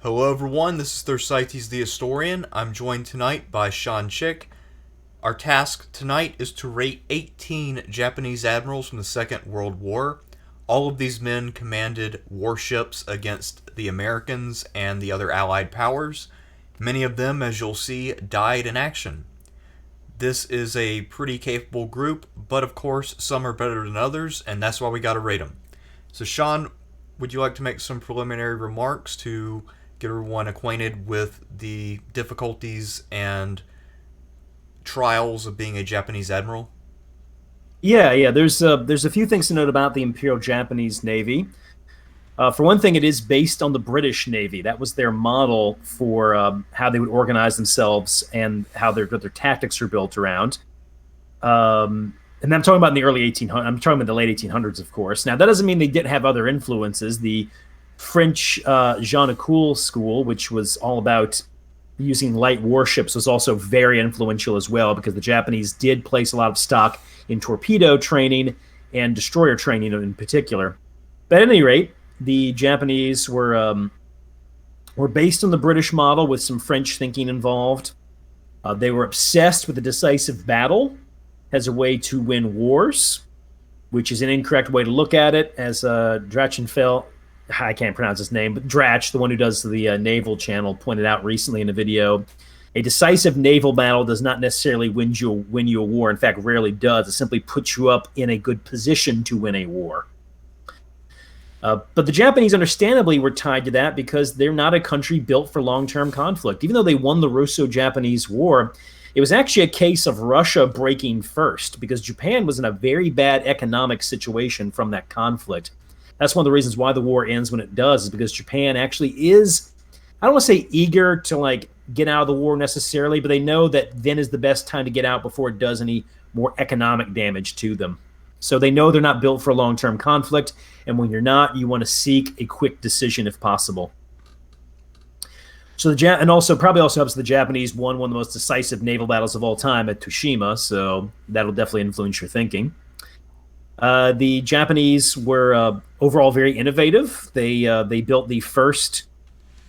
Hello everyone, this is Thersites the Historian. I'm joined tonight by Sean Chick. Our task tonight is to rate 18 Japanese admirals from the Second World War. All of these men commanded warships against the Americans and the other Allied powers. Many of them, as you'll see, died in action. This is a pretty capable group, but of course some are better than others, and that's why we gotta rate them. So Sean, would you like to make some preliminary remarks to get everyone acquainted with the difficulties and trials of being a Japanese admiral? Yeah. There's a few things to note about the Imperial Japanese Navy. For one thing, it is based on the British Navy. That was their model for how they would organize themselves and how their tactics are built around. And I'm talking about in the early 1800s. I'm talking about the late 1800s, of course. Now, that doesn't mean they didn't have other influences. The French Jean École school, which was all about using light warships, was also very influential as well, because the Japanese did place a lot of stock in torpedo training and destroyer training in particular. But at any rate, the Japanese were based on the British model with some French thinking involved. They were obsessed with the decisive battle as a way to win wars, which is an incorrect way to look at it, as Drachenfeld, I can't pronounce his name, but Dratch, the one who does the Naval channel, pointed out recently in a video. A decisive naval battle does not necessarily win you a war. In fact, rarely does. It simply puts you up in a good position to win a war. But the Japanese, understandably, were tied to that because they're not a country built for long-term conflict. Even though they won the Russo-Japanese War, it was actually a case of Russia breaking first, because Japan was in a very bad economic situation from that conflict. That's one of the reasons why the war ends when it does, is because Japan actually is, I don't want to say eager to get out of the war necessarily, but they know that then is the best time to get out before it does any more economic damage to them. So they know they're not built for long-term conflict, and when you're not, you want to seek a quick decision if possible. So and also probably also helps the Japanese won one of the most decisive naval battles of all time at Tsushima, so that'll definitely influence your thinking. The Japanese were overall very innovative. They built the first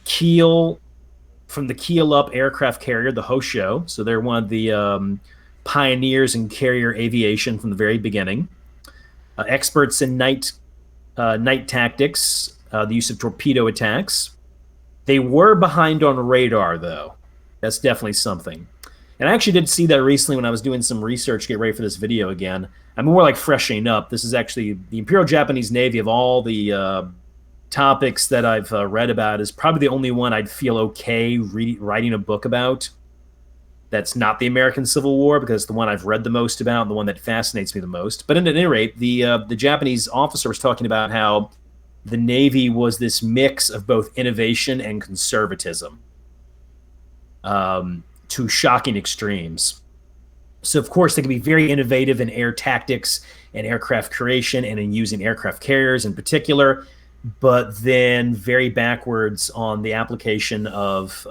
from the keel up aircraft carrier, the Hoshio. So they're one of the pioneers in carrier aviation from the very beginning. Experts in night tactics, the use of torpedo attacks. They were behind on radar, though. That's definitely something. And I actually did see that recently when I was doing some research to get ready for this video again. I'm more like freshening up. This is actually the Imperial Japanese Navy, of all the topics that I've read about, is probably the only one I'd feel okay writing a book about. That's not the American Civil War, because it's the one I've read the most about and the one that fascinates me the most. But at any rate, the Japanese officer was talking about how the Navy was this mix of both innovation and conservatism, to shocking extremes. So, of course, they can be very innovative in air tactics and aircraft creation and in using aircraft carriers in particular, but then very backwards on the application of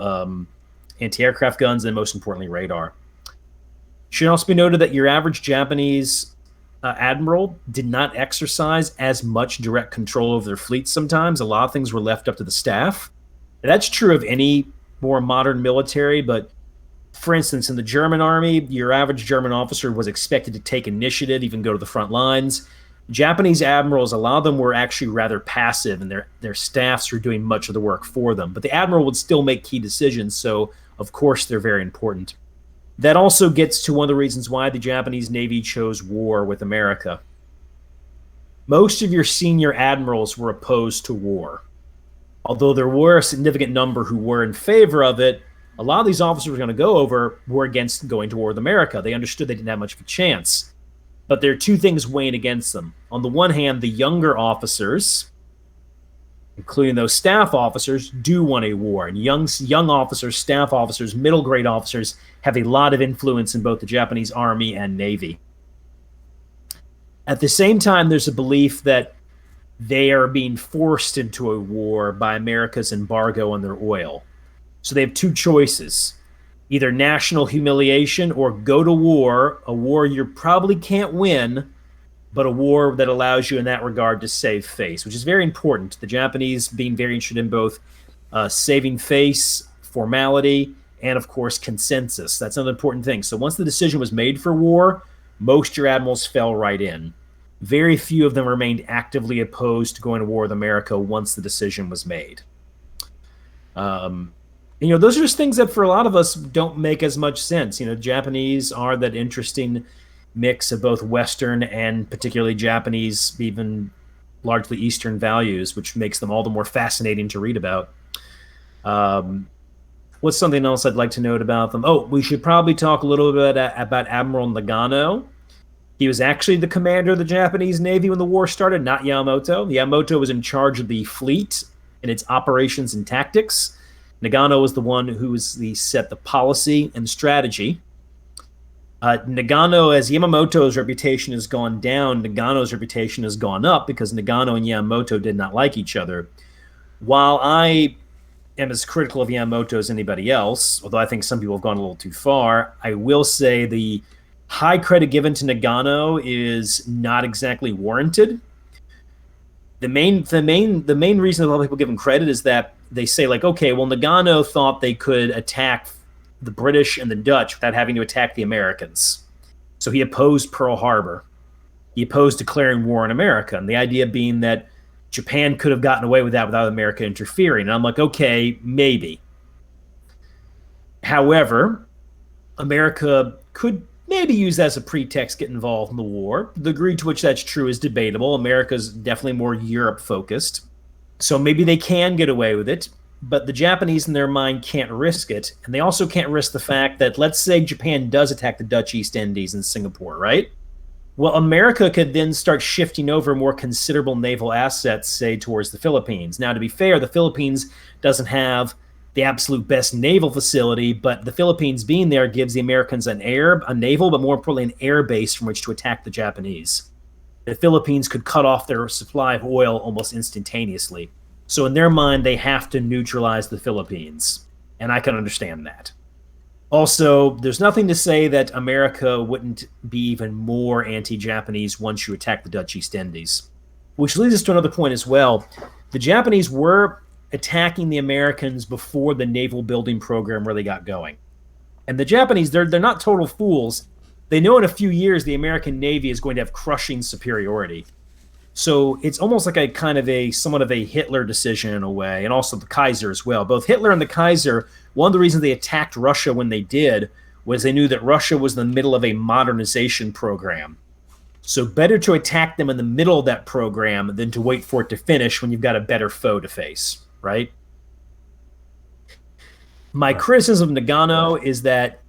anti-aircraft guns and, most importantly, radar. Should also be noted that your average Japanese admiral did not exercise as much direct control over their fleets sometimes. A lot of things were left up to the staff. That's true of any more modern military, but for instance, in the German army, your average German officer was expected to take initiative, even go to the front lines. Japanese admirals, a lot of them were actually rather passive, and their staffs were doing much of the work for them. But the admiral would still make key decisions, so of course they're very important. That also gets to one of the reasons why the Japanese Navy chose war with America. Most of your senior admirals were opposed to war. Although there were a significant number who were in favor of it, a lot of these officers were against going to war with America. They understood they didn't have much of a chance. But there are two things weighing against them. On the one hand, the younger officers, including those staff officers, do want a war. And young officers, staff officers, middle grade officers have a lot of influence in both the Japanese Army and Navy. At the same time, there's a belief that they are being forced into a war by America's embargo on their oil. So they have two choices: either national humiliation or go to war, a war you probably can't win, but a war that allows you in that regard to save face, which is very important. The Japanese being very interested in both saving face, formality, and of course consensus. That's another important thing. So once the decision was made for war, most of your admirals fell right in. Very few of them remained actively opposed to going to war with America once the decision was made. Those are just things that for a lot of us don't make as much sense. Japanese are that interesting mix of both Western and particularly Japanese, even largely Eastern values, which makes them all the more fascinating to read about. What's something else I'd like to note about them? Oh, we should probably talk a little bit about Admiral Nagano. He was actually the commander of the Japanese Navy when the war started, not Yamamoto. Yamamoto was in charge of the fleet and its operations and tactics. Nagano was the one who set the policy and strategy. Nagano, as Yamamoto's reputation has gone down, Nagano's reputation has gone up because Nagano and Yamamoto did not like each other. While I am as critical of Yamamoto as anybody else, although I think some people have gone a little too far, I will say the high credit given to Nagano is not exactly warranted. The main reason a lot of people give him credit is that they say, like, okay, well, Nagano thought they could attack the British and the Dutch without having to attack the Americans. So he opposed Pearl Harbor. He opposed declaring war on America. And the idea being that Japan could have gotten away with that without America interfering. And I'm like, okay, maybe. However, America could maybe use that as a pretext to get involved in the war. The degree to which that's true is debatable. America's definitely more Europe-focused. So maybe they can get away with it, but the Japanese in their mind can't risk it. And they also can't risk the fact that, let's say Japan does attack the Dutch East Indies and Singapore, right? Well, America could then start shifting over more considerable naval assets, say, towards the Philippines. Now, to be fair, the Philippines doesn't have the absolute best naval facility, but the Philippines being there gives the Americans a naval, but more importantly, an air base from which to attack the Japanese. The Philippines could cut off their supply of oil almost instantaneously. So in their mind, they have to neutralize the Philippines. And I can understand that. Also, there's nothing to say that America wouldn't be even more anti-Japanese once you attack the Dutch East Indies. Which leads us to another point as well. The Japanese were attacking the Americans before the naval building program really got going. And the Japanese, they're not total fools. They know in a few years the American Navy is going to have crushing superiority. So it's almost like somewhat of a Hitler decision in a way, and also the Kaiser as well. Both Hitler and the Kaiser, one of the reasons they attacked Russia when they did was they knew that Russia was in the middle of a modernization program. So better to attack them in the middle of that program than to wait for it to finish when you've got a better foe to face, right? My criticism of Nagano is that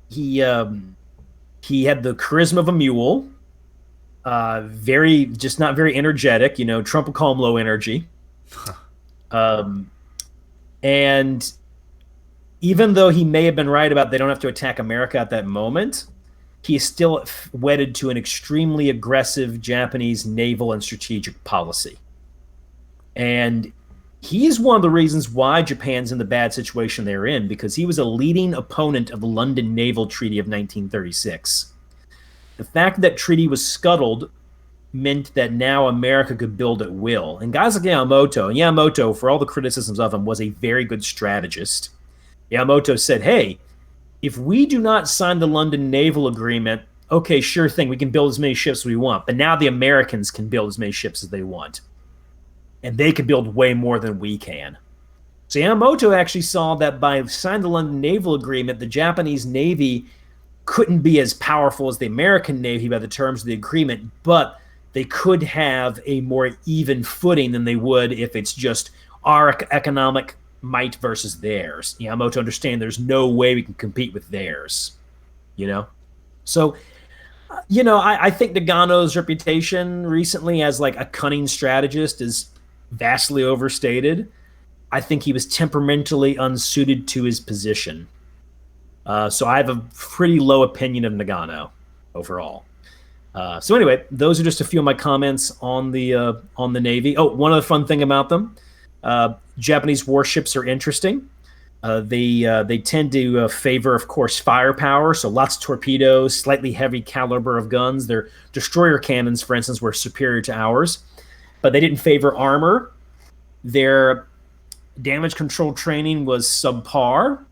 he had the charisma of a mule, not very energetic. Trump would call him low energy. And even though he may have been right about they don't have to attack America at that moment, he is still wedded to an extremely aggressive Japanese naval and strategic policy. And he's one of the reasons why Japan's in the bad situation they're in, because he was a leading opponent of the London Naval Treaty of 1936. The fact that treaty was scuttled meant that now America could build at will. And guys like Yamamoto, for all the criticisms of him, was a very good strategist. Yamamoto said, hey, if we do not sign the London Naval Agreement, okay, sure thing, we can build as many ships as we want. But now the Americans can build as many ships as they want. And they can build way more than we can. So Yamamoto actually saw that by signing the London Naval Agreement, the Japanese Navy couldn't be as powerful as the American Navy by the terms of the agreement, but they could have a more even footing than they would if it's just our economic might versus theirs. Yamamoto understand there's no way we can compete with theirs, So, I think Nagano's reputation recently as like a cunning strategist is vastly overstated. I think he was temperamentally unsuited to his position. So I have a pretty low opinion of Nagano overall. So anyway, those are just a few of my comments on the Navy. Oh, one other fun thing about them. Japanese warships are interesting. They tend to favor, of course, firepower, so lots of torpedoes, slightly heavy caliber of guns. Their destroyer cannons, for instance, were superior to ours, but they didn't favor armor. Their damage control training was subpar,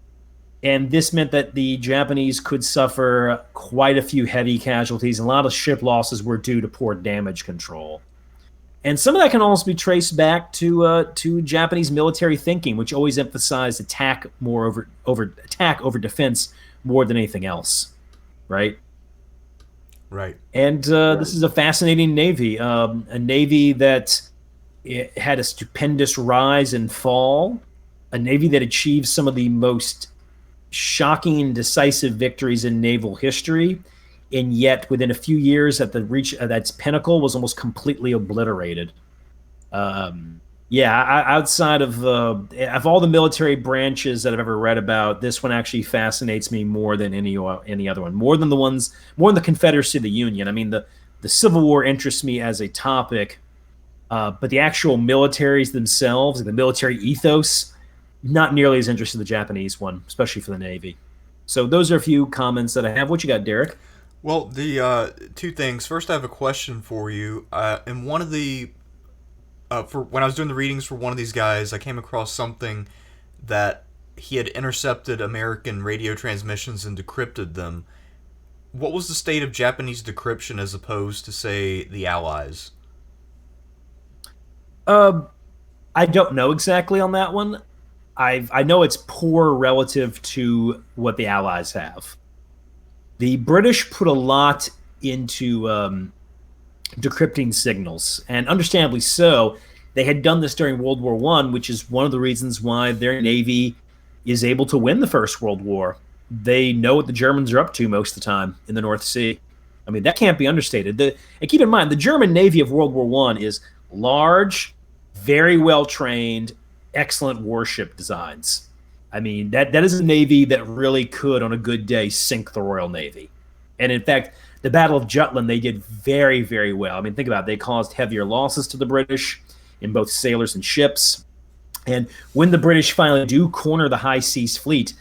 and this meant that the Japanese could suffer quite a few heavy casualties, and a lot of ship losses were due to poor damage control. And some of that can also be traced back to Japanese military thinking, which always emphasized attack over defense more than anything else, right? Right. And this is a fascinating navy, a navy that it had a stupendous rise and fall, a navy that achieved some of the most shocking and decisive victories in naval history, and yet within a few years at the reach of its pinnacle was almost completely obliterated. Outside of all the military branches that I've ever read about, this one actually fascinates me more than any other one, more than the Confederacy of the Union. I mean, the Civil War interests me as a topic, but the actual militaries themselves, the military ethos, not nearly as interested in the Japanese one, especially for the Navy. So those are a few comments that I have. What you got, Derek? Well, the two things. First, I have a question for you. In one of the for when I was doing the readings for one of these guys, I came across something that he had intercepted American radio transmissions and decrypted them. What was the state of Japanese decryption as opposed to, say, the Allies? I don't know exactly on that one. I know it's poor relative to what the Allies have. The British put a lot into decrypting signals, and understandably so. They had done this during World War I, which is one of the reasons why their Navy is able to win the First World War. They know what the Germans are up to most of the time in the North Sea. I mean, that can't be understated. And keep in mind, the German Navy of World War I is large, very well-trained, excellent warship designs. I mean, that is a Navy that really could, on a good day, sink the Royal Navy. And in fact, the Battle of Jutland, they did very, very well. I mean, think about it. They caused heavier losses to the British in both sailors and ships. And when the British finally do corner the High Seas Fleet,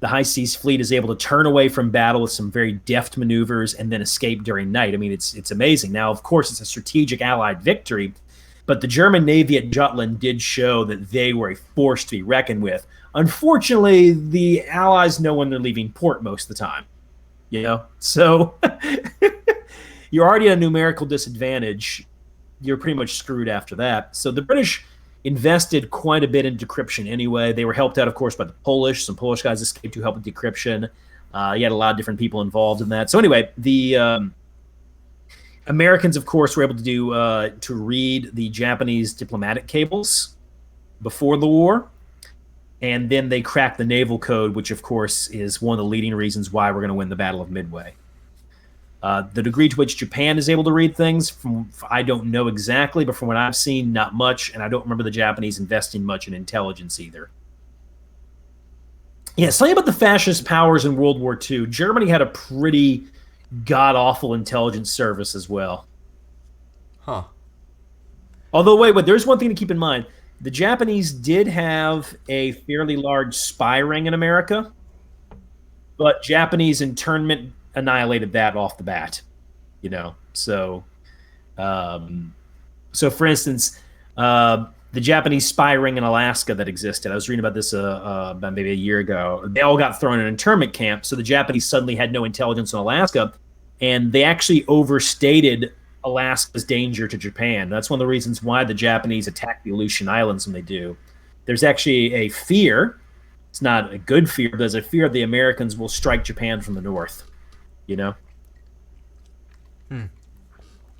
the High Seas Fleet is able to turn away from battle with some very deft maneuvers and then escape during night. I mean, it's amazing. Now, of course, it's a strategic Allied victory, but the German Navy at Jutland did show that they were a force to be reckoned with. Unfortunately, the Allies know when they're leaving port most of the time. You know? So you're already at a numerical disadvantage. You're pretty much screwed after that. So the British invested quite a bit in decryption anyway. They were helped out, of course, by the Polish. Some Polish guys escaped to help with decryption. You had a lot of different people involved in that. So anyway, the Americans, of course, were able to read the Japanese diplomatic cables before the war. And then they cracked the naval code, which, of course, is one of the leading reasons why we're going to win the Battle of Midway. The degree to which Japan is able to read things, I don't know exactly, but from what I've seen, not much. And I don't remember the Japanese investing much in intelligence either. Yeah, something about the fascist powers in World War II. Germany had a pretty god-awful intelligence service as well. Huh. Although, wait, there's one thing to keep in mind. The Japanese did have a fairly large spy ring in America, but Japanese internment annihilated that off the bat. You know, so for instance, the Japanese spy ring in Alaska that existed. I was reading about this about maybe a year ago. They all got thrown in an internment camp, so the Japanese suddenly had no intelligence on Alaska, and they actually overstated Alaska's danger to Japan. That's one of the reasons why the Japanese attack the Aleutian Islands when they do. There's actually a fear. It's not a good fear, but there's a fear the Americans will strike Japan from the north. You know?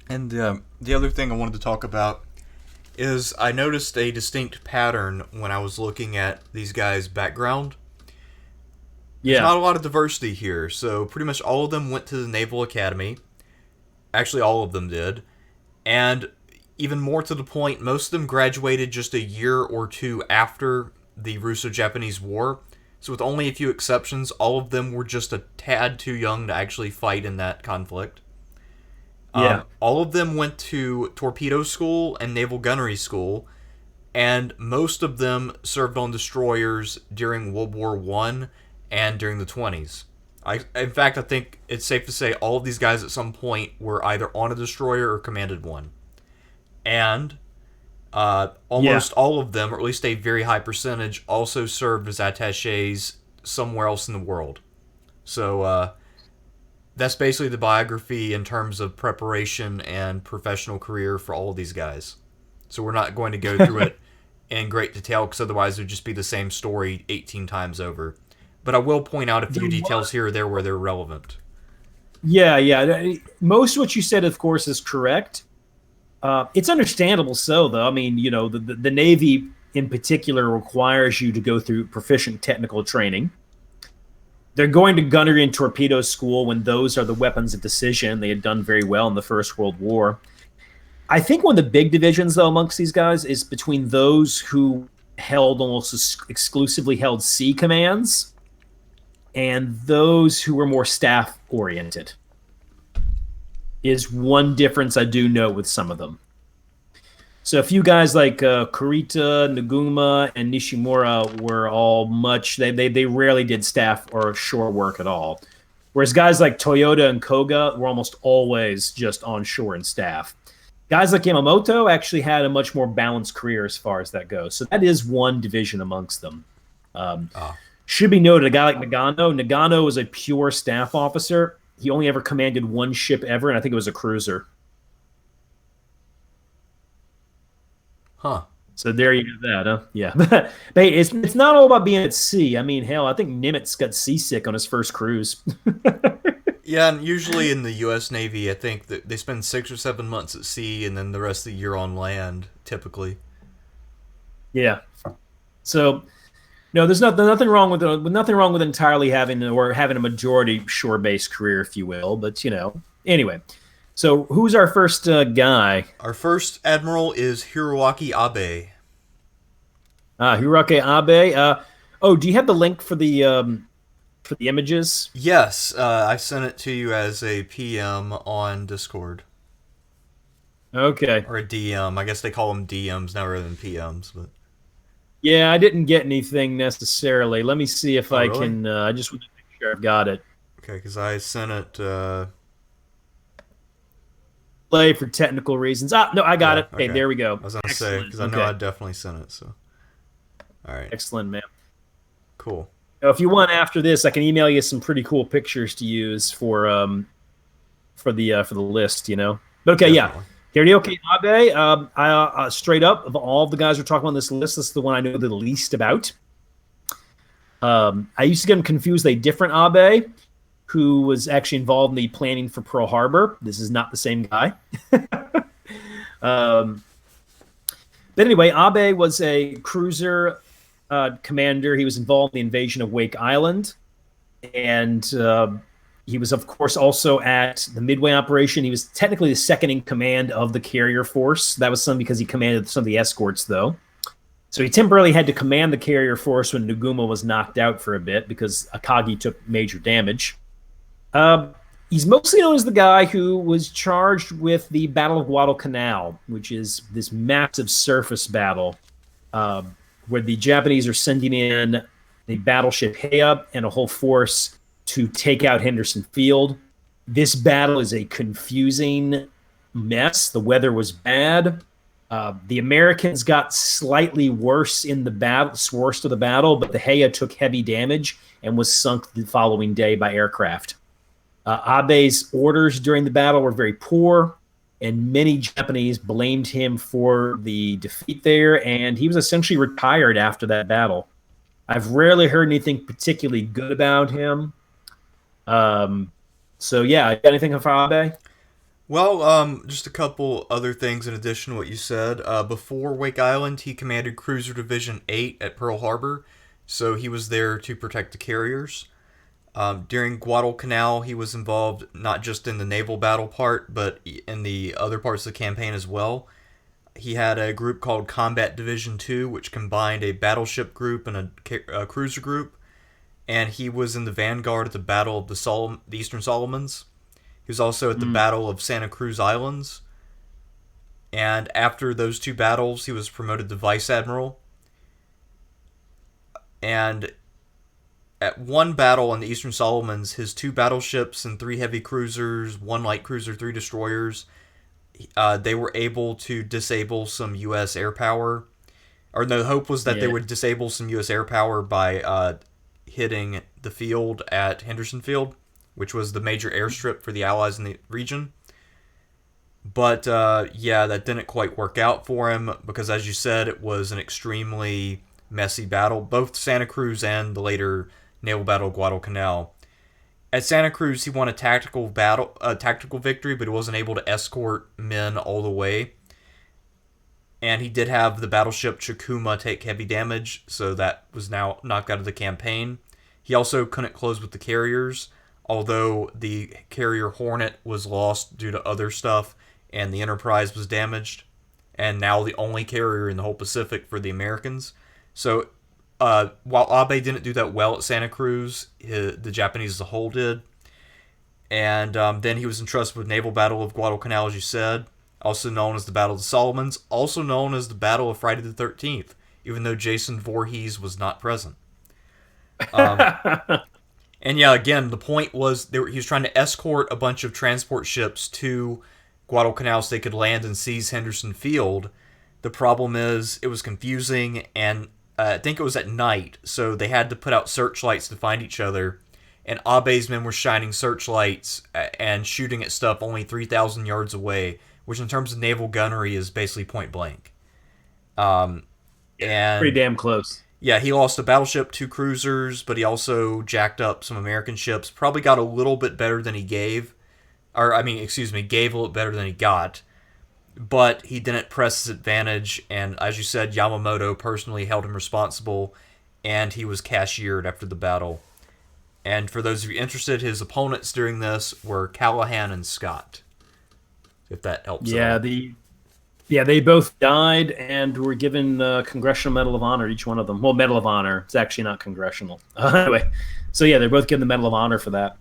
And the other thing I wanted to talk about is I noticed a distinct pattern when I was looking at these guys' background. Yeah. There's not a lot of diversity here, so pretty much all of them went to the Naval Academy. Actually, all of them did. And even more to the point, most of them graduated just a year or two after the Russo-Japanese War. So with only a few exceptions, all of them were just a tad too young to actually fight in that conflict. Yeah. All of them went to torpedo school and naval gunnery school, and most of them served on destroyers during World War I and during the 20s. In fact, I think it's safe to say all of these guys at some point were either on a destroyer or commanded one. And Yeah. Almost all of them, or at least a very high percentage, also served as attaches somewhere else in the world. So that's basically the biography in terms of preparation and professional career for all of these guys. So we're not going to go through it in great detail because otherwise it would just be the same story 18 times over. But I will point out a few details here or there where they're relevant. Yeah, yeah. Most of what you said, of course, is correct. It's understandable so, though. I mean, the Navy in particular requires you to go through proficient technical training. They're going to gunnery and torpedo school when those are the weapons of decision. They had done very well in the First World War. I think one of the big divisions, though, amongst these guys is between those who held almost exclusively held sea commands and those who were more staff oriented. Is one difference I do know with some of them. So a few guys like Kurita, Nagumo, and Nishimura were all they rarely did staff or shore work at all. Whereas guys like Toyota and Koga were almost always just on shore and staff. Guys like Yamamoto actually had a much more balanced career as far as that goes. So that is one division amongst them. Should be noted, a guy like Nagano was a pure staff officer. He only ever commanded one ship ever, and I think it was a cruiser. Huh. So there you have that, huh? Yeah. But hey, it's not all about being at sea. I mean, hell, I think Nimitz got seasick on his first cruise. Yeah, and usually in the U.S. Navy, I think that they spend 6 or 7 months at sea and then the rest of the year on land, typically. Yeah. So, no, there's nothing wrong with entirely having a majority shore-based career, if you will. But anyway. So who's our first guy? Our first admiral is Hiroaki Abe. Hiroaki Abe. Do you have the link for the images? Yes, I sent it to you as a PM on Discord. Okay. Or a DM. I guess they call them DMs now rather than PMs. But yeah, I didn't get anything necessarily. Let me see if I really? can. I just want to make sure I've got it. Okay, because I sent it. Play for technical reasons. No, I got it. Okay, there we go. I was gonna say because I know I definitely sent it. So, all right. Excellent, man. Cool. Now, if you want after this, I can email you some pretty cool pictures to use for the list. But okay, definitely. Yeah. Hiroaki Abe. I straight up of all the guys we're talking about on this list, this is the one I know the least about. I used to get him confused with a different Abe, who was actually involved in the planning for Pearl Harbor. This is not the same guy. But anyway, Abe was a cruiser commander. He was involved in the invasion of Wake Island. And he was, of course, also at the Midway operation. He was technically the second in command of the carrier force. That was because he commanded some of the escorts, though. So he temporarily had to command the carrier force when Nagumo was knocked out for a bit because Takagi took major damage. He's mostly known as the guy who was charged with the Battle of Guadalcanal, which is this massive surface battle where the Japanese are sending in the battleship Heya and a whole force to take out Henderson Field. This battle is a confusing mess. The weather was bad. The Americans got slightly worse in the worst of the battle, but the Heya took heavy damage and was sunk the following day by aircraft. Abe's orders during the battle were very poor, and many Japanese blamed him for the defeat there, and he was essentially retired after that battle. I've rarely heard anything particularly good about him. So, yeah, got anything for Abe? Well, just a couple other things in addition to what you said. Before Wake Island, he commanded Cruiser Division 8 at Pearl Harbor, so he was there to protect the carriers. During Guadalcanal, he was involved not just in the naval battle part, but in the other parts of the campaign as well. He had a group called Combat Division 2, which combined a battleship group and a cruiser group, and he was in the vanguard at the Battle of the Eastern Solomons. He was also at the Battle of Santa Cruz Islands, and after those two battles, he was promoted to Vice Admiral. And at one battle in the Eastern Solomons, his 2 battleships and 3 heavy cruisers, 1 light cruiser, 3 destroyers, they were able to disable some U.S. air power. Or no, the hope was that they would disable some U.S. air power by hitting the field at Henderson Field, which was the major airstrip for the Allies in the region. But, yeah, that didn't quite work out for him because, as you said, it was an extremely messy battle. Both Santa Cruz and the later naval battle of Guadalcanal. At Santa Cruz, he won a tactical victory, but he wasn't able to escort men all the way. And he did have the battleship Chikuma take heavy damage, so that was now knocked out of the campaign. He also couldn't close with the carriers, although the carrier Hornet was lost due to other stuff, and the Enterprise was damaged, and now the only carrier in the whole Pacific for the Americans. So while Abe didn't do that well at Santa Cruz, the Japanese as a whole did. And then he was entrusted with Naval Battle of Guadalcanal, as you said, also known as the Battle of the Solomons, also known as the Battle of Friday the 13th, even though Jason Voorhees was not present. And yeah, again, the point was he was trying to escort a bunch of transport ships to Guadalcanal so they could land and seize Henderson Field. The problem is it was confusing, and I think it was at night, so they had to put out searchlights to find each other. And Abe's men were shining searchlights and shooting at stuff only 3,000 yards away, which in terms of naval gunnery is basically point blank. And pretty damn close. Yeah, he lost a battleship, 2 cruisers, but he also jacked up some American ships. Probably got a little bit better than he gave. Gave a little better than he got. But he didn't press his advantage, and as you said, Yamamoto personally held him responsible, and he was cashiered after the battle. And for those of you interested, his opponents during this were Callahan and Scott. If that helps. Yeah, they both died and were given Congressional Medal of Honor, each one of them. Well, Medal of Honor. It's actually not congressional. Anyway, so yeah, they're both given the Medal of Honor for that.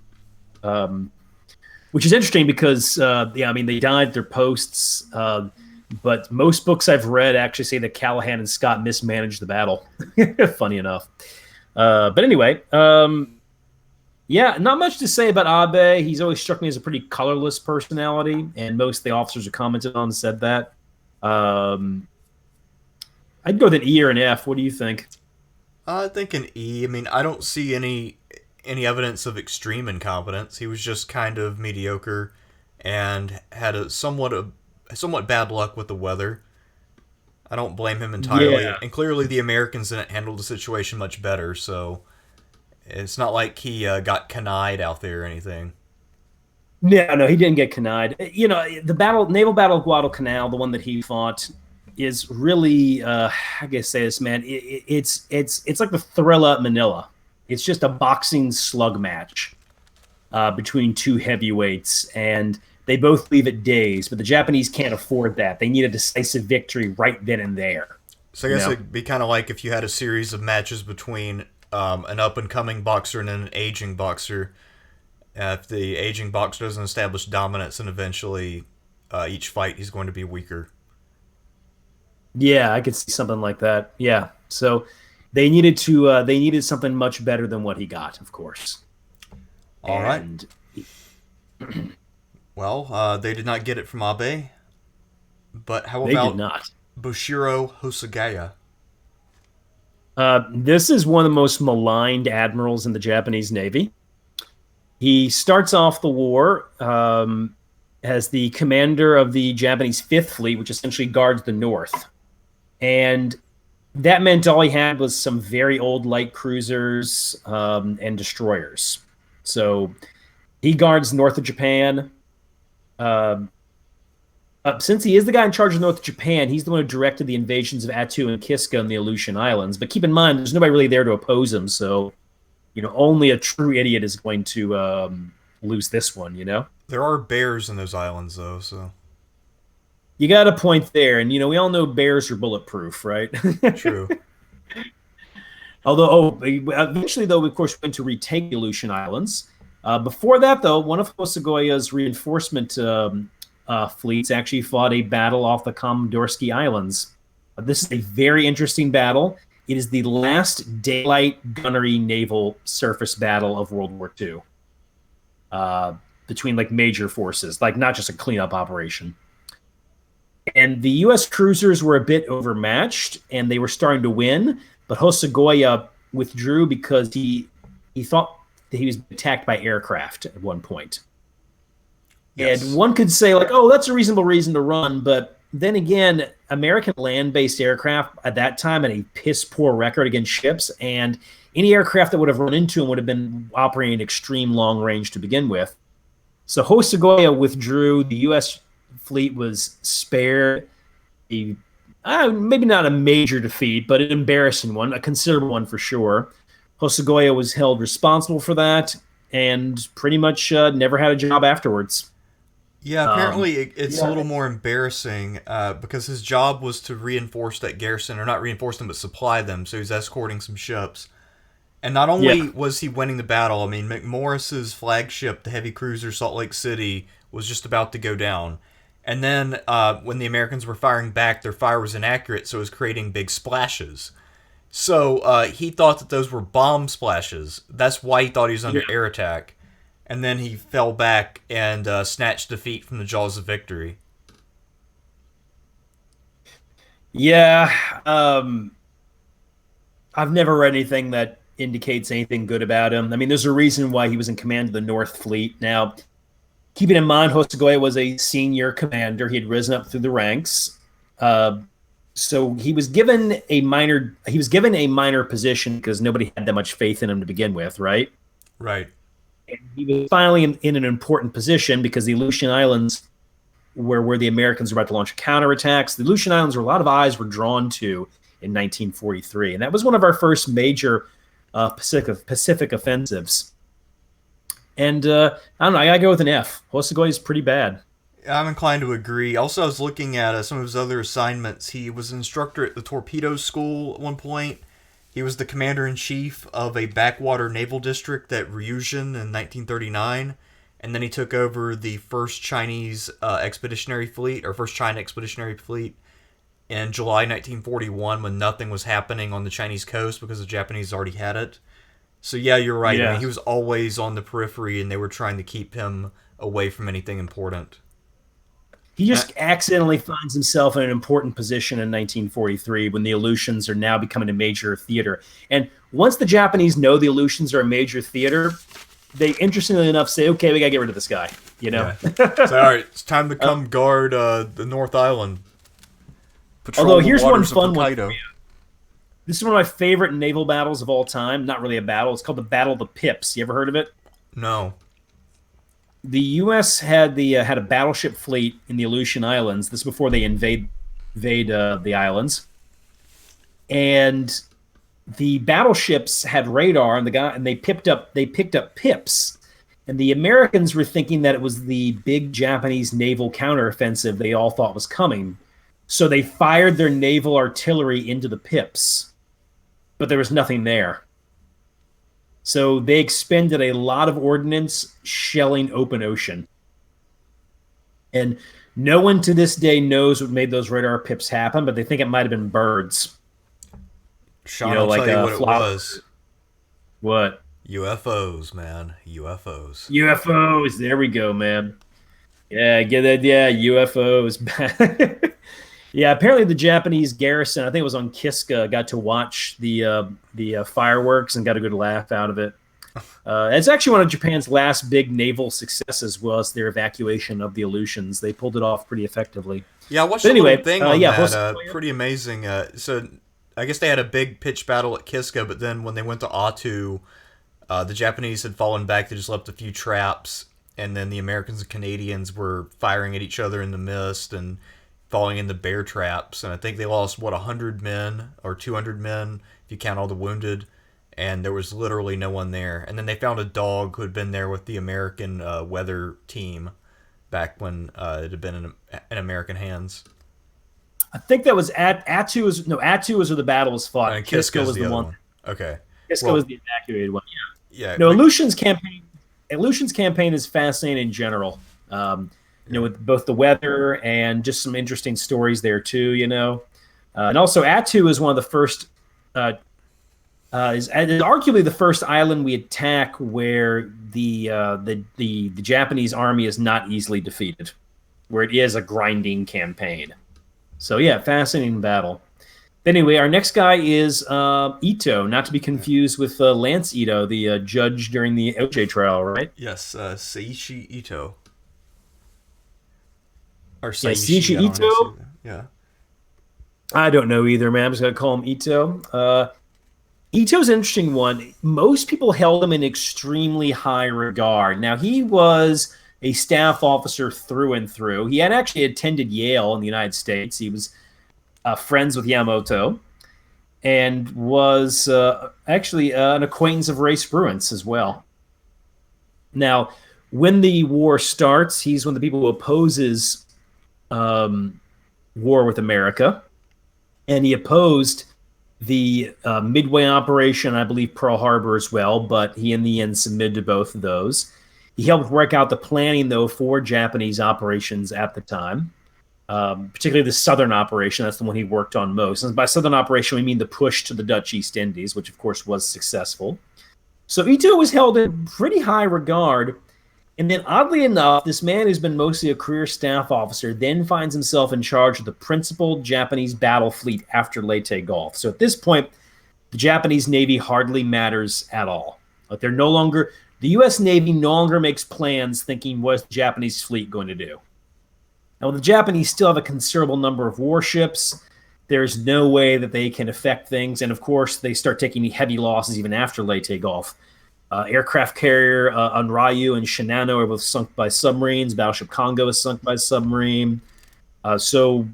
Which is interesting because, they died at their posts, but most books I've read actually say that Callahan and Scott mismanaged the battle. Funny enough. But anyway, not much to say about Abe. He's always struck me as a pretty colorless personality, and most of the officers who commented on said that. I'd go with an E or an F. What do you think? I think an E. I mean, I don't see any evidence of extreme incompetence. He was just kind of mediocre and had a somewhat bad luck with the weather. I don't blame him entirely. Yeah. And clearly the Americans didn't handle the situation much better, so it's not like he got connived out there or anything. Yeah, no, he didn't get connived. You know, the naval battle of Guadalcanal, the one that he fought, is really, how can I say this, man? It's like the Thrilla at Manila. It's just a boxing slug match between 2 heavyweights, and they both leave it days, but the Japanese can't afford that. They need a decisive victory right then and there. So I guess it'd be kind of like if you had a series of matches between an up-and-coming boxer and an aging boxer. If the aging boxer doesn't establish dominance, and eventually each fight he's going to be weaker. Yeah, I could see something like that. Yeah, so they needed something much better than what he got, of course. All right. Well, they did not get it from Abe. But how about they did not. Boshiro Hosoya? This is one of the most maligned admirals in the Japanese Navy. He starts off the war as the commander of the Japanese Fifth Fleet, which essentially guards the north. And that meant all he had was some very old light cruisers and destroyers. So he guards north of Japan. Since he is the guy in charge of north of Japan, he's the one who directed the invasions of Attu and Kiska in the Aleutian Islands. But keep in mind, there's nobody really there to oppose him, so only a true idiot is going to lose this one, There are bears in those islands, though, so... You got a point there, and, we all know bears are bulletproof, right? True. Although, eventually, though, we, of course, went to retake the Aleutian Islands. Before that, though, one of Hosoya's reinforcement fleets actually fought a battle off the Komodorsky Islands. This is a very interesting battle. It is the last daylight gunnery naval surface battle of World War II between major forces, not just a cleanup operation. And the U.S. cruisers were a bit overmatched, and they were starting to win. But Hosogoya withdrew because he thought that he was attacked by aircraft at one point. Yes. And one could say, like, oh, that's a reasonable reason to run. But then again, American land-based aircraft at that time had a piss-poor record against ships, and any aircraft that would have run into him would have been operating extreme long range to begin with. So Hosogoya withdrew. The U.S. fleet was spared maybe not a major defeat, but an embarrassing one, a considerable one for sure. Hosogoya was held responsible for that and pretty much never had a job afterwards. Yeah, apparently it's a little more embarrassing because his job was to reinforce that garrison, or not reinforce them, but supply them. So he was escorting some ships. And not only was he winning the battle, I mean, McMorris's flagship, the heavy cruiser Salt Lake City, was just about to go down. And then when the Americans were firing back, their fire was inaccurate, so it was creating big splashes. So he thought that those were bomb splashes. That's why he thought he was under air attack. And then he fell back and snatched defeat from the jaws of victory. Yeah. I've never read anything that indicates anything good about him. I mean, there's a reason why he was in command of the North Fleet. Now, keeping in mind, Hosogoya was a senior commander. He had risen up through the ranks. So he was given a minor position because nobody had that much faith in him to begin with, right? Right. And he was finally in an important position because the Aleutian Islands were where the Americans were about to launch counterattacks. The Aleutian Islands were a lot of eyes were drawn to in 1943, and that was one of our first major Pacific offensives. And I don't know, I gotta go with an F. Hosogoya is pretty bad. I'm inclined to agree. Also, I was looking at some of his other assignments. He was an instructor at the torpedo school at one point. He was the commander-in-chief of a backwater naval district at Ryujin in 1939. And then he took over the first Chinese expeditionary fleet, or first China expeditionary fleet, in July 1941 when nothing was happening on the Chinese coast because the Japanese already had it. So yeah, you're right. Yeah. I mean, he was always on the periphery, and they were trying to keep him away from anything important. He just accidentally finds himself in an important position in 1943 when the Aleutians are now becoming a major theater. And once the Japanese know the Aleutians are a major theater, they, interestingly enough, say, okay, we got to get rid of this guy, you know? Yeah. So, all right, it's time to come guard the North Island. Patrol although here's one fun one. This is one of my favorite naval battles of all time. Not really a battle. It's called the Battle of the Pips. You ever heard of it? No. The U.S. had a battleship fleet in the Aleutian Islands. This is before they invade the islands, and the battleships had radar, and they picked up pips, and the Americans were thinking that it was the big Japanese naval counteroffensive they all thought was coming, so they fired their naval artillery into the pips, but there was nothing there. So they expended a lot of ordnance shelling open ocean. And no one to this day knows what made those radar pips happen, but they think it might have been birds. Sean, I'll tell you what it was. What? UFOs, man. UFOs. UFOs. There we go, man. Yeah, get that? Yeah, UFOs. Yeah, apparently the Japanese garrison, I think it was on Kiska, got to watch the fireworks and got a good laugh out of it. It's actually one of Japan's last big naval successes was their evacuation of the Aleutians. They pulled it off pretty effectively. Yeah, I watched a little thing on that. Pretty amazing. So I guess they had a big pitched battle at Kiska, but then when they went to Atu, the Japanese had fallen back. They just left a few traps, and then the Americans and Canadians were firing at each other in the mist and falling into bear traps, and I think they lost, 100 men or 200 men, if you count all the wounded, and there was literally no one there. And then they found a dog who had been there with the American weather team back when it had been in American hands. I think that was Atu was where the battle was fought. And Kiska was the one. Okay. Kiska was the evacuated one, yeah. Yeah. No, Aleutian's campaign is fascinating in general. With both the weather and just some interesting stories there too, and also Atu is one of the first, is arguably the first island we attack where the Japanese army is not easily defeated, where it is a grinding campaign. So yeah, fascinating battle. Anyway, our next guy is Ito, not to be confused with Lance Ito, the judge during the OJ trial, right? Yes, Seishi Ito. Or Yeah, Saishi, Seishi I don't know how to say Ito. that. Yeah. I don't know either, man. I'm just gonna call him Ito. Ito's an interesting one. Most people held him in extremely high regard. Now, he was a staff officer through and through. He had actually attended Yale in the United States. He was friends with Yamamoto and was actually an acquaintance of Ray Spruance as well. Now, when the war starts, he's one of the people who opposes war with America, and he opposed the Midway operation, I believe Pearl Harbor as well, but he in the end submitted to both of those. He helped work out the planning, though, for Japanese operations at the time, particularly the Southern operation. That's the one he worked on most. And by Southern operation, we mean the push to the Dutch East Indies, which, of course, was successful. So Ito was held in pretty high regard. And then, oddly enough, this man who's been mostly a career staff officer then finds himself in charge of the principal Japanese battle fleet after Leyte Gulf. So at this point, the Japanese Navy hardly matters at all. Like they're no longer, the U.S. Navy no longer makes plans thinking what's the Japanese fleet going to do. Now, the Japanese still have a considerable number of warships. There's no way that they can affect things. And of course, they start taking heavy losses even after Leyte Gulf. Aircraft carrier Onryu and Shinano are both sunk by submarines. Battleship Kongo is sunk by submarine. So,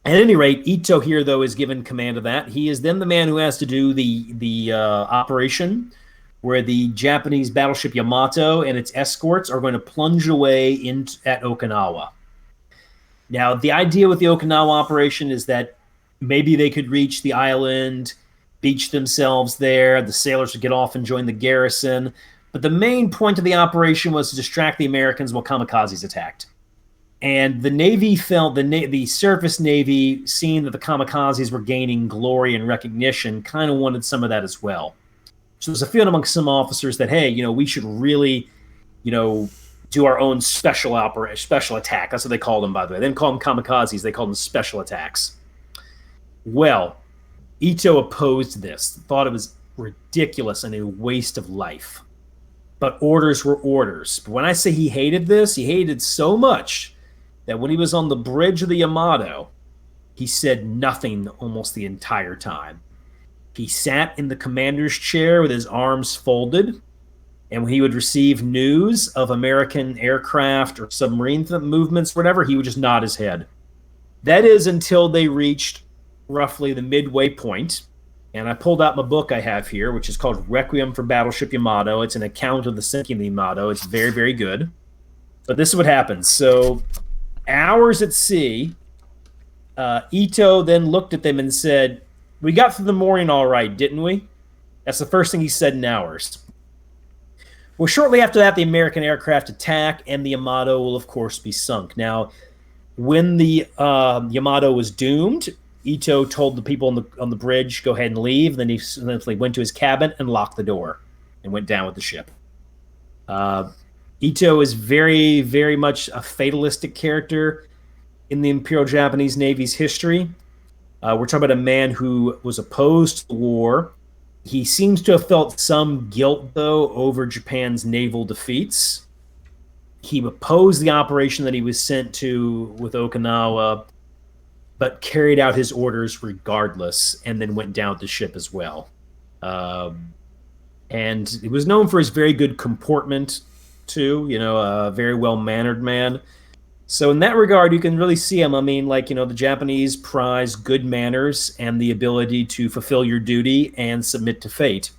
at any rate, Ito here, though, is given command of that. He is then the man who has to do the operation where the Japanese battleship Yamato and its escorts are going to plunge away at Okinawa. Now, the idea with the Okinawa operation is that maybe they could reach the island, beach themselves there. The sailors would get off and join the garrison. But the main point of the operation was to distract the Americans while kamikazes attacked. And the Navy felt, the surface Navy, seeing that the kamikazes were gaining glory and recognition, kind of wanted some of that as well. So there's a feeling among some officers that, hey, we should really, do our own special attack. That's what they called them, by the way. They didn't call them kamikazes. They called them special attacks. Well, Ito opposed this, thought it was ridiculous and a waste of life. But orders were orders. But when I say he hated this, he hated so much that when he was on the bridge of the Yamato, he said nothing almost the entire time. He sat in the commander's chair with his arms folded, and when he would receive news of American aircraft or submarine movements, whatever, he would just nod his head. That is until they reached roughly the midway point, and I pulled out my book I have here, which is called Requiem for Battleship Yamato. It's an account of the sinking of the Yamato. It's very, very good. But this is what happens. So, hours at sea, Ito then looked at them and said, "We got through the morning all right, didn't we?" That's the first thing he said in hours. Well, shortly after that, the American aircraft attack, and the Yamato will, of course, be sunk. Now, when the Yamato was doomed, Ito told the people on the bridge, go ahead and leave. Then he simply went to his cabin and locked the door and went down with the ship. Ito is very, very much a fatalistic character in the Imperial Japanese Navy's history. We're talking about a man who was opposed to the war. He seems to have felt some guilt, though, over Japan's naval defeats. He opposed the operation that he was sent to with Okinawa, but carried out his orders regardless, and then went down with the ship as well. And he was known for his very good comportment, too, a very well-mannered man. So in that regard, you can really see him. I mean, the Japanese prize good manners and the ability to fulfill your duty and submit to fate.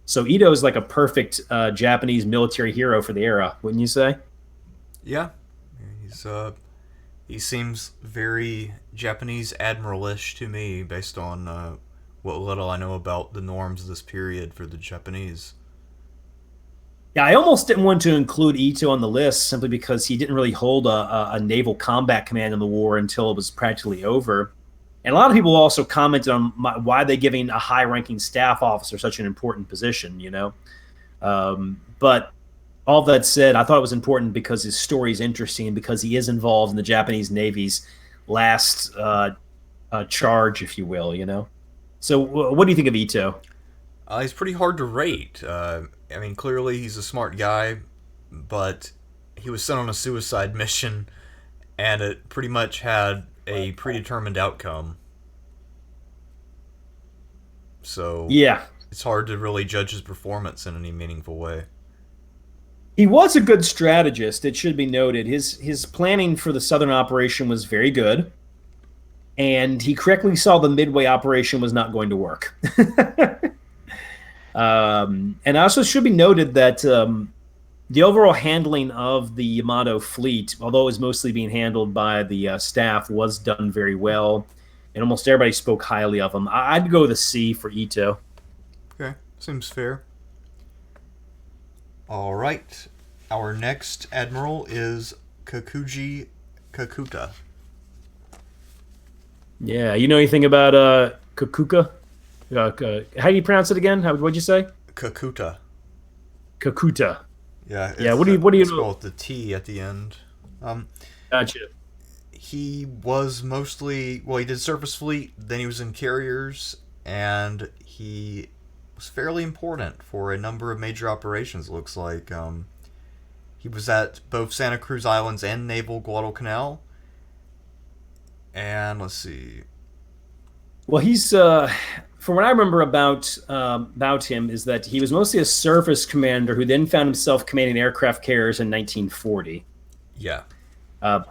So Ito is like a perfect Japanese military hero for the era, wouldn't you say? Yeah. He seems very Japanese admiral-ish to me, based on what little I know about the norms of this period for the Japanese. Yeah, I almost didn't want to include Ito on the list simply because he didn't really hold a naval combat command in the war until it was practically over. And a lot of people also commented on why they're giving a high-ranking staff officer such an important position, But all that said, I thought it was important because his story is interesting, because he is involved in the Japanese Navy's last charge, if you will. So, what do you think of Ito? He's pretty hard to rate. I mean, clearly he's a smart guy, but he was sent on a suicide mission, and it pretty much had a predetermined outcome. So Yeah, it's hard to really judge his performance in any meaningful way. he was a good strategist. It should be noted. His planning for the Southern operation was very good, and he correctly saw the Midway operation was not going to work. And also should be noted that the overall handling of the Yamato fleet, although it was mostly being handled by the staff, was done very well, and almost everybody spoke highly of him. I'd go with a C for Ito. Okay, seems fair. All right, our next admiral is Kikuji Kakuta. Yeah, you know anything about Kakuka? How do you pronounce it again? What'd you say? Kakuta. Kakuta. Yeah. Yeah. What do you it's know? spelled with the T at the end. Gotcha. He was mostly he did surface fleet, then he was in carriers, and he was fairly important for a number of major operations. It looks like he was at both Santa Cruz Islands and Naval Guadalcanal. And let's see. Well, he's from what I remember about him is that he was mostly a surface commander who then found himself commanding aircraft carriers in 1940. Yeah.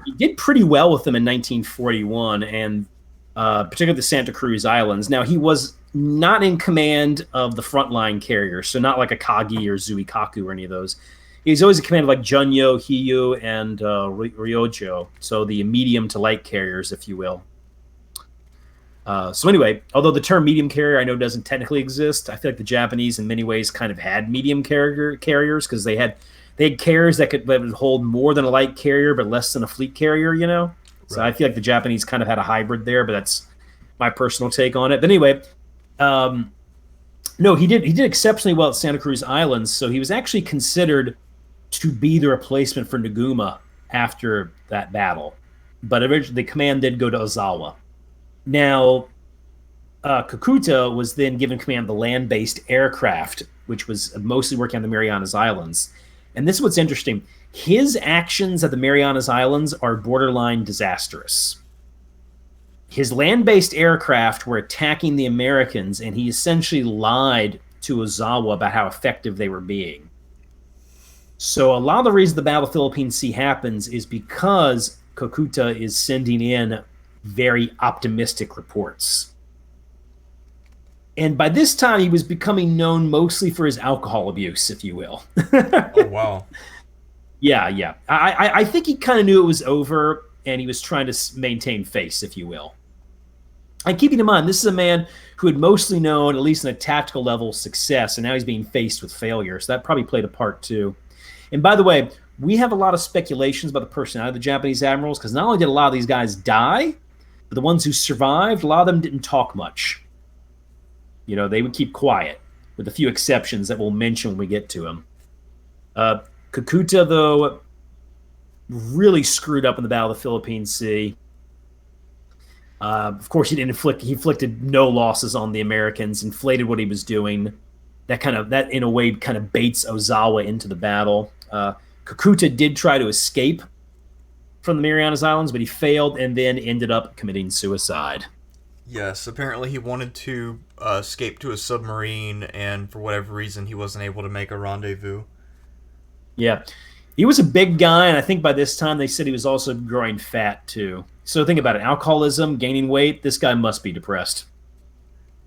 He did pretty well with them in 1941, and particularly the Santa Cruz Islands. Now, he was not in command of the frontline carriers, so not like a Kagi or Zuikaku or any of those. He's always in command of like Junyo, Hiyu, and Ryojo, so the medium to light carriers, if you will. So anyway, although the term medium carrier I know doesn't technically exist, I feel like the Japanese in many ways kind of had medium carriers because they had carriers that would hold more than a light carrier but less than a fleet carrier, So I feel like the Japanese kind of had a hybrid there, but that's my personal take on it. But anyway, no, he did exceptionally well at Santa Cruz Islands, so he was actually considered to be the replacement for Nagumo after that battle. But eventually the command did go to Ozawa. Now, Kakuta was then given command of the land-based aircraft, which was mostly working on the Marianas Islands. And this is what's interesting. His actions at the Marianas Islands are borderline disastrous. His land-based aircraft were attacking the Americans, and he essentially lied to Ozawa about how effective they were being. So a lot of the reason the Battle of the Philippine Sea happens is because Kakuta is sending in very optimistic reports. And by this time, he was becoming known mostly for his alcohol abuse, if you will. Oh, wow. Yeah. I think he kind of knew it was over, and he was trying to maintain face, if you will. And keeping in mind, this is a man who had mostly known, at least on a tactical level, success, and now he's being faced with failure. So that probably played a part, too. And by the way, we have a lot of speculations about the personality of the Japanese admirals, because not only did a lot of these guys die, but the ones who survived, a lot of them didn't talk much. They would keep quiet, with a few exceptions that we'll mention when we get to them. Kakuta, though, really screwed up in the Battle of the Philippine Sea. Of course, he inflicted no losses on the Americans, inflated what he was doing. That in a way kind of baits Ozawa into the battle. Kakuta did try to escape from the Marianas Islands, but he failed and then ended up committing suicide. Yes, apparently he wanted to escape to a submarine, and for whatever reason, he wasn't able to make a rendezvous. Yeah. He was a big guy, and I think by this time they said he was also growing fat, too. So think about it. Alcoholism, gaining weight, this guy must be depressed.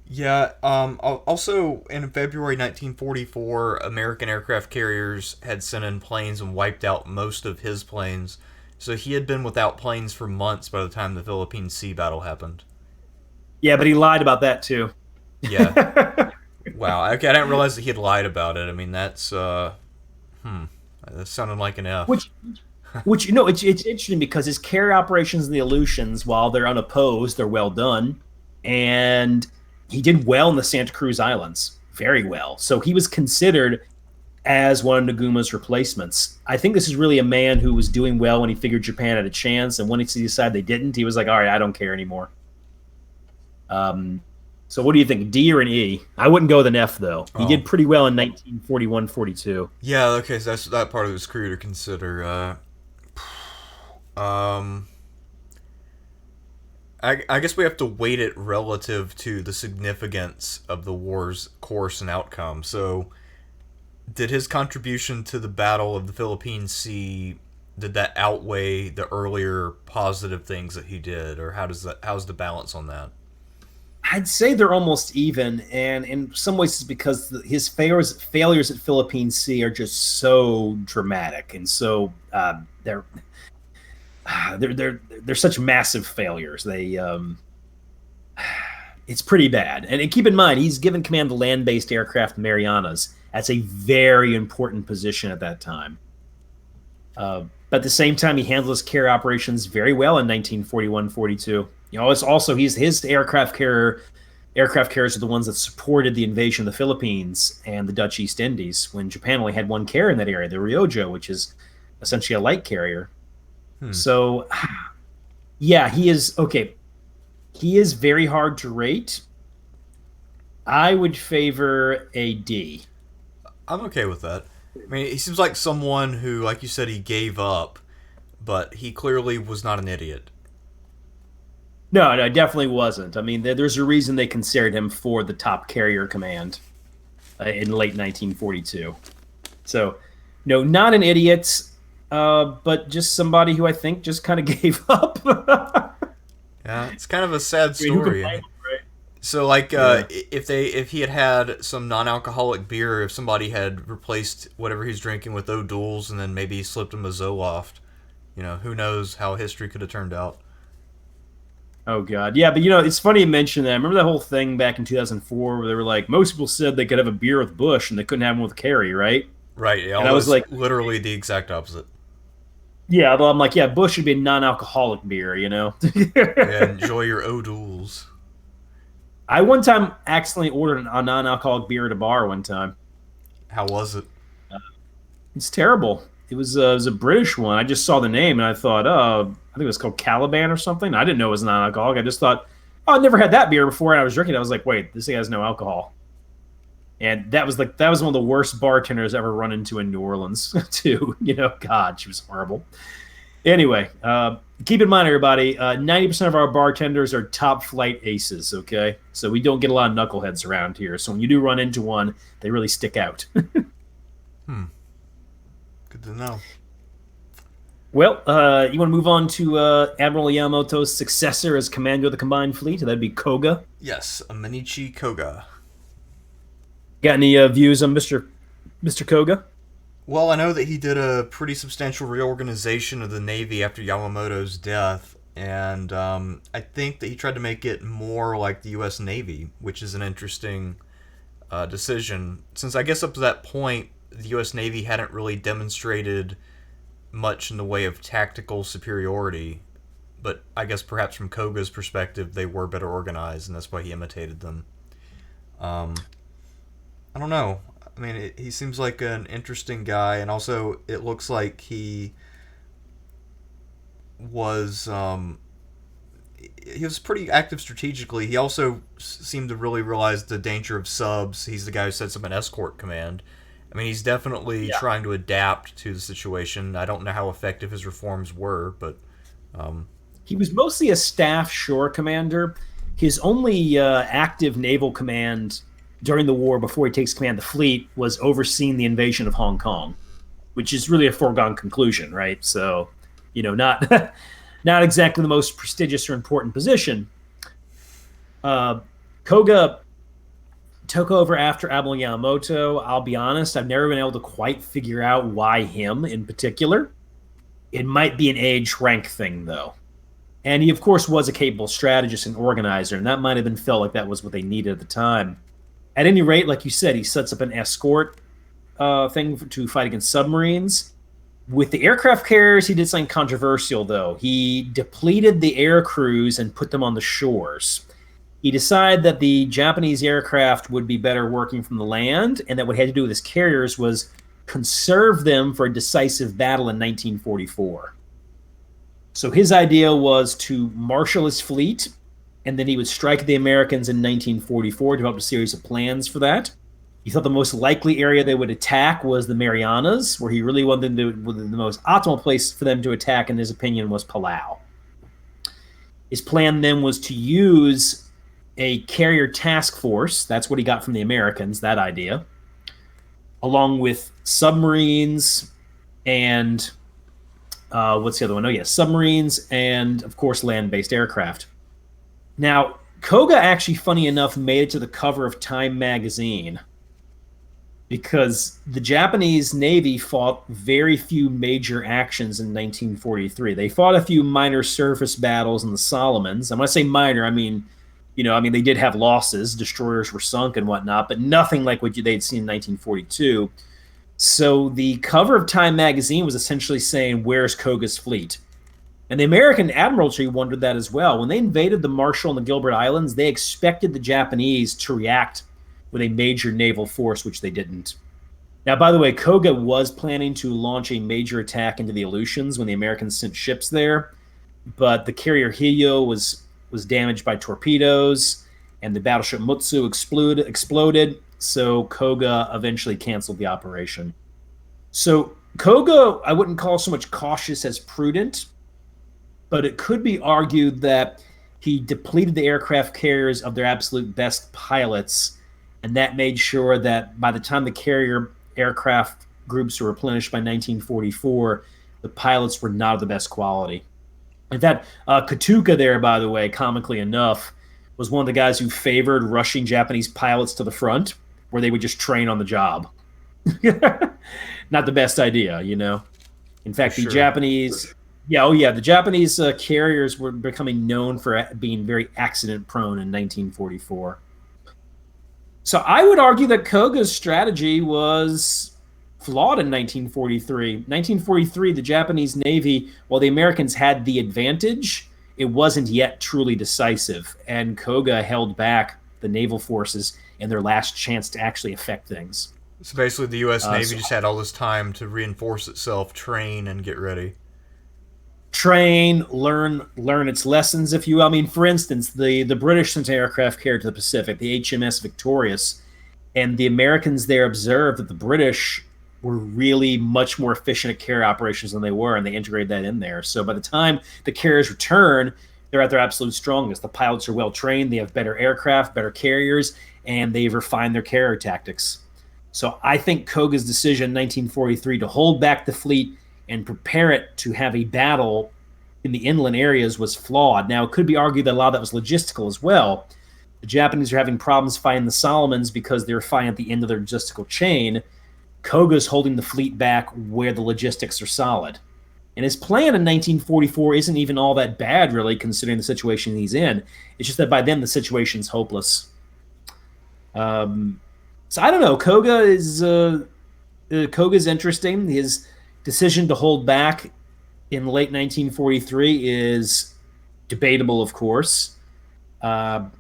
Yeah, also in February 1944, American aircraft carriers had sent in planes and wiped out most of his planes, so he had been without planes for months by the time the Philippine Sea battle happened. Yeah, but he lied about that, too. Yeah. Wow, okay, I didn't realize that he had lied about it. I mean, that's, that sounded like an F. Which it's interesting because his carrier operations in the Aleutians, while they're unopposed, they're well done, and he did well in the Santa Cruz Islands, very well. So he was considered as one of Nagumo's replacements. I think this is really a man who was doing well when he figured Japan had a chance, and when he decided they didn't, he was like, all right, I don't care anymore. So what do you think, D or an E? I wouldn't go with an F, though. He Oh. did pretty well in 1941-42. Yeah, okay, so that's that part of his career to consider. Um, I guess we have to weight it relative to the significance of the war's course and outcome. So, did his contribution to the Battle of the Philippine Sea, did that outweigh the earlier positive things that he did, or how's the balance on that? I'd say they're almost even, and in some ways it's because his failures at Philippine Sea are just so dramatic, and so they're such massive failures. It's pretty bad. And keep in mind, he's given command to land-based aircraft Marianas. That's a very important position at that time. But at the same time, he handled his carrier operations very well in 1941-42. It's also his aircraft carriers are the ones that supported the invasion of the Philippines and the Dutch East Indies when Japan only had one carrier in that area, the Ryojo, which is essentially a light carrier. So, yeah, he is okay. He is very hard to rate. I would favor a D. I'm okay with that. I mean, he seems like someone who, like you said, he gave up, but he clearly was not an idiot. No, definitely wasn't. I mean, there's a reason they considered him for the top carrier command in late 1942. So, no, not an idiot, but just somebody who I think just kind of gave up. Yeah, it's kind of a sad I mean, who can story. blame him, right? So, like, Yeah. if he had some non-alcoholic beer, if somebody had replaced whatever he's drinking with O'Doul's, and then maybe slipped him a Zoloft, who knows how history could have turned out. Oh God, yeah, but it's funny you mention that. Remember that whole thing back in 2004 where they were like, most people said they could have a beer with Bush and they couldn't have one with Kerry, right? Right. Yeah, And I was like, literally the exact opposite. yeah, although I'm like, yeah, Bush should be a non-alcoholic beer, Yeah, enjoy your O'Doul's. I one time accidentally ordered a non-alcoholic beer at a bar one time. How was it? It's terrible. It was a British one. I just saw the name and I thought, oh, I think it was called Caliban or something. I didn't know it was non-alcoholic. I just thought, oh, I'd never had that beer before, and I was drinking it. I was like, wait, this thing has no alcohol. And that was one of the worst bartenders ever run into in New Orleans, too. God, she was horrible. Anyway, keep in mind, everybody, 90% of our bartenders are top flight aces, okay? So we don't get a lot of knuckleheads around here. So when you do run into one, they really stick out. Good to know. Well, you want to move on to Admiral Yamamoto's successor as commander of the combined fleet? That'd be Koga. Yes, a Mineichi Koga. Got any views on Mr. Koga? Well, I know that he did a pretty substantial reorganization of the Navy after Yamamoto's death, and I think that he tried to make it more like the U.S. Navy, which is an interesting decision, since I guess up to that point, the U.S. Navy hadn't really demonstrated much in the way of tactical superiority, but I guess perhaps from Koga's perspective, they were better organized, and that's why he imitated them. I don't know. I mean, he seems like an interesting guy, and also it looks like he was pretty active strategically. He also seemed to really realize the danger of subs. He's the guy who sets up an escort command. I mean, he's definitely trying to adapt to the situation. I don't know how effective his reforms were, but he was mostly a staff shore commander. His only active naval command during the war before he takes command of the fleet was overseeing the invasion of Hong Kong, which is really a foregone conclusion, right? So, not not exactly the most prestigious or important position. Koga took over after Admiral Yamamoto. I'll be honest, I've never been able to quite figure out why him in particular. It might be an age rank thing, though. And he, of course, was a capable strategist and organizer, and that might have been felt like that was what they needed at the time. At any rate, like you said, he sets up an escort thing to fight against submarines. With the aircraft carriers, he did something controversial, though. He depleted the air crews and put them on the shores. He decided that the Japanese aircraft would be better working from the land, and that what he had to do with his carriers was conserve them for a decisive battle in 1944. So his idea was to marshal his fleet and then he would strike the Americans in 1944, developed a series of plans for that. He thought the most likely area they would attack was the Marianas, where he really wanted them to, the most optimal place for them to attack, in his opinion, was Palau. His plan then was to use a carrier task force. That's what he got from the Americans, that idea, along with submarines and what's the other one? Oh, yeah, submarines and, of course, land-based aircraft. Now, Koga actually, funny enough, made it to the cover of Time magazine because the Japanese Navy fought very few major actions in 1943. They fought a few minor surface battles in the Solomons. And when I say minor, I mean, they did have losses. Destroyers were sunk and whatnot, but nothing like what they'd seen in 1942. So the cover of Time magazine was essentially saying, "Where's Koga's fleet?" And the American Admiralty wondered that as well. When they invaded the Marshall and the Gilbert Islands, they expected the Japanese to react with a major naval force, which they didn't. Now, by the way, Koga was planning to launch a major attack into the Aleutians when the Americans sent ships there, but the carrier Hiyo was damaged by torpedoes, and the battleship Mutsu exploded, so Koga eventually canceled the operation. So Koga, I wouldn't call so much cautious as prudent, but it could be argued that he depleted the aircraft carriers of their absolute best pilots, and that made sure that by the time the carrier aircraft groups were replenished by 1944, the pilots were not of the best quality. In fact, Katuka there, by the way, comically enough, was one of the guys who favored rushing Japanese pilots to the front, where they would just train on the job. Not the best idea, In fact, the Japanese... the Japanese carriers were becoming known for being very accident-prone in 1944. So I would argue that Koga's strategy was flawed in 1943. 1943, the Japanese Navy, while the Americans had the advantage, it wasn't yet truly decisive, and Koga held back the naval forces in their last chance to actually affect things. So basically the U.S. Navy just had all this time to reinforce itself, train, and get ready. Train, learn its lessons, if you will. I mean, for instance, the British sent an aircraft carrier to the Pacific, the HMS Victorious, and the Americans there observed that the British were really much more efficient at carrier operations than they were, and they integrated that in there. So by the time the carriers return, they're at their absolute strongest. The pilots are well trained, they have better aircraft, better carriers, and they've refined their carrier tactics. So I think Koga's decision in 1943 to hold back the fleet and prepare it to have a battle in the inland areas was flawed. Now, it could be argued that a lot of that was logistical as well. The Japanese are having problems fighting the Solomons because they're fighting at the end of their logistical chain. Koga's holding the fleet back where the logistics are solid. And his plan in 1944 isn't even all that bad, really, considering the situation he's in. It's just that by then the situation's hopeless. So I don't know. Koga's interesting. His decision to hold back in late 1943 is debatable, of course. In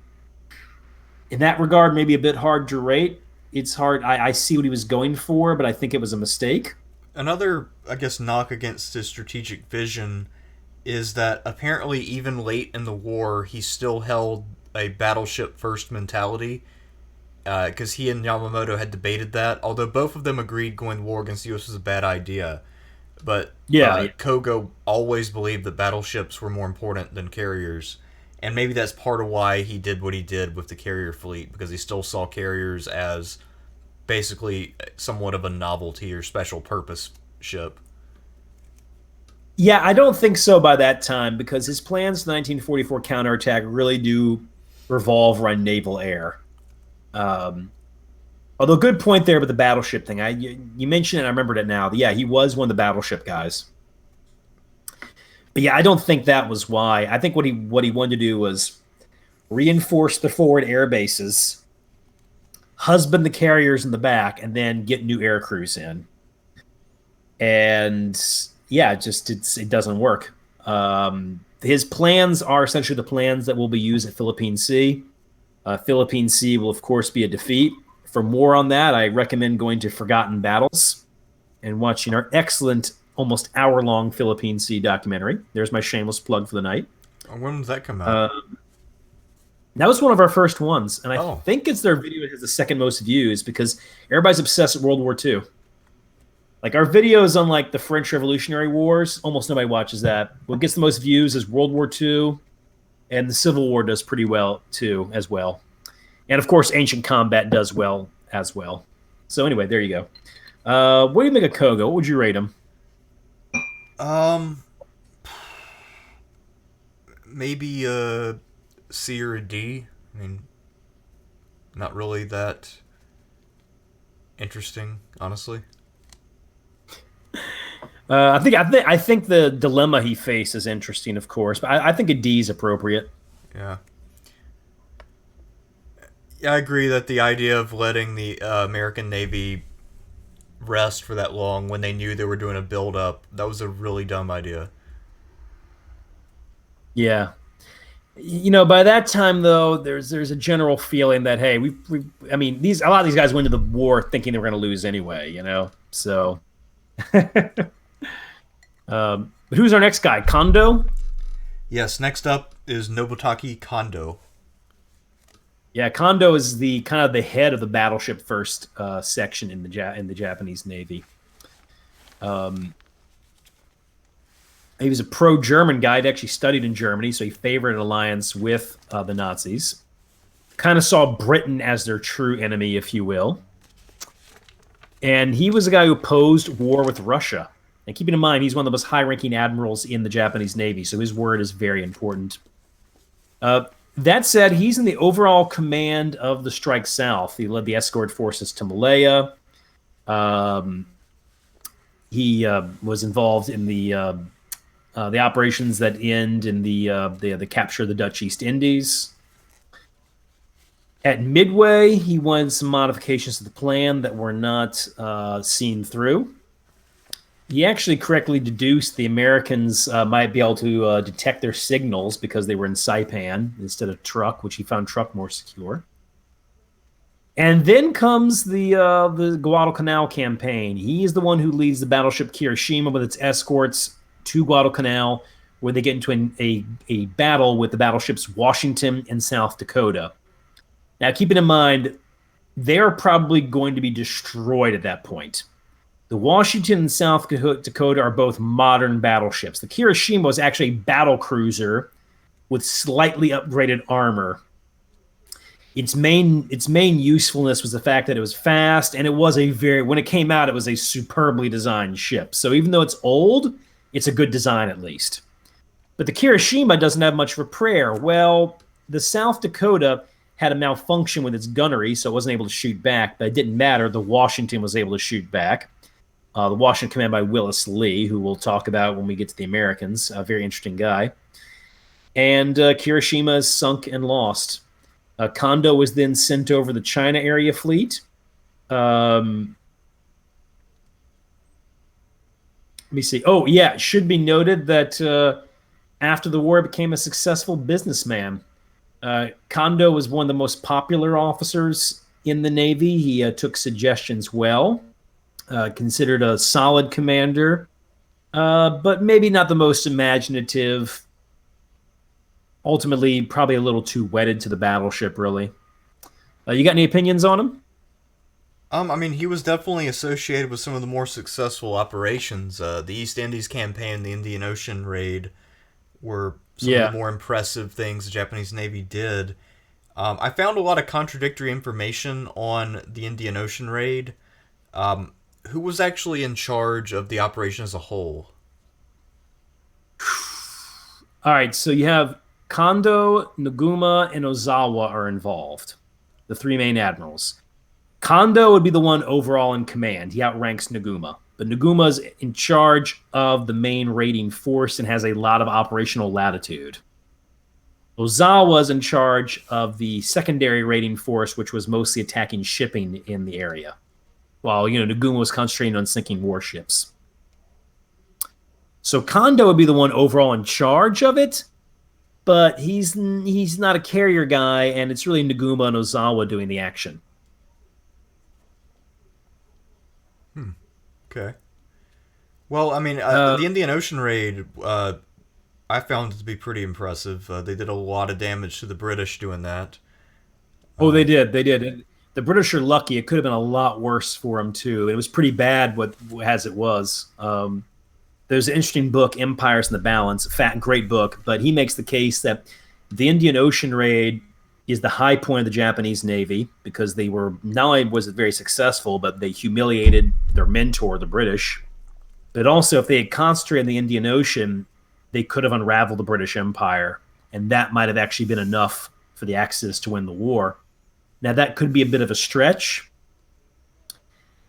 that regard, maybe a bit hard to rate. It's hard. I see what he was going for, but I think it was a mistake. Another, I guess, knock against his strategic vision is that apparently even late in the war, he still held a battleship-first mentality, because he and Yamamoto had debated that, although both of them agreed going to war against the U.S. was a bad idea. But Koga always believed that battleships were more important than carriers. And maybe that's part of why he did what he did with the carrier fleet, because he still saw carriers as basically somewhat of a novelty or special purpose ship. Yeah, I don't think so by that time, because his plans for the 1944 counterattack really do revolve around naval air. Although, good point there with the battleship thing. You mentioned it, I remembered it now. Yeah, he was one of the battleship guys. But yeah, I don't think that was why. I think what he wanted to do was reinforce the forward air bases, husband the carriers in the back, and then get new air crews in. And yeah, it doesn't work. His plans are essentially the plans that will be used at Philippine Sea. Philippine Sea will, of course, be a defeat. For more on that, I recommend going to Forgotten Battles and watching our excellent, almost hour-long Philippine Sea documentary. There's my shameless plug for the night. When does that come out? That was one of our first ones, and I Oh, think it's their video that has the second most views because everybody's obsessed with World War II. Like our videos on like the French Revolutionary Wars, almost nobody watches that. What gets the most views is World War II, and the Civil War does pretty well too, as well. And of course, Ancient Combat does well as well. So anyway, there you go. What do you make of Koga? What would you rate him? um, maybe a C or a D. I mean, not really that interesting, honestly. I think the dilemma he faced is interesting, of course, but I think a D is appropriate. Yeah. Yeah, I agree that the idea of letting the American Navy rest for that long when they knew they were doing a build up, that was a really dumb idea. Yeah, by that time though, there's a general feeling that hey, we I mean these a lot of these guys went into the war thinking they were going to lose anyway, So, but who's our next guy? Kondo. Yes, next up is Nobutaki Kondo. Yeah, Kondo is the kind of the head of the battleship first section in the Japanese Navy. Um, he was a pro-German guy. He actually studied in Germany, so he favored an alliance with the Nazis. Kind of saw Britain as their true enemy, if you will. And he was the guy who opposed war with Russia. And keeping in mind, he's one of the most high-ranking admirals in the Japanese Navy, so his word is very important. That said, he's in the overall command of the Strike South. He led the escort forces to Malaya. Um, he was involved in the operations that end in the capture of the Dutch East Indies. At Midway, he wanted some modifications to the plan that were not seen through. He actually correctly deduced the Americans might be able to detect their signals because they were in Saipan instead of Truk, which he found Truk more secure. And then comes the Guadalcanal campaign. He is the one who leads the battleship Kirishima with its escorts to Guadalcanal, where they get into a battle with the battleships Washington and South Dakota. Now, keeping in mind, they're probably going to be destroyed at that point. The Washington and South Dakota are both modern battleships. The Kirishima was actually a battle cruiser with slightly upgraded armor. Its main usefulness was the fact that it was fast, and it was when it came out, it was a superbly designed ship. So even though it's old, it's a good design at least. But the Kirishima doesn't have much of a prayer. Well, the South Dakota had a malfunction with its gunnery, so it wasn't able to shoot back, but it didn't matter. The Washington was able to shoot back. The Washington commanded by Willis Lee, who we'll talk about when we get to the Americans. A very interesting guy. And Kirishima is sunk and lost. Kondo was then sent over the China area fleet. Let me see. Oh, yeah. It should be noted that after the war, he became a successful businessman. Kondo was one of the most popular officers in the Navy. He took suggestions well. Considered a solid commander, but maybe not the most imaginative. Ultimately, probably a little too wedded to the battleship, really. You got any opinions on him? I mean, he was definitely associated with some of the more successful operations. The East Indies campaign, the Indian Ocean raid, were some of the Yeah. more impressive things the Japanese Navy did. I found a lot of contradictory information on the Indian Ocean raid. Who was actually in charge of the operation as a whole? All right, so you have Kondo, Nagumo, and Ozawa are involved, the three main admirals. Kondo would be the one overall in command. He outranks Nagumo. But Nagumo's in charge of the main raiding force and has a lot of operational latitude. Ozawa's in charge of the secondary raiding force, which was mostly attacking shipping in the area, while Nagumo was concentrating on sinking warships. So Kondo would be the one overall in charge of it, but he's not a carrier guy, and it's really Nagumo and Ozawa doing the action. Okay. Well, I mean, Uh, the Indian Ocean raid, I found it to be pretty impressive. They did a lot of damage to the British doing that. Oh, they did. They did. And the British are lucky. It could have been a lot worse for them too. It was pretty bad what as it was. There's an interesting book, Empires in the Balance, great book, but he makes the case that the Indian Ocean raid is the high point of the Japanese Navy because they were not only was it very successful, but they humiliated their mentor, the British. But also, if they had concentrated in the Indian Ocean, they could have unraveled the British Empire, and that might have actually been enough for the Axis to win the war. Now, that could be a bit of a stretch,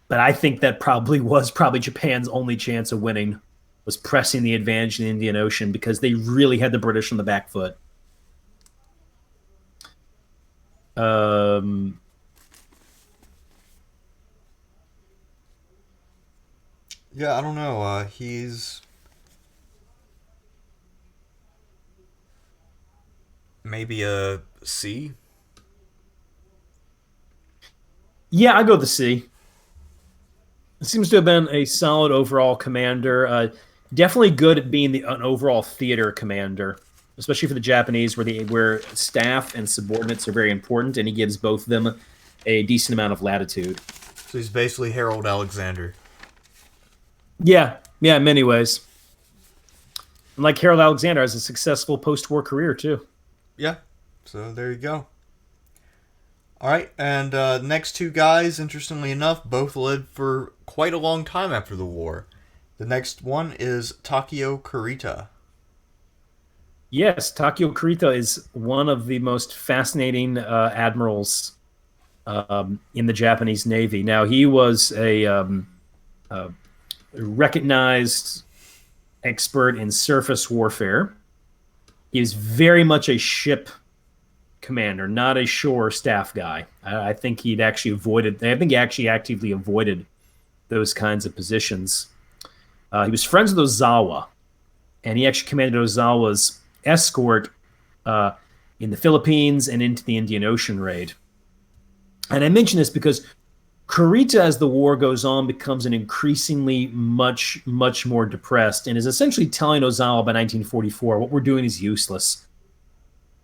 but I think that was Japan's only chance of winning, was pressing the advantage in the Indian Ocean because they really had the British on the back foot. Yeah, I don't know. He's maybe a C. Yeah, I go with the C. It seems to have been a solid overall commander. Definitely good at being an overall theater commander, especially for the Japanese, where staff and subordinates are very important, and he gives both of them a decent amount of latitude. So he's basically Harold Alexander. Yeah, in many ways. And like Harold Alexander has a successful post-war career too. Yeah, so there you go. All right, and next two guys, interestingly enough, both lived for quite a long time after the war. The next one is Takeo Kurita. Yes, Takeo Kurita is one of the most fascinating admirals in the Japanese Navy. Now, he was a recognized expert in surface warfare. He is very much a ship commander, not a shore staff guy. I think he actually actively avoided those kinds of positions. He was friends with Ozawa, and he actually commanded Ozawa's escort in the Philippines and into the Indian Ocean raid. And I mention this because Kurita, as the war goes on, becomes an increasingly much more depressed and is essentially telling Ozawa by 1944, what we're doing is useless.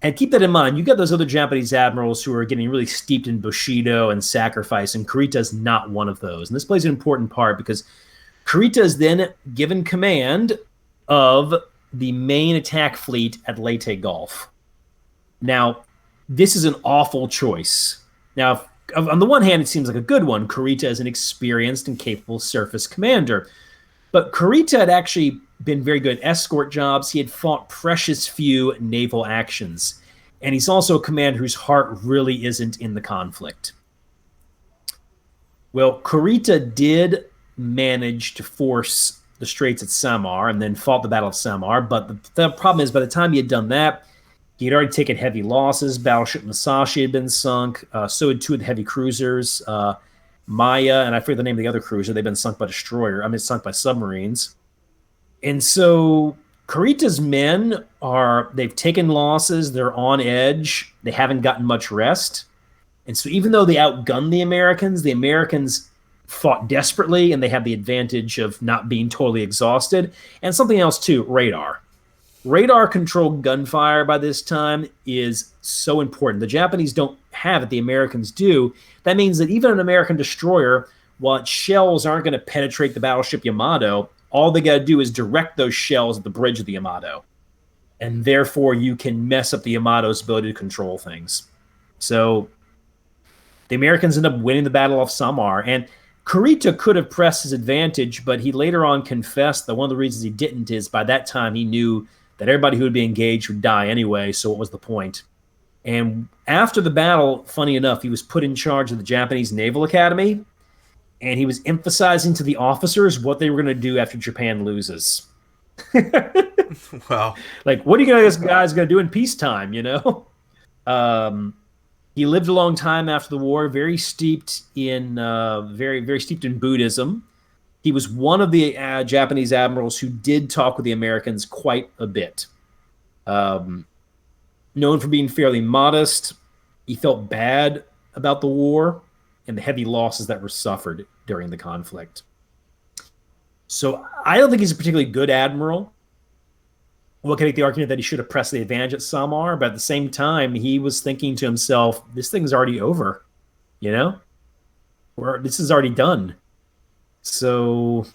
And keep that in mind. You got those other Japanese admirals who are getting really steeped in Bushido and sacrifice, and Kurita is not one of those. And this plays an important part because Kurita is then given command of the main attack fleet at Leyte Gulf. Now, this is an awful choice. Now, on the one hand, it seems like a good one. Kurita is an experienced and capable surface commander. But Kurita had actually been very good at escort jobs. He had fought precious few naval actions. And he's also a commander whose heart really isn't in the conflict. Well, Kurita did manage to force the Straits at Samar and then fought the Battle of Samar. But the problem is, by the time he had done that, he had already taken heavy losses. Battleship Musashi had been sunk. So had two of the heavy cruisers, Maya, and I forget the name of the other cruiser. They've been sunk by sunk by submarines. And so Kurita's men they've taken losses. They're on edge. They haven't gotten much rest. And so even though they outgunned the Americans fought desperately, and they have the advantage of not being totally exhausted. And something else too, radar. Radar-controlled gunfire by this time is so important. The Japanese don't have it. The Americans do. That means that even an American destroyer, while its shells aren't going to penetrate the battleship Yamato, all they got to do is direct those shells at the bridge of the Yamato. And therefore, you can mess up the Yamato's ability to control things. So the Americans end up winning the Battle of Samar. And Kurita could have pressed his advantage, but he later on confessed that one of the reasons he didn't is by that time he knew that everybody who would be engaged would die anyway, so what was the point? And after the battle, funny enough, he was put in charge of the Japanese Naval Academy, and he was emphasizing to the officers what they were going to do after Japan loses. Wow. Like, what are you guys going to do in peacetime, you know? He lived a long time after the war, very steeped in very steeped in Buddhism. He was one of the Japanese admirals who did talk with the Americans quite a bit. Known for being fairly modest, he felt bad about the war and the heavy losses that were suffered during the conflict. So I don't think he's a particularly good admiral. One can make the argument that he should have pressed the advantage at Samar, but at the same time, he was thinking to himself, this thing's already over, you know? This is already done. So,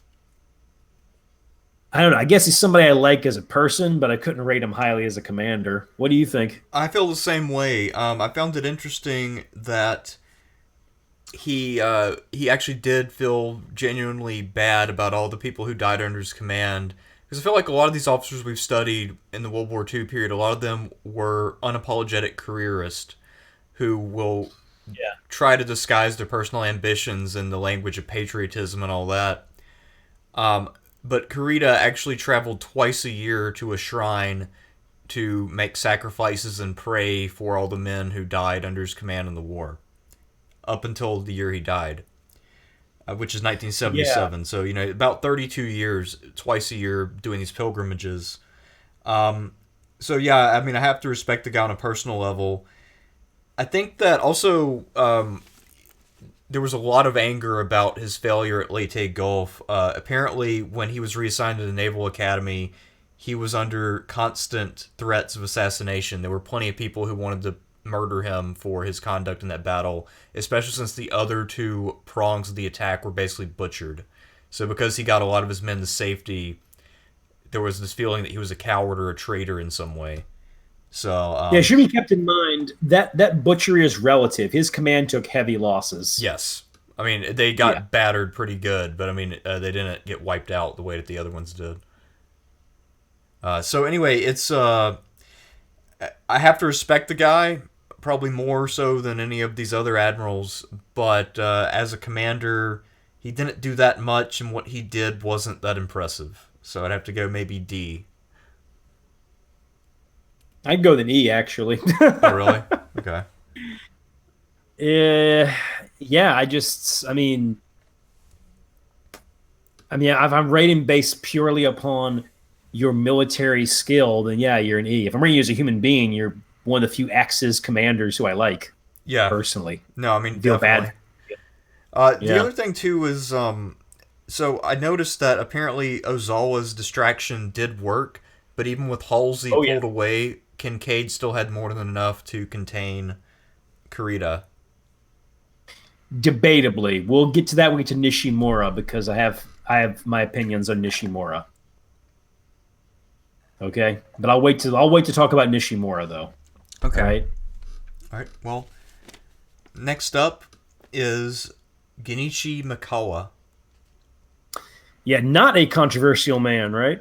I don't know. I guess he's somebody I like as a person, but I couldn't rate him highly as a commander. What do you think? I feel the same way. I found it interesting that he actually did feel genuinely bad about all the people who died under his command. Because I feel like a lot of these officers we've studied in the World War II period, a lot of them were unapologetic careerists who will try to disguise their personal ambitions in the language of patriotism and all that. But Kurita actually traveled twice a year to a shrine to make sacrifices and pray for all the men who died under his command in the war, up until the year he died, which is 1977. Yeah. So, about 32 years, twice a year, doing these pilgrimages. So, yeah, I mean, I have to respect the guy on a personal level. I think that also there was a lot of anger about his failure at Leyte Gulf. Apparently, when he was reassigned to the Naval Academy, he was under constant threats of assassination. There were plenty of people who wanted to murder him for his conduct in that battle, especially since the other two prongs of the attack were basically butchered. So because he got a lot of his men to safety, there was this feeling that he was a coward or a traitor in some way. So Yeah, it should be kept in mind that that butchery is relative. His command took heavy losses. yes, I mean they got Yeah. battered pretty good, but I mean they didn't get wiped out the way that the other ones did. So anyway, it's I have to respect the guy probably more so than any of these other admirals, but as a commander, he didn't do that much, and what he did wasn't that impressive. So I'd have to go maybe D. I'd go with an E, actually. Oh, really? Okay. Yeah, if I'm rating based purely upon your military skill, then yeah, you're an E. If I'm rating you as a human being, you're one of the few X's commanders who I like Yeah. personally. No, I mean, Feel definitely. bad. The Yeah. other thing too is, so I noticed that apparently Ozawa's distraction did work, but even with Halsey Oh, yeah. pulled away, Kincaid still had more than enough to contain Kurita. Debatably, we'll get to that. We'll get to Nishimura because I have my opinions on Nishimura. Okay, but I'll wait to talk about Nishimura though. Okay. All right. All right. Well, next up is Gunichi Mikawa. Yeah, not a controversial man, right?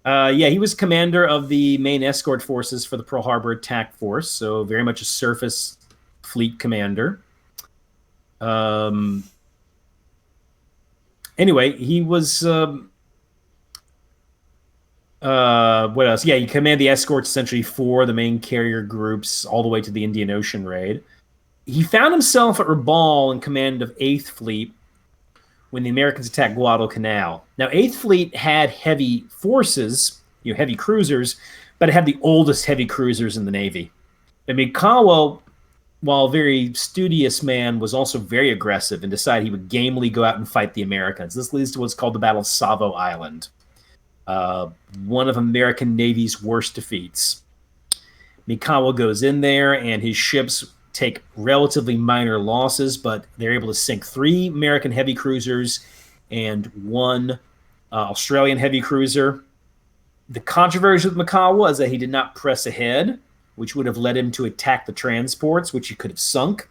Yeah, he was commander of the main escort forces for the Pearl Harbor Attack Force, so very much a surface fleet commander. Anyway, he was. What else? Yeah, he commanded the escorts essentially for the main carrier groups all the way to the Indian Ocean raid. He found himself at Rabaul in command of 8th Fleet when the Americans attacked Guadalcanal. Now, 8th Fleet had heavy forces, heavy cruisers, but it had the oldest heavy cruisers in the Navy. And Mikawa, while a very studious man, was also very aggressive and decided he would gamely go out and fight the Americans. This leads to what's called the Battle of Savo Island, one of American Navy's worst defeats. Mikawa goes in there, and his ships take relatively minor losses, but they're able to sink 3 American heavy cruisers and 1 Australian heavy cruiser. The controversy with Mikawa is that he did not press ahead, which would have led him to attack the transports, which he could have sunk,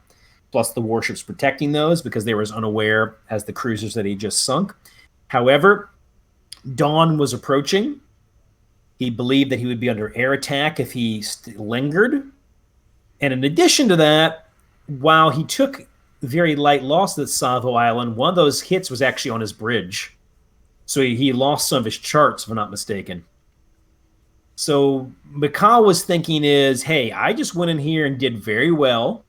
plus the warships protecting those because they were as unaware as the cruisers that he just sunk. However, dawn was approaching. He believed that he would be under air attack if he lingered. And in addition to that, while he took very light losses at Savo Island, one of those hits was actually on his bridge. So he lost some of his charts, if I'm not mistaken. So Mikawa's thinking is, hey, I just went in here and did very well.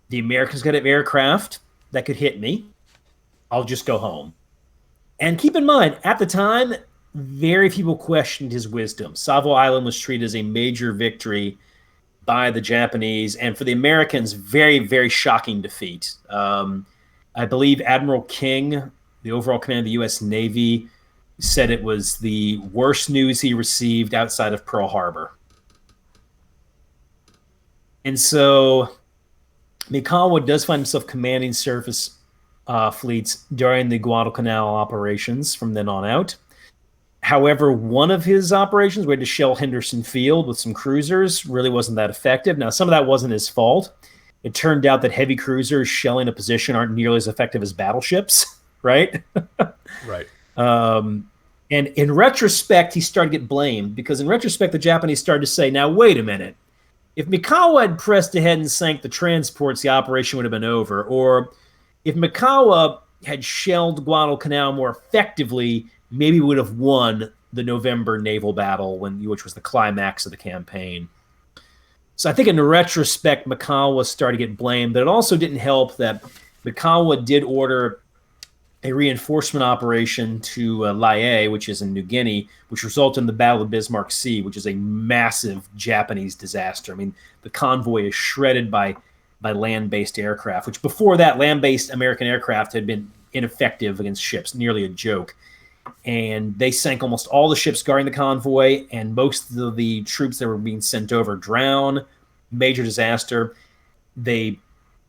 The Americans got aircraft that could hit me. I'll just go home. And keep in mind, at the time, very few people questioned his wisdom. Savo Island was treated as a major victory by the Japanese, and for the Americans, very, very shocking defeat. I believe Admiral King, the overall commander of the U.S. Navy, said it was the worst news he received outside of Pearl Harbor. And so Mikawa does find himself commanding surface fleets during the Guadalcanal operations from then on out. However, one of his operations, where to shell Henderson Field with some cruisers, really wasn't that effective. Now, some of that wasn't his fault. It turned out that heavy cruisers shelling a position aren't nearly as effective as battleships, right? Right. And in retrospect, he started to get blamed because in retrospect, the Japanese started to say, now, wait a minute. If Mikawa had pressed ahead and sank the transports, the operation would have been over. Or if Mikawa had shelled Guadalcanal more effectively, maybe would have won the November naval battle, which was the climax of the campaign. So I think in retrospect, Mikawa started to get blamed, but it also didn't help that Mikawa did order a reinforcement operation to Lae, which is in New Guinea, which resulted in the Battle of Bismarck Sea, which is a massive Japanese disaster. I mean, the convoy is shredded by land-based aircraft, which before that, land-based American aircraft had been ineffective against ships, nearly a joke. And they sank almost all the ships guarding the convoy, and most of the troops that were being sent over drowned. Major disaster. They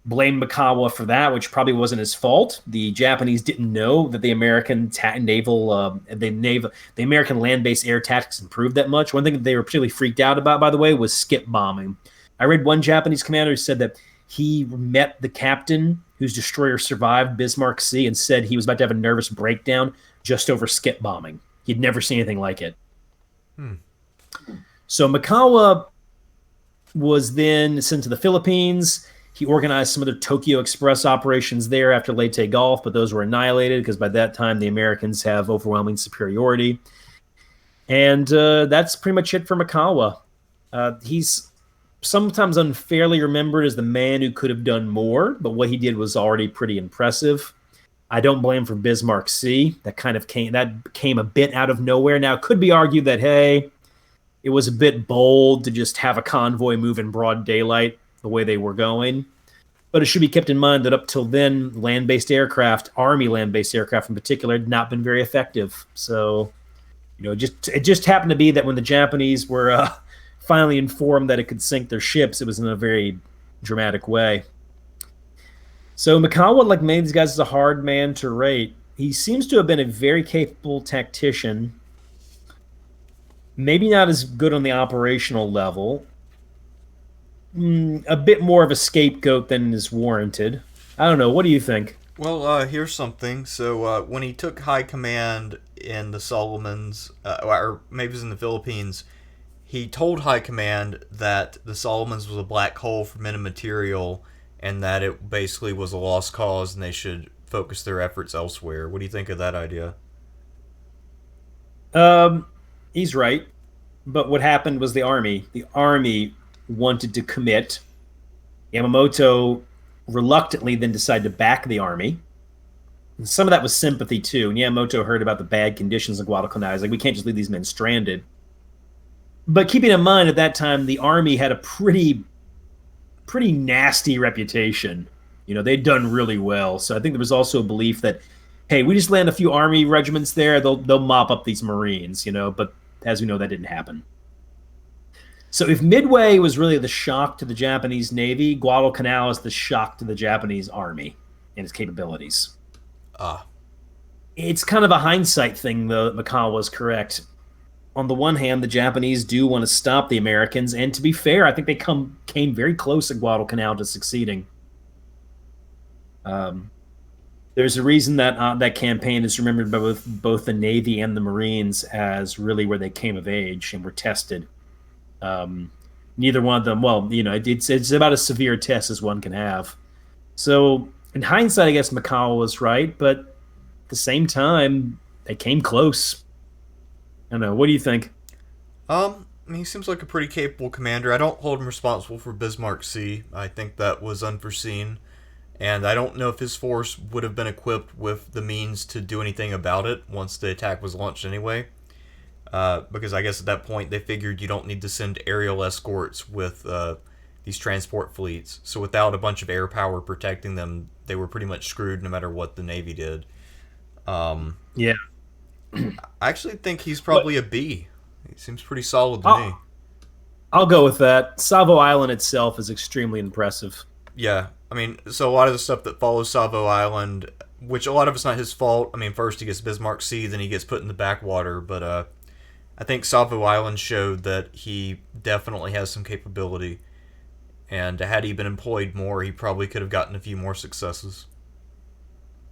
blamed Mikawa for that, which probably wasn't his fault. The Japanese didn't know that the American the American land-based air tactics improved that much. One thing that they were particularly freaked out about, by the way, was skip bombing. I read one Japanese commander who said that he met the captain whose destroyer survived Bismarck Sea and said he was about to have a nervous breakdown just over skip bombing. He'd never seen anything like it. So Mikawa was then sent to the Philippines. He organized some other Tokyo Express operations there after Leyte Gulf, but those were annihilated because by that time the Americans have overwhelming superiority. And that's pretty much it for Mikawa. He's sometimes unfairly remembered as the man who could have done more, but what he did was already pretty impressive. I don't blame him for Bismarck Sea. That came a bit out of nowhere. Now, it could be argued that, hey, it was a bit bold to just have a convoy move in broad daylight the way they were going. But it should be kept in mind that up till then, land-based aircraft, Army land-based aircraft in particular, had not been very effective. So, it just happened to be that when the Japanese were finally informed that it could sink their ships, it was in a very dramatic way. So Mikawa, like many of these guys, is a hard man to rate. He seems to have been a very capable tactician. Maybe not as good on the operational level. A bit more of a scapegoat than is warranted. I don't know. What do you think? Well, here's something. So when he took high command in the Solomons, or maybe it was in the Philippines, he told high command that the Solomons was a black hole for men and material, and that it basically was a lost cause and they should focus their efforts elsewhere. What do you think of that idea? He's right. But what happened was the Army wanted to commit. Yamamoto reluctantly then decided to back the Army. And some of that was sympathy, too. And Yamamoto heard about the bad conditions of Guadalcanal. He's like, we can't just leave these men stranded. But keeping in mind, at that time, the Army had a pretty nasty reputation. They'd done really well. So I think there was also a belief that, hey, we just land a few Army regiments there, they'll mop up these Marines, But as we know, that didn't happen. So if Midway was really the shock to the Japanese Navy, Guadalcanal is the shock to the Japanese Army and its capabilities. It's kind of a hindsight thing, though. Mikawa was correct. On the one hand, the Japanese do want to stop the Americans, and to be fair, I think they came very close at Guadalcanal to succeeding. There's a reason that that campaign is remembered by both the Navy and the Marines as really where they came of age and were tested. Neither one of them, it's about as severe a test as one can have. So in hindsight, I guess Mikawa was right, but at the same time, they came close. I don't know. What do you think? He seems like a pretty capable commander. I don't hold him responsible for Bismarck Sea. I think that was unforeseen. And I don't know if his force would have been equipped with the means to do anything about it once the attack was launched anyway. Because I guess at that point they figured you don't need to send aerial escorts with these transport fleets. So without a bunch of air power protecting them, they were pretty much screwed no matter what the Navy did. Yeah. I actually think he's But probably a B. He seems pretty solid to me. I'll, I'll go with that. Savo Island itself is extremely impressive. Yeah, I mean, so a lot of the stuff that follows Savo Island, which a lot of it's not his fault. I mean, first he gets Bismarck Sea, then he gets put in the backwater. But I think Savo Island showed that he definitely has some capability. And had he been employed more, he probably could have gotten a few more successes.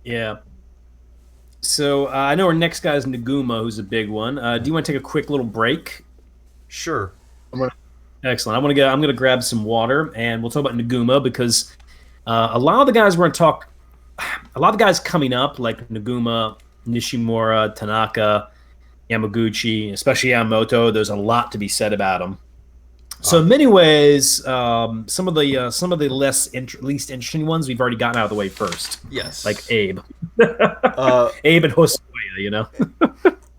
Yeah. So I know our next guy is Nagumo, who's a big one. Do you want to take a quick little break? Sure. I'm gonna, excellent. I'm gonna grab some water, and we'll talk about Nagumo because a lot of the guys we're gonna talk. A lot of the guys coming up, like Naguma, Nishimura, Tanaka, Yamaguchi, especially Yamamoto. There's a lot to be said about them. So Uh, in many ways, some of the least interesting ones we've already gotten out of the way first, like yes. Abe, Uh, Abe and Hosoya. You know.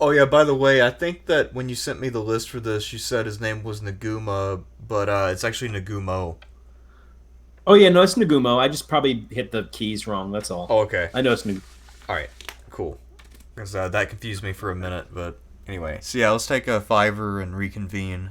oh yeah, by the way, I think that when you sent me the list for this, you said his name was Naguma, but it's actually Nagumo. Oh yeah, no, it's Nagumo. I just probably hit the keys wrong. That's all. Oh, okay. I know it's Nagumo. All right. Cool. Because that confused me for a minute, but anyway. So yeah, let's take a fiver and reconvene.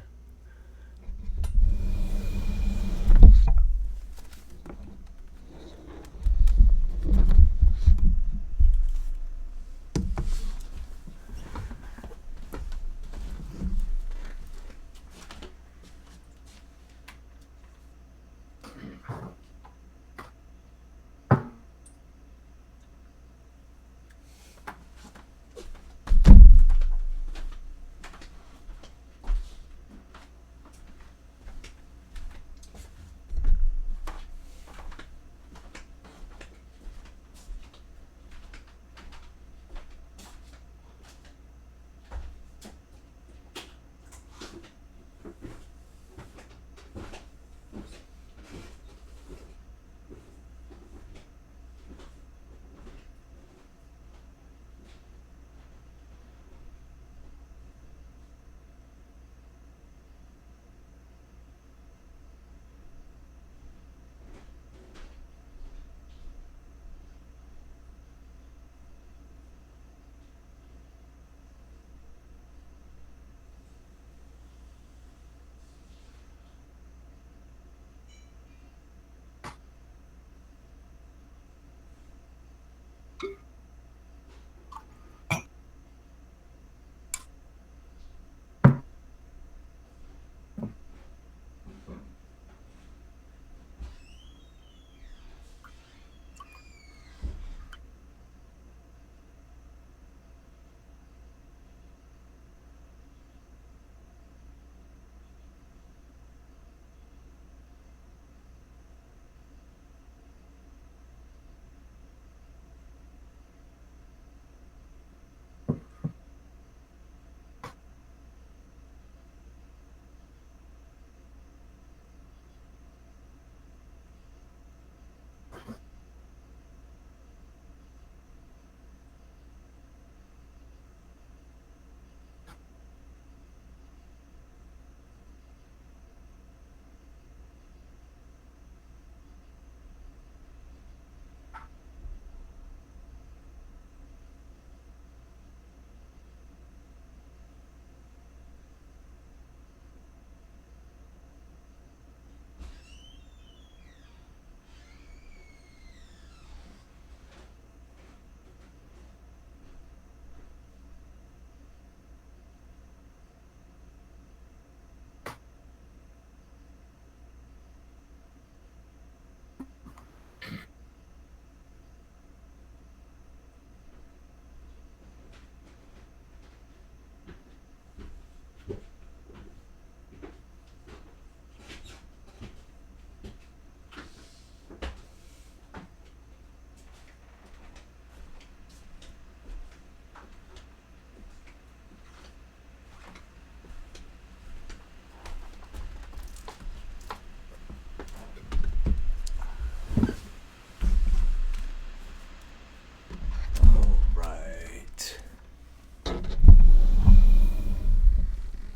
Right.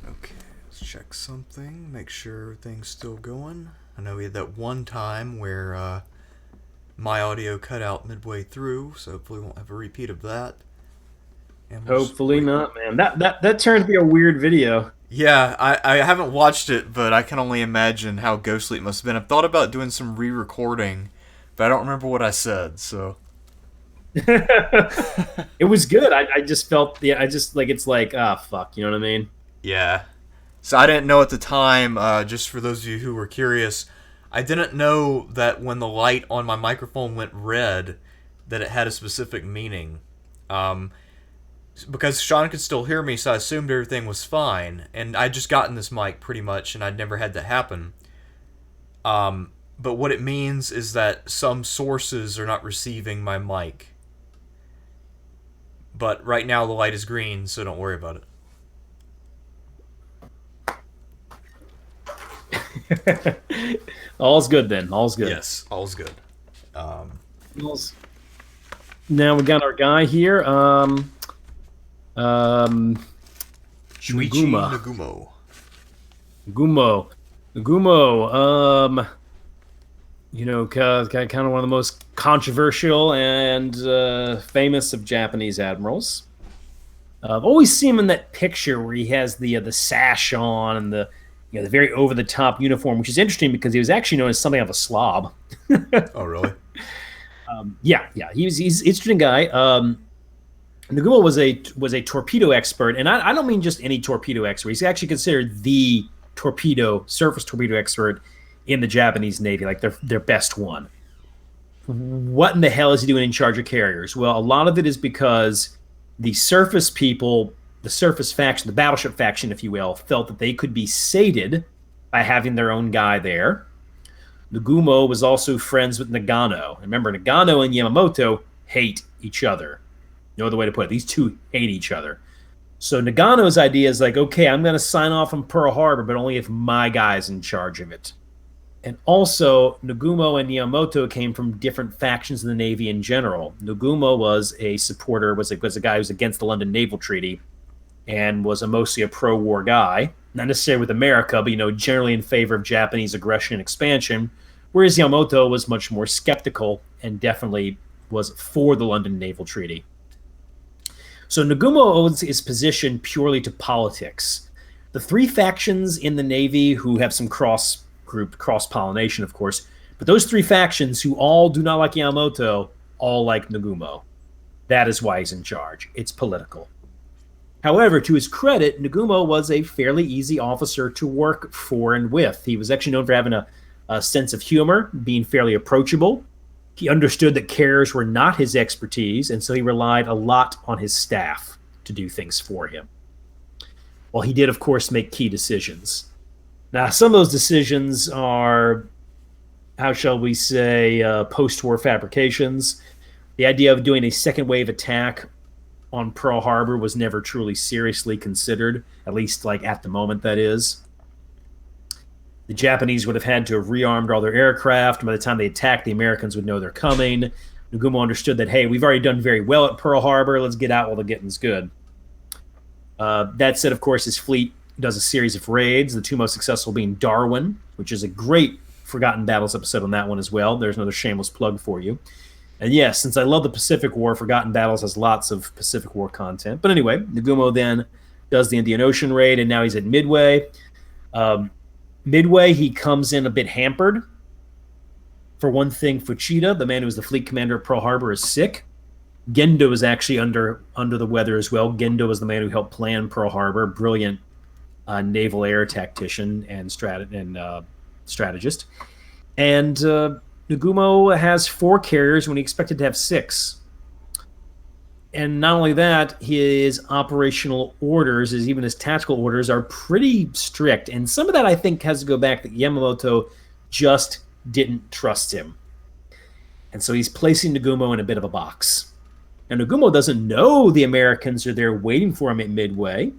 Okay, let's check something. Make sure everything's still going. I know we had that one time where my audio cut out midway through, so hopefully we won't have a repeat of that. Hopefully not, man. That turned to be a weird video. Yeah, I haven't watched it, but I can only imagine how ghostly it must have been. I've thought about doing some re-recording, but I don't remember what I said, so. It was good. I just felt I just like it's like fuck, you know what I mean? Yeah. So I didn't know at the time, just for those of you who were curious, I didn't know that when the light on my microphone went red, that it had a specific meaning. Because Sean could still hear me, so I assumed everything was fine. And I'd just gotten this mic pretty much, and I'd never had that happen. But what it means is that some sources are not receiving my mic. But right now the light is green, so don't worry about it. All's good then. All's good. Yes, all's good. Now we got our guy here. Chuichi Nagumo. Nagumo. You know, kind of one of the most controversial and famous of Japanese admirals. I've always seen him in that picture where he has the sash on and the very over the top uniform, which is interesting because he was actually known as something of a slob. Oh, really? Yeah. He's an interesting guy. Nagumo was a torpedo expert, and I don't mean just any torpedo expert. He's actually considered the surface torpedo expert in the Japanese Navy, like their best one. What in the hell is he doing in charge of carriers? Well, a lot of it is because the surface people, the surface faction, the battleship faction, if you will, felt that they could be sated by having their own guy there. Nagumo was also friends with Nagano. Remember, Nagano and Yamamoto hate each other. No other way to put it. These two hate each other. So Nagano's idea is like, okay, I'm going to sign off on Pearl Harbor, but only if my guy's in charge of it. And also, Nagumo and Yamamoto came from different factions in the Navy in general. Nagumo was a supporter, was a guy who was against the London Naval Treaty, and was mostly a pro-war guy. Not necessarily with America, but generally in favor of Japanese aggression and expansion. Whereas Yamamoto was much more skeptical and definitely was for the London Naval Treaty. So Nagumo owes his position purely to politics. The three factions in the Navy who have some cross-pollination, of course, but those three factions who all do not like Yamamoto all like Nagumo. That is why he's in charge. It's political. However, to his credit, Nagumo was a fairly easy officer to work for and with. He was actually known for having a sense of humor, being fairly approachable. He understood that carriers were not his expertise, and so he relied a lot on his staff to do things for him. Well, he did, of course, make key decisions. Now, some of those decisions are, how shall we say, post-war fabrications. The idea of doing a second wave attack on Pearl Harbor was never truly seriously considered, at least like at the moment, that is. The Japanese would have had to have rearmed all their aircraft, and by the time they attacked, the Americans would know they're coming. Nagumo understood that, hey, we've already done very well at Pearl Harbor. Let's get out while the getting's good. That said, of course, his fleet does a series of raids, the two most successful being Darwin, which is a great Forgotten Battles episode on that one as well. There's another shameless plug for you. And yes, since I love the Pacific War, Forgotten Battles has lots of Pacific War content. But anyway, Nagumo then does the Indian Ocean raid, and now he's at Midway. Midway, he comes in a bit hampered. For one thing, Fuchida, the man who was the fleet commander at Pearl Harbor, is sick. Gendo is actually under the weather as well. Gendo was the man who helped plan Pearl Harbor, brilliant naval air tactician and strategist. And Nagumo has 4 carriers when he expected to have 6. And not only that, his operational orders, even his tactical orders, are pretty strict. And some of that, I think, has to go back that Yamamoto just didn't trust him. And so he's placing Nagumo in a bit of a box. Now, Nagumo doesn't know the Americans are there waiting for him at Midway.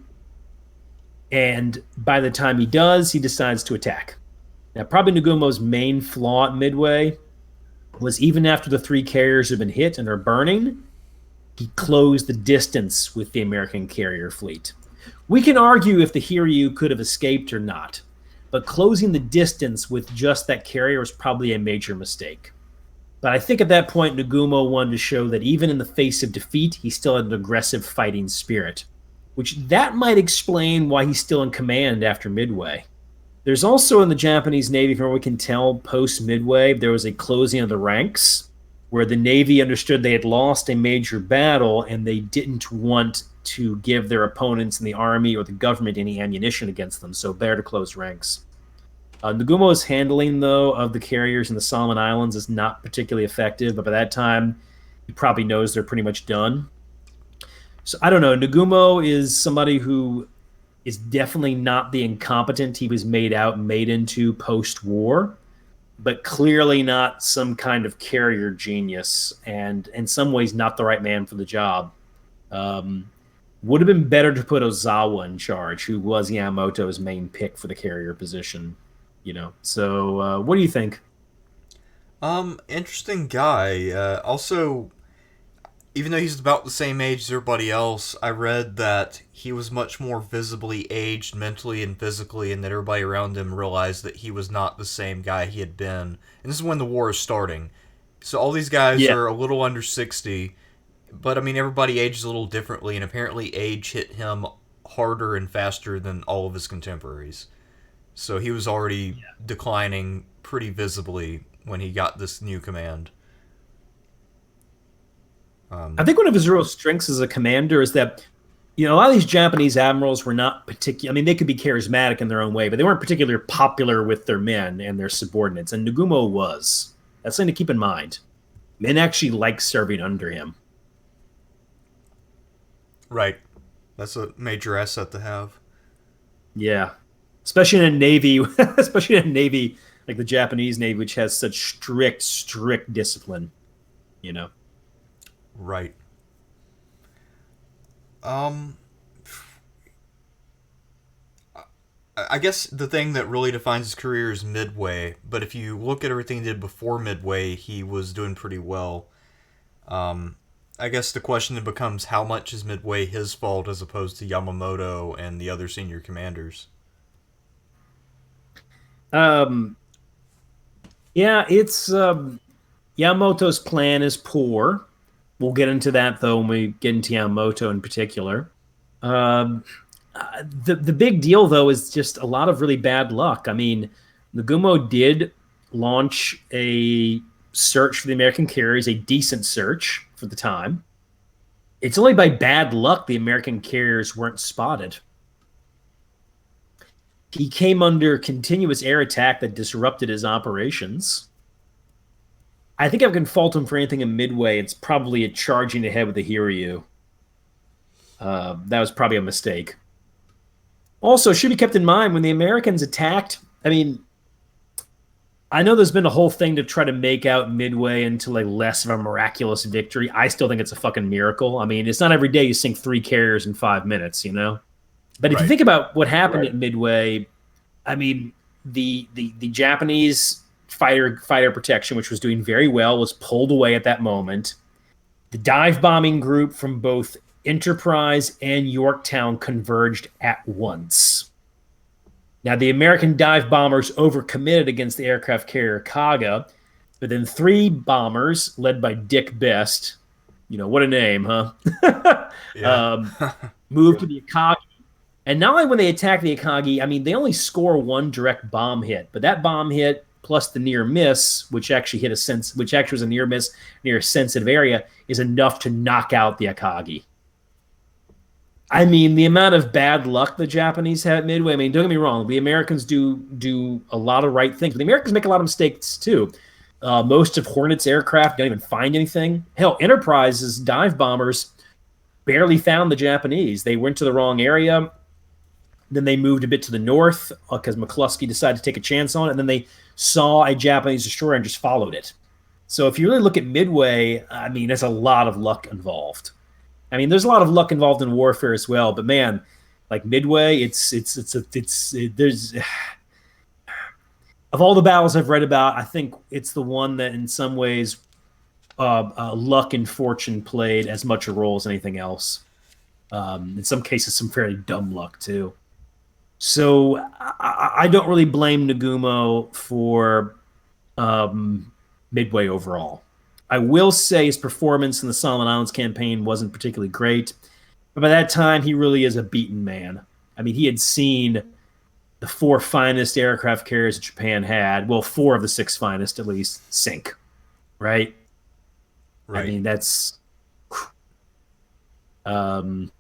And by the time he does, he decides to attack. Now, probably Nagumo's main flaw at Midway was even after the 3 carriers have been hit and are burning, he closed the distance with the American carrier fleet. We can argue if the Hiryu could have escaped or not, but closing the distance with just that carrier was probably a major mistake. But I think at that point, Nagumo wanted to show that even in the face of defeat, he still had an aggressive fighting spirit, which that might explain why he's still in command after Midway. There's also in the Japanese Navy, from what we can tell, post-Midway, there was a closing of the ranks where the Navy understood they had lost a major battle and they didn't want to give their opponents in the Army or the government any ammunition against them, so better to close ranks. Nagumo's handling, though, of the carriers in the Solomon Islands is not particularly effective, but by that time, he probably knows they're pretty much done. So I don't know. Nagumo is somebody who is definitely not the incompetent he was made into post-war, but clearly not some kind of carrier genius, and in some ways not the right man for the job. Would have been better to put Ozawa in charge, who was Yamamoto's main pick for the carrier position. So what do you think? Interesting guy. Also, even though he's about the same age as everybody else, I read that he was much more visibly aged mentally and physically, and that everybody around him realized that he was not the same guy he had been. And this is when the war is starting. So all these guys are a little under 60, but I mean, everybody ages a little differently, and apparently age hit him harder and faster than all of his contemporaries. So he was already declining pretty visibly when he got this new command. I think one of his real strengths as a commander is that, a lot of these Japanese admirals were not particular. I mean, they could be charismatic in their own way, but they weren't particularly popular with their men and their subordinates. And Nagumo was. That's something to keep in mind. Men actually like serving under him. Right. That's a major asset to have. Yeah. Especially in a navy, like the Japanese Navy, which has such strict discipline, Right. I guess the thing that really defines his career is Midway, but if you look at everything he did before Midway, he was doing pretty well. I guess the question then becomes, how much is Midway his fault as opposed to Yamamoto and the other senior commanders? It's Yamamoto's plan is poor. We'll get into that, though, when we get into Yamamoto in particular. The big deal, though, is just a lot of really bad luck. I mean, Nagumo did launch a search for the American carriers, a decent search for the time. It's only by bad luck the American carriers weren't spotted. He came under continuous air attack that disrupted his operations. I think I can fault him for anything in Midway. It's probably a charging ahead with the Hiryu. That was probably a mistake. Also, should be kept in mind when the Americans attacked. I mean, I know there's been a whole thing to try to make out Midway into like less of a miraculous victory. I still think it's a fucking miracle. I mean, it's not every day you sink 3 carriers in 5 minutes, But if you think about what happened at Midway, I mean, the Japanese fighter protection, which was doing very well, was pulled away at that moment. The dive bombing group from both Enterprise and Yorktown converged at once. Now, the American dive bombers overcommitted against the aircraft carrier Koga, but then 3 bombers, led by Dick Best, what a name, huh? Moved to the Akagi. And not only when they attack the Akagi, I mean, they only score 1 direct bomb hit, but that bomb hit plus the near miss, which actually was a near miss near a sensitive area, is enough to knock out the Akagi. I mean, the amount of bad luck the Japanese had at Midway, I mean, don't get me wrong, the Americans do a lot of right things, but the Americans make a lot of mistakes too. Most of Hornet's aircraft don't even find anything. Hell, Enterprise's dive bombers barely found the Japanese. They went to the wrong area. Then they moved a bit to the north because McCluskey decided to take a chance on it. And then they saw a Japanese destroyer and just followed it. So if you really look at Midway, I mean, there's a lot of luck involved. I mean, there's a lot of luck involved in warfare as well. But man, like Midway, there's of all the battles I've read about, I think it's the one that in some ways luck and fortune played as much a role as anything else. In some cases, some fairly dumb luck too. So I don't really blame Nagumo for Midway overall. I will say his performance in the Solomon Islands campaign wasn't particularly great. But by that time, he really is a beaten man. I mean, he had seen the four finest aircraft carriers that Japan had, well, four of the six finest at least, sink, right? I Right. mean, that's. Um,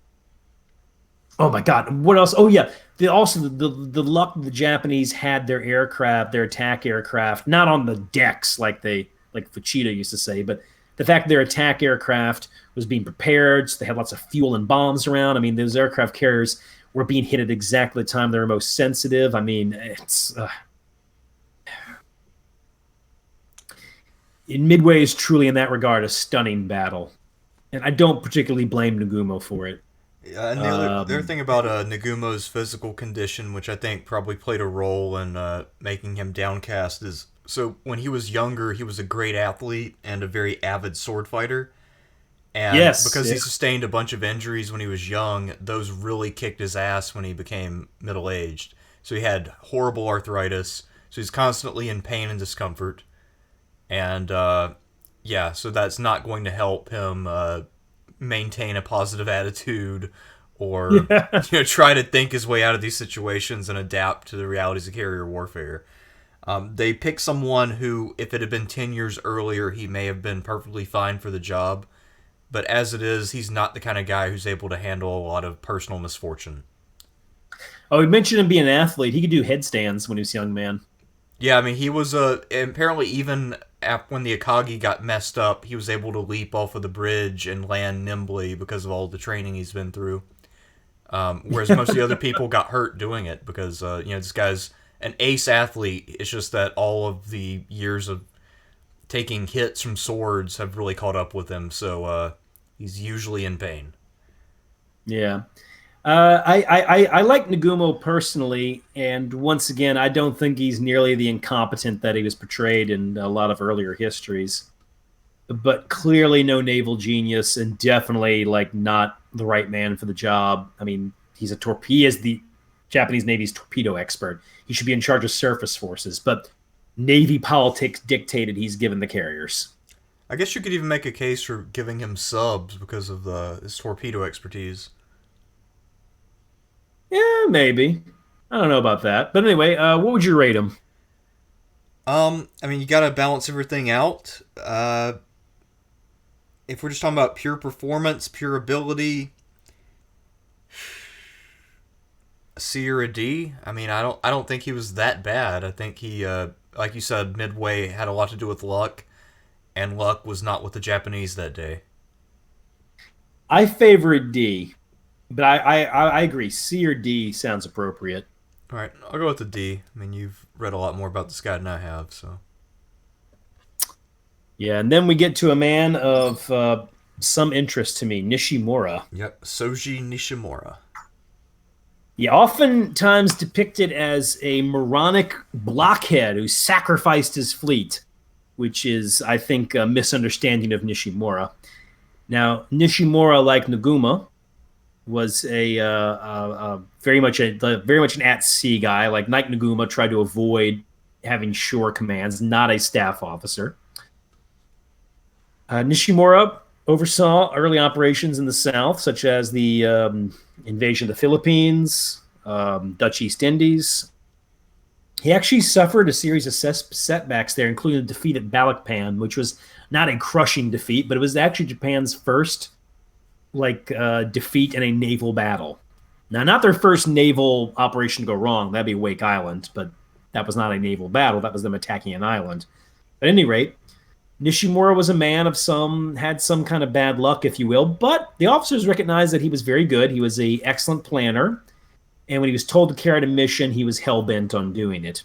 oh my God, what else? Oh yeah, the luck the Japanese had their aircraft, their attack aircraft, not on the decks like Fuchida used to say, but the fact their attack aircraft was being prepared, so they had lots of fuel and bombs around. I mean, those aircraft carriers were being hit at exactly the time they were most sensitive. I mean, it's Midway is truly, in that regard, a stunning battle, and I don't particularly blame Nagumo for it. Yeah, and the other Um, thing about Nagumo's physical condition, which I think probably played a role in making him downcast, is so when he was younger, he was a great athlete and a very avid sword fighter. And yes, because yeah. he sustained a bunch of injuries when he was young, those really kicked his ass when he became middle aged. So he had horrible arthritis. So he's constantly in pain and discomfort. And yeah, so that's not going to help him maintain a positive attitude or Yeah. try to think his way out of these situations and adapt to the realities of carrier warfare. They picked someone who, if it had been 10 years earlier, he may have been perfectly fine for the job. But as it is, he's not the kind of guy who's able to handle a lot of personal misfortune. Oh, we mentioned him being an athlete. He could do headstands when he was a young man. Yeah, I mean, he was apparently even when the Akagi got messed up, he was able to leap off of the bridge and land nimbly because of all the training he's been through. Whereas most of the other people got hurt doing it because this guy's an ace athlete. It's just that all of the years of taking hits from swords have really caught up with him, so he's usually in pain. Yeah. I like Nagumo personally, and once again, I don't think he's nearly the incompetent that he was portrayed in a lot of earlier histories. But clearly, no naval genius, and definitely like not the right man for the job. I mean, he is the Japanese Navy's torpedo expert. He should be in charge of surface forces, but Navy politics dictated he's given the carriers. I guess you could even make a case for giving him subs because of his torpedo expertise. Yeah, maybe. I don't know about that, but anyway, what would you rate him? I mean, you gotta balance everything out. If we're just talking about pure performance, pure ability, a C or a D. I mean, I don't think he was that bad. I think he, like you said, Midway had a lot to do with luck, and luck was not with the Japanese that day. I favor a D, but I agree. C or D sounds appropriate. All right, I'll go with the D. I mean, you've read a lot more about this guy than I have, so. Yeah, and then we get to a man of some interest to me, Nishimura. Yep, Soji Nishimura. Yeah, oftentimes depicted as a moronic blockhead who sacrificed his fleet, which is, I think, a misunderstanding of Nishimura. Now, Nishimura, like Naguma, was a very much an at sea guy. Like Knight Naguma tried to avoid having shore commands, not a staff officer. Nishimura oversaw early operations in the South, such as the invasion of the Philippines, Dutch East Indies. He actually suffered a series of setbacks there, including a defeat at Balikpan, which was not a crushing defeat, but it was actually Japan's first defeat in a naval battle. Now, not their first naval operation to go wrong. That'd be Wake Island, but that was not a naval battle. That was them attacking an island. At any rate, Nishimura was a man of had some kind of bad luck, if you will, but the officers recognized that he was very good. He was an excellent planner, and when he was told to carry out a mission, he was hell-bent on doing it.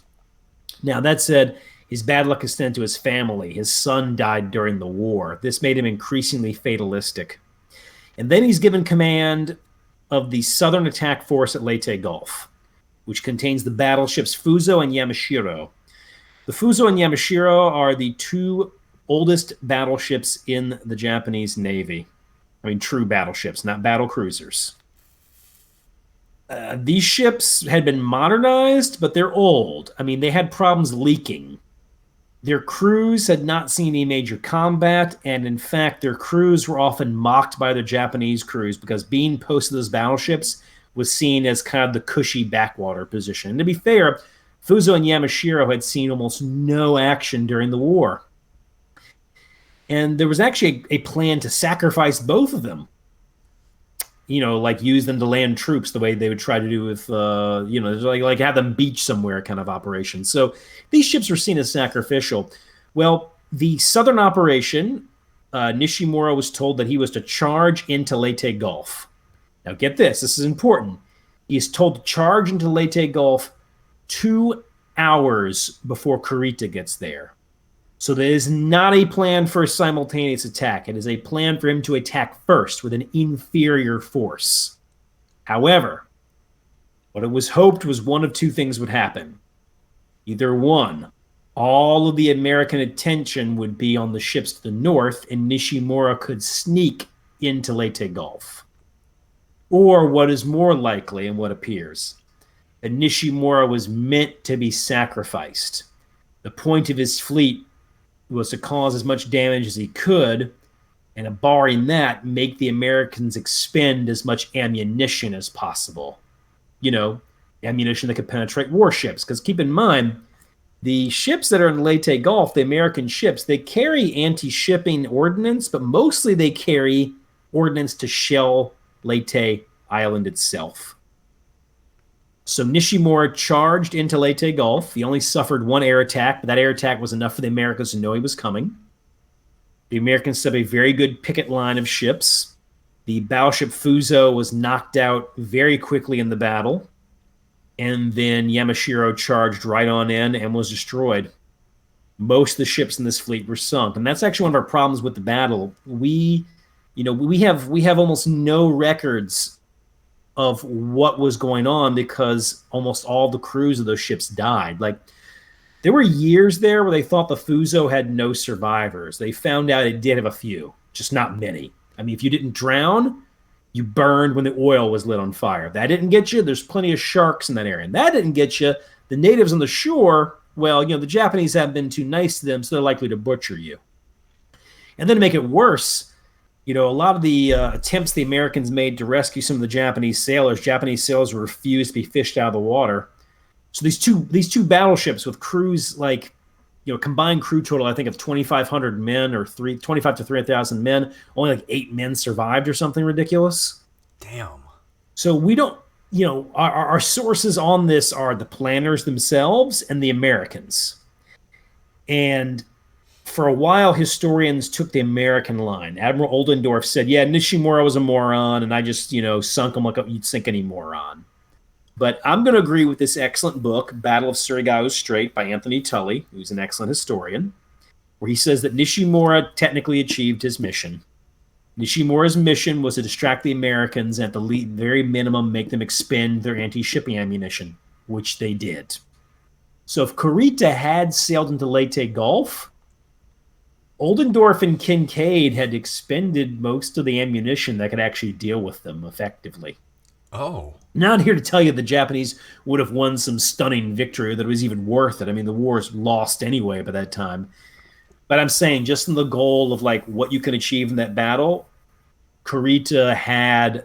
Now, that said, his bad luck extended to his family. His son died during the war. This made him increasingly fatalistic. And then he's given command of the Southern Attack Force at Leyte Gulf, which contains the battleships Fuso and Yamashiro. The Fuso and Yamashiro are the two oldest battleships in the Japanese Navy. I mean, true battleships, not battle cruisers. These ships had been modernized, but they're old. I mean, they had problems leaking. Their crews had not seen any major combat, and in fact, their crews were often mocked by their Japanese crews because being posted as battleships was seen as kind of the cushy backwater position. And to be fair, Fuzo and Yamashiro had seen almost no action during the war. And there was actually a plan to sacrifice both of them. Like use them to land troops the way they would try to do with, like have them beach somewhere kind of operation. So these ships were seen as sacrificial. Well, the southern operation, Nishimura was told that he was to charge into Leyte Gulf. Now get this is important. He is told to charge into Leyte Gulf 2 hours before Kurita gets there. So there is not a plan for a simultaneous attack. It is a plan for him to attack first with an inferior force. However, what it was hoped was one of two things would happen. Either one, all of the American attention would be on the ships to the north, and Nishimura could sneak into Leyte Gulf. Or what is more likely and what appears, that Nishimura was meant to be sacrificed. The point of his fleet was to cause as much damage as he could, and barring that, make the Americans expend as much ammunition as possible. Ammunition that could penetrate warships. Because keep in mind, the ships that are in Leyte Gulf, the American ships, they carry anti-shipping ordnance, but mostly they carry ordnance to shell Leyte Island itself. So Nishimura charged into Leyte Gulf. He only suffered one air attack, but that air attack was enough for the Americans to know he was coming. The Americans set up a very good picket line of ships. The battleship Fuzo was knocked out very quickly in the battle. And then Yamashiro charged right on in and was destroyed. Most of the ships in this fleet were sunk. And that's actually one of our problems with the battle. We have almost no records of what was going on because almost all the crews of those ships died. Like, there were years there where they thought the Fuzo had no survivors. They found out it did have a few, just not many. I mean, if you didn't drown, you burned when the oil was lit on fire. If that didn't get you, there's plenty of sharks in that area. And that didn't get you, the natives on the shore, well, the Japanese haven't been too nice to them, so they're likely to butcher you. And then to make it worse, a lot of the attempts the Americans made to rescue some of the Japanese sailors refused to be fished out of the water. So these two battleships with crews combined crew total, I think, of 2,500 men or 25 to 3,000 men, only like 8 men survived or something ridiculous. Damn. So we don't, our sources on this are the planners themselves and the Americans. And for a while, historians took the American line. Admiral Oldendorf said, yeah, Nishimura was a moron, and I just, sunk him like you'd sink any moron. But I'm going to agree with this excellent book, Battle of Surigao Strait by Anthony Tully, who's an excellent historian, where he says that Nishimura technically achieved his mission. Nishimura's mission was to distract the Americans and at the very minimum make them expend their anti-shipping ammunition, which they did. So if Kurita had sailed into Leyte Gulf, Oldendorf and Kincaid had expended most of the ammunition that could actually deal with them effectively. Oh. Not here to tell you the Japanese would have won some stunning victory that it was even worth it. I mean, the war's lost anyway by that time. But I'm saying just in the goal of like what you can achieve in that battle, Kurita had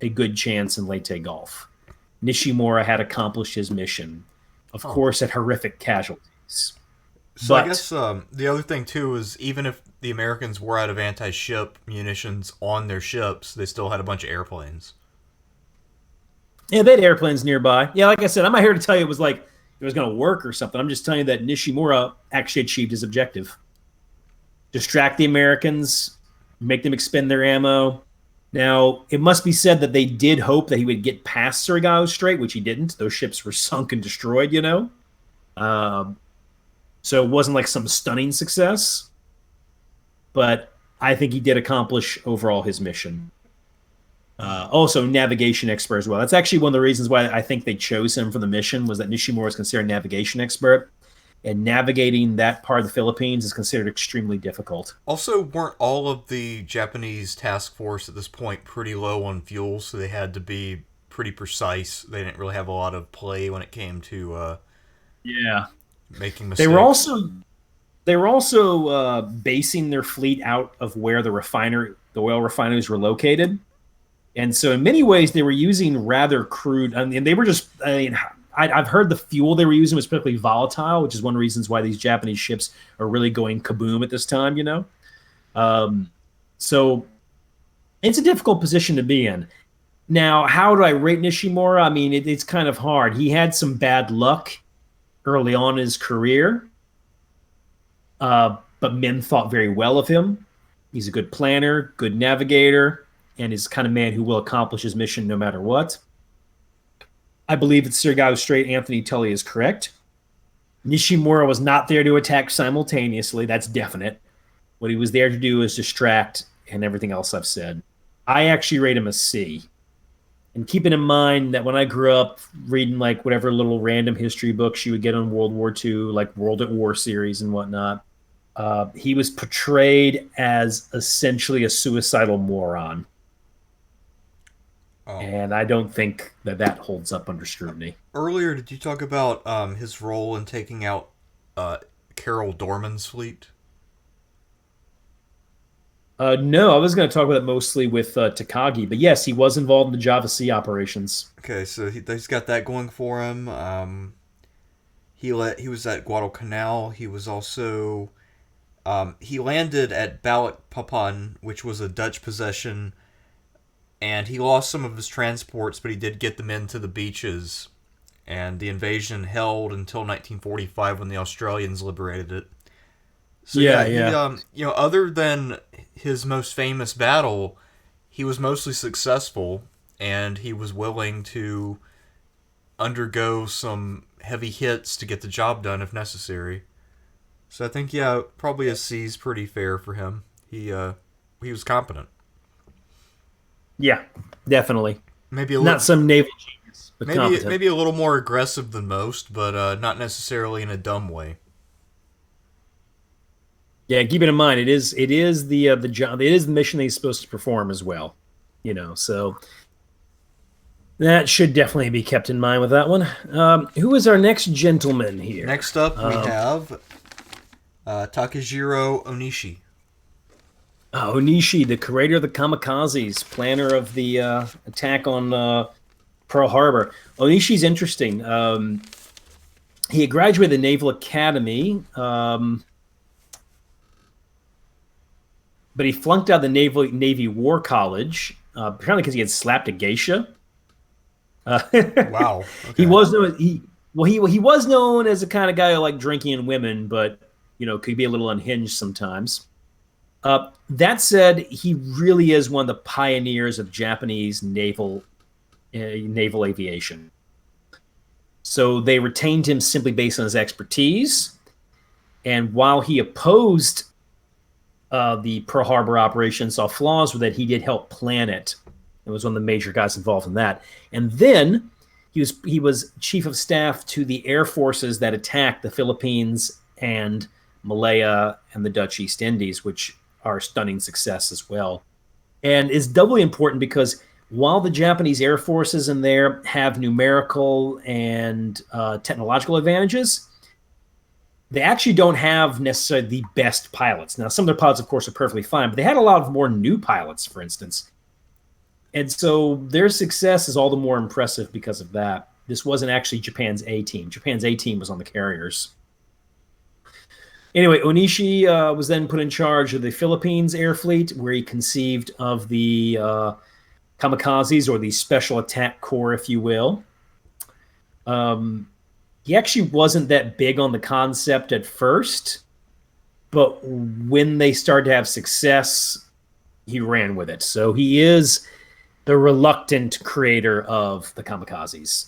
a good chance in Leyte Gulf. Nishimura had accomplished his mission. Of course, at horrific casualties. So I guess the other thing, too, is even if the Americans were out of anti-ship munitions on their ships, they still had a bunch of airplanes. Yeah, they had airplanes nearby. Yeah, like I said, I'm not here to tell you it was going to work or something. I'm just telling you that Nishimura actually achieved his objective. Distract the Americans, make them expend their ammo. Now, it must be said that they did hope that he would get past Surigao Strait, which he didn't. Those ships were sunk and destroyed, So it wasn't like some stunning success. But I think he did accomplish overall his mission. Also, navigation expert as well. That's actually one of the reasons why I think they chose him for the mission, was that Nishimura is considered a navigation expert. And navigating that part of the Philippines is considered extremely difficult. Also, weren't all of the Japanese task force at this point pretty low on fuel, so they had to be pretty precise? They didn't really have a lot of play when it came to making mistakes. They were also basing their fleet out of where the oil refineries were located. And so in many ways, they were using rather crude, I mean, they were just, I mean, I've heard the fuel they were using was particularly volatile, which is one of the reasons why these Japanese ships are really going kaboom at this time, you know? So it's a difficult position to be in. Now, how do I rate Nishimura? I mean, it's kind of hard. He had some bad luck early on in his career, but men thought very well of him. He's a good planner, good navigator, and is the kind of man who will accomplish his mission no matter what. I believe that Sergei Strait Anthony Tully is correct. Nishimura was not there to attack simultaneously. That's definite. What he was there to do is distract and everything else I've said. I actually rate him a C. And keeping in mind that when I grew up reading like whatever little random history books you would get on World War II, like World at War series and whatnot, he was portrayed as essentially a suicidal moron. Oh. And I don't think that holds up under scrutiny. Earlier, did you talk about his role in taking out Carol Dorman's fleet? No, I was going to talk about it mostly with Takagi, but yes, he was involved in the Java Sea operations. Okay, so he's got that going for him. He was at Guadalcanal. He was also he landed at Balikpapan, which was a Dutch possession, and he lost some of his transports, but he did get them into the beaches. And the invasion held until 1945 when the Australians liberated it. So yeah. He, other than his most famous battle, he was mostly successful, and he was willing to undergo some heavy hits to get the job done if necessary. So I think, probably a C is pretty fair for him. He was competent. Yeah, definitely. Maybe not some naval genius, but competent. Maybe a little more aggressive than most, but not necessarily in a dumb way. Yeah, keep it in mind. It is the job. It is the mission that he's supposed to perform as well. So that should definitely be kept in mind with that one. Who is our next gentleman here? Next up, we have Takijiro Onishi. Onishi, the creator of the kamikazes, planner of the attack on Pearl Harbor. Onishi's interesting. He had graduated the Naval Academy. But he flunked out of the Navy War College, apparently because he had slapped a geisha. Wow. Okay. He was known as the kind of guy who liked drinking and women, but could be a little unhinged sometimes. That said, he really is one of the pioneers of Japanese naval aviation. So they retained him simply based on his expertise, and while he opposed the Pearl Harbor operation, saw flaws with it, he did help plan it. It was one of the major guys involved in that. And then he was chief of staff to the air forces that attacked the Philippines and Malaya and the Dutch East Indies, which are a stunning success as well. And is doubly important because while the Japanese air forces in there have numerical and technological advantages, they actually don't have necessarily the best pilots. Now, some of their pilots, of course, are perfectly fine, but they had a lot of more new pilots, for instance. And so their success is all the more impressive because of that. This wasn't actually Japan's A team. Japan's A team was on the carriers. Anyway, Onishi was then put in charge of the Philippines Air Fleet, where he conceived of the kamikazes, or the Special Attack Corps, if you will. He actually wasn't that big on the concept at first, but when they started to have success, he ran with it. So he is the reluctant creator of the kamikazes.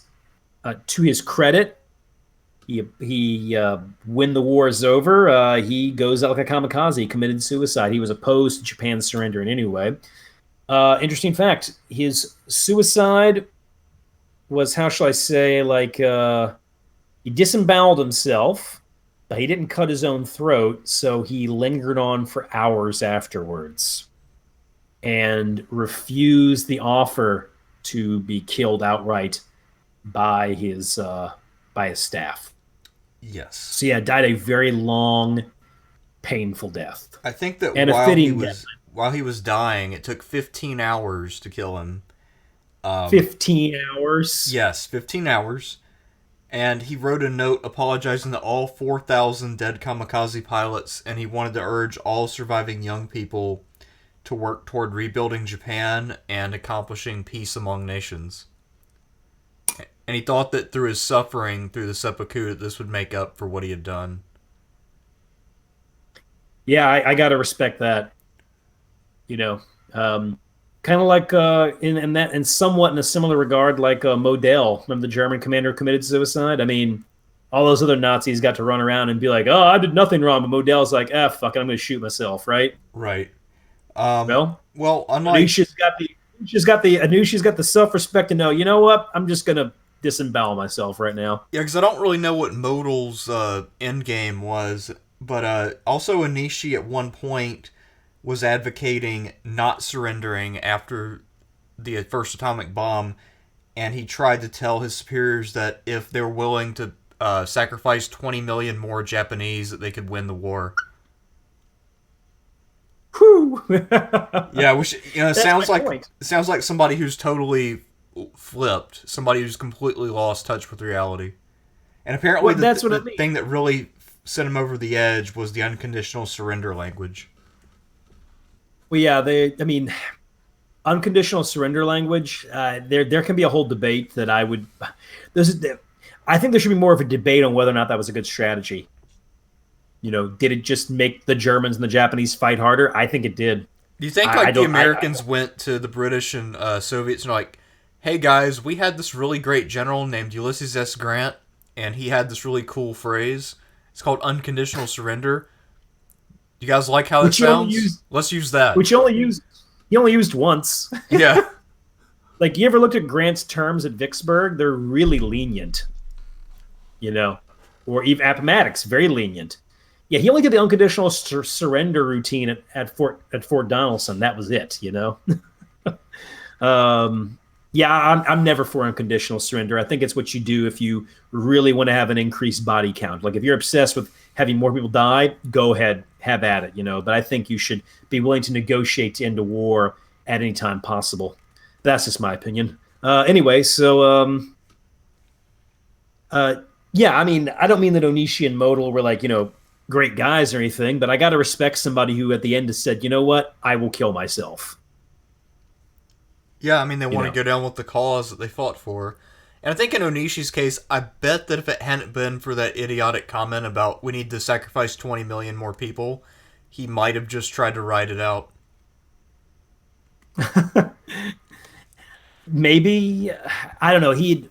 To his credit, when the war is over, he goes out like a kamikaze. He committed suicide. He was opposed to Japan's surrender in any way. Interesting fact, his suicide was, how shall I say, like... he disemboweled himself, but he didn't cut his own throat, so he lingered on for hours afterwards and refused the offer to be killed outright by his staff. Yes. So died a very long, painful death. I think that And a fitting death. while he was dying, it took 15 hours to kill him. 15 hours? Yes, 15 hours. And he wrote a note apologizing to all 4,000 dead kamikaze pilots, and he wanted to urge all surviving young people to work toward rebuilding Japan and accomplishing peace among nations. And he thought that through his suffering through the seppuku, that this would make up for what he had done. Yeah, I got to respect that. You know, kind of like in that, and somewhat in a similar regard, like Modell, remember the German commander who committed suicide? I mean, all those other Nazis got to run around and be like, "Oh, I did nothing wrong," but Modell's like, "Ah, fuck it, I'm going to shoot myself," right? Right. Well, unlike Anushi's got the self-respect to know, you know what? I'm just going to disembowel myself right now. Yeah, because I don't really know what Modal's end game was, but also Onishi at one point was advocating not surrendering after the first atomic bomb, and he tried to tell his superiors that if they were willing to sacrifice 20 million more Japanese, that they could win the war. Whew. Yeah, which it sounds like somebody who's totally flipped, somebody who's completely lost touch with reality. And apparently, the thing that really sent him over the edge was the unconditional surrender language. Well, yeah, unconditional surrender language. There can be a whole debate that I think there should be more of a debate on whether or not that was a good strategy. Did it just make the Germans and the Japanese fight harder? I think it did. Do you think the Americans went to the British and Soviets and were like, "Hey guys, we had this really great general named Ulysses S. Grant, and he had this really cool phrase. It's called unconditional surrender. You guys like how that sounds? Let's use that." Which he only used once. Yeah. Like, you ever looked at Grant's terms at Vicksburg? They're really lenient. Or even Appomattox, very lenient. Yeah, he only did the unconditional surrender routine at Fort Donelson. That was it, Yeah, I'm never for unconditional surrender. I think it's what you do if you really want to have an increased body count. Like, if you're obsessed with having more people die, go ahead, have at it, But I think you should be willing to negotiate to end a war at any time possible. That's just my opinion. Anyway, so yeah, I don't mean that Onishi and Modal were like, great guys or anything, but I got to respect somebody who at the end has said, you know what, I will kill myself. Yeah, they want to go down with the cause that they fought for. And I think in Onishi's case, I bet that if it hadn't been for that idiotic comment about we need to sacrifice 20 million more people, he might have just tried to ride it out. Maybe, I don't know. He had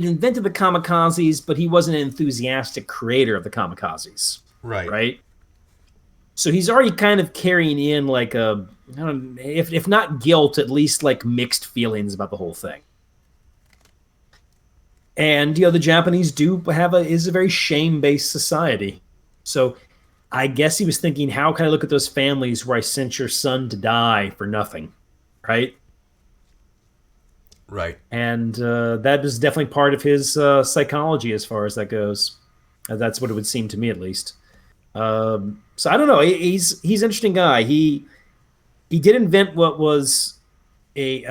invented the kamikazes, but he wasn't an enthusiastic creator of the kamikazes. Right. So he's already kind of carrying in like if not guilt, at least like mixed feelings about the whole thing. And the Japanese is a very shame-based society. So I guess he was thinking, how can I look at those families where I sent your son to die for nothing, right? Right. And that is definitely part of his psychology as far as that goes. That's what it would seem to me, at least. So I don't know. He's an interesting guy. He did invent what was a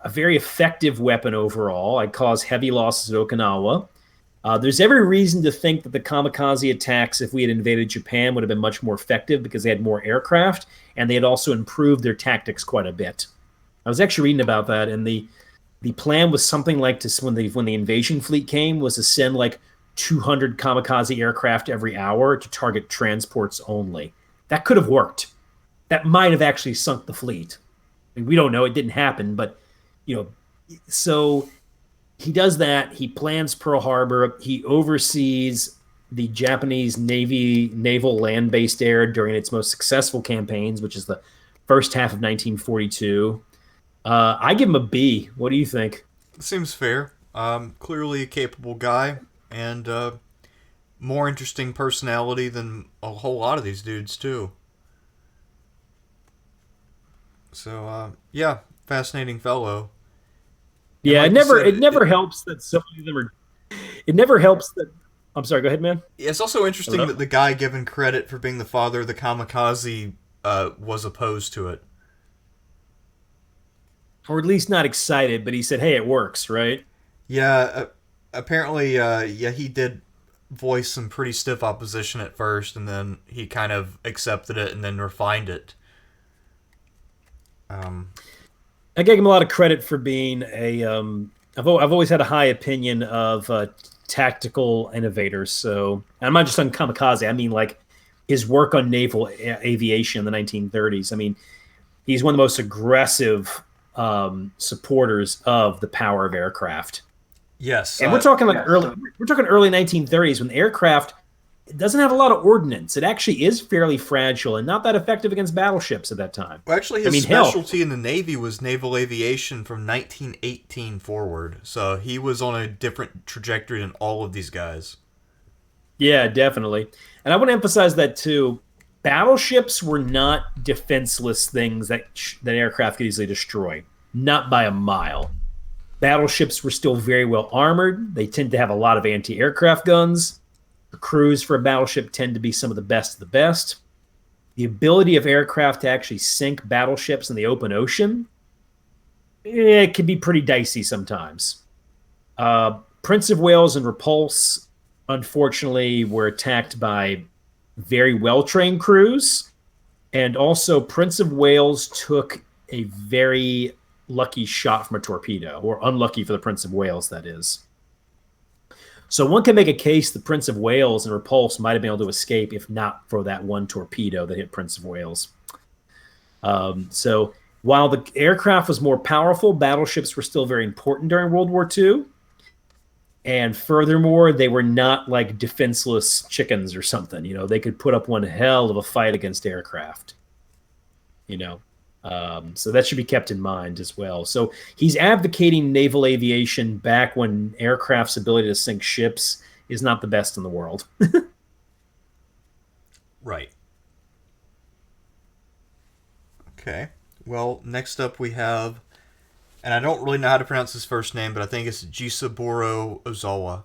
very effective weapon overall. It caused heavy losses at Okinawa. There's every reason to think that the kamikaze attacks, if we had invaded Japan, would have been much more effective because they had more aircraft, and they had also improved their tactics quite a bit. I was actually reading about that, and the plan was something like when the invasion fleet came was to send like 200 kamikaze aircraft every hour to target transports only. That could have worked. That might have actually sunk the fleet. We don't know. It didn't happen, but so he does that. He plans Pearl Harbor. He oversees the Japanese naval land-based air during its most successful campaigns, which is the first half of 1942. I give him a B. What do you think? Seems fair. Clearly a capable guy, and more interesting personality than a whole lot of these dudes, too. So, yeah, fascinating fellow. Yeah, it never helps that so many of them are. It never helps that I'm sorry, go ahead, man. It's also interesting that the guy given credit for being the father of the kamikaze was opposed to it. Or at least not excited, but he said, hey, it works, right? Yeah, apparently, yeah, he did voice some pretty stiff opposition at first, and then he kind of accepted it and then refined it. I gave him a lot of credit for being I've always had a high opinion of tactical innovators. So I'm not just on kamikaze. I mean, like his work on naval aviation in the 1930s. I mean, he's one of the most aggressive supporters of the power of aircraft. Yes, and we're talking like early 1930s when aircraft doesn't have a lot of ordnance. It actually is fairly fragile and not that effective against battleships at that time. Well, actually, his specialty in the Navy was naval aviation from 1918 forward. So he was on a different trajectory than all of these guys. Yeah, definitely. And I want to emphasize that too. Battleships were not defenseless things that aircraft could easily destroy. Not by a mile. Battleships were still very well armored. They tend to have a lot of anti-aircraft guns. The crews for a battleship tend to be some of the best of the best. The ability of aircraft to actually sink battleships in the open ocean, it can be pretty dicey sometimes. Prince of Wales and Repulse, unfortunately, were attacked by very well-trained crews. And also, Prince of Wales took a very lucky shot from a torpedo, or unlucky for the Prince of Wales, that is. So one can make a case the Prince of Wales and Repulse might have been able to escape if not for that one torpedo that hit Prince of Wales. So while the aircraft was more powerful, battleships were still very important during World War II. And furthermore, they were not like defenseless chickens or something. You know, they could put up one hell of a fight against aircraft. You know, so that should be kept in mind as well. So he's advocating naval aviation back when aircraft's ability to sink ships is not the best in the world. Right. Okay. Well, next up we have, and I don't really know how to pronounce his first name, but I think it's Jisaburo Ozawa.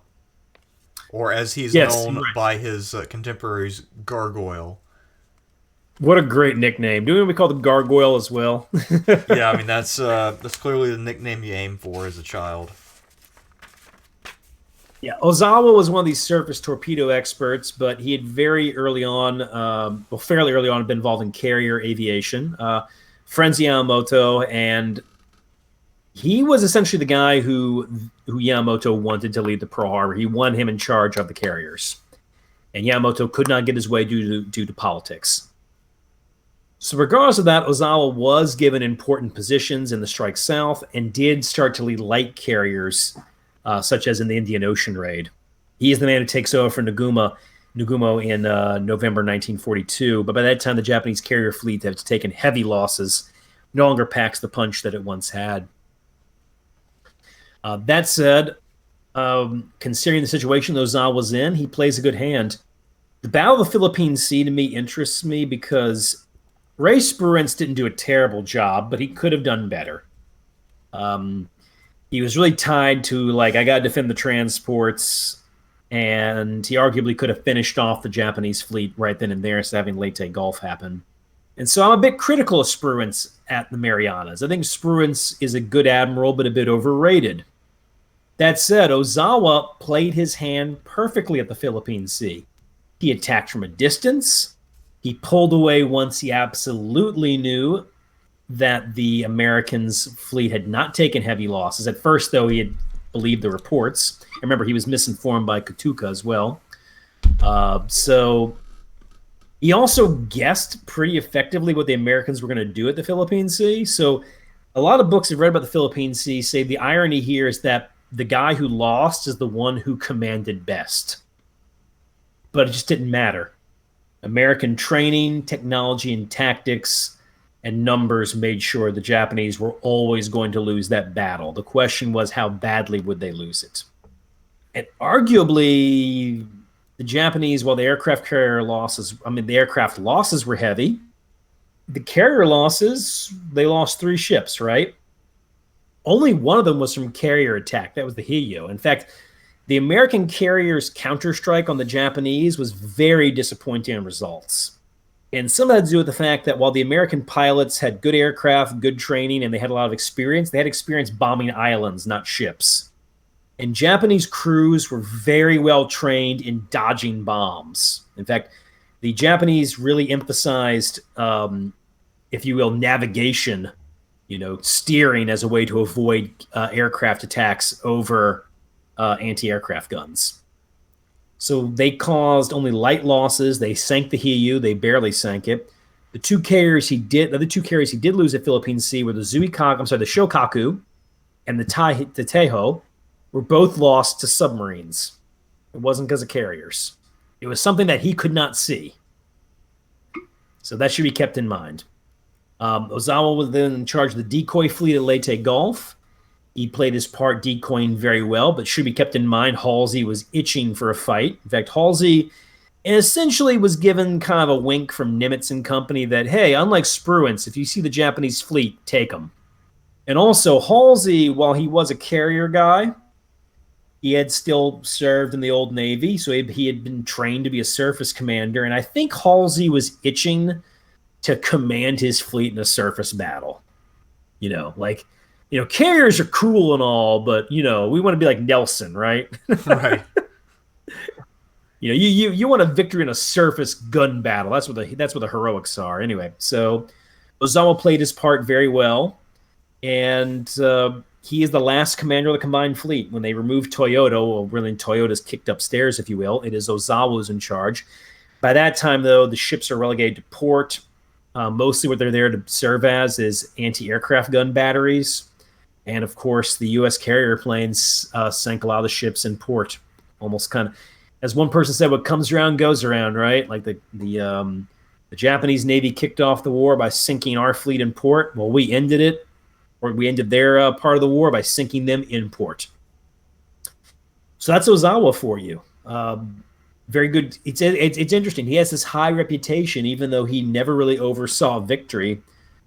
Or as he's known by his contemporaries, Gargoyle. What a great nickname. Do we call the Gargoyle as well? Yeah, I mean, that's clearly the nickname you aim for as a child. Yeah, Ozawa was one of these surface torpedo experts, but he had very early on, fairly early on, been involved in carrier aviation. Friends Yamamoto, and he was essentially the guy who Yamamoto wanted to lead the Pearl Harbor. He wanted him in charge of the carriers. And Yamamoto could not get his way due to politics. So regardless of that, Ozawa was given important positions in the Strike South and did start to lead light carriers, such as in the Indian Ocean raid. He is the man who takes over for Nagumo in November 1942. But by that time, the Japanese carrier fleet had taken heavy losses, no longer packs the punch that it once had. That said, considering the situation Ozawa was in, he plays a good hand. The Battle of the Philippine Sea, to me, interests me because Ray Spruance didn't do a terrible job, but he could have done better. He was really tied to, like, I got to defend the transports, and he arguably could have finished off the Japanese fleet right then and there instead of having Leyte Gulf happen. And so I'm a bit critical of Spruance at the Marianas. I think Spruance is a good admiral, but a bit overrated. That said, Ozawa played his hand perfectly at the Philippine Sea. He attacked from a distance. He pulled away once he absolutely knew that the Americans' fleet had not taken heavy losses. At first, though, he had believed the reports. Remember, he was misinformed by Kakuta as well. So he also guessed pretty effectively what the Americans were going to do at the Philippine Sea. So a lot of books I've read about the Philippine Sea say the irony here is that the guy who lost is the one who commanded best. But it just didn't matter. American training, technology, and tactics and numbers made sure the Japanese were always going to lose that battle. The question was, how badly would they lose it? And arguably, the Japanese, while the aircraft losses were heavy. The carrier losses, they lost 3 ships, right? Only one of them was from carrier attack. That was the Hiyo. In fact, The American carriers' counterstrike on the Japanese was very disappointing in results. And some of that had to do with the fact that while the American pilots had good aircraft, good training, and they had a lot of experience, they had experience bombing islands, not ships. And Japanese crews were very well trained in dodging bombs. In fact, the Japanese really emphasized, if you will, navigation, steering as a way to avoid aircraft attacks over anti-aircraft guns. So they caused only light losses. They sank the Hiyu. They barely sank it. The other two carriers he did lose at Philippine Sea were the Shokaku and the Teho were both lost to submarines. It wasn't because of carriers. It was something that he could not see. So that should be kept in mind. Ozawa was then in charge of the decoy fleet at Leyte Gulf. He played his part decoying very well, but should be kept in mind Halsey was itching for a fight. In fact, Halsey essentially was given kind of a wink from Nimitz and company that, hey, unlike Spruance, if you see the Japanese fleet, take them. And also, Halsey, while he was a carrier guy, he had still served in the old Navy, so he had been trained to be a surface commander. And I think Halsey was itching to command his fleet in a surface battle. Carriers are cool and all, but, we want to be like Nelson, right? Right. You want a victory in a surface gun battle. That's what the heroics are. Anyway, so Ozawa played his part very well, and he is the last commander of the combined fleet. When they removed Toyota, well, really Toyota's kicked upstairs, if you will. It is Ozawa who's in charge. By that time, though, the ships are relegated to port. Mostly what they're there to serve as is anti-aircraft gun batteries. And, of course, the U.S. carrier planes sank a lot of the ships in port. Almost kind of, as one person said, what comes around goes around, right? Like the Japanese Navy kicked off the war by sinking our fleet in port. Well, we ended it, or we ended their part of the war by sinking them in port. So that's Ozawa for you. Very good. It's interesting. He has this high reputation, even though he never really oversaw victory.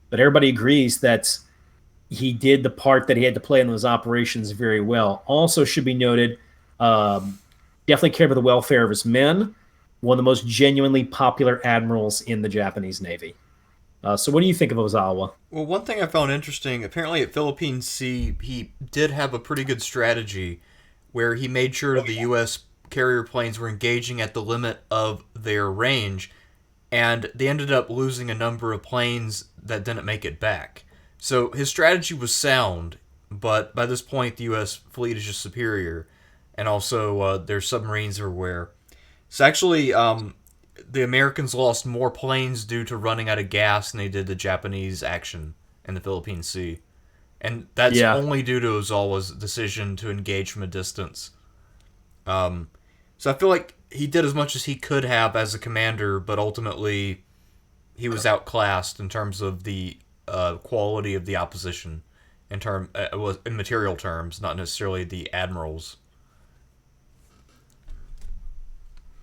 But everybody agrees that he did the part that he had to play in those operations very well. Also should be noted, definitely cared for the welfare of his men. One of the most genuinely popular admirals in the Japanese Navy. So what do you think of Ozawa? Well, one thing I found interesting, apparently at Philippine Sea, he did have a pretty good strategy where he made sure the U.S. carrier planes were engaging at the limit of their range, and they ended up losing a number of planes that didn't make it back. So his strategy was sound, but by this point the U.S. fleet is just superior, and also their submarines are everywhere. So actually, the Americans lost more planes due to running out of gas than they did the Japanese action in the Philippine Sea. And that's only due to Ozawa's decision to engage from a distance. So I feel like he did as much as he could have as a commander, but ultimately he was outclassed in terms of the quality of the opposition in material terms, not necessarily the admirals.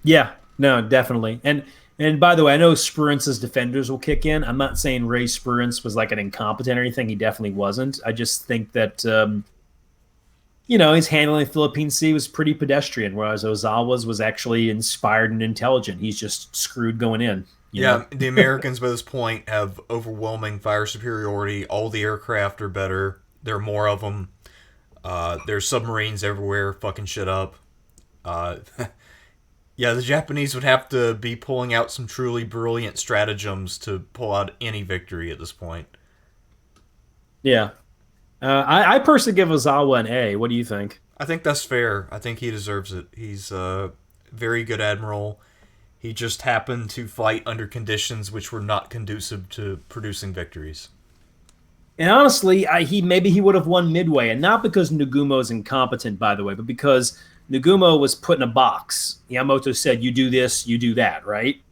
Yeah, no, definitely. And by the way, I know Spruance's defenders will kick in. I'm not saying Ray Spruance was like an incompetent or anything. He definitely wasn't. I just think that his handling of Philippine Sea was pretty pedestrian, whereas Ozawa's was actually inspired and intelligent. He's just screwed going in. You know? The Americans by this point have overwhelming fire superiority. All the aircraft are better. There are more of them. There's submarines everywhere fucking shit up. The Japanese would have to be pulling out some truly brilliant stratagems to pull out any victory at this point. Yeah. I personally give Ozawa an A. What do you think? I think that's fair. I think he deserves it. He's a very good admiral. He just happened to fight under conditions which were not conducive to producing victories. And honestly, he would have won Midway, and not because Nagumo's incompetent, by the way, but because Nagumo was put in a box. Yamamoto said, you do this, you do that, right?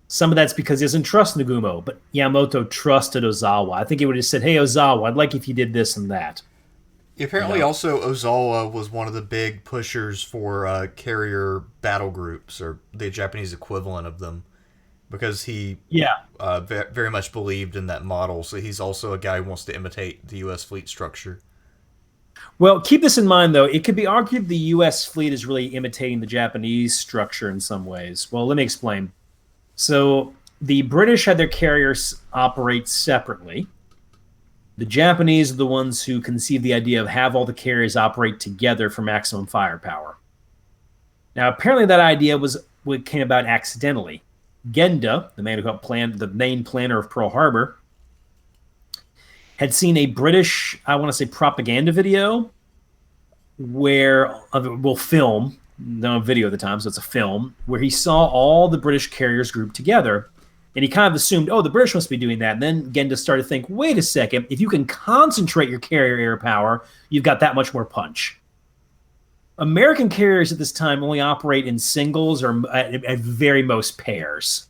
Some of that's because he doesn't trust Nagumo, but Yamamoto trusted Ozawa. I think he would have said, hey, Ozawa, I'd like if you did this and that. Apparently, also, Ozawa was one of the big pushers for carrier battle groups, or the Japanese equivalent of them, because he very much believed in that model. So he's also a guy who wants to imitate the U.S. fleet structure. Well, keep this in mind, though. It could be argued the U.S. fleet is really imitating the Japanese structure in some ways. Well, let me explain. So the British had their carriers operate separately. The Japanese are the ones who conceived the idea of have all the carriers operate together for maximum firepower. Now, apparently, that idea was what came about accidentally. Genda, the man who helped plan the main planner of Pearl Harbor, had seen a British, I want to say, propaganda video where, well, film, no video at the time, so it's a film, where he saw all the British carriers grouped together. And he kind of assumed, oh, the British must be doing that. And then Genda started to think, wait a second, if you can concentrate your carrier air power, you've got that much more punch. American carriers at this time only operate in singles or at very most pairs.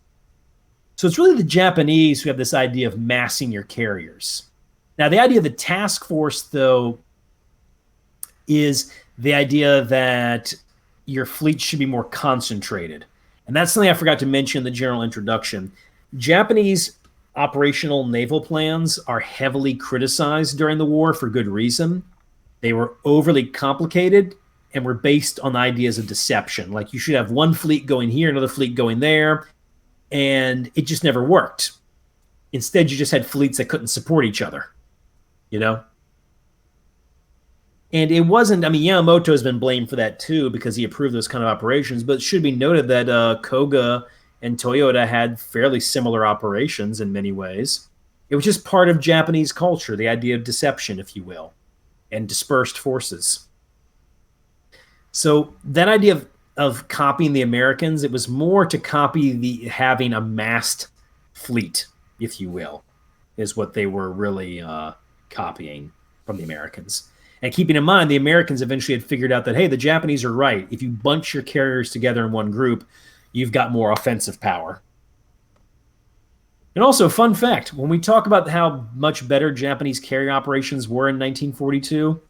So it's really the Japanese who have this idea of massing your carriers. Now, the idea of the task force, though, is the idea that your fleet should be more concentrated. And that's something I forgot to mention in the general introduction. Japanese operational naval plans are heavily criticized during the war for good reason. They were overly complicated and were based on ideas of deception. Like you should have one fleet going here, another fleet going there, and it just never worked. Instead, you just had fleets that couldn't support each other, you know? And it wasn't, I mean, Yamamoto has been blamed for that too because he approved those kind of operations, but it should be noted that Koga and Toyota had fairly similar operations in many ways. It was just part of Japanese culture, the idea of deception, if you will, and dispersed forces. So that idea of copying the Americans, it was more to copy the having a massed fleet, if you will, is what they were really copying from the Americans. And keeping in mind, the Americans eventually had figured out that, hey, the Japanese are right. If you bunch your carriers together in one group, you've got more offensive power. And also, fun fact, when we talk about how much better Japanese carrier operations were in 1942,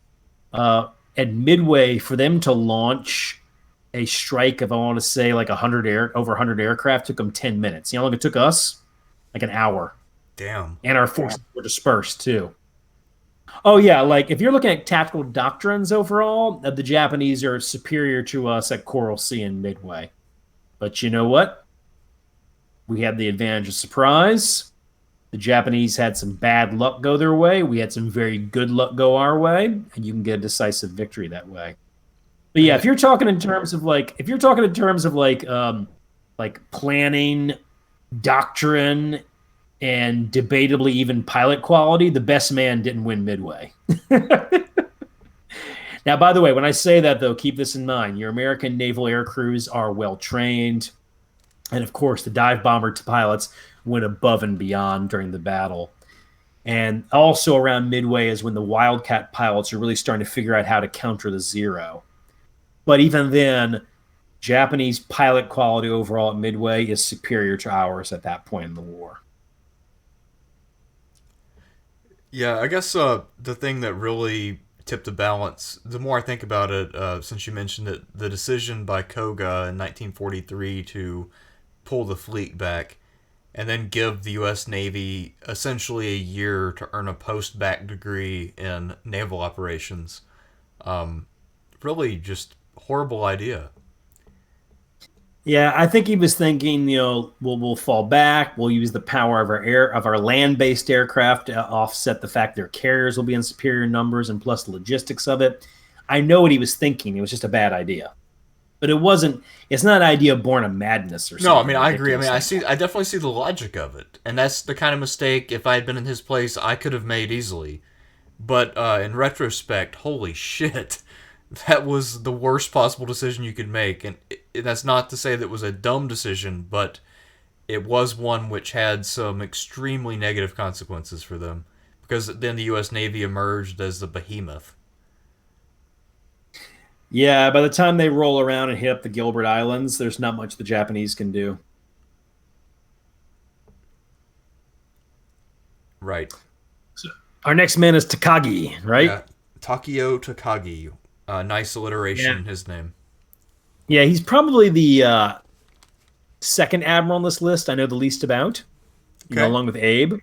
at Midway, for them to launch a strike of, I want to say, like over 100 aircraft took them 10 minutes. You know how long it took us? Like an hour. Damn. And our forces were dispersed, too. Oh, yeah, like if you're looking at tactical doctrines overall, the Japanese are superior to us at Coral Sea and Midway. But you know what? We had the advantage of surprise. The Japanese had some bad luck go their way. We had some very good luck go our way, and you can get a decisive victory that way. But yeah, if you're talking in terms of like planning, doctrine, and debatably even pilot quality, the best man didn't win Midway. Now, by the way, when I say that, though, keep this in mind. Your American naval air crews are well-trained. And, of course, the dive bomber pilots went above and beyond during the battle. And also around Midway is when the Wildcat pilots are really starting to figure out how to counter the Zero. But even then, Japanese pilot quality overall at Midway is superior to ours at that point in the war. Yeah, I guess the thing that really tipped the balance, the more I think about it, since you mentioned it, the decision by Koga in 1943 to pull the fleet back and then give the U.S. Navy essentially a year to earn a post-bac degree in naval operations. Really just horrible idea. Yeah, I think he was thinking, we'll fall back. We'll use the power of our land-based aircraft to offset the fact their carriers will be in superior numbers, and plus the logistics of it. I know what he was thinking. It was just a bad idea, but it's not an idea born of madness or something. No, I mean I agree. I mean I definitely see the logic of it, and that's the kind of mistake if I had been in his place I could have made easily. But in retrospect, holy shit. That was the worst possible decision you could make, and that's not to say that it was a dumb decision, but it was one which had some extremely negative consequences for them, because then the U.S. Navy emerged as the behemoth. Yeah, by the time they roll around and hit up the Gilbert Islands, there's not much the Japanese can do. Right. So our next man is Takagi, right? Yeah. Takeo Takagi. Nice alliteration in his name. Yeah, he's probably the second admiral on this list I know the least about, along with Abe.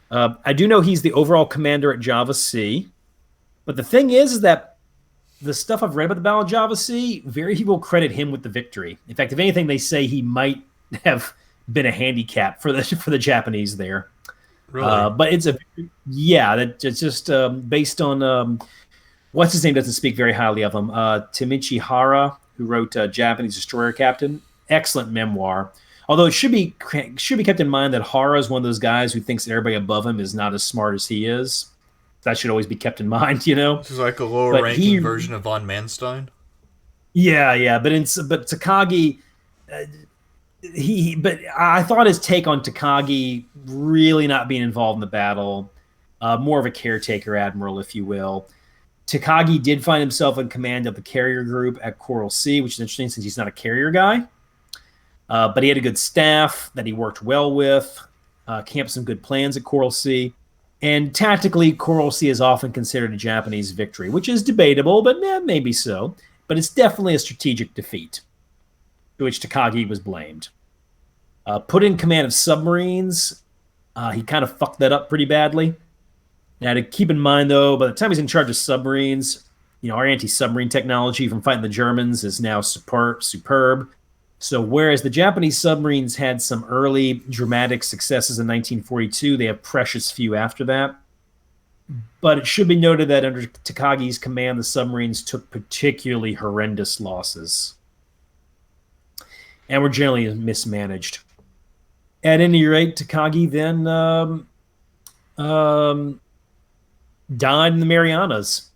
I do know he's the overall commander at Java Sea. But the thing is that the stuff I've read about the Battle of Java Sea, very few will credit him with the victory. In fact, if anything, they say he might have been a handicap for the Japanese there. Really? But it's it's just based on what's his name doesn't speak very highly of him. Timichi Hara, who wrote Japanese Destroyer Captain, excellent memoir. Although it should be kept in mind that Hara is one of those guys who thinks that everybody above him is not as smart as he is. That should always be kept in mind, you know. This is like a lower ranking version of von Manstein. Yeah, but Takagi, but I thought his take on Takagi really not being involved in the battle, more of a caretaker admiral, if you will. Takagi did find himself in command of the carrier group at Coral Sea, which is interesting since he's not a carrier guy. But he had a good staff that he worked well with, came up with some good plans at Coral Sea. And tactically, Coral Sea is often considered a Japanese victory, which is debatable, but maybe so. But it's definitely a strategic defeat, to which Takagi was blamed. Put in command of submarines, he kind of fucked that up pretty badly. Now, to keep in mind, though, by the time he's in charge of submarines, our anti-submarine technology from fighting the Germans is now superb. So whereas the Japanese submarines had some early dramatic successes in 1942, they have precious few after that. But it should be noted that under Takagi's command, the submarines took particularly horrendous losses and were generally mismanaged. At any rate, Takagi then died in the Marianas.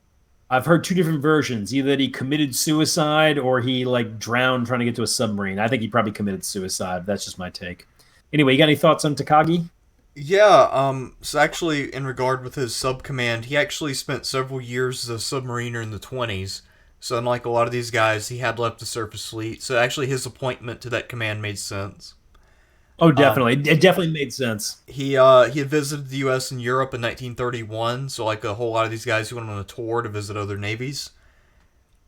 I've heard two different versions, either that he committed suicide or he drowned trying to get to a submarine. I think he probably committed suicide. That's just my take. Anyway, you got any thoughts on Takagi? Yeah, so actually in regard with his sub-command, he actually spent several years as a submariner in the 20s. So unlike a lot of these guys, he had left the surface fleet. So actually his appointment to that command made sense. Oh, definitely. It definitely made sense. He had visited the U.S. and Europe in 1931, so like a whole lot of these guys who went on a tour to visit other navies.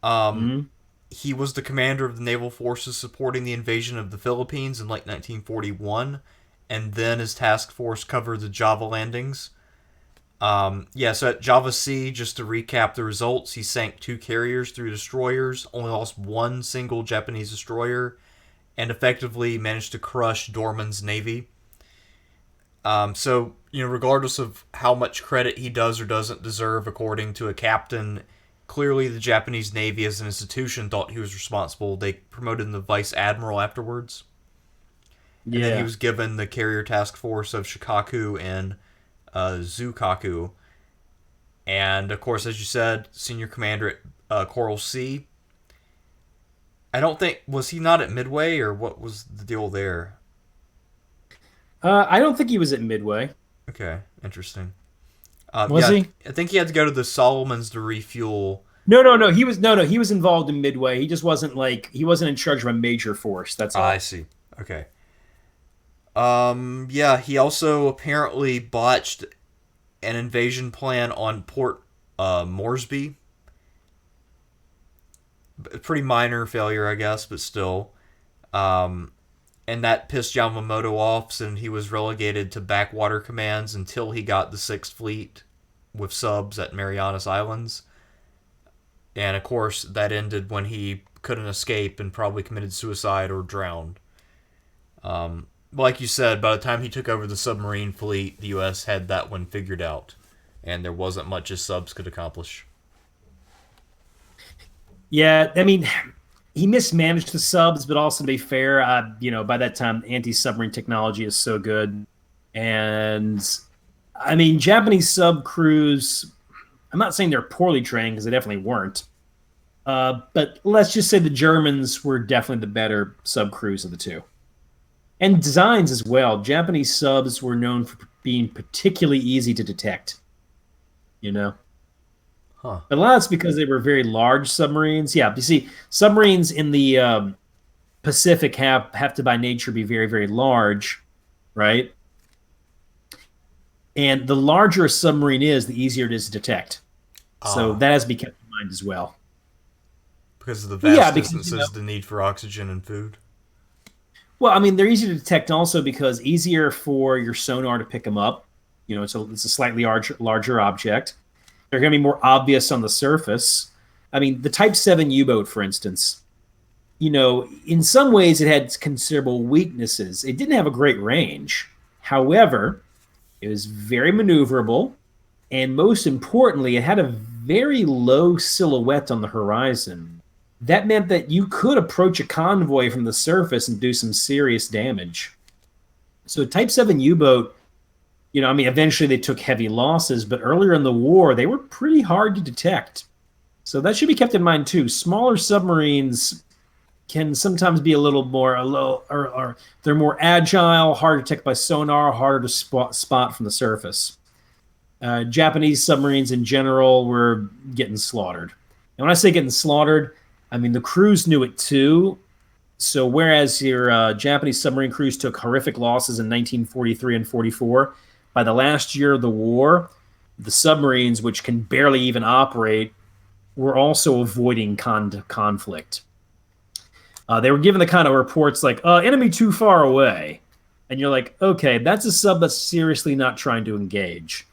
He was the commander of the naval forces supporting the invasion of the Philippines in late 1941, and then his task force covered the Java landings. So at Java Sea, just to recap the results, he sank 2 carriers, 3 destroyers, only lost 1 single Japanese destroyer, and effectively managed to crush Dorman's navy. Regardless of how much credit he does or doesn't deserve, according to a captain, clearly the Japanese Navy as an institution thought he was responsible. They promoted him to vice admiral afterwards. And then he was given the carrier task force of Shikaku and Zukaku. And, of course, as you said, senior commander at Coral Sea. I don't think... Was he not at Midway, or what was the deal there? I don't think he was at Midway. Okay, interesting. Was he? I think he had to go to the Solomons to refuel. No. He was involved in Midway. He just wasn't he wasn't in charge of a major force. That's all. I see. Okay. He also apparently botched an invasion plan on Port Moresby. Pretty minor failure, I guess, but still. And that pissed Yamamoto off, and he was relegated to backwater commands until he got the 6th Fleet with subs at Marianas Islands. And, of course, that ended when he couldn't escape and probably committed suicide or drowned. Like you said, by the time he took over the submarine fleet, the U.S. had that one figured out, and there wasn't much his subs could accomplish. Yeah, I mean, he mismanaged the subs, but also to be fair, by that time, anti-submarine technology is so good. And, I mean, Japanese sub crews, I'm not saying they're poorly trained, because they definitely weren't. But let's just say the Germans were definitely the better sub crews of the two. And designs as well. Japanese subs were known for being particularly easy to detect. Huh. But a lot of it's because they were very large submarines. Yeah, you see, submarines in the Pacific have to by nature be very, very large, right? And the larger a submarine is, the easier it is to detect. So that has to be kept in mind as well. Because of the vast distances, the need for oxygen and food. Well, I mean, they're easy to detect also because easier for your sonar to pick them up. It's a slightly larger object. They're going to be more obvious on the surface. I mean, the Type 7 U-boat, for instance, in some ways it had considerable weaknesses. It didn't have a great range. However, it was very maneuverable, and most importantly, it had a very low silhouette on the horizon. That meant that you could approach a convoy from the surface and do some serious damage. So Type 7 U-boat, eventually they took heavy losses, but earlier in the war, they were pretty hard to detect. So that should be kept in mind too. Smaller submarines can sometimes be a little more, or they're more agile, harder to detect by sonar, harder to spot from the surface. Japanese submarines in general were getting slaughtered. And when I say getting slaughtered, I mean the crews knew it too. So whereas your Japanese submarine crews took horrific losses in 1943 and 44, by the last year of the war, the submarines, which can barely even operate, were also avoiding conflict. They were given the kind of reports like, enemy too far away. And you're like, okay, that's a sub that's seriously not trying to engage.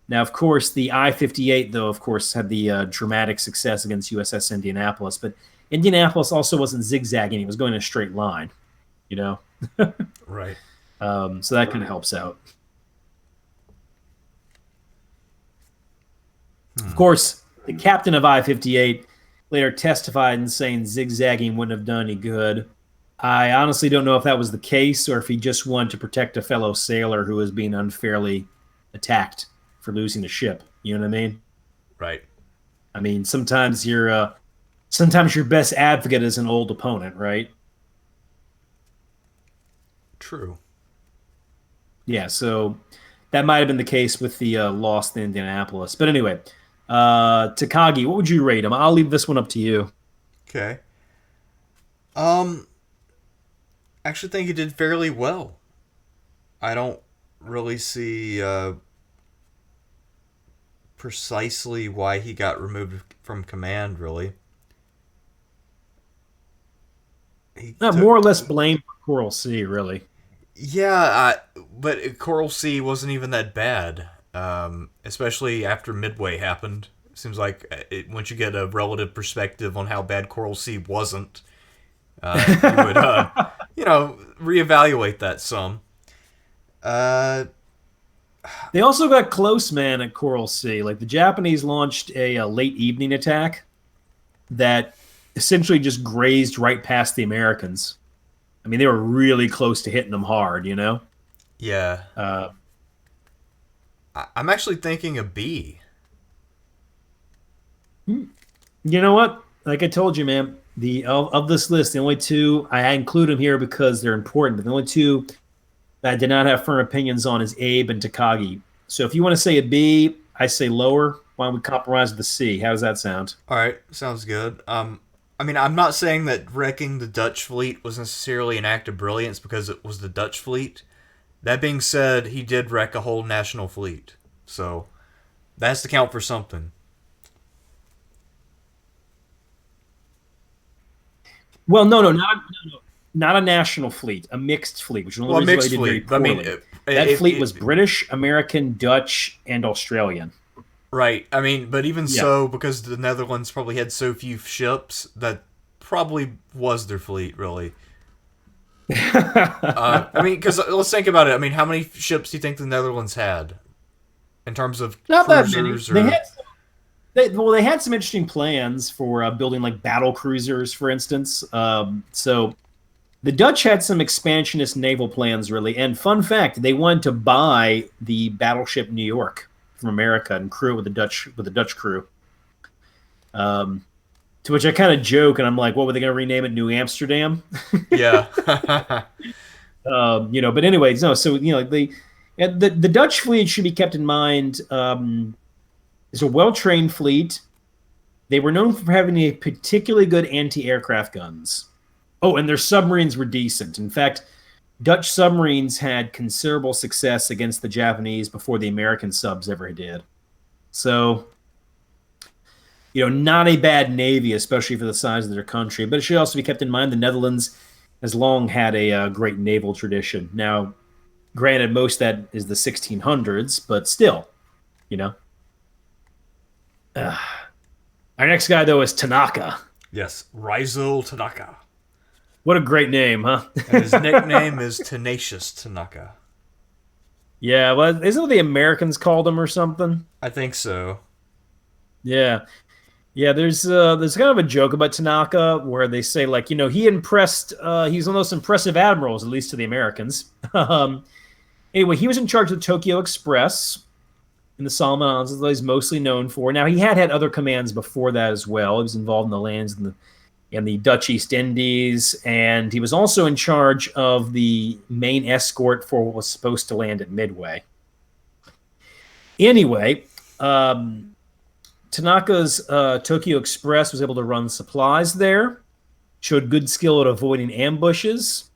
Now, of course, the I-58, though, of course, had the dramatic success against USS Indianapolis. But Indianapolis also wasn't zigzagging. It was going in a straight line, Right. So that kind of helps out. Of course, the captain of I-58 later testified and saying zigzagging wouldn't have done any good. I honestly don't know if that was the case or if he just wanted to protect a fellow sailor who was being unfairly attacked for losing the ship. You know what I mean? Right. I mean, sometimes your best advocate is an old opponent, right? True. Yeah, so that might have been the case with the loss in Indianapolis. But anyway, Takagi, what would you rate him? I'll leave this one up to you. Okay. I actually think he did fairly well. I don't really see precisely why he got removed from command, really. More or less blame for Coral Sea, really. Yeah, but Coral Sea wasn't even that bad, especially after Midway happened. Seems like once you get a relative perspective on how bad Coral Sea wasn't, you would, reevaluate that some. They also got close, man, at Coral Sea. Like, the Japanese launched a late evening attack that essentially just grazed right past the Americans. I mean, they were really close to hitting them hard, Yeah. I'm actually thinking a B. You know what? Like I told you, man, of this list, the only two, I include them here because they're important, but the only two that I did not have firm opinions on is Abe and Takagi. So if you want to say a B, I say lower. Why don't we compromise with the C? How does that sound? All right, sounds good. I'm not saying that wrecking the Dutch fleet was necessarily an act of brilliance because it was the Dutch fleet. That being said, he did wreck a whole national fleet. So that has to count for something. Well, no, not a national fleet, a mixed fleet, which is one of the reasons why they did very poorly. That fleet was British, American, Dutch, and Australian. Right. But even so, because the Netherlands probably had so few ships, that probably was their fleet, really. Because let's think about it. How many ships do you think the Netherlands had? In terms of not cruisers? That many. They had some interesting plans for building like battle cruisers, for instance. So the Dutch had some expansionist naval plans, really. And fun fact, they wanted to buy the battleship New York from America and crew it with the Dutch crew. To which I kind of joke, and I'm like, what were they going to rename it? New Amsterdam? Yeah. But anyways, no. So the Dutch fleet should be kept in mind. It's a well-trained fleet. They were known for having a particularly good anti-aircraft guns. Oh, and their submarines were decent. In fact, Dutch submarines had considerable success against the Japanese before the American subs ever did. So, not a bad navy, especially for the size of their country. But it should also be kept in mind the Netherlands has long had a great naval tradition. Now, granted, most of that is the 1600s, but still, Uh, our next guy, though, is Tanaka. Yes, Raizo Tanaka. What a great name, huh? And his nickname is Tenacious Tanaka. Yeah, well, isn't what the Americans called him or something? I think so. Yeah. Yeah, there's kind of a joke about Tanaka where they say like, he impressed he's one of the most impressive admirals, at least to the Americans. Anyway, he was in charge of the Tokyo Express in the Solomon Islands, that he's mostly known for. Now he had other commands before that as well. He was involved in the lands in the Dutch East Indies, and he was also in charge of the main escort for what was supposed to land at Midway. Anyway, Tanaka's Tokyo Express was able to run supplies there, showed good skill at avoiding ambushes,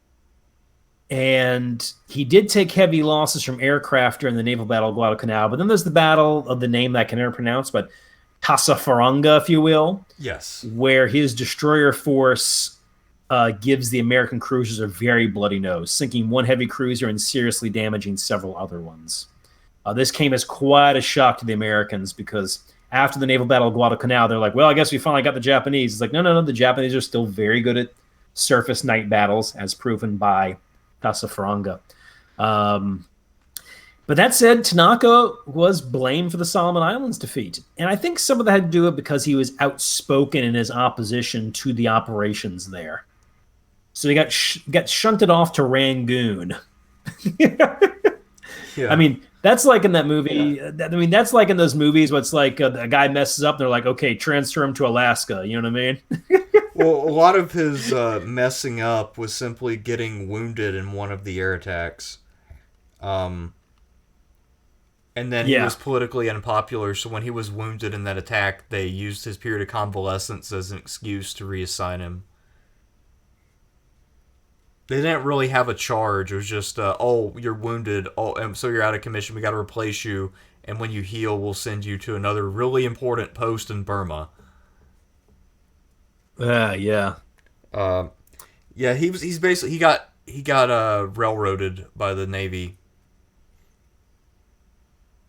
and he did take heavy losses from aircraft during the naval battle of Guadalcanal. But then there's the battle of the name that I can never pronounce, but Tasafaranga, if you will. Yes. Where his destroyer force gives the American cruisers a very bloody nose, sinking one heavy cruiser and seriously damaging several other ones. This came as quite a shock to the Americans because after the naval battle of Guadalcanal, they're like, well, I guess we finally got the Japanese. It's like, no, the Japanese are still very good at surface night battles, as proven by Tasafaranga. But that said, Tanaka was blamed for the Solomon Islands defeat. And I think some of that had to do with it because he was outspoken in his opposition to the operations there. So he got shunted off to Rangoon. Yeah. I mean, that's like in that movie. Yeah. That's like in those movies where it's like a guy messes up and they're like, okay, transfer him to Alaska. You know what I mean? Well, a lot of his messing up was simply getting wounded in one of the air attacks. And then he was politically unpopular, so when he was wounded in that attack, they used his period of convalescence as an excuse to reassign him. They didn't really have a charge. It was just, oh, you're wounded, so you're out of commission, we got to replace you, and when you heal, we'll send you to another really important post in Burma. Yeah. Yeah, he's basically, he got railroaded by the Navy.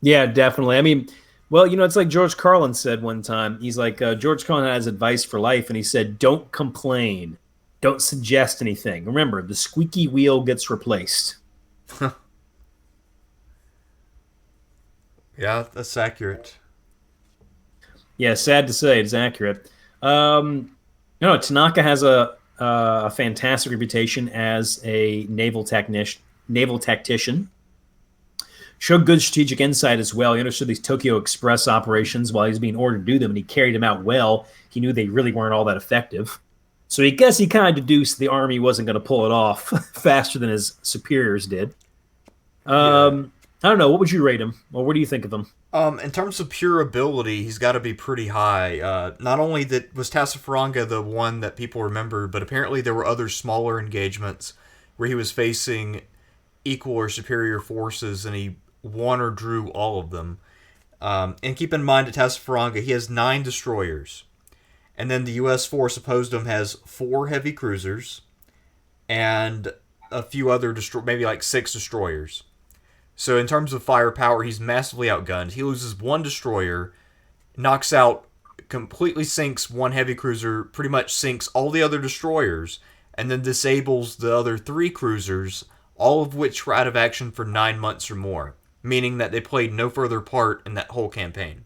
Yeah, definitely. I mean, well, it's like George Carlin said one time. He's like, George Carlin has advice for life, and he said, don't complain. Don't suggest anything. Remember, the squeaky wheel gets replaced. Yeah, that's accurate. Yeah, sad to say, it's accurate. Tanaka has a fantastic reputation as a naval tactician. Showed good strategic insight as well. He understood these Tokyo Express operations while he was being ordered to do them, and he carried them out well. He knew they really weren't all that effective. So he kind of deduced the Army wasn't going to pull it off faster than his superiors did. I don't know. What would you rate him? Or what do you think of him? In terms of pure ability, he's got to be pretty high. Not only was Tasafaranga the one that people remember, but apparently there were other smaller engagements where he was facing equal or superior forces, and he won or drew all of them. And keep in mind, at Tasafaranga, he has 9 destroyers. And then the U.S. force opposed to him has 4 heavy cruisers and a few other, maybe like 6 destroyers. So in terms of firepower, he's massively outgunned. He loses 1 destroyer, completely sinks 1 heavy cruiser, pretty much sinks all the other destroyers, and then disables the other 3 cruisers, all of which were out of action for 9 months or more, meaning that they played no further part in that whole campaign.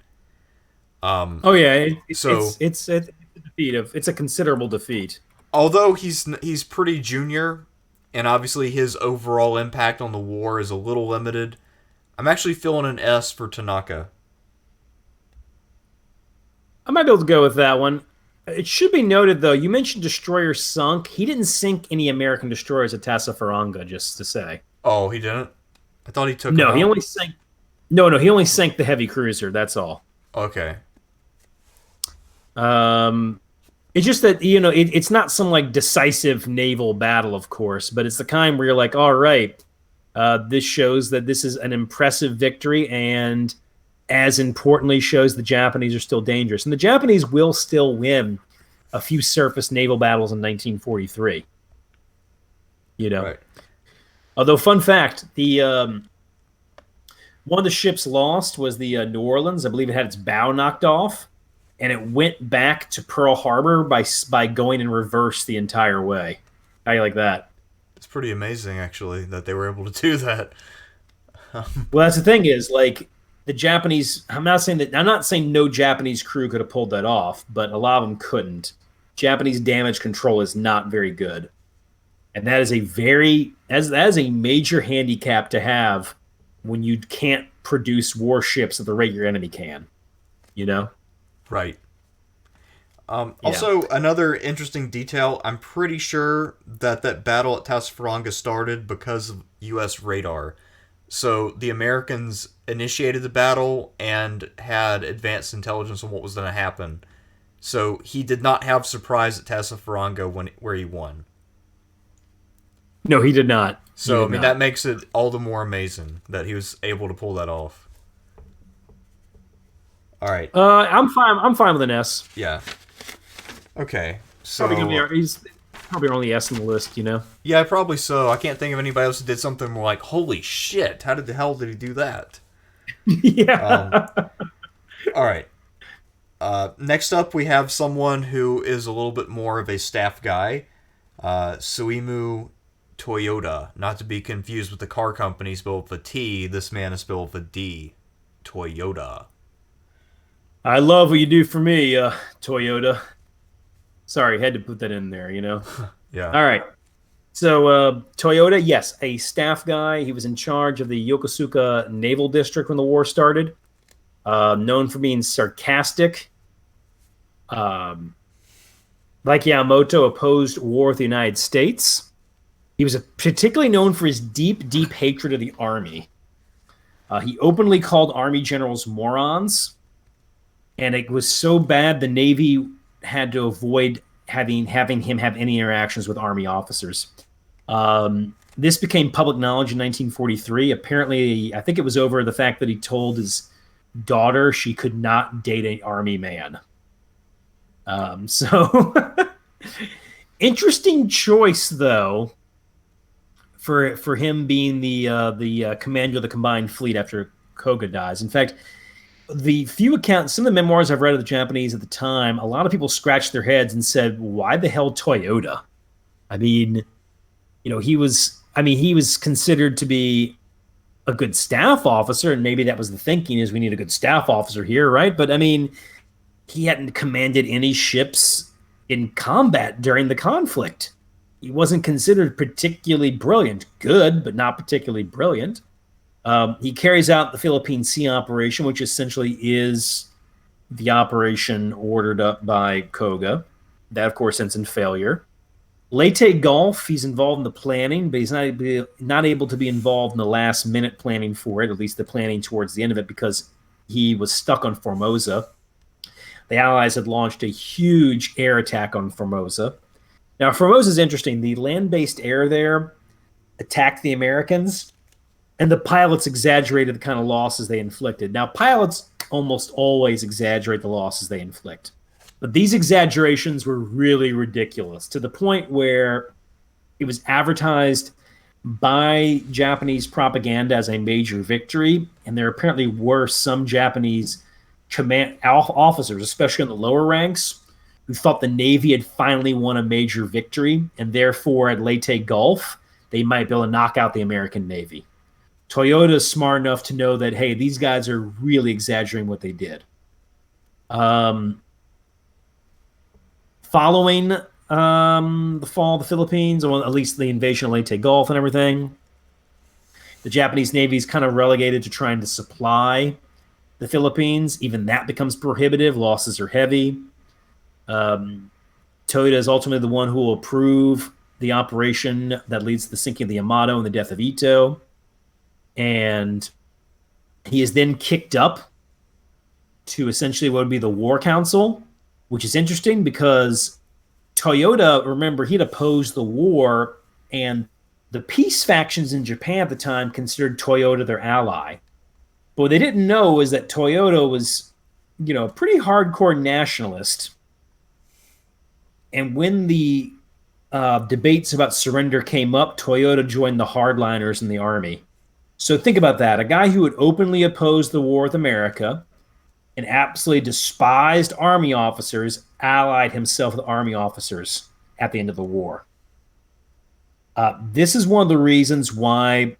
It's a defeat it's a considerable defeat. Although he's pretty junior, and obviously his overall impact on the war is a little limited, I'm actually feeling an S for Tanaka. I might be able to go with that one. It should be noted, though, you mentioned destroyers sunk. He didn't sink any American destroyers at Tasafaranga, just to say. Oh, he didn't? I thought he took No, them he out. only sank. No, he only sank the heavy cruiser. That's all. Okay. It's just that it's not some like decisive naval battle, of course, but it's the kind where you're like, all right, this shows that this is an impressive victory, and as importantly, shows the Japanese are still dangerous, and the Japanese will still win a few surface naval battles in 1943. Right. Although, fun fact, the one of the ships lost was the New Orleans. I believe it had its bow knocked off. and it went back to Pearl Harbor by going in reverse the entire way. How you like that? It's pretty amazing, actually, that they were able to do that. Well, that's the thing is like the Japanese. I'm not saying no Japanese crew could have pulled that off, but a lot of them couldn't. Japanese damage control is not very good, and that is that is a major handicap to have when you can't produce warships at the rate your enemy can. You know. Right. Also, another interesting detail, I'm pretty sure that battle at Tasfaranga started because of U.S. radar. So the Americans initiated the battle and had advanced intelligence on what was going to happen. So he did not have surprise at Tasfaranga where he won. No, he did not. So, that makes it all the more amazing that he was able to pull that off. All right. I'm fine with an S. Yeah. Okay, so he's probably only S on the list, you know. Yeah, probably so. I can't think of anybody else who did something more like, holy shit! How did the hell did he do that? Yeah. All right. Next up, we have someone who is a little bit more of a staff guy, Suimu Toyota. Not to be confused with the car company spelled with a T. This man is spelled with a D. Toyota. I love what you do for me, Toyota. Sorry, had to put that in there, you know? Yeah. All right. So, Toyota, yes, a staff guy. He was in charge of the Yokosuka Naval District when the war started. Known for being sarcastic. Like Yamamoto, opposed war with the United States. He was particularly known for his deep, deep hatred of the Army. He openly called Army generals morons. And it was so bad the Navy had to avoid having him have any interactions with Army officers. This became public knowledge in 1943. Apparently, I think it was over the fact that he told his daughter she could not date an Army man. So, interesting choice, though, for him being the commander of the combined fleet after Koga dies. In fact, the few accounts, some of the memoirs I've read of the Japanese at the time, a lot of people scratched their heads and said, why the hell Toyota? I mean, you know, he was considered to be a good staff officer, and maybe that was the thinking is we need a good staff officer here, right? But I mean, he hadn't commanded any ships in combat during the conflict. He wasn't considered particularly brilliant. Good, but not particularly brilliant. He carries out the Philippine Sea operation, which essentially is the operation ordered up by Koga. That, of course, ends in failure. Leyte Gulf, he's involved in the planning, but he's not able to be involved in the last-minute planning for it, at least the planning towards the end of it, because he was stuck on Formosa. The Allies had launched a huge air attack on Formosa. Now, Formosa is interesting. The land-based air there attacked the Americans, and the pilots exaggerated the kind of losses they inflicted. Now, pilots almost always exaggerate the losses they inflict. But these exaggerations were really ridiculous, to the point where it was advertised by Japanese propaganda as a major victory, and there apparently were some Japanese command officers, especially in the lower ranks, who thought the Navy had finally won a major victory, and therefore at Leyte Gulf, they might be able to knock out the American Navy. Toyota is smart enough to know that, hey, these guys are really exaggerating what they did. Following the fall of the Philippines, or at least the invasion of Leyte Gulf and everything, the Japanese Navy is kind of relegated to trying to supply the Philippines. Even that becomes prohibitive. Losses are heavy. Toyota is ultimately the one who will approve the operation that leads to the sinking of the Yamato and the death of Ito. And he is then kicked up to essentially what would be the War Council, which is interesting because Toyota, remember, he'd opposed the war, and the peace factions in Japan at the time considered Toyota their ally. But what they didn't know is that Toyota was, you know, a pretty hardcore nationalist. And when the debates about surrender came up, Toyota joined the hardliners in the army. So think about that. A guy who would openly oppose the war with America, and absolutely despised army officers, allied himself with army officers at the end of the war. This is one of the reasons why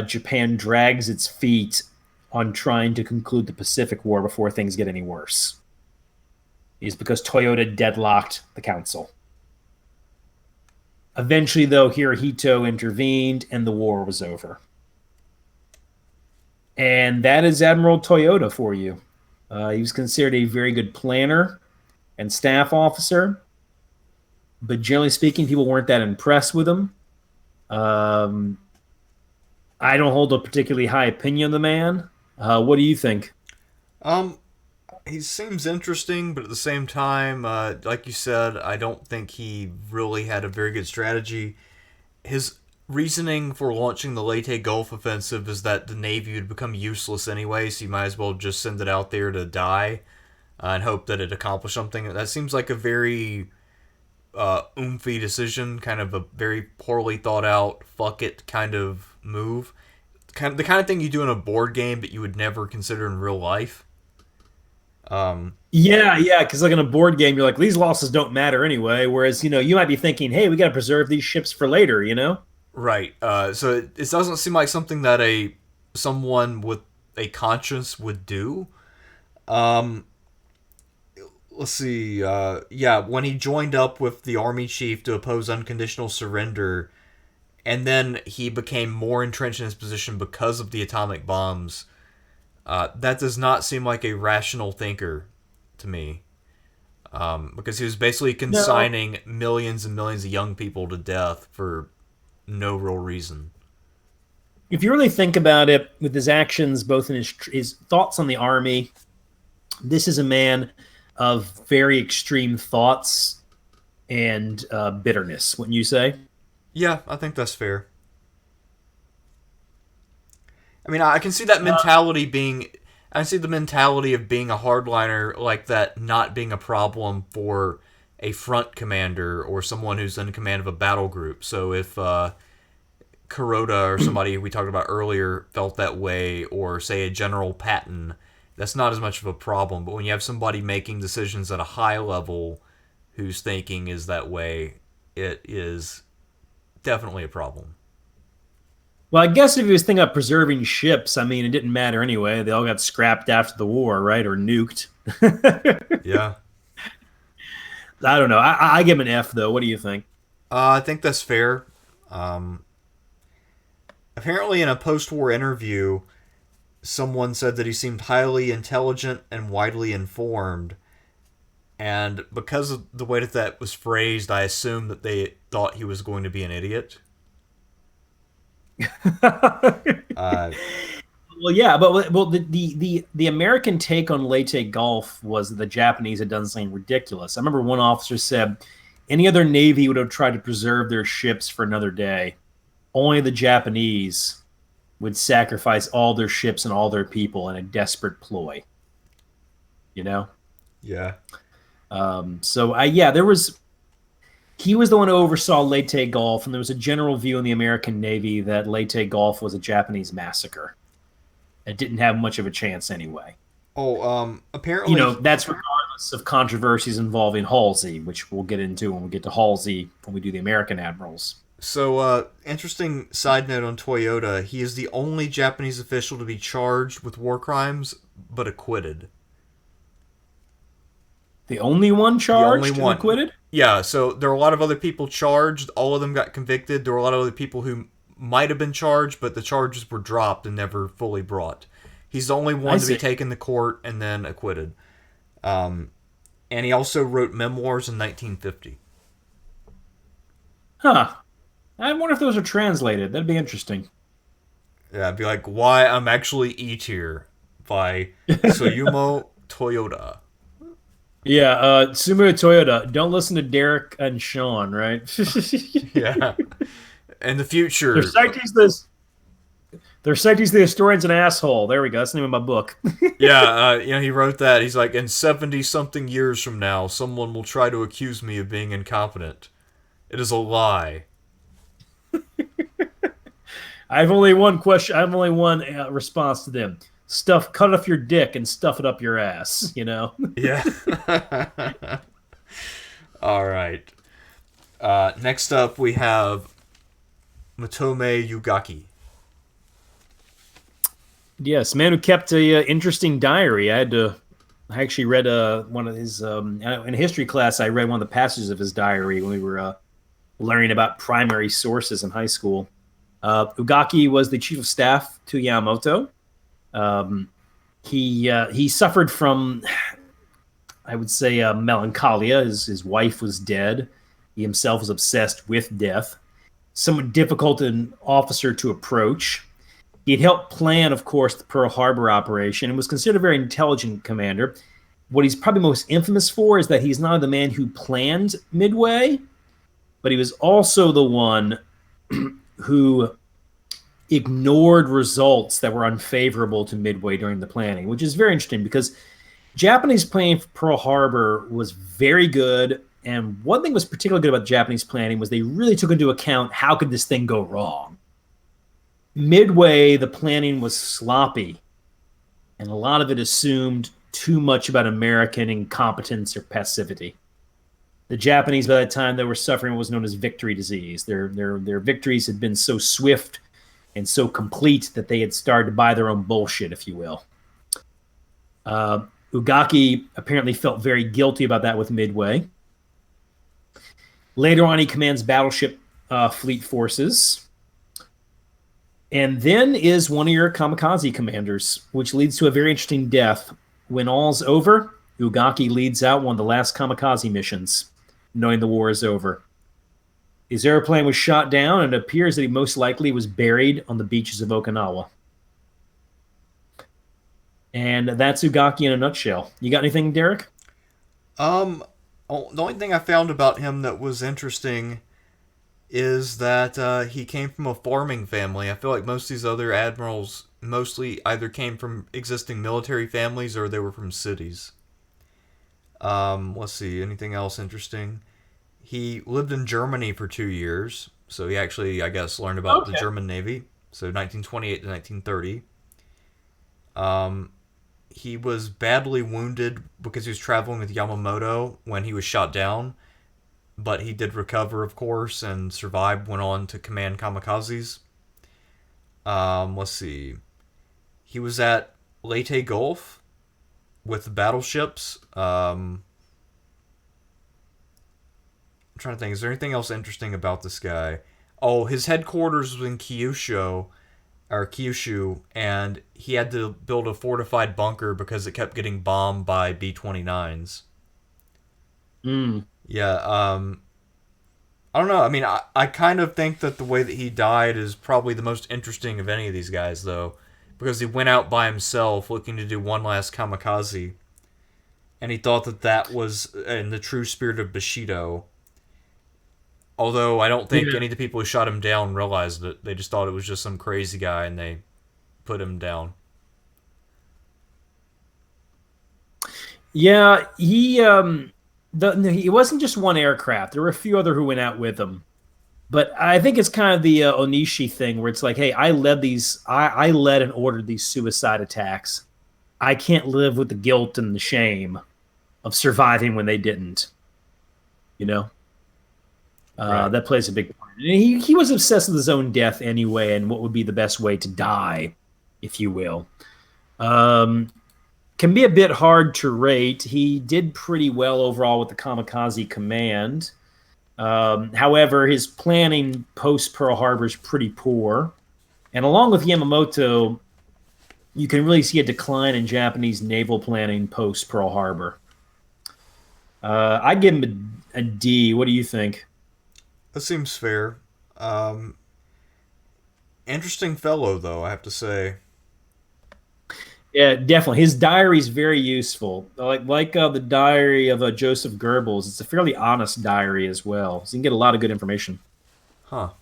Japan drags its feet on trying to conclude the Pacific War before things get any worse. Is because Toyota deadlocked the council. Eventually, though, Hirohito intervened and the war was over. And that is Admiral Toyota for you. He was considered a very good planner and staff officer, but generally speaking, people weren't that impressed with him. I don't hold a particularly high opinion of the man. What do you think? He seems interesting, but at the same time, like you said, I don't think he really had a very good strategy. His reasoning for launching the Leyte Gulf offensive is that the Navy would become useless anyway, so you might as well just send it out there to die and hope that it accomplished something. That seems like a very oomphy decision, kind of a very poorly thought out, fuck it kind of move. The kind of thing you do in a board game, but you would never consider in real life. Yeah, because like in a board game, you're like, these losses don't matter anyway. Whereas, you might be thinking, hey, we got to preserve these ships for later, Right. So it doesn't seem like something that someone with a conscience would do. Let's see. When he joined up with the army chief to oppose unconditional surrender, and then he became more entrenched in his position because of the atomic bombs. That does not seem like a rational thinker to me. Because he was basically consigning millions and millions of young people to death for no real reason. If you really think about it, with his actions, both in his thoughts on the army, this is a man of very extreme thoughts and bitterness, wouldn't you say? Yeah, I think that's fair. I mean, I can see that mentality being... I see the mentality of being a hardliner like that not being a problem for a front commander or someone who's in command of a battle group. So if Kurita or somebody we talked about earlier felt that way, or say a General Patton, that's not as much of a problem. But when you have somebody making decisions at a high level whose thinking is that way, it is definitely a problem. Well, I guess if he was thinking of preserving ships, I mean, it didn't matter anyway. They all got scrapped after the war, right? Or nuked. Yeah. I don't know. I give him an F, though. What do you think? I think that's fair. Apparently, in a post-war interview, someone said that he seemed highly intelligent and widely informed. And because of the way that was phrased, I assumed that they thought he was going to be an idiot. Well, yeah, but the American take on Leyte Gulf was that the Japanese had done something ridiculous. I remember one officer said any other navy would have tried to preserve their ships for another day. Only the Japanese would sacrifice all their ships and all their people in a desperate ploy. Yeah. There was... He was the one who oversaw Leyte Gulf, and there was a general view in the American Navy that Leyte Gulf was a Japanese massacre. It didn't have much of a chance anyway. Apparently... that's regardless of controversies involving Halsey, which we'll get into when we get to Halsey when we do the American Admirals. So, interesting side note on Toyota, he is the only Japanese official to be charged with war crimes, but acquitted. The only one charged and acquitted? Yeah, so there are a lot of other people charged. All of them got convicted. There were a lot of other people who might have been charged, but the charges were dropped and never fully brought. He's the only one to be taken to court and then acquitted. And he also wrote memoirs in 1950. Huh. I wonder if those are translated. That'd be interesting. Yeah, it'd be like, Why I'm Actually E Tier by Tsuyomo Toyota. Yeah, Subaru Toyota. Don't listen to Derek and Sean, right? Yeah. In the future. Their Seichi's the historian's an asshole. There we go. That's the name of my book. Yeah, he wrote that. He's like, in 70-something years from now, someone will try to accuse me of being incompetent. It is a lie. I have only one question. I have only one response to them. cut off your dick and stuff it up your ass, you know? Yeah. All right. Next up, we have Motome Yugaki. Yes, man who kept a interesting diary. I actually read one of his, in a history class, I read one of the passages of his diary when we were learning about primary sources in high school. Ugaki was the chief of staff to Yamamoto. He suffered from, I would say, melancholia. His wife was dead. He himself was obsessed with death. Somewhat difficult an officer to approach. He had helped plan, of course, the Pearl Harbor operation and was considered a very intelligent commander. What he's probably most infamous for is that he's not the man who planned Midway, but he was also the one who ignored results that were unfavorable to Midway during the planning, which is very interesting because Japanese planning for Pearl Harbor was very good. And one thing was particularly good about Japanese planning was they really took into account how could this thing go wrong. Midway, the planning was sloppy, and a lot of it assumed too much about American incompetence or passivity. The Japanese, by that time, they were suffering what was known as victory disease. Their victories had been so swift and so complete that they had started to buy their own bullshit, if you will. Ugaki apparently felt very guilty about that with Midway. Later on, he commands battleship fleet forces. And then is one of your kamikaze commanders, which leads to a very interesting death. When all's over, Ugaki leads out one of the last kamikaze missions, knowing the war is over. His airplane was shot down, and it appears that he most likely was buried on the beaches of Okinawa. And that's Ugaki in a nutshell. You got anything, Derek? The only thing I found about him that was interesting is that he came from a farming family. I feel like most of these other admirals mostly either came from existing military families or they were from cities. Let's see, anything else interesting? He lived in Germany for 2 years, so he actually, I guess, learned about the German Navy. So 1928 to 1930. He was badly wounded because he was traveling with Yamamoto when he was shot down. But he did recover, of course, and survived, went on to command kamikazes. Let's see. He was at Leyte Gulf with the battleships. I'm trying to think, is there anything else interesting about this guy? Oh, his headquarters was in Kyushu, and he had to build a fortified bunker because it kept getting bombed by B-29s. Yeah, I don't know. I mean, I kind of think that the way that he died is probably the most interesting of any of these guys, though, because he went out by himself looking to do one last kamikaze, and he thought that that was in the true spirit of Bushido. Although I don't think any of the people who shot him down realized it. They just thought it was just some crazy guy, and they put him down. Yeah, it wasn't just one aircraft. There were a few other who went out with him. But I think it's kind of the Onishi thing where it's like, hey, I led and ordered these suicide attacks. I can't live with the guilt and the shame of surviving when they didn't. You know? Right. That plays a big part. And he was obsessed with his own death anyway and what would be the best way to die, if you will. Can be a bit hard to rate. He did pretty well overall with the Kamikaze Command. However, his planning post-Pearl Harbor is pretty poor. And along with Yamamoto, you can really see a decline in Japanese naval planning post-Pearl Harbor. I'd give him a D. What do you think? That seems fair. Interesting fellow, though, I have to say. Yeah, definitely. His diary is very useful. Like the diary of Joseph Goebbels. It's a fairly honest diary as well. So you can get a lot of good information. Huh. All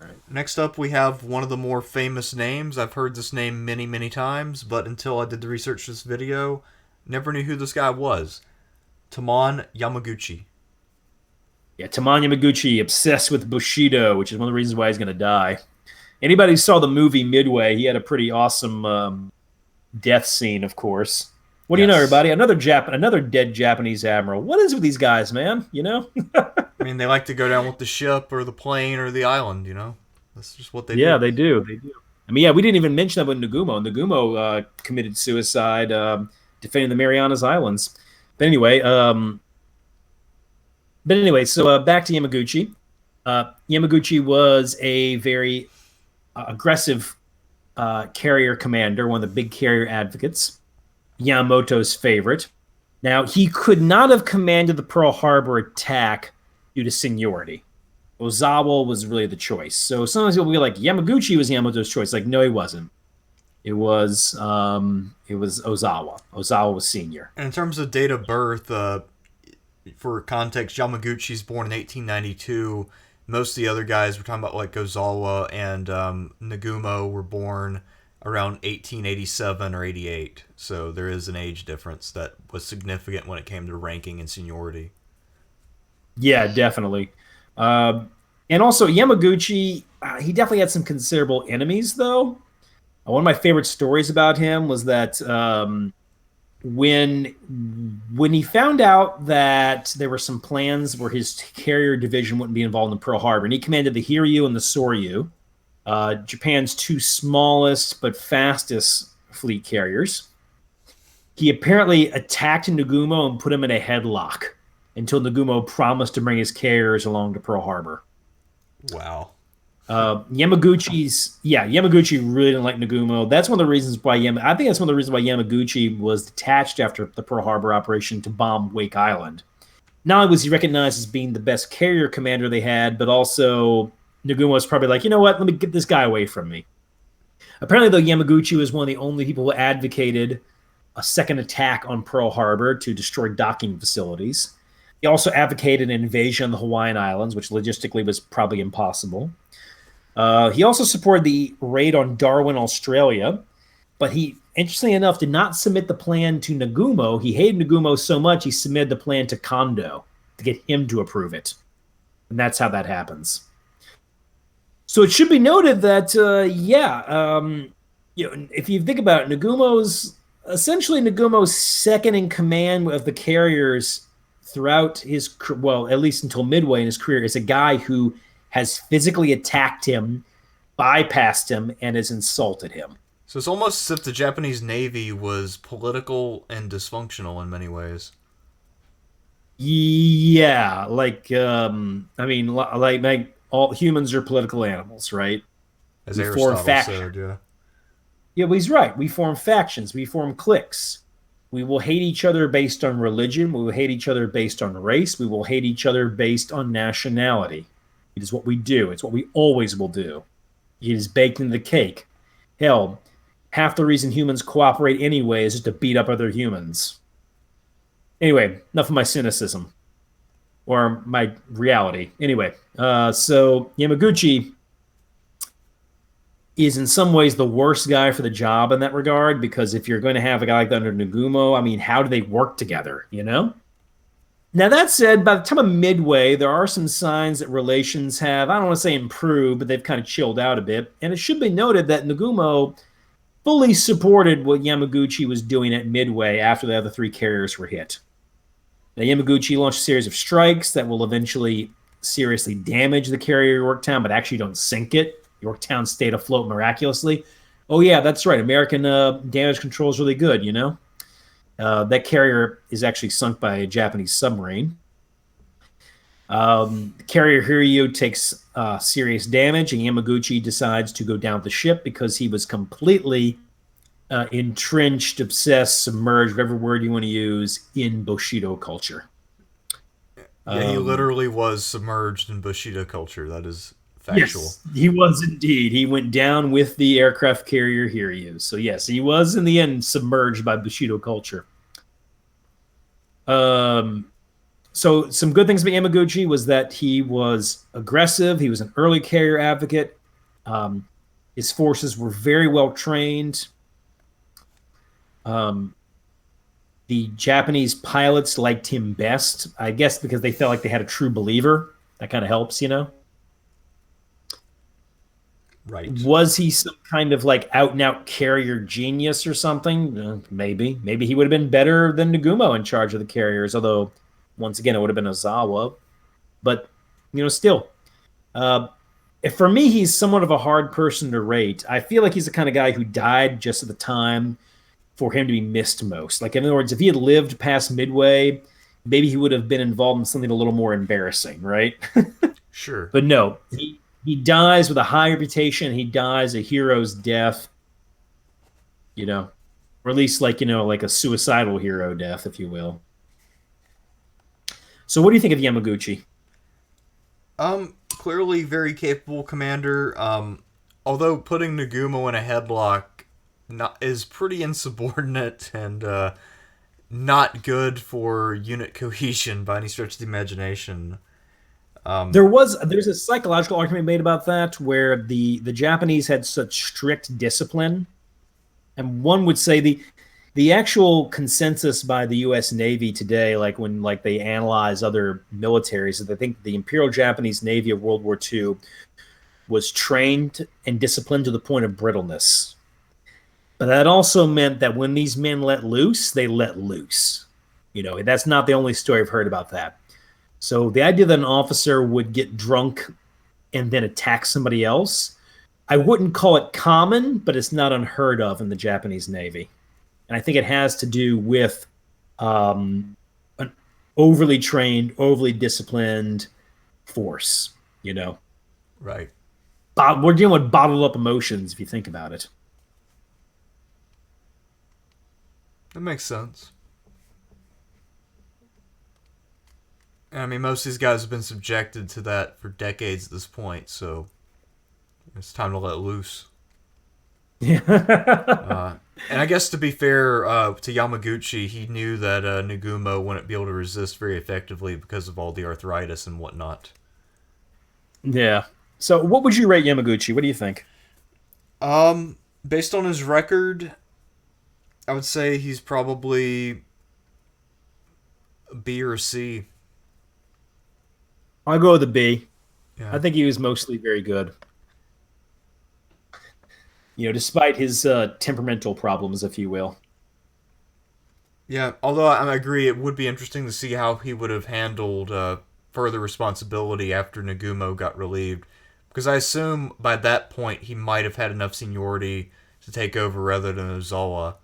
right. Next up, we have one of the more famous names. I've heard this name many, many times, but until I did the research for this video, never knew who this guy was. Tamon Yamaguchi. Yeah, Tamon Yamaguchi, obsessed with Bushido, which is one of the reasons why he's going to die. Anybody who saw the movie Midway, he had a pretty awesome death scene, of course. What do you know, Yes. everybody? Another dead Japanese admiral. What is with these guys, man? You know? I mean, they like to go down with the ship or the plane or the island, That's just what they Yeah, do. they do. They do. I mean, yeah, we didn't even mention that with Nagumo. Nagumo committed suicide defending the Marianas Islands. But anyway, so back to Yamaguchi. Yamaguchi was a very aggressive carrier commander, one of the big carrier advocates, Yamamoto's favorite. Now, he could not have commanded the Pearl Harbor attack due to seniority. Ozawa was really the choice. So sometimes people will be like, Yamaguchi was Yamamoto's choice. Like, no, he wasn't. It was Ozawa. Ozawa was senior. And in terms of date of birth, for context, Yamaguchi's born in 1892. Most of the other guys we're talking about, like Ozawa and Nagumo, were born around 1887 or 88. So there is an age difference that was significant when it came to ranking and seniority. Yeah, definitely. And also, Yamaguchi, he definitely had some considerable enemies, though. One of my favorite stories about him was that when he found out that there were some plans where his carrier division wouldn't be involved in Pearl Harbor, and he commanded the Hiryu and the Soryu, Japan's two smallest but fastest fleet carriers, he apparently attacked Nagumo and put him in a headlock until Nagumo promised to bring his carriers along to Pearl Harbor. Wow. Yamaguchi really didn't like Nagumo. That's one of the reasons why I think that's one of the reasons why Yamaguchi was detached after the Pearl Harbor operation to bomb Wake Island. Not only was he recognized as being the best carrier commander they had, but also Nagumo was probably like, you know what, let me get this guy away from me. Apparently, though, Yamaguchi was one of the only people who advocated a second attack on Pearl Harbor to destroy docking facilities. He also advocated an invasion on the Hawaiian Islands, which logistically was probably impossible. He also supported the raid on Darwin, Australia, but he, interestingly enough, did not submit the plan to Nagumo. He hated Nagumo so much, he submitted the plan to Kondo to get him to approve it. And that's how that happens. So it should be noted that, if you think about it, Nagumo's second in command of the carriers throughout his, well, at least until midway in his career, is a guy who has physically attacked him, bypassed him, and has insulted him. So it's almost as if the Japanese Navy was political and dysfunctional in many ways. Yeah, like all humans are political animals, right? As We form Aristotle factions. said, yeah. Yeah, but he's right. We form factions. We form cliques. We will hate each other based on religion. We will hate each other based on race. We will hate each other based on nationality. It is what we do. It's what we always will do. It is baked into the cake. Hell, half the reason humans cooperate anyway is just to beat up other humans. Anyway, enough of my cynicism. Or my reality. Anyway, so Yamaguchi is in some ways the worst guy for the job in that regard, because if you're going to have a guy like that under Nagumo, I mean, how do they work together, you know? Now, that said, by the time of Midway, there are some signs that relations have, I don't want to say improved, but they've kind of chilled out a bit. And it should be noted that Nagumo fully supported what Yamaguchi was doing at Midway after the other three carriers were hit. Now, Yamaguchi launched a series of strikes that will eventually seriously damage the carrier Yorktown, but actually don't sink it. Yorktown stayed afloat miraculously. Oh, yeah, that's right. American damage control is really good, you know? That carrier is actually sunk by a Japanese submarine. Carrier Hiryu takes serious damage, and Yamaguchi decides to go down with the ship because he was completely entrenched, obsessed, submerged, whatever word you want to use, in Bushido culture. Yeah, he literally was submerged in Bushido culture. That is factual. Yes, he was indeed. He went down with the aircraft carrier Hiryu. So yes, he was in the end submerged by Bushido culture. So some good things about Yamaguchi was that he was aggressive. He was an early carrier advocate. His forces were very well trained. The Japanese pilots liked him best, I guess, because they felt like they had a true believer. That kind of helps, you know? Right. Was he some kind of like out and out carrier genius or something? Maybe. Maybe he would have been better than Nagumo in charge of the carriers, although once again it would have been Ozawa. But still, uh, if for me he's somewhat of a hard person to rate. I feel like he's the kind of guy who died just at the time for him to be missed most. Like in other words, if he had lived past Midway, maybe he would have been involved in something a little more embarrassing, right? Sure. But no, he dies with a high reputation. He dies a hero's death, or at least like a suicidal hero death, if you will. So, what do you think of Yamaguchi? Clearly very capable commander. Although putting Nagumo in a headlock is pretty insubordinate and not good for unit cohesion by any stretch of the imagination. There's a psychological argument made about that where the Japanese had such strict discipline, and one would say the actual consensus by the U.S. Navy today, like when they analyze other militaries, is they think the Imperial Japanese Navy of World War II was trained and disciplined to the point of brittleness. But that also meant that when these men let loose, they let loose. That's not the only story I've heard about that. So the idea that an officer would get drunk and then attack somebody else, I wouldn't call it common, but it's not unheard of in the Japanese Navy. And I think it has to do with an overly trained, overly disciplined force, Right. We're dealing with bottled up emotions, if you think about it. That makes sense. I mean, most of these guys have been subjected to that for decades at this point, so it's time to let loose. Yeah. And I guess to be fair to Yamaguchi, he knew that Nagumo wouldn't be able to resist very effectively because of all the arthritis and whatnot. Yeah. So what would you rate Yamaguchi? What do you think? Based on his record, I would say he's probably B or C. I'll go with a B. Yeah. I think he was mostly very good. Despite his temperamental problems, if you will. Yeah, although I agree, it would be interesting to see how he would have handled further responsibility after Nagumo got relieved. Because I assume by that point he might have had enough seniority to take over rather than Ozawa.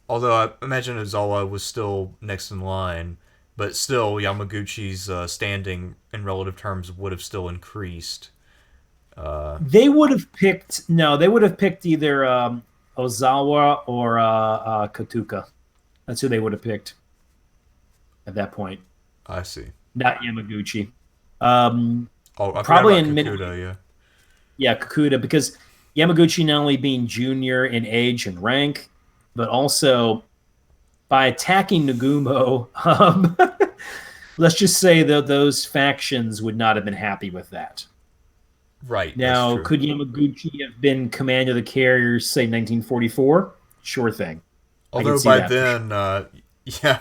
Although I imagine Ozawa was still next in line, but still Yamaguchi's standing in relative terms would have still increased. They would have picked either Ozawa or Katuka. That's who they would have picked at that point. I see. Not Yamaguchi. I Probably forgot in about Kakuta, yeah. Yeah, Kakuta, because Yamaguchi not only being junior in age and rank, but also by attacking Nagumo, let's just say that those factions would not have been happy with that. Right. Now, could Yamaguchi have been commander of the carriers, say 1944? Sure thing. Although by then, yeah,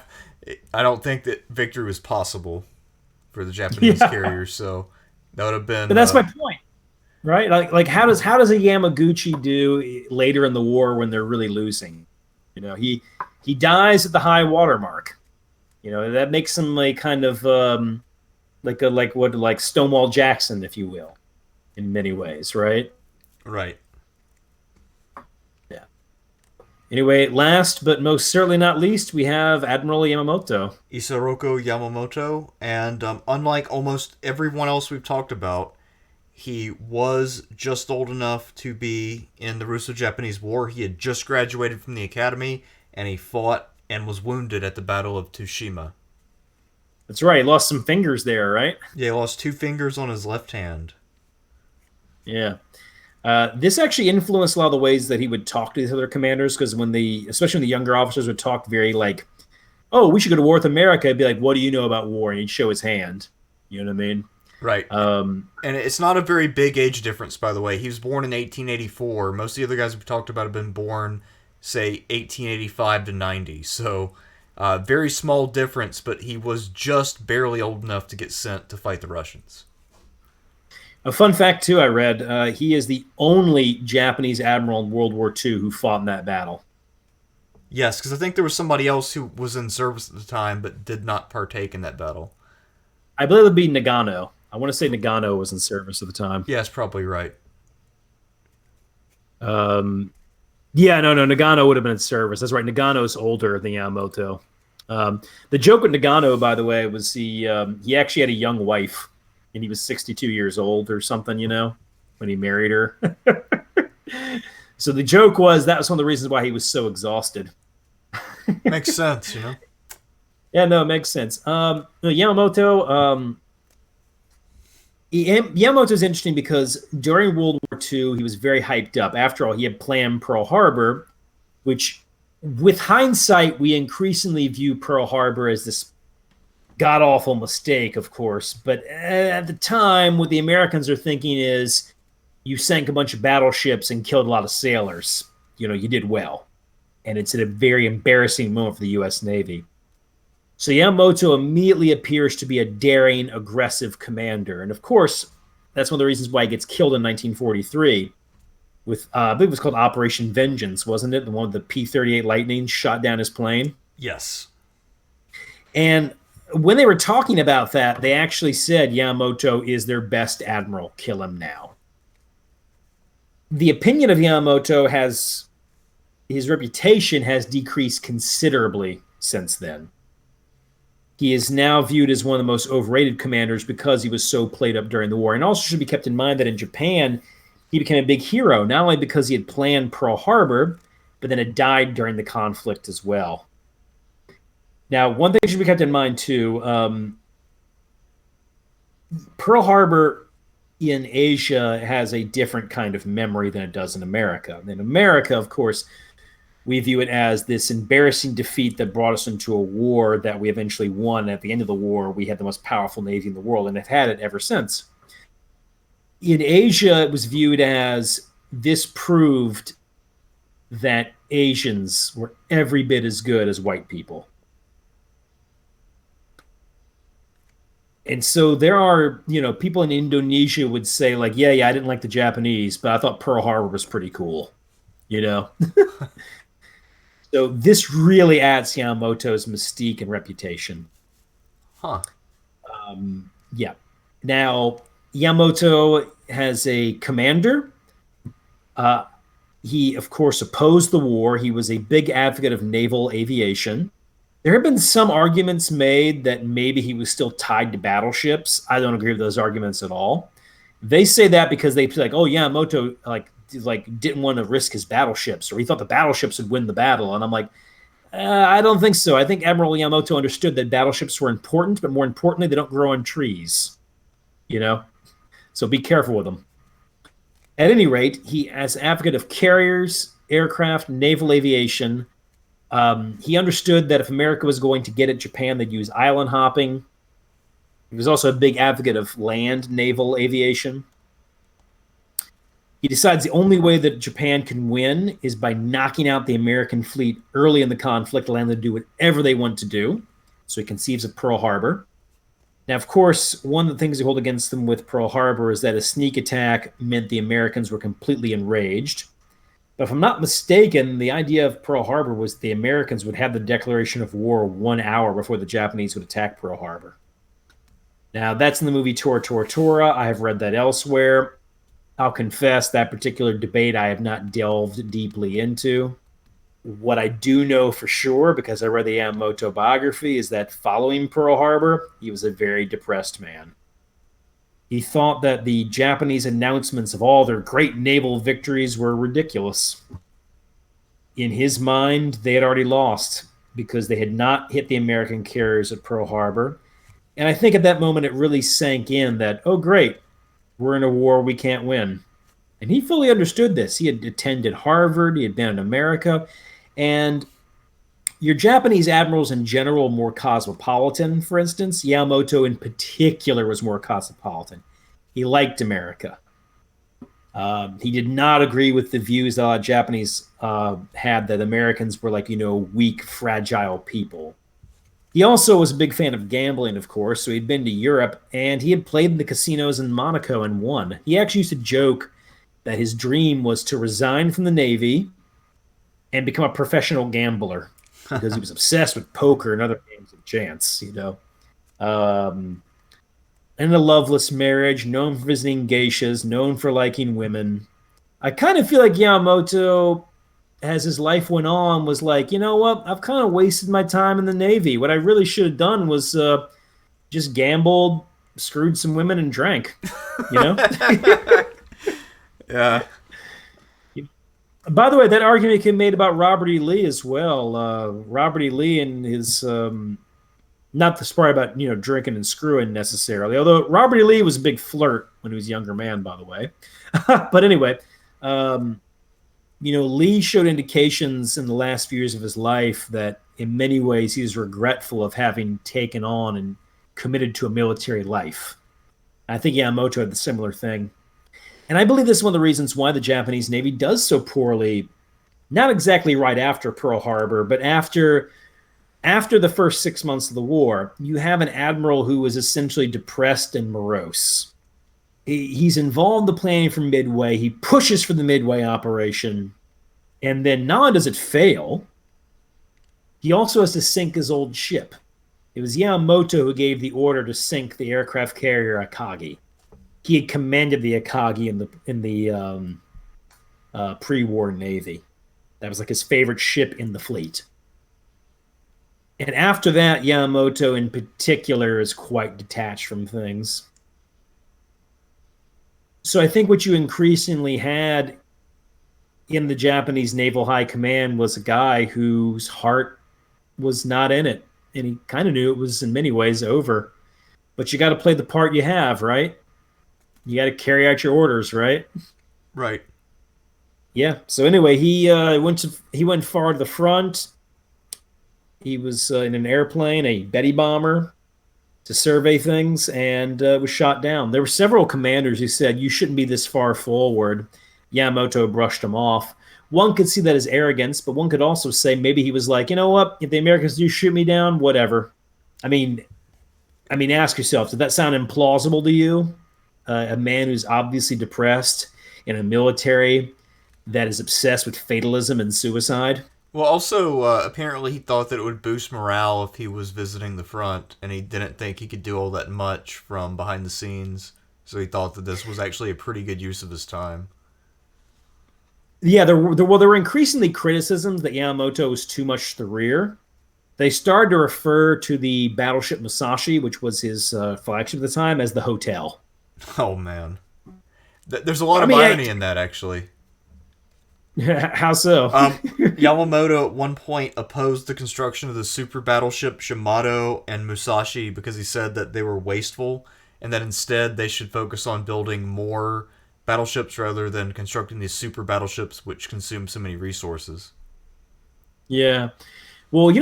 I don't think that victory was possible for the Japanese carriers, so that would have been. But that's my point, right? Like how does a Yamaguchi do later in the war when they're really losing? He dies at the high water mark. That makes him like kind of like Stonewall Jackson, if you will, in many ways, right? Right. Yeah. Anyway, last but most certainly not least, we have Admiral Yamamoto. Isoroku Yamamoto, and unlike almost everyone else we've talked about, he was just old enough to be in the Russo-Japanese War. He had just graduated from the academy, and he fought and was wounded at the Battle of Tsushima. That's right. He lost some fingers there, right? Yeah, he lost 2 fingers on his left hand. Yeah. This actually influenced a lot of the ways that he would talk to these other commanders, because especially when the younger officers would talk very like, oh, we should go to war with America, he'd be like, what do you know about war? And he'd show his hand. You know what I mean? Right. And it's not a very big age difference, by the way. He was born in 1884. Most of the other guys we talked about have been born, say, 1885 to 90. So, very small difference, but he was just barely old enough to get sent to fight the Russians. A fun fact, too, I read he is the only Japanese admiral in World War II who fought in that battle. Yes, because I think there was somebody else who was in service at the time but did not partake in that battle. I believe it would be Nagano. I want to say Nagano was in service at the time. Yeah, that's probably right. Um, yeah, no, Nagano would have been in service. That's right. Nagano's older than Yamamoto. The joke with Nagano, by the way, was he actually had a young wife, and he was 62 years old or something, when he married her. So the joke was that was one of the reasons why he was so exhausted. Makes sense. Yeah, no, it makes sense. Yamamoto, Yamamoto's interesting because during World War II, he was very hyped up. After all, he had planned Pearl Harbor, which, with hindsight, we increasingly view Pearl Harbor as this god-awful mistake, of course. But at the time, what the Americans are thinking is, you sank a bunch of battleships and killed a lot of sailors. You did well. And it's a very embarrassing moment for the U.S. Navy. So Yamamoto immediately appears to be a daring, aggressive commander. And of course, that's one of the reasons why he gets killed in 1943 with, I believe it was called Operation Vengeance, wasn't it? The one with the P-38 Lightning shot down his plane. Yes. And when they were talking about that, they actually said Yamamoto is their best admiral. Kill him now. The opinion of Yamamoto his reputation has decreased considerably since then. He is now viewed as one of the most overrated commanders because he was so played up during the war. And also should be kept in mind that in Japan, he became a big hero, not only because he had planned Pearl Harbor, but then had died during the conflict as well. Now, one thing should be kept in mind, too, Pearl Harbor in Asia has a different kind of memory than it does in America. In America, of course, we view it as this embarrassing defeat that brought us into a war that we eventually won. At the end of the war, we had the most powerful navy in the world, and have had it ever since. In Asia, it was viewed as this proved that Asians were every bit as good as white people. And so there are, people in Indonesia would say, like, yeah, I didn't like the Japanese, but I thought Pearl Harbor was pretty cool, So this really adds Yamamoto's mystique and reputation. Huh. Yeah. Now, Yamamoto has a commander. He, of course, opposed the war. He was a big advocate of naval aviation. There have been some arguments made that maybe he was still tied to battleships. I don't agree with those arguments at all. They say that because they feel like, oh, Yamamoto didn't want to risk his battleships, or he thought the battleships would win the battle. And I'm like, I don't think so. I think Admiral Yamamoto understood that battleships were important, but more importantly, they don't grow on trees. So be careful with them. At any rate, he, as an advocate of carriers, aircraft, naval aviation, he understood that if America was going to get at Japan, they'd use island hopping. He was also a big advocate of land naval aviation. He decides the only way that Japan can win is by knocking out the American fleet early in the conflict, allowing them to do whatever they want to do. So he conceives of Pearl Harbor. Now, of course, one of the things they hold against them with Pearl Harbor is that a sneak attack meant the Americans were completely enraged. But if I'm not mistaken, the idea of Pearl Harbor was the Americans would have the declaration of war 1 hour before the Japanese would attack Pearl Harbor. Now, that's in the movie Tora Tora Tora. I have read that elsewhere. I'll confess that particular debate I have not delved deeply into. What I do know for sure, because I read the Yamamoto biography, is that following Pearl Harbor, he was a very depressed man. He thought that the Japanese announcements of all their great naval victories were ridiculous. In his mind, they had already lost because they had not hit the American carriers at Pearl Harbor. And I think at that moment it really sank in that, oh, great, we're in a war we can't win. And he fully understood this. He had attended Harvard, he had been in America, and your Japanese admirals in general are more cosmopolitan, for instance. Yamamoto in particular was more cosmopolitan. He liked America. He did not agree with the views that a lot of Japanese had that Americans were like, weak, fragile people. He also was a big fan of gambling, of course, so he'd been to Europe and he had played in the casinos in Monaco and won. He actually used to joke that his dream was to resign from the Navy and become a professional gambler because he was obsessed with poker and other games of chance. Um, and a loveless marriage, known for visiting geishas, known for liking women. I kind of feel like Yamamoto, as his life went on, was like, you know what? I've kind of wasted my time in the Navy. What I really should have done was just gambled, screwed some women, and drank. You know. Yeah. By the way, that argument can be made about Robert E. Lee as well. Robert E. Lee and his not the story about drinking and screwing necessarily, although Robert E. Lee was a big flirt when he was a younger man, by the way. But anyway, Lee showed indications in the last few years of his life that in many ways he was regretful of having taken on and committed to a military life. I think Yamamoto had the similar thing. And I believe this is one of the reasons why the Japanese Navy does so poorly, not exactly right after Pearl Harbor, but after the first 6 months of the war. You have an admiral who is essentially depressed and morose. He's involved in the planning for Midway. He pushes for the Midway operation. And then not only does it fail, he also has to sink his old ship. It was Yamamoto who gave the order to sink the aircraft carrier Akagi. He had commanded the Akagi in the pre-war Navy. That was like his favorite ship in the fleet. And after that, Yamamoto in particular is quite detached from things. So I think what you increasingly had in the Japanese Naval High Command was a guy whose heart was not in it. And he kind of knew it was in many ways over. But you got to play the part you have, right? You got to carry out your orders, right? Right. Yeah. So anyway, he went far to the front. He was in an airplane, a Betty bomber, to survey things, and was shot down. There were several commanders who said, you shouldn't be this far forward. Yamamoto brushed him off. One could see that as arrogance, but one could also say maybe he was like, you know what? If the Americans do shoot me down, whatever. I mean, ask yourself, did that sound implausible to you? A man who's obviously depressed in a military that is obsessed with fatalism and suicide. Well, also, apparently he thought that it would boost morale if he was visiting the front, and he didn't think he could do all that much from behind the scenes, so he thought that this was actually a pretty good use of his time. Yeah, there were increasingly criticisms that Yamamoto was too much to the rear. They started to refer to the battleship Musashi, which was his flagship at the time, as the hotel. Oh, man. There's a lot of irony in that, actually. How so? Yamamoto at one point opposed the construction of the super battleship Shimato and Musashi because he said that they were wasteful and that instead they should focus on building more battleships rather than constructing these super battleships which consume so many resources. Yeah. Well,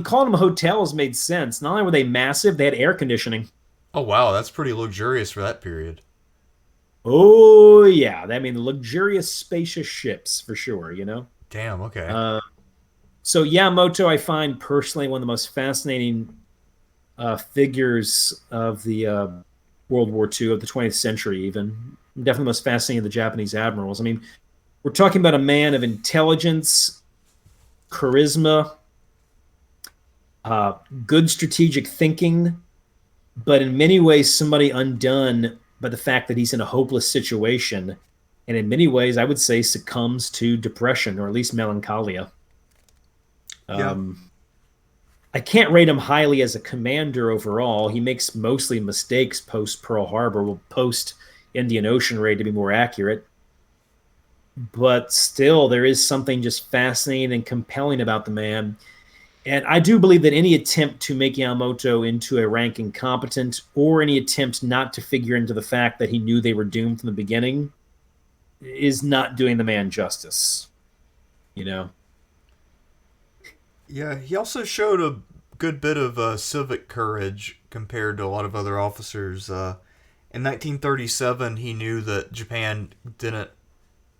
calling them hotels made sense. Not only were they massive, they had air conditioning. Oh, wow, that's pretty luxurious for that period. Oh, yeah. I mean, luxurious, spacious ships, for sure, Damn, okay. So Yamamoto, I find personally one of the most fascinating figures of the World War II, of the 20th century even. Definitely the most fascinating of the Japanese admirals. I mean, we're talking about a man of intelligence, charisma, good strategic thinking, but in many ways somebody undone by the fact that he's in a hopeless situation, and in many ways I would say succumbs to depression or at least melancholia. Yeah. I can't rate him highly as a commander overall. He makes mostly mistakes post Pearl Harbor, well, post Indian Ocean raid to be more accurate. But still, there is something just fascinating and compelling about the man. And I do believe that any attempt to make Yamamoto into a rank incompetent or any attempt not to figure into the fact that he knew they were doomed from the beginning is not doing the man justice. Yeah, he also showed a good bit of civic courage compared to a lot of other officers. In 1937, he knew that Japan didn't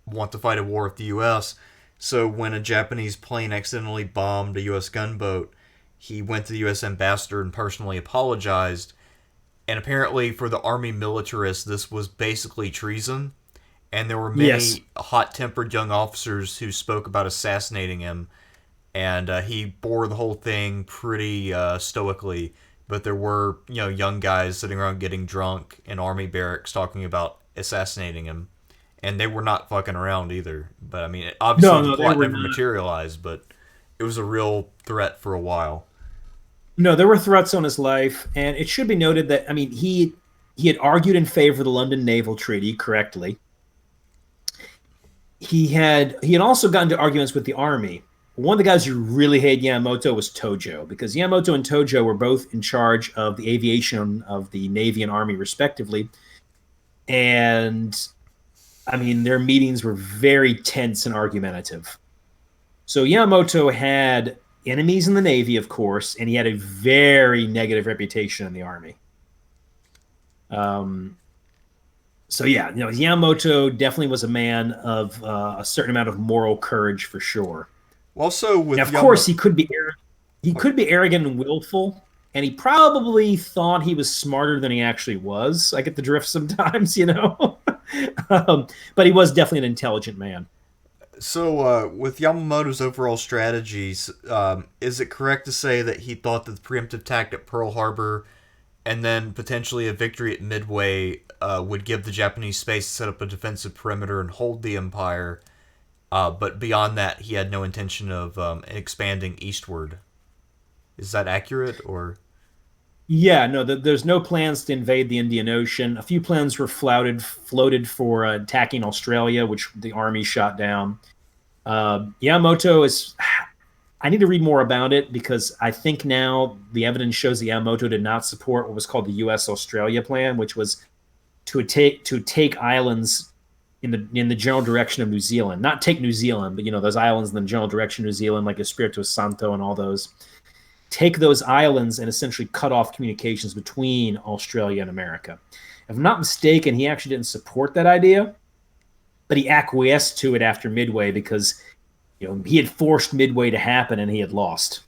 want to fight a war with the U.S., so when a Japanese plane accidentally bombed a U.S. gunboat, he went to the U.S. ambassador and personally apologized. And apparently, for the army militarists, this was basically treason. And there were Yes. many hot-tempered young officers who spoke about assassinating him. And he bore the whole thing pretty stoically. But there were, young guys sitting around getting drunk in army barracks talking about assassinating him. And they were not fucking around either. But I mean, obviously No, the no, they plot were never not. materialized, but it was a real threat for a while. No, there were threats on his life, and it should be noted that I mean he had argued in favor of the London Naval Treaty correctly. He had also gotten into arguments with the army. One of the guys who really hated Yamamoto was Tojo, because Yamamoto and Tojo were both in charge of the aviation of the Navy and Army, respectively. And I mean, their meetings were very tense and argumentative. So Yamamoto had enemies in the Navy, of course, and he had a very negative reputation in the Army. Um, so yeah, Yamamoto definitely was a man of a certain amount of moral courage for sure. Also, with Now, of course, he could be arrogant and willful, and he probably thought he was smarter than he actually was. I get the drift sometimes, but he was definitely an intelligent man. So, with Yamamoto's overall strategies, is it correct to say that he thought that the preemptive attack at Pearl Harbor and then potentially a victory at Midway would give the Japanese space to set up a defensive perimeter and hold the empire, but beyond that, he had no intention of expanding eastward? Is that accurate, or? Yeah, no, there's no plans to invade the Indian Ocean. A few plans were floated for attacking Australia, which the army shot down. Yamamoto is. I need to read more about it because I think now the evidence shows that Yamamoto did not support what was called the U.S. Australia plan, which was to take islands in the general direction of New Zealand. Not take New Zealand, but those islands in the general direction of New Zealand, like Espiritu Santo and all those. Take those islands and essentially cut off communications between Australia and America. If I'm not mistaken, he actually didn't support that idea, but he acquiesced to it after Midway because he had forced Midway to happen and he had lost.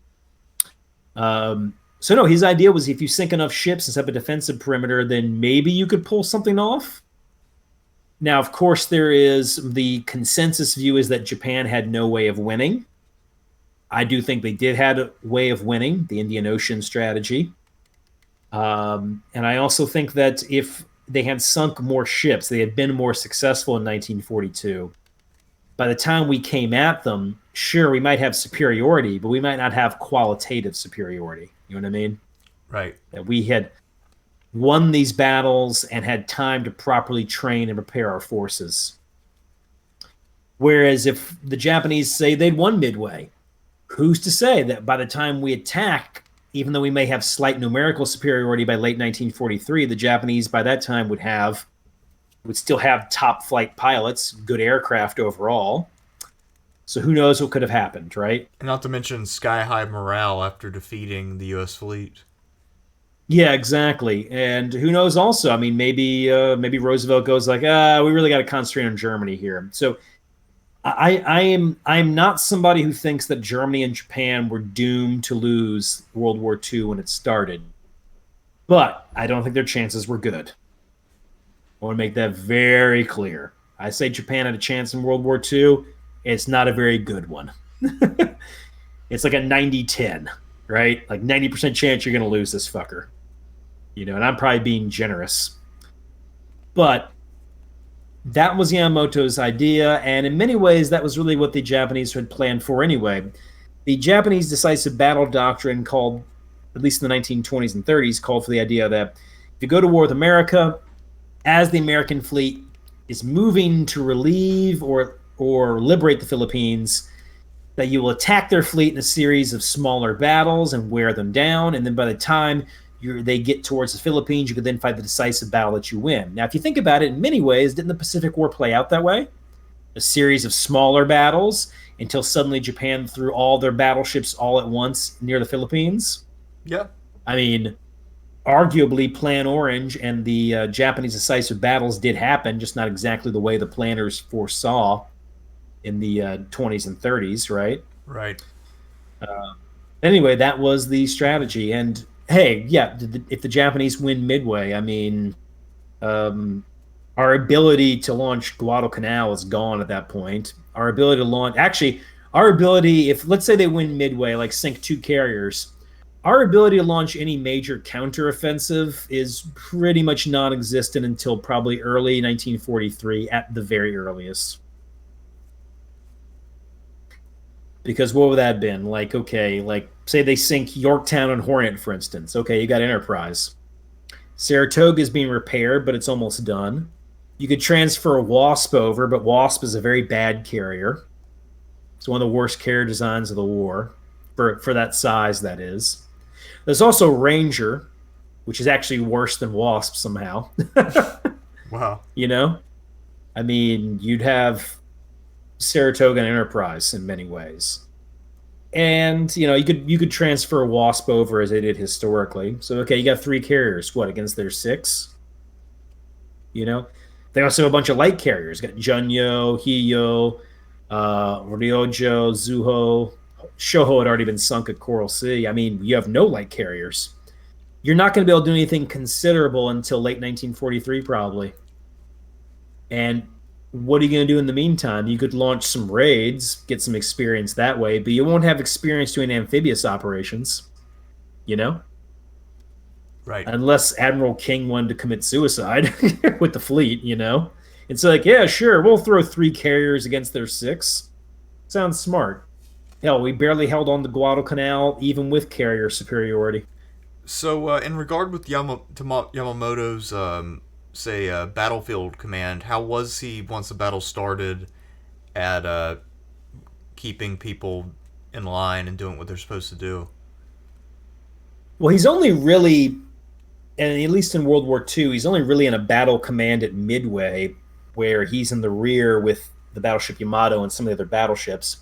So no, his idea was if you sink enough ships and set up a defensive perimeter, then maybe you could pull something off. Now, of course, there is the consensus view is that Japan had no way of winning. I do think they did have a way of winning, the Indian Ocean strategy. And I also think that if they had sunk more ships, they had been more successful in 1942. By the time we came at them, sure, we might have superiority, but we might not have qualitative superiority. You know what I mean? Right. That we had won these battles and had time to properly train and prepare our forces. Whereas if the Japanese say they'd won Midway, who's to say that by the time we attack, even though we may have slight numerical superiority by late 1943, the Japanese by that time would still have top flight pilots, good aircraft overall. So who knows what could have happened, right? And not to mention sky-high morale after defeating the U.S. fleet. Yeah, exactly. And who knows also, I mean, maybe Roosevelt goes like, we really got to concentrate on Germany here. So I'm not somebody who thinks that Germany and Japan were doomed to lose World War II when it started. But I don't think their chances were good. I want to make that very clear. I say Japan had a chance in World War II. It's not a very good one. It's like a 90-10, right? Like 90% chance you're going to lose this fucker. And I'm probably being generous. But that was Yamamoto's idea, and in many ways, that was really what the Japanese had planned for anyway. The Japanese decisive battle doctrine called, at least in the 1920s and 30s, called for the idea that if you go to war with America, as the American fleet is moving to relieve or liberate the Philippines, that you will attack their fleet in a series of smaller battles and wear them down, and then by the time they get towards the Philippines, you could then fight the decisive battle that you win. Now, if you think about it, in many ways, didn't the Pacific War play out that way? A series of smaller battles until suddenly Japan threw all their battleships all at once near the Philippines? Yeah. I mean, arguably Plan Orange and the Japanese decisive battles did happen, just not exactly the way the planners foresaw in the 20s and 30s, right? Right. Anyway, that was the strategy. And hey, yeah, if the Japanese win Midway, I mean, um, our ability to launch Guadalcanal is gone at that point. Our ability to launch, actually, our ability, if let's say they win Midway, like sink 2 carriers, our ability to launch any major counteroffensive is pretty much non-existent until probably early 1943 at the very earliest. Because what would that have been? Like, okay, like say they sink Yorktown and Hornet, for instance. Okay, you got Enterprise. Saratoga is being repaired, but it's almost done. You could transfer a Wasp over, but Wasp is a very bad carrier. It's one of the worst carrier designs of the war, for that size, that is. There's also Ranger, which is actually worse than Wasp somehow. Wow. You know? I mean, you'd have Saratoga and Enterprise in many ways. And you could transfer a Wasp over as they did historically. So okay, you got 3 carriers. What against their 6? You know, they also have a bunch of light carriers. Got Junyo, Hiyo, Ryojo, Zuho. Shoho had already been sunk at Coral Sea. I mean, you have no light carriers. You're not going to be able to do anything considerable until late 1943, probably. And what are you going to do in the meantime? You could launch some raids, get some experience that way, but you won't have experience doing amphibious operations, you know? Right. Unless Admiral King wanted to commit suicide with the fleet, you know? It's like, yeah, sure, we'll throw 3 carriers against their 6. Sounds smart. Hell, we barely held on to Guadalcanal, even with carrier superiority. So, in regard with Yamamoto's, battlefield command, how was he once the battle started at keeping people in line and doing what they're supposed to do? Well, he's only really, and at least in World War II, he's only really in a battle command at Midway, where he's in the rear with the battleship Yamato and some of the other battleships.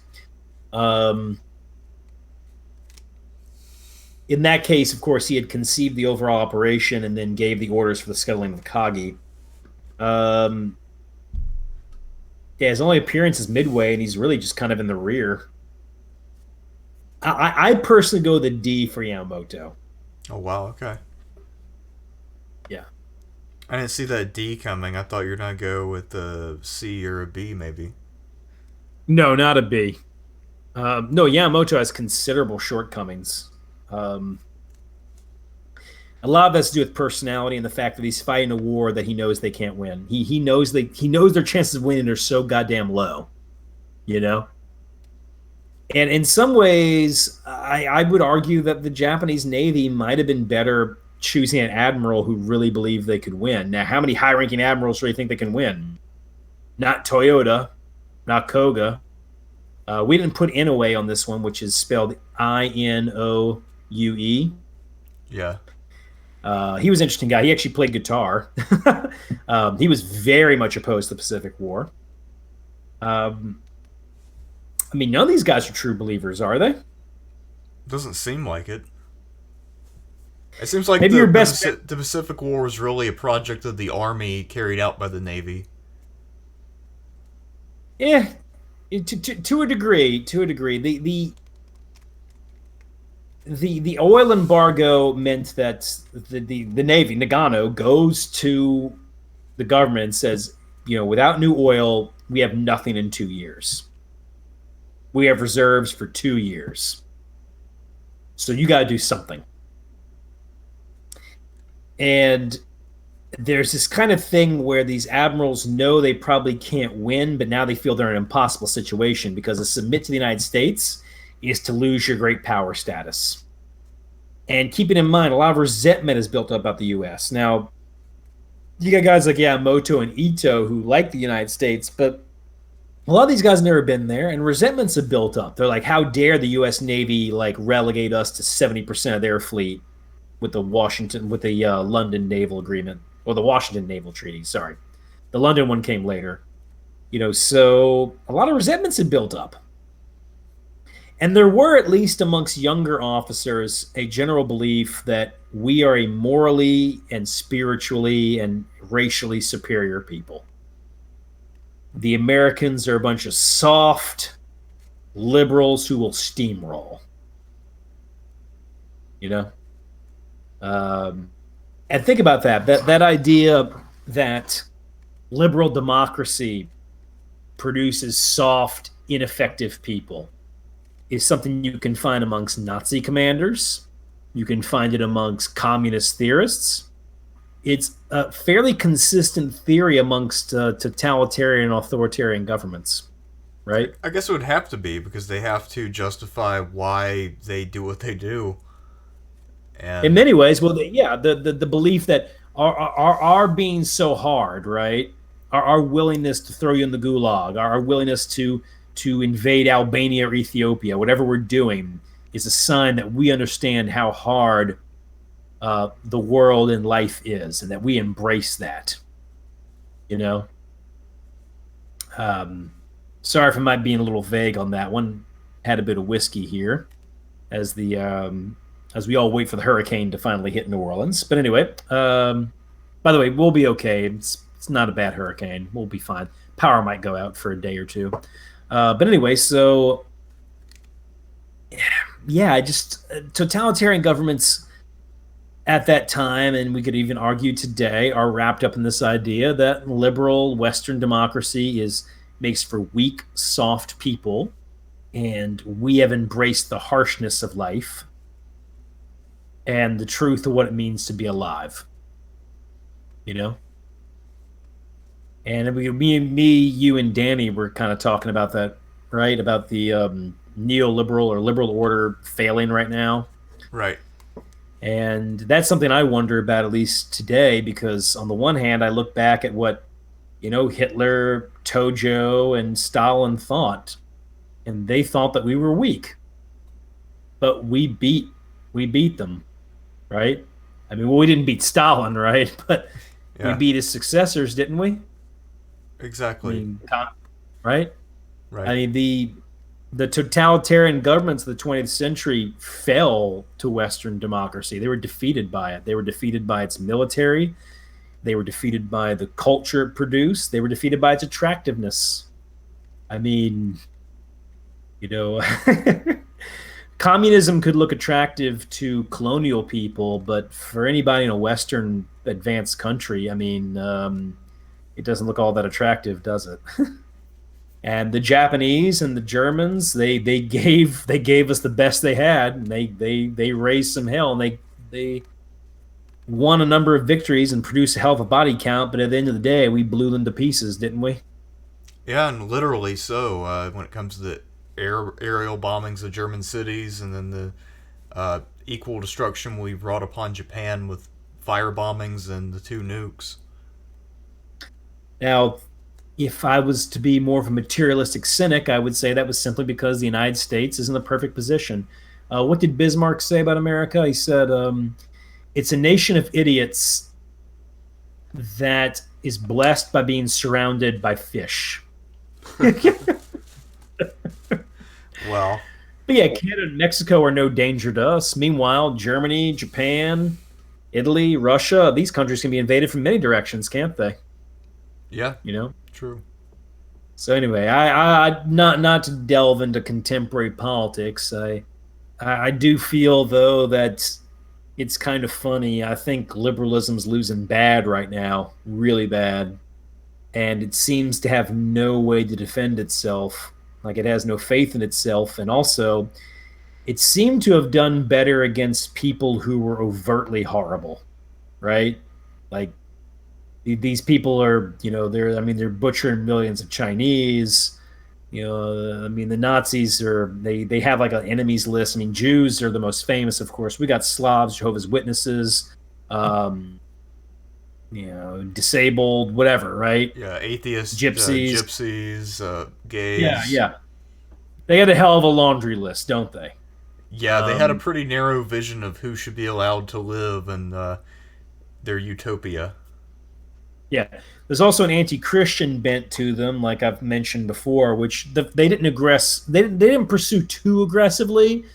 In that case, of course, he had conceived the overall operation and then gave the orders for the scuttling of Takagi. Yeah, his only appearance is Midway, and he's really just kind of in the rear. I personally go the D for Yamamoto. Oh, wow, okay. Yeah. I didn't see that D coming. I thought you were going to go with a C or a B, maybe. No, not a B. No, Yamamoto has considerable shortcomings. A lot of that's to do with personality and the fact that he's fighting a war that he knows they can't win. He knows their chances of winning are so goddamn low, you know. And in some ways, I would argue that the Japanese Navy might have been better choosing an admiral who really believed they could win. Now, how many high-ranking admirals really think they can win? Not Toyota, not Koga. We didn't put Inoue on this one, which is spelled Inoue. Yeah. He was an interesting guy. He actually played guitar. He was very much opposed to the Pacific War. I mean, none of these guys are true believers, are they? Doesn't seem like it. It seems like Maybe the Pacific War was really a project of the Army carried out by the Navy. Yeah, to a degree. To a degree, the oil embargo meant that the Navy, Nagano, goes to the government and says, without new oil, we have nothing in 2 years. We have reserves for 2 years. So you got to do something. And there's this kind of thing where these admirals know they probably can't win, but now they feel they're in an impossible situation because to submit to the United States is to lose your great power status. And keeping in mind, a lot of resentment is built up about the U.S. Now, you got guys like Yamamoto and Ito who like the United States, but a lot of these guys have never been there, and resentments have built up. They're like, how dare the U.S. Navy relegate us to 70% of their fleet with the London Naval Agreement, or the Washington Naval Treaty, sorry. The London one came later. So a lot of resentments had built up. And there were, at least amongst younger officers, a general belief that we are a morally and spiritually and racially superior people. The Americans are a bunch of soft liberals who will steamroll. You know, and think about that idea that liberal democracy produces soft, ineffective people is something you can find amongst Nazi commanders. You can find it amongst communist theorists. It's a fairly consistent theory amongst totalitarian and authoritarian governments, right? I guess it would have to be because they have to justify why they do what they do. In And many ways, well, yeah, the belief that our being so hard, right? Our willingness to throw you in the gulag, our willingness to invade Albania or Ethiopia, whatever we're doing, is a sign that we understand how hard the world and life is, and that we embrace that. You know. Sorry if I might being a little vague on that one. Had a bit of whiskey here, as the as we all wait for the hurricane to finally hit New Orleans. But anyway, by the way, we'll be okay. It's not a bad hurricane. We'll be fine. Power might go out for a day or two. But anyway, so yeah, just totalitarian governments at that time, and we could even argue today, are wrapped up in this idea that liberal Western democracy makes for weak, soft people, and we have embraced the harshness of life and the truth of what it means to be alive. You know? And me, you, and Danny were kind of talking about that, right? About the neoliberal or liberal order failing right now. right. And that's something I wonder about, at least today, because on the one hand, I look back at what, Hitler, Tojo, and Stalin thought, and they thought that we were weak, but we beat them, right? I mean, well, we didn't beat Stalin, right? But we Yeah. beat his successors, didn't we? I Exactly. mean, right? Right. I mean, the totalitarian governments of the 20th century fell to Western democracy. They were defeated by it. They were defeated by its military. They were defeated by the culture it produced. They were defeated by its attractiveness. I mean, communism could look attractive to colonial people, but for anybody in a Western advanced country, I mean, it doesn't look all that attractive, does it? And the Japanese and the Germans, they gave us the best they had, and they raised some hell, and they won a number of victories and produced a hell of a body count. But at the end of the day, we blew them to pieces, didn't we? Yeah, and literally so. When it comes to the aerial bombings of German cities, and then the equal destruction we brought upon Japan with fire bombings and the two nukes. Now, if I was to be more of a materialistic cynic, I would say that was simply because the United States is in the perfect position. What did Bismarck say about America? He said, it's a nation of idiots that is blessed by being surrounded by fish. Well, But yeah, Canada and Mexico are no danger to us. Meanwhile, Germany, Japan, Italy, Russia, these countries can be invaded from many directions, can't they? yeah, You know? true. So anyway, I not to delve into contemporary politics. I do feel though that it's kind of funny. I think liberalism's losing bad right now, really bad, and it seems to have no way to defend itself. Like it has no faith in itself, and also it seemed to have done better against people who were overtly horrible, right? Like these people are, they're butchering millions of Chinese. I mean, the Nazis they have like an enemies list. I mean, Jews are the most famous, of course. We got Slavs, Jehovah's Witnesses, disabled, whatever, right? Yeah, atheists, Gypsies, gays. Yeah. They had a hell of a laundry list, don't they? Yeah, they had a pretty narrow vision of who should be allowed to live in their utopia. Yeah, there's also an anti-Christian bent to them, like I've mentioned before, which they didn't pursue too aggressively.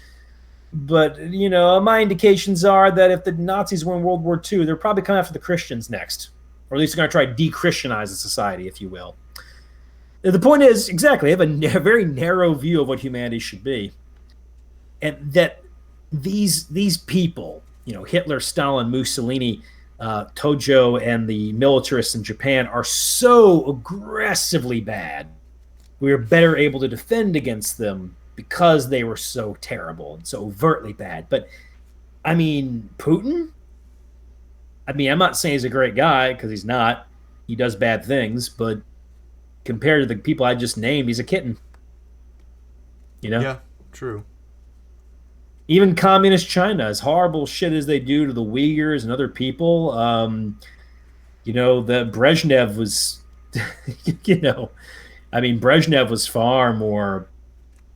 But my indications are that if the Nazis were in World War II, they're probably coming after the Christians next, or at least they're going to try to de-Christianize the society, if you will. The point is, exactly, they have a very narrow view of what humanity should be, and that these people, Hitler, Stalin, Mussolini, Tojo, and the militarists in Japan are so aggressively bad. We were better able to defend against them because they were so terrible and so overtly bad. But I mean, Putin. I mean, I'm not saying he's a great guy because he's not. He does bad things, but compared to the people I just named, he's a kitten. Yeah, true. Even communist China, as horrible shit as they do to the Uyghurs and other people, the Brezhnev was, Brezhnev was far more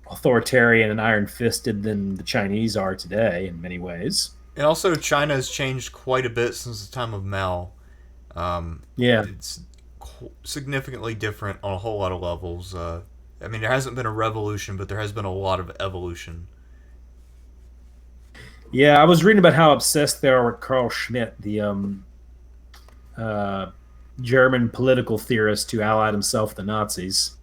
authoritarian and iron-fisted than the Chinese are today in many ways. And also, China has changed quite a bit since the time of Mao. Yeah. It's significantly different on a whole lot of levels. There hasn't been a revolution, but there has been a lot of evolution. Yeah, I was reading about how obsessed they are with Carl Schmitt, the German political theorist who allied himself with the Nazis.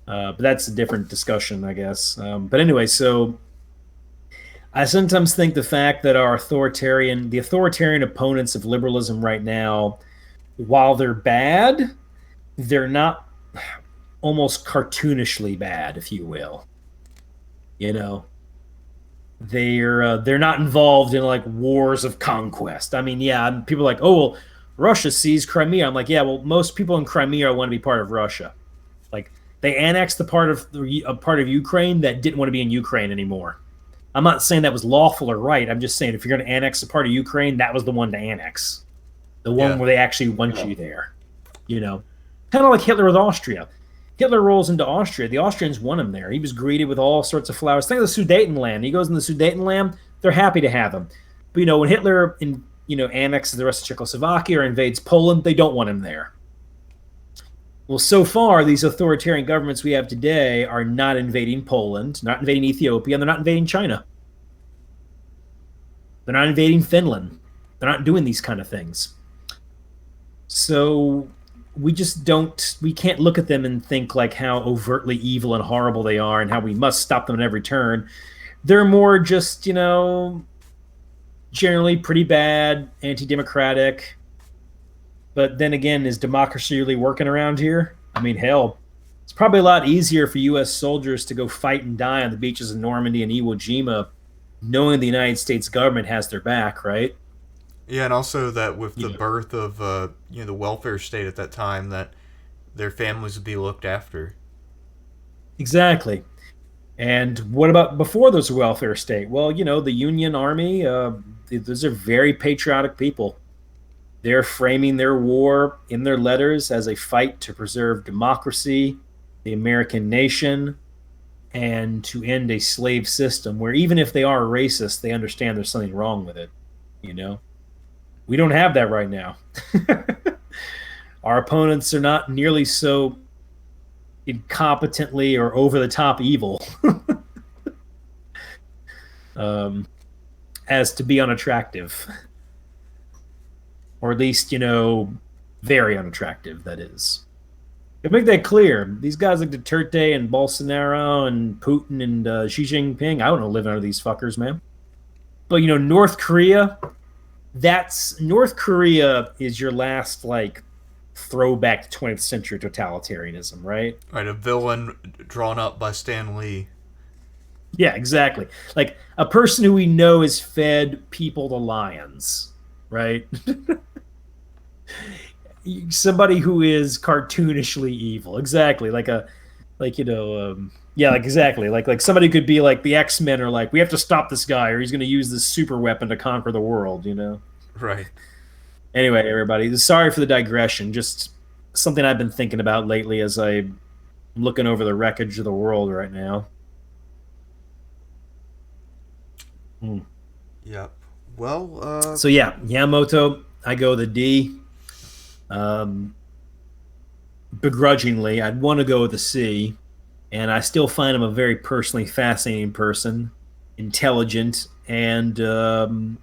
But that's a different discussion, I guess. But anyway, so I sometimes think the fact that the authoritarian opponents of liberalism right now, while they're bad, they're not almost cartoonishly bad, if you will. They're not involved in like wars of conquest. I mean, yeah, people are like, oh well, Russia seized Crimea. I'm like, yeah, well, most people in Crimea want to be part of Russia. Like they annexed a part of Ukraine that didn't want to be in Ukraine anymore. I'm not saying that was lawful or right. I'm just saying if you're going to annex a part of Ukraine, that was the one to annex, the one where they actually want you there. Kind of like Hitler with Austria. Hitler rolls into Austria. The Austrians want him there. He was greeted with all sorts of flowers. Think of the Sudetenland. He goes in the Sudetenland. They're happy to have him. But when Hitler annexes the rest of Czechoslovakia or invades Poland, they don't want him there. Well, so far, these authoritarian governments we have today are not invading Poland, not invading Ethiopia, and they're not invading China. They're not invading Finland. They're not doing these kind of things. So we can't look at them and think like how overtly evil and horrible they are and how we must stop them at every turn. They're more just, generally pretty bad, anti-democratic. But then again, is democracy really working around here? I mean, hell, it's probably a lot easier for U.S. soldiers to go fight and die on the beaches of Normandy and Iwo Jima knowing the United States government has their back, right? Yeah, and also that with the birth of the welfare state at that time, that their families would be looked after. Exactly. And what about before there was a welfare state? Well, the Union Army, those are very patriotic people. They're framing their war in their letters as a fight to preserve democracy, the American nation, and to end a slave system where even if they are racist, they understand there's something wrong with it. We don't have that right now. Our opponents are not nearly so incompetently or over-the-top evil as to be unattractive. Or at least, very unattractive, that is. To make that clear, these guys like Duterte and Bolsonaro and Putin and Xi Jinping, I don't know living under these fuckers, man. But, North Korea... North Korea is your last throwback to 20th century totalitarianism, right? Right, a villain drawn up by Stan Lee. Yeah, exactly. Like a person who we know has fed people to lions, right? Somebody who is cartoonishly evil, exactly. Exactly. Like somebody could be like the X-Men are like, we have to stop this guy or he's going to use this super weapon to conquer the world, Right. Anyway, everybody, sorry for the digression. Just something I've been thinking about lately as I'm looking over the wreckage of the world right now. Yep. Well, So yeah, Yamamoto, I go the D. Begrudgingly, I'd want to go with the C. And I still find him a very personally fascinating person, intelligent, and of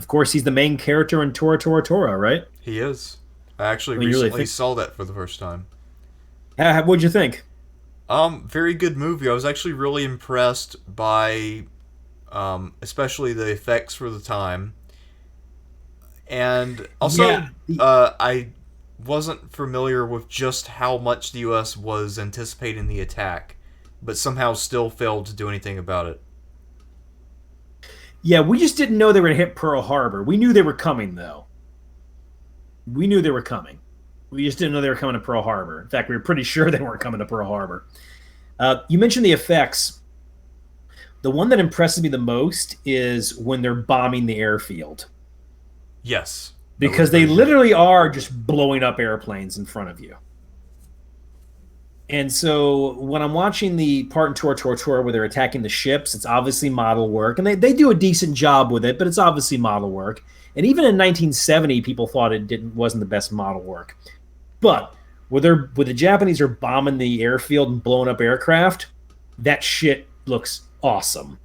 course he's the main character in Tora Tora Tora, right? He is. I actually recently saw that for the first time. What'd you think? Very good movie. I was actually really impressed by especially the effects for the time. And also, Yeah. I wasn't familiar with just how much the U.S. was anticipating the attack, but somehow still failed to do anything about it. Yeah, we just didn't know they were going to hit Pearl Harbor. We knew they were coming, though. We knew they were coming. We just didn't know they were coming to Pearl Harbor. In fact, we were pretty sure they weren't coming to Pearl Harbor. You mentioned the effects. The one that impresses me the most is when they're bombing the airfield. Yes. Because they literally are just blowing up airplanes in front of you. And so when I'm watching the part in Tora Tora Tora where they're attacking the ships, it's obviously model work. And they do a decent job with it, but it's obviously model work. And even in 1970, people thought wasn't the best model work. But where the Japanese are bombing the airfield and blowing up aircraft, that shit looks awesome.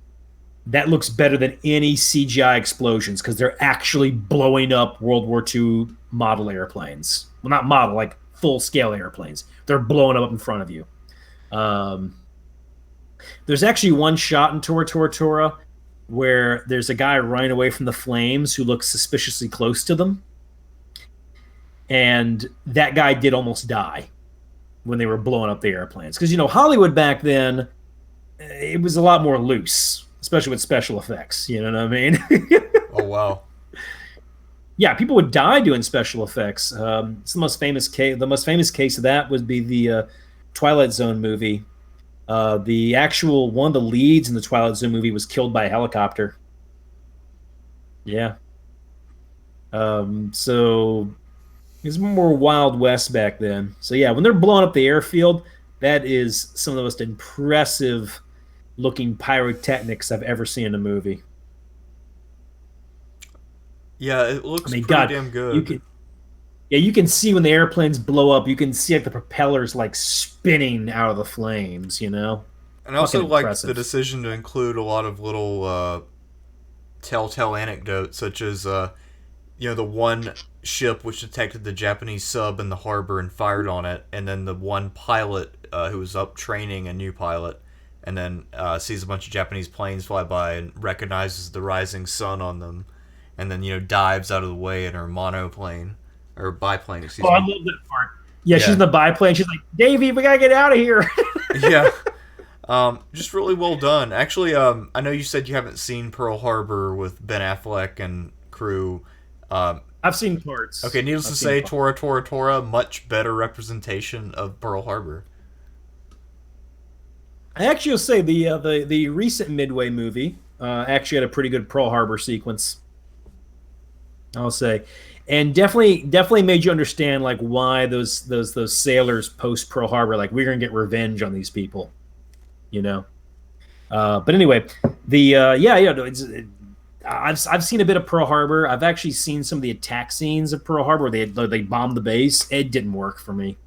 That looks better than any CGI explosions because they're actually blowing up World War II model airplanes. Well, not model, like full-scale airplanes. They're blowing them up in front of you. There's actually one shot in Tora Tora Tora where there's a guy running away from the flames who looks suspiciously close to them. And that guy did almost die when they were blowing up the airplanes. Because, Hollywood back then, it was a lot more loose, especially with special effects. You know what I mean? Oh, wow. Yeah, people would die doing special effects. It's the most famous case. The most famous case of that would be the Twilight Zone movie. The actual one of the leads in the Twilight Zone movie was killed by a helicopter. Yeah. So it was more Wild West back then. So yeah, when they're blowing up the airfield, that is some of the most impressive looking pyrotechnics I've ever seen in a movie. Yeah, it looks pretty damn good. You can see when the airplanes blow up, you can see like the propellers like spinning out of the flames, And I also like the decision to include a lot of little telltale anecdotes, such as the one ship which detected the Japanese sub in the harbor and fired on it, and then the one pilot who was up training a new pilot, and then sees a bunch of Japanese planes fly by and recognizes the rising sun on them, and then dives out of the way in her monoplane or biplane. Excuse me. I love that part. Yeah, she's in the biplane. She's like, Davey, we gotta get out of here. Yeah. Just really well done. Actually, I know you said you haven't seen Pearl Harbor with Ben Affleck and crew. I've seen parts. Okay, needless to say, Tora Tora Tora, much better representation of Pearl Harbor. I actually will say the recent Midway movie actually had a pretty good Pearl Harbor sequence. I'll say, and definitely made you understand like why those sailors post Pearl Harbor, like, we're gonna get revenge on these people, But anyway, I've seen a bit of Pearl Harbor. I've actually seen some of the attack scenes of Pearl Harbor where they bombed the base. It didn't work for me.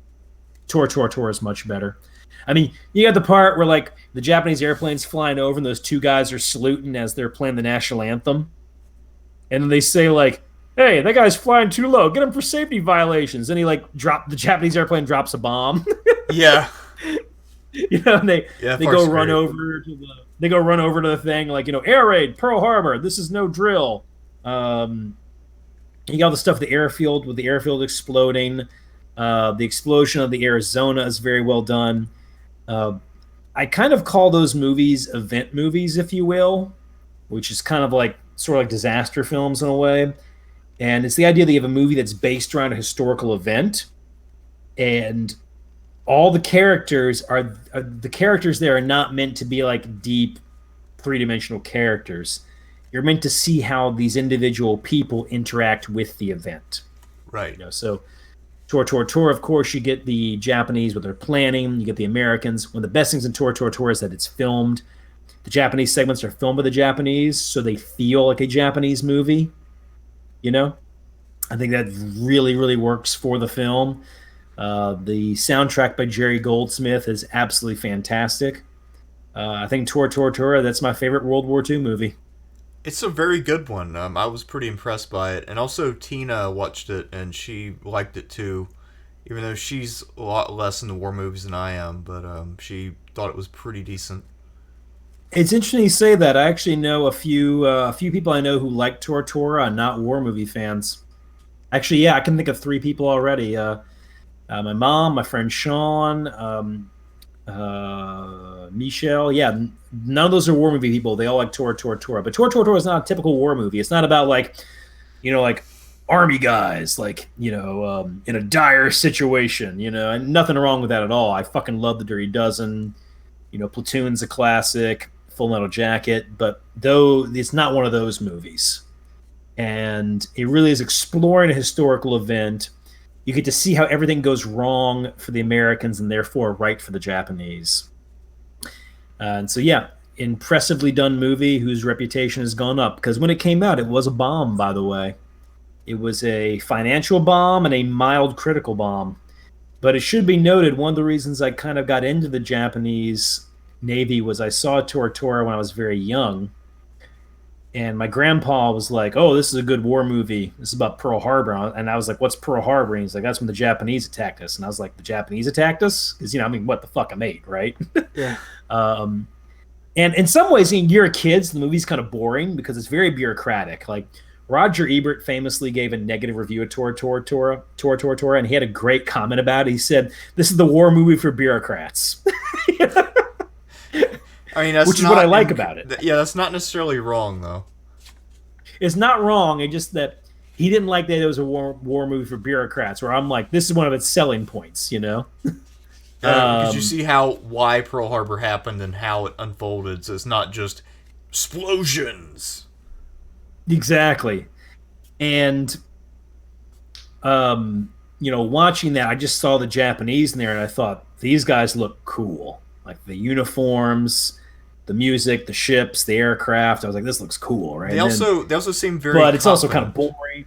Tora Tora Tora is much better. I mean, you got the part where like the Japanese airplane's flying over and those two guys are saluting as they're playing the national anthem, and then they say like, "Hey, that guy's flying too low. Get him for safety violations." And he like the Japanese airplane drops a bomb. Yeah. And they go run over to the thing like, air raid Pearl Harbor. This is no drill. You got all the stuff at the airfield with the airfield exploding. The explosion of the Arizona is very well done. I kind of call those movies event movies, if you will, which is kind of like sort of like disaster films in a way. And it's the idea that you have a movie that's based around a historical event, and all the characters are the characters there are not meant to be like deep three-dimensional characters. You're meant to see how these individual people interact with the event. Right. So Tora Tora Tora, of course, you get the Japanese with their planning. You get the Americans. One of the best things in Tora Tora Tora is that it's filmed. The Japanese segments are filmed by the Japanese, so they feel like a Japanese movie. I think that really, really works for the film. The soundtrack by Jerry Goldsmith is absolutely fantastic. I think Tora Tora Tora, that's my favorite World War II movie. It's a very good one. I was pretty impressed by it. And also Tina watched it, and she liked it too. Even though she's a lot less into war movies than I am. But she thought it was pretty decent. It's interesting you say that. I actually know a few people I know who like Tora Tora and not war movie fans. Actually, yeah, I can think of three people already. My mom, my friend Sean, Michelle. Yeah, none of those are war movie people. They all like Tora Tora Tora. But Tora Tora Tora is not a typical war movie. It's not about like, like army guys, like in a dire situation. And nothing wrong with that at all. I fucking love the Dirty Dozen. Platoon's a classic. Full Metal Jacket, but though it's not one of those movies. And it really is exploring a historical event. You get to see how everything goes wrong for the Americans and therefore right for the Japanese. And so, yeah, impressively done movie whose reputation has gone up. Because when it came out, it was a bomb, by the way. It was a financial bomb and a mild critical bomb. But it should be noted, one of the reasons I kind of got into the Japanese Navy was I saw Tora Tora when I was very young. And my grandpa was like, "Oh, this is a good war movie. This is about Pearl Harbor." And I was like, "What's Pearl Harbor?" And he's like, "That's when the Japanese attacked us." And I was like, "The Japanese attacked us?" Because, what the fuck I'm 8, right? Yeah. And in some ways, you're a kid, so the movie's kind of boring because it's very bureaucratic. Like, Roger Ebert famously gave a negative review of Tora Tora Tora, and he had a great comment about it. He said, "This is the war movie for bureaucrats." I mean, which is what I like about it. Yeah, that's not necessarily wrong, though. It's not wrong. It's just that he didn't like that it was a war movie for bureaucrats, where I'm like, this is one of its selling points, Because you see why Pearl Harbor happened and how it unfolded, so it's not just explosions. Exactly. And, watching that, I just saw the Japanese in there, and I thought, these guys look cool. Like, the uniforms, the music, the ships, the aircraft. I was like, this looks cool, right? They also seem very But it's confident. also kind of boring.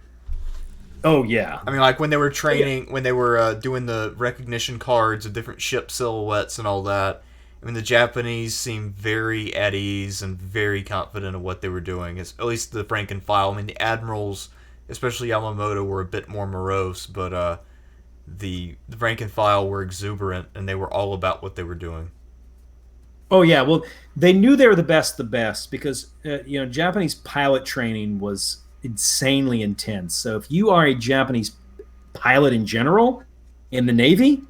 Oh, yeah. I mean, like, when they were training, when they were doing the recognition cards of different ship silhouettes and all that, I mean, the Japanese seemed very at ease and very confident of what they were doing. At least the rank and file. I mean, the Admirals, especially Yamamoto, were a bit more morose, but the rank and file were exuberant, and they were all about what they were doing. Oh, yeah. Well, they knew they were the best because, Japanese pilot training was insanely intense. So if you are a Japanese pilot in general in the Navy,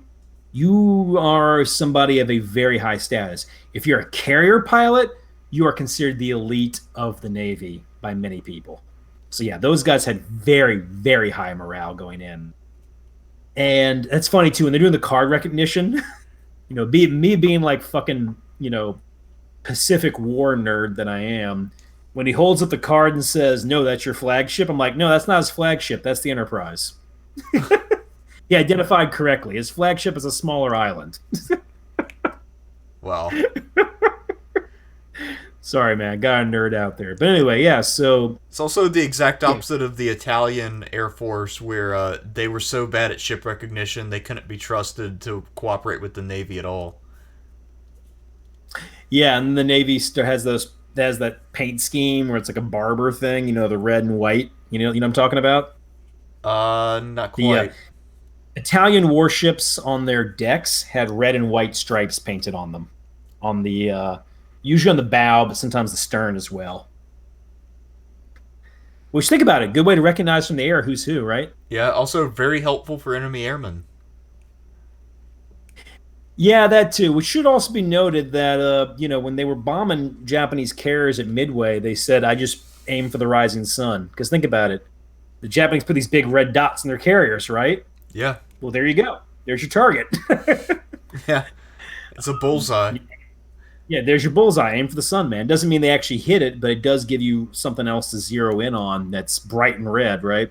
you are somebody of a very high status. If you're a carrier pilot, you are considered the elite of the Navy by many people. So, yeah, those guys had very, very high morale going in. And that's funny, too. When they're doing the card recognition, me being like fucking... Pacific War nerd that I am, when he holds up the card and says, "No, that's your flagship," I'm like, "No, that's not his flagship. That's the Enterprise." He identified correctly. His flagship is a smaller island. Wow. Sorry, man. Got a nerd out there. But anyway, yeah, so... It's also the exact opposite of the Italian Air Force, where they were so bad at ship recognition, they couldn't be trusted to cooperate with the Navy at all. Yeah, and the Navy has that paint scheme where it's like a barber thing, the red and white. You know what I'm talking about? Not quite. The Italian warships on their decks had red and white stripes painted on them, on the usually on the bow, but sometimes the stern as well. Which, think about it, good way to recognize from the air who's who, right? Yeah, also very helpful for enemy airmen. Yeah, that too. Which should also be noted that, when they were bombing Japanese carriers at Midway, they said, "I just aim for the rising sun." Because think about it. The Japanese put these big red dots in their carriers, right? Yeah. Well, there you go. There's your target. Yeah. It's a bullseye. Yeah, there's your bullseye. Aim for the sun, man. Doesn't mean they actually hit it, but it does give you something else to zero in on that's bright and red, right?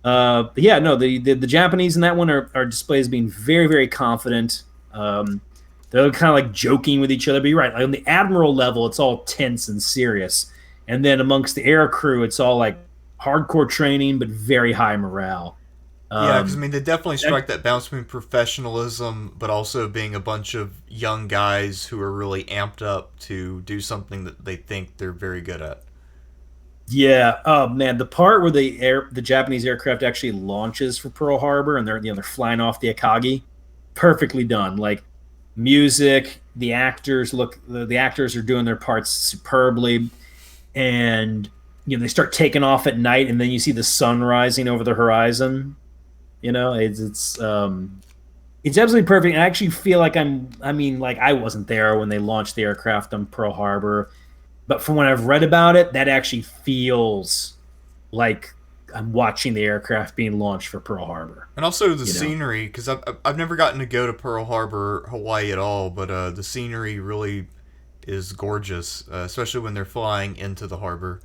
But yeah, no, the Japanese in that one are displayed as being very, very confident. They're kind of like joking with each other. But you're right. Like on the admiral level, it's all tense and serious. And then amongst the air crew, it's all like hardcore training, but very high morale. Yeah, because they definitely strike that balance between professionalism, but also being a bunch of young guys who are really amped up to do something that they think they're very good at. Yeah. Oh man, the part where the Japanese aircraft actually launches for Pearl Harbor and they're flying off the Akagi, perfectly done. Like music, The actors the actors are doing their parts superbly, and they start taking off at night, and then you see the sun rising over the horizon. It's absolutely perfect. I actually feel like I wasn't there when they launched the aircraft on Pearl Harbor, but from what I've read about it, that actually feels like I'm watching the aircraft being launched for Pearl Harbor. And also the scenery, because I've never gotten to go to Pearl Harbor, Hawaii at all, but the scenery really is gorgeous, especially when they're flying into the harbor.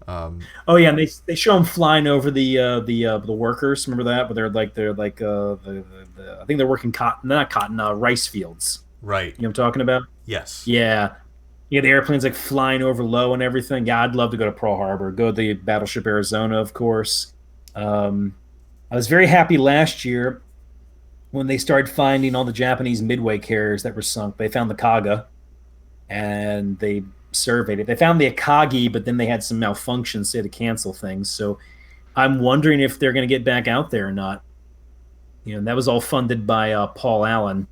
Oh yeah, and they show them flying over the workers. Remember that? But I think they're working rice fields. Right. You know what I'm talking about? Yes. Yeah. Yeah, the airplanes like flying over low and everything. Yeah, I'd love to go to Pearl Harbor. Go to the Battleship Arizona, of course. I was very happy last year when they started finding all the Japanese Midway carriers that were sunk. They found the Koga, and they surveyed it. They found the Akagi, but then they had some malfunctions, so they had to cancel things. So I'm wondering if they're going to get back out there or not. That was all funded by Paul Allen.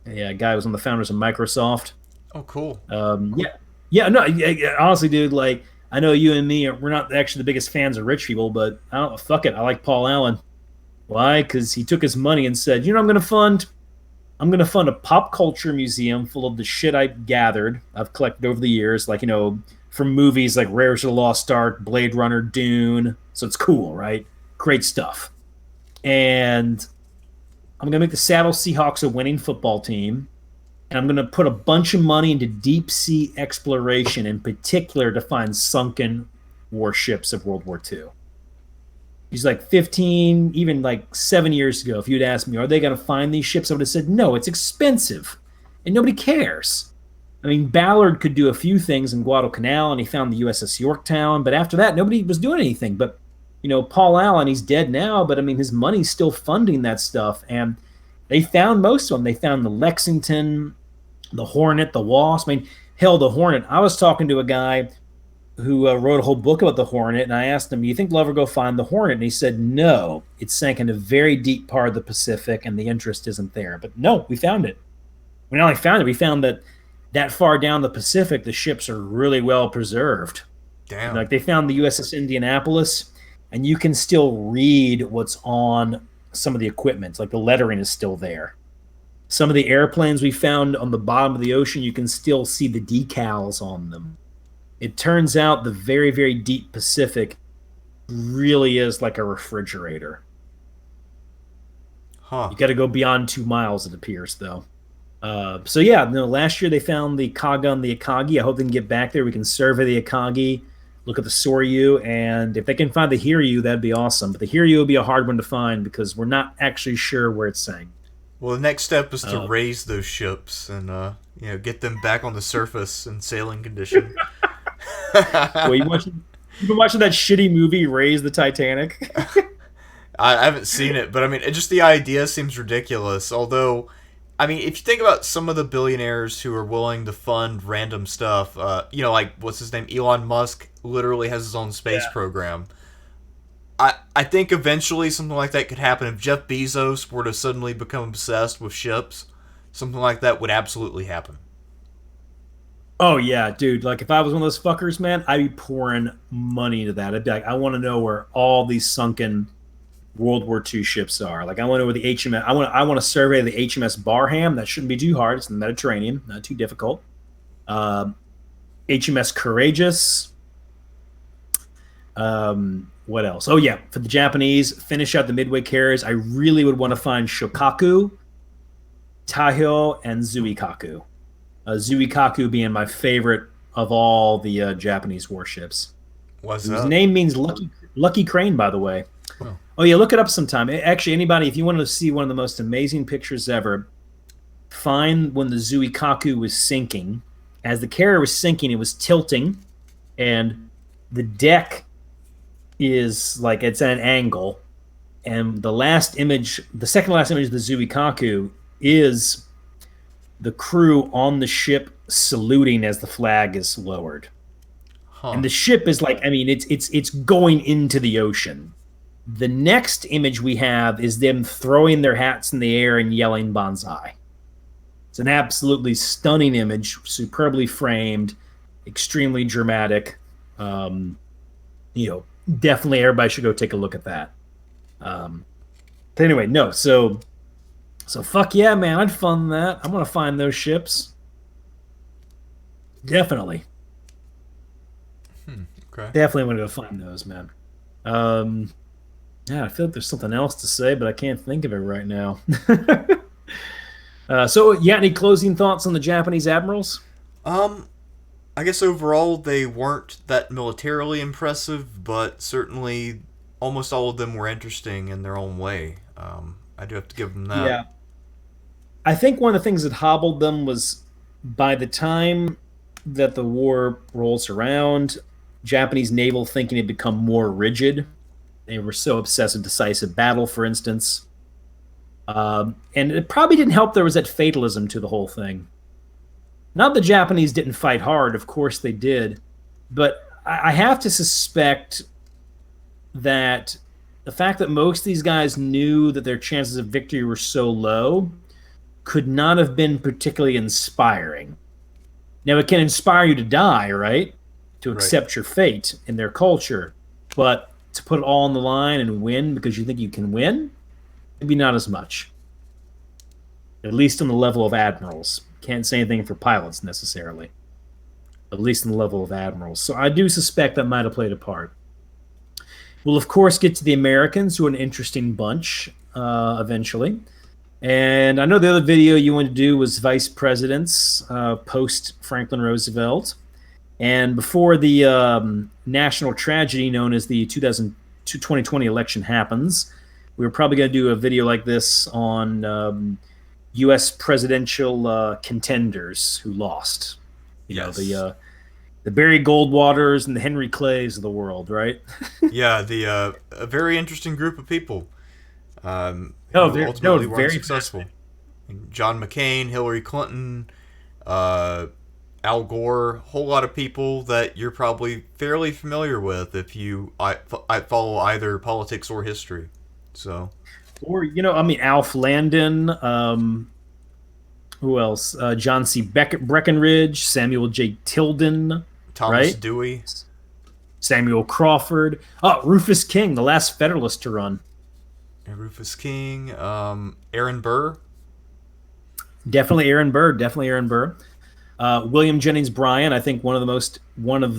Yeah, a guy who was one of the founders of Microsoft. Oh, cool. No, honestly, dude, like, I know you and me, we're not actually the biggest fans of rich people, but fuck it, I like Paul Allen. Why? Because he took his money and said, I'm going to fund a pop culture museum full of the shit I've collected over the years, like, from movies like Raiders of the Lost Ark, Blade Runner, Dune. So it's cool, right? Great stuff. And I'm going to make the Seattle Seahawks a winning football team. And I'm going to put a bunch of money into deep sea exploration, in particular to find sunken warships of World War II. He's like 15, even like 7 years ago, if you'd asked me, are they going to find these ships? I would have said, no, it's expensive. And nobody cares. I mean, Ballard could do a few things in Guadalcanal, and he found the USS Yorktown. But after that, nobody was doing anything. But, Paul Allen, he's dead now, but, his money's still funding that stuff. And they found most of them. They found the Lexington, the Hornet, the Wasp. Hell, the Hornet. I was talking to a guy who wrote a whole book about the Hornet, and I asked him, do you think they'll ever go find the Hornet? And he said, no, it sank in a very deep part of the Pacific, and the interest isn't there. But no, we found it. We not only found it, we found that far down the Pacific, the ships are really well preserved. Damn. Like, they found the USS Indianapolis, and you can still read what's on some of the equipment. Like, the lettering is still there. Some of the airplanes we found on the bottom of the ocean, you can still see the decals on them. It turns out the very, very deep Pacific really is like a refrigerator. Huh. You got to go beyond 2 miles, it appears, though. Last year they found the Koga and the Akagi. I hope they can get back there. We can survey the Akagi, look at the Soryu, and if they can find the Hiryu, that'd be awesome. But the Hiryu will be a hard one to find because we're not actually sure where it's sank. Well, the next step is to raise those ships and get them back on the surface in sailing condition. Well, you've been watching that shitty movie, Raise the Titanic? I haven't seen it, but just the idea seems ridiculous. Although, if you think about some of the billionaires who are willing to fund random stuff, like, what's his name? Elon Musk literally has his own space program. I think eventually something like that could happen. If Jeff Bezos were to suddenly become obsessed with ships, something like that would absolutely happen. Oh, yeah, dude. Like, if I was one of those fuckers, man, I'd be pouring money into that. I'd be like, I want to know where all these sunken World War II ships are. Like, I want to know where the HMS... I want to survey the HMS Barham. That shouldn't be too hard. It's in the Mediterranean. Not too difficult. HMS Courageous. What else? Oh, yeah. For the Japanese, finish out the Midway carriers. I really would want to find Shokaku, Taihyo, and Zuikaku. Zuikaku being my favorite of all the Japanese warships. His name means lucky crane, by the way. Oh, yeah, look it up sometime. Actually, anybody, if you want to see one of the most amazing pictures ever, find when the Zuikaku was sinking. As the carrier was sinking, it was tilting, and the deck is like it's at an angle, and the second last image of the Zuikaku is the crew on the ship saluting as the flag is lowered. And the ship is like, it's going into the ocean. The next image we have is them throwing their hats in the air and yelling banzai. It's an absolutely stunning image, superbly framed, extremely dramatic. Um, Definitely everybody should go take a look at that. But anyway, no, so fuck yeah, man, I'd fund that. I'm gonna find those ships. Definitely. Okay. Definitely want to go find those, man. Yeah, I feel like there's something else to say, but I can't think of it right now. So, you got any closing thoughts on the Japanese admirals? I guess overall they weren't that militarily impressive, but certainly almost all of them were interesting in their own way. I do have to give them that. Yeah. I think one of the things that hobbled them was by the time that the war rolls around, Japanese naval thinking had become more rigid. They were so obsessed with decisive battle, for instance. And it probably didn't help there was that fatalism to the whole thing. Not the Japanese didn't fight hard, of course they did, but I have to suspect that the fact that most of these guys knew that their chances of victory were so low could not have been particularly inspiring. Now, it can inspire you to die, right? To accept your fate in their culture, but to put it all on the line and win because you think you can win, maybe not as much. At least on the level of admirals. Can't say anything for pilots necessarily. At least on the level of admirals. So I do suspect that might have played a part. We'll, of course, get to the Americans, who are an interesting bunch eventually. And I know the other video you wanted to do was vice presidents post Franklin Roosevelt. And before the national tragedy known as the 2020 election happens, we were probably going to do a video like this on U.S. presidential contenders who lost. You know, the Barry Goldwaters and the Henry Clays of the world, right? Yeah, a very interesting group of people. Who ultimately weren't very successful. John McCain, Hillary Clinton, Al Gore, a whole lot of people that you're probably fairly familiar with if you follow either politics or history. So, or Alf Landon. Who else? John C. Breckinridge, Samuel J. Tilden, Thomas Dewey, Samuel Crawford. Oh, Rufus King, the last Federalist to run. Rufus King, Aaron Burr. Definitely Aaron Burr. William Jennings Bryan, I think one of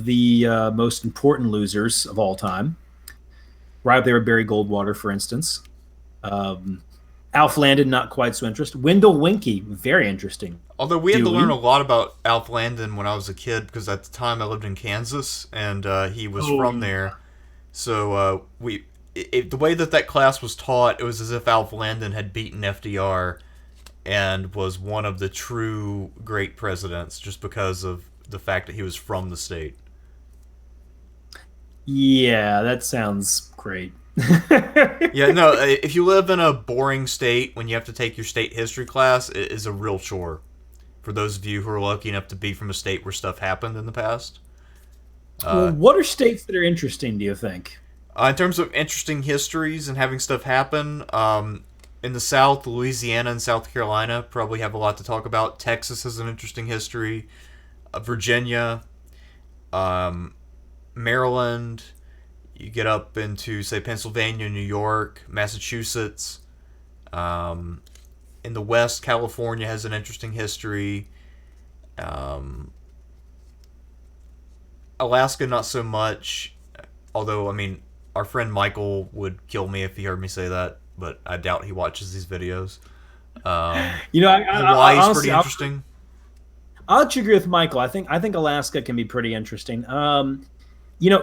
the most important losers of all time. Right up there with Barry Goldwater, for instance. Alf Landon, not quite so interesting. Wendell Winkie, very interesting. Although we had to learn a lot about Alf Landon when I was a kid, because at the time I lived in Kansas, and he was from there. So the way that class was taught, it was as if Alf Landon had beaten FDR and was one of the true great presidents just because of the fact that he was from the state. Yeah, that sounds great. Yeah, no, if you live in a boring state when you have to take your state history class, it is a real chore. For those of you who are lucky enough to be from a state where stuff happened in the past. Well, what are states that are interesting, do you think? In terms of interesting histories and having stuff happen, in the South, Louisiana and South Carolina probably have a lot to talk about. Texas has an interesting history. Virginia, Maryland. You get up into, say, Pennsylvania, New York, Massachusetts. In the West, California has an interesting history. Alaska, not so much. Although, I mean, our friend Michael would kill me if he heard me say that, but I doubt he watches these videos. Hawaii's pretty interesting. I'll agree with Michael. I think Alaska can be pretty interesting.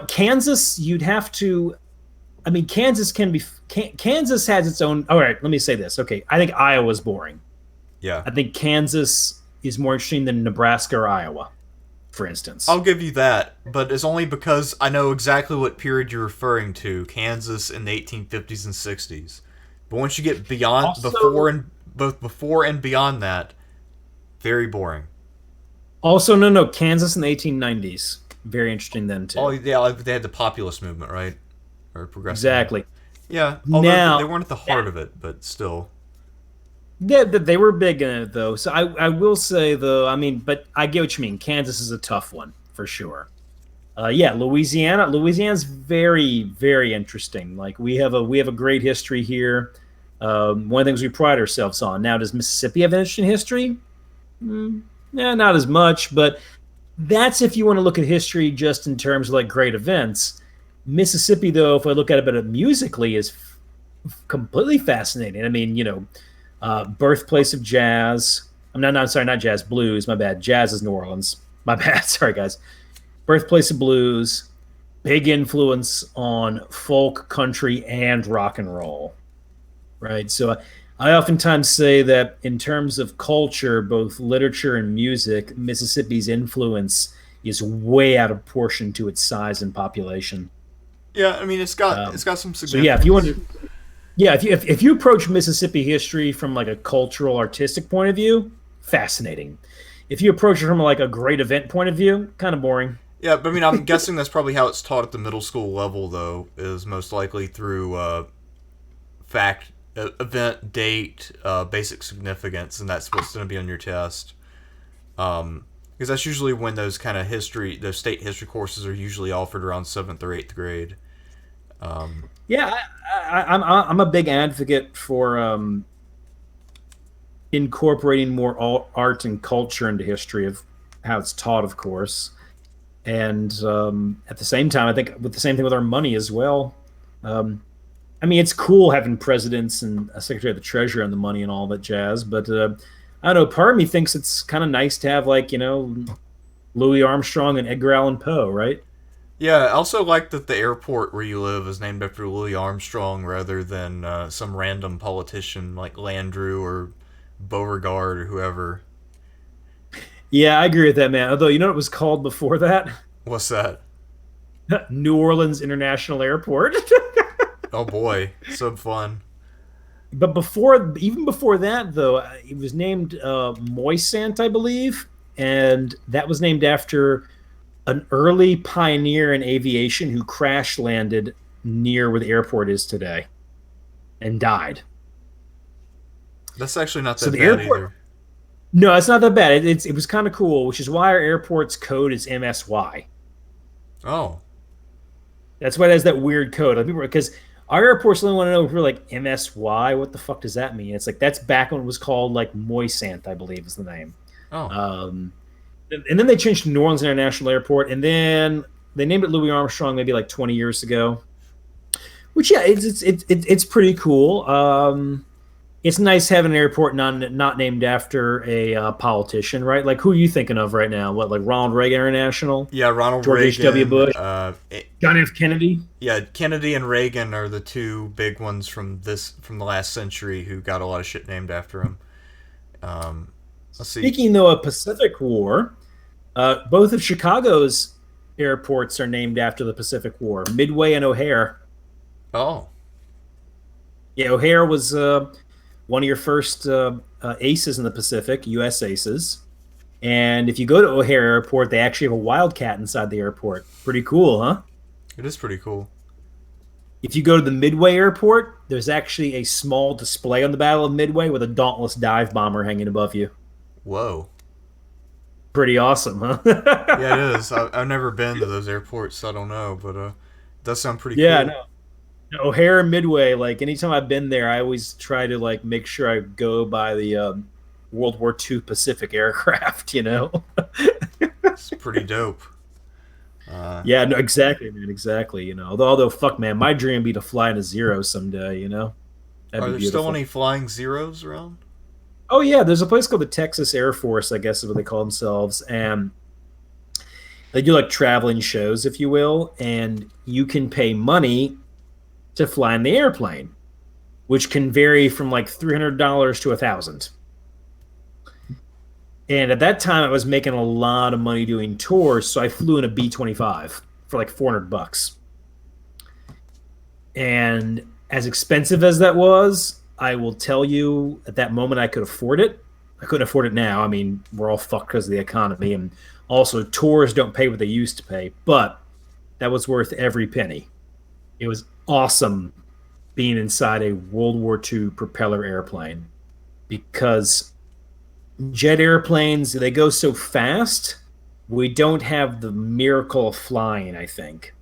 Kansas, you'd have to. I mean, Kansas has its own. All right, let me say this. Okay, I think Iowa's boring. Yeah. I think Kansas is more interesting than Nebraska or Iowa, for instance. I'll give you that, but it's only because I know exactly what period you're referring to, Kansas in the 1850s and 60s. But once you get beyond, before and beyond that, very boring. Also, no, Kansas in the 1890s. Very interesting then, too. Oh, yeah, they had the populist movement, right? Or progressive. Exactly. Yeah, although they weren't at the heart of it, but still. They were big in it though. So I will say though, I mean, but I get what you mean. Kansas is a tough one for sure. Yeah, Louisiana's very very interesting. Like we have a great history here. One of the things we pride ourselves on. Now, does Mississippi have an interesting history? Yeah, not as much, but that's if you want to look at history just in terms of like great events. Mississippi, though, if I look at it musically, is completely fascinating. I mean, birthplace of jazz. Sorry, not jazz, blues. My bad. Jazz is New Orleans. My bad. Sorry, guys. Birthplace of blues. Big influence on folk, country, and rock and roll. Right. So I oftentimes say that in terms of culture, both literature and music, Mississippi's influence is way out of proportion to its size and population. Yeah, I mean it's got some So yeah, significance. if you want to, yeah, if you approach Mississippi history from like a cultural, artistic point of view, fascinating. If you approach it from like a great event point of view, kind of boring. Yeah, but I mean I'm guessing that's probably how it's taught at the middle school level though, is most likely through fact, event, date, basic significance, and that's what's going to be on your test. Because that's usually when those state history courses are usually offered around seventh or eighth grade. Yeah, I'm a big advocate for incorporating more art and culture into history of how it's taught, of course. And at the same time, I think with the same thing with our money as well. Um, I mean, it's cool having presidents and a secretary of the treasury on the money and all that jazz, but I don't know. Part of me thinks it's kind of nice to have like Louis Armstrong and Edgar Allan Poe, right? Yeah, I also like that the airport where you live is named after Louis Armstrong rather than some random politician like Landrew or Beauregard or whoever. Yeah, I agree with that, man. Although you know what it was called before that? What's that? New Orleans International Airport. Oh boy, so fun. But even before that, though, it was named Moisant, I believe, and that was named after an early pioneer in aviation who crash landed near where the airport is today and died. That's actually not So that the bad airport, either. no, it's not that bad. It was kind of cool, which is why our airport's code is MSY. Oh, That's why it has that weird code. Like people, because our airports only want to know if we're like MSY. What the fuck does that mean? It's like that's back when it was called like Moisant, I believe is the name. oh, Um, and then they changed to New Orleans International Airport, and then they named it Louis Armstrong maybe like 20 years ago. Which yeah, it's pretty cool. It's nice having an airport not named after a politician, right? Like who are you thinking of right now? What like Ronald Reagan International, yeah, Ronald George H.W. Reagan. Bush, John F. Kennedy? Yeah, Kennedy and Reagan are the two big ones from the last century who got a lot of shit named after them. Um, let's see. Speaking though of Pacific War, both of Chicago's airports are named after the Pacific War, Midway and O'Hare. Oh, Yeah, O'Hare was one of your first aces in the Pacific, U.S. aces. And if you go to O'Hare Airport, they actually have a wildcat inside the airport. Pretty cool, huh? it is pretty cool. If you go to the Midway Airport, there's actually a small display on the Battle of Midway with a Dauntless dive bomber hanging above you. Whoa. Pretty awesome, huh? Yeah, it is. I've never been to those airports, so I don't know, but it does sound pretty Yeah, cool. no. O'Hare and Midway, like anytime I've been there, I always try to like make sure I go by the World War II Pacific aircraft, you know? It's pretty dope. Uh, Yeah, no, exactly, man, exactly. Although, fuck, man, my dream would be to fly in a Zero someday. That'd are be there still beautiful. any flying zeros around? Oh yeah, there's a place called the Texas Air Force, I guess is what they call themselves, and they do like traveling shows, if you will, and you can pay money to fly in the airplane, which can vary from like $300 to 1,000. And at that time, I was making a lot of money doing tours, so I flew in a B-25 for like $400. And as expensive as that was, I will tell you, at that moment, I could afford it. I couldn't afford it now. I mean, we're all fucked because of the economy, and also tours don't pay what they used to pay. But that was worth every penny. It was awesome being inside a World War II propeller airplane. because jet airplanes, they go so fast, we don't have the miracle of flying, I think.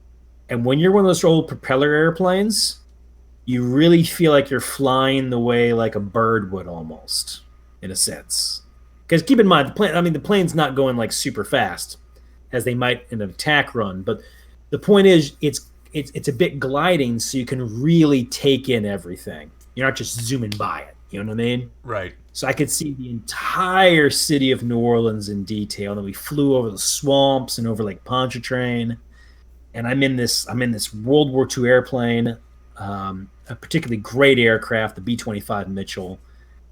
And when you're one of those old propeller airplanes, you really feel like you're flying the way like a bird would almost, in a sense. Because keep in mind, the plane's not going like super fast as they might in an attack run, but the point is, it's a bit gliding, so you can really take in everything. You're not just zooming by it. You know what I mean? Right. So I could see the entire city of New Orleans in detail. And then we flew over the swamps and over Lake Pontchartrain. And I'm in this World War II airplane, a particularly great aircraft, the B-25 Mitchell,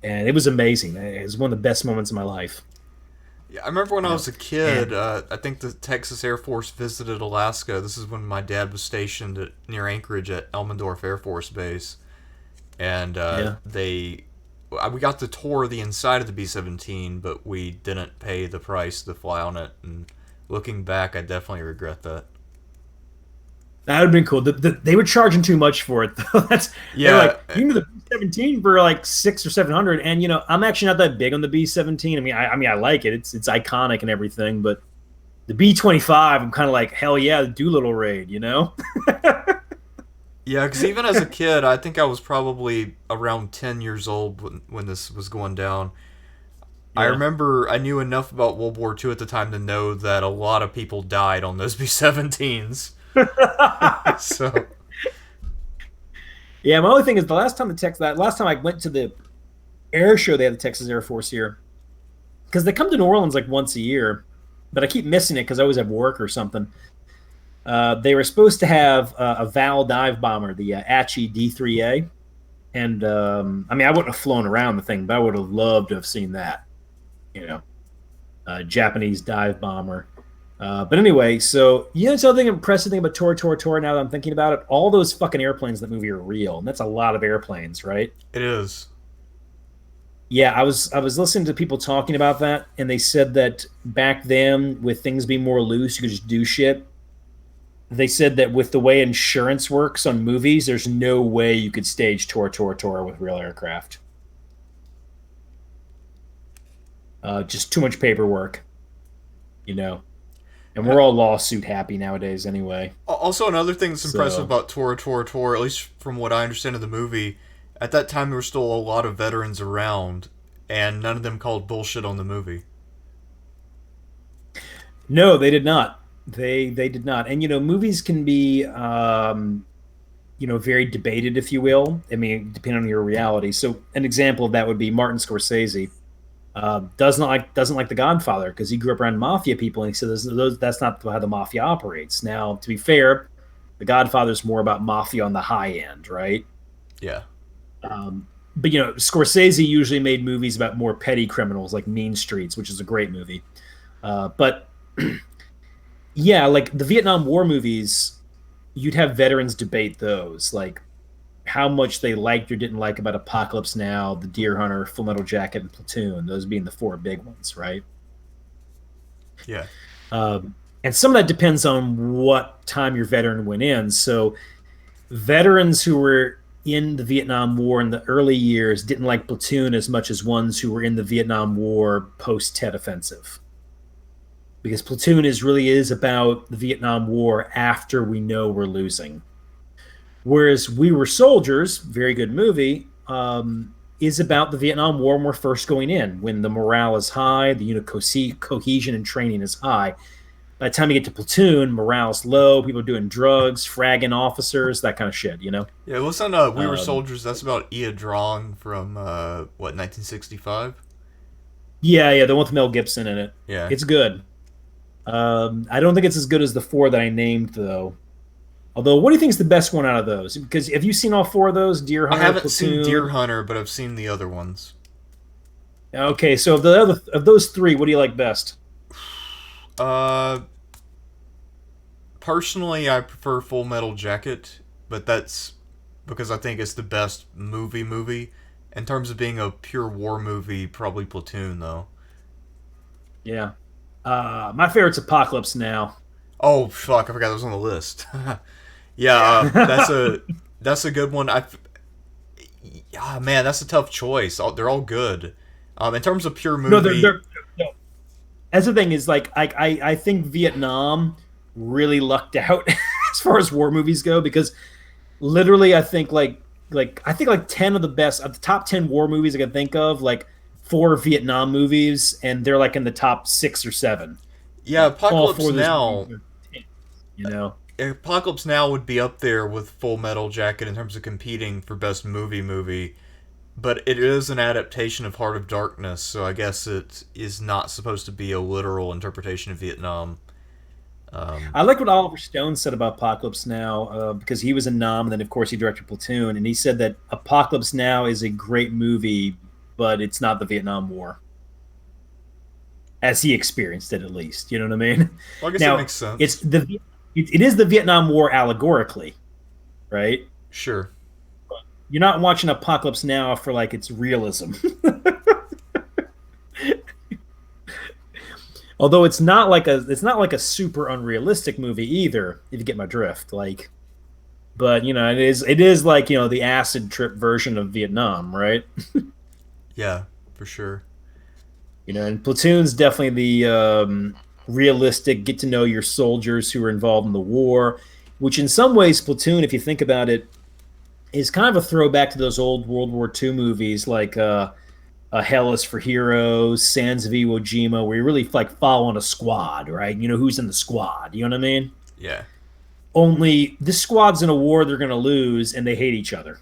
and it was amazing. It was one of the best moments of my life. Yeah, I remember when I was a kid, I think the Texas Air Force visited Alaska. This is when my dad was stationed near Anchorage at Elmendorf Air Force Base. And we got to tour the inside of the B-17, but we didn't pay the price to fly on it. And looking back, I definitely regret that. That would have been cool. They were charging too much for it, though. Like, you can do the B-17 for like $600 or $700, and I'm actually not that big on the B-17. I mean, I like it. It's iconic and everything, but the B-25, I'm kind of like, hell yeah, the Doolittle raid, Yeah, because even as a kid, I think I was probably around 10 years old when this was going down. Yeah. I remember I knew enough about World War II at the time to know that a lot of people died on those B-17s. So, yeah, my only thing is last time I went to the air show, they had the Texas Air Force here, because they come to New Orleans like once a year, but I keep missing it because I always have work or something. They were supposed to have a Val dive bomber, the Achi D3A, and I wouldn't have flown around the thing, but I would have loved to have seen that, Japanese dive bomber. But anyway, so it's another impressive thing about Tora now that I'm thinking about it. All those fucking airplanes in that movie are real, and that's a lot of airplanes, right? It is. Yeah, I was listening to people talking about that, and they said that back then, with things being more loose, you could just do shit. They said that with the way insurance works on movies, there's no way you could stage Tora with real aircraft. Just too much paperwork, And we're all lawsuit happy nowadays anyway. Also, another thing that's impressive about Tora, at least from what I understand of the movie, at that time there were still a lot of veterans around, and none of them called bullshit on the movie. No, they did not. They did not. And, movies can be, very debated, if you will. I mean, depending on your reality. So an example of that would be Martin Scorsese. Doesn't like The Godfather because he grew up around mafia people, and he said that's not how the mafia operates. Now, to be fair, The Godfather's more about mafia on the high end, right? Yeah. But Scorsese usually made movies about more petty criminals, like Mean Streets, which is a great movie. But yeah, like the Vietnam War movies, you'd have veterans debate those, like how much they liked or didn't like about Apocalypse Now, The Deer Hunter, Full Metal Jacket, and Platoon. Those being the four big ones, right? Yeah. And some of that depends on what time your veteran went in. So veterans who were in the Vietnam War in the early years didn't like Platoon as much as ones who were in the Vietnam War post-Tet Offensive. Because Platoon really is about the Vietnam War after we know we're losing. Whereas We Were Soldiers, very good movie, is about the Vietnam War when we're first going in, when the morale is high, the unit cohesion and training is high. By the time you get to Platoon, morale's low, people are doing drugs, fragging officers, that kind of shit, Yeah, listen, We Were Soldiers, that's about Ia Drong from, 1965? Yeah, the one with Mel Gibson in it. Yeah. It's good. I don't think it's as good as the four that I named, though. Although, what do you think is the best one out of those? Because have you seen all four of those? Deer Hunter, I haven't Platoon? seen Deer Hunter, but I've seen the other ones. Okay, so of those three, what do you like best? Personally, I prefer Full Metal Jacket, but that's because I think it's the best movie. In terms of being a pure war movie, probably Platoon, though. Yeah. My favorite's Apocalypse Now. Oh, fuck, I forgot that was on the list. Yeah, that's a good one. Yeah, man, that's a tough choice. They're all good. In terms of pure No, movie, no. As the thing is, like, I think Vietnam really lucked out as far as war movies go because literally, I think like 10 of the best of the top 10 war movies I can think of, like four Vietnam movies, and they're like in the top 6 or 7. yeah, All Apocalypse four of those Now. movies are 10, you know. Apocalypse Now would be up there with Full Metal Jacket in terms of competing for best movie, but it is an adaptation of Heart of Darkness, so I guess it is not supposed to be a literal interpretation of Vietnam. I like what Oliver Stone said about Apocalypse Now because he was in Nam, and then of course he directed Platoon, and he said that Apocalypse Now is a great movie, but it's not the Vietnam War as he experienced it, at least. You know what I mean? Well, I guess that Now makes sense. it is the Vietnam War allegorically, right? Sure. You're not watching Apocalypse Now for like its realism. Although it's not like a super unrealistic movie either, if you get my drift. Like, but it is like the acid trip version of Vietnam, right? Yeah, for sure. And Platoon's definitely the realistic, get to know your soldiers who are involved in the war, which in some ways Platoon, if you think about it, is kind of a throwback to those old World War II movies like Hell is for Heroes, Sands of Iwo Jima, where you're really like following a squad, right? You know who's in the squad. You know what I mean? Yeah. Only this squad's in a war they're going to lose, and they hate each other.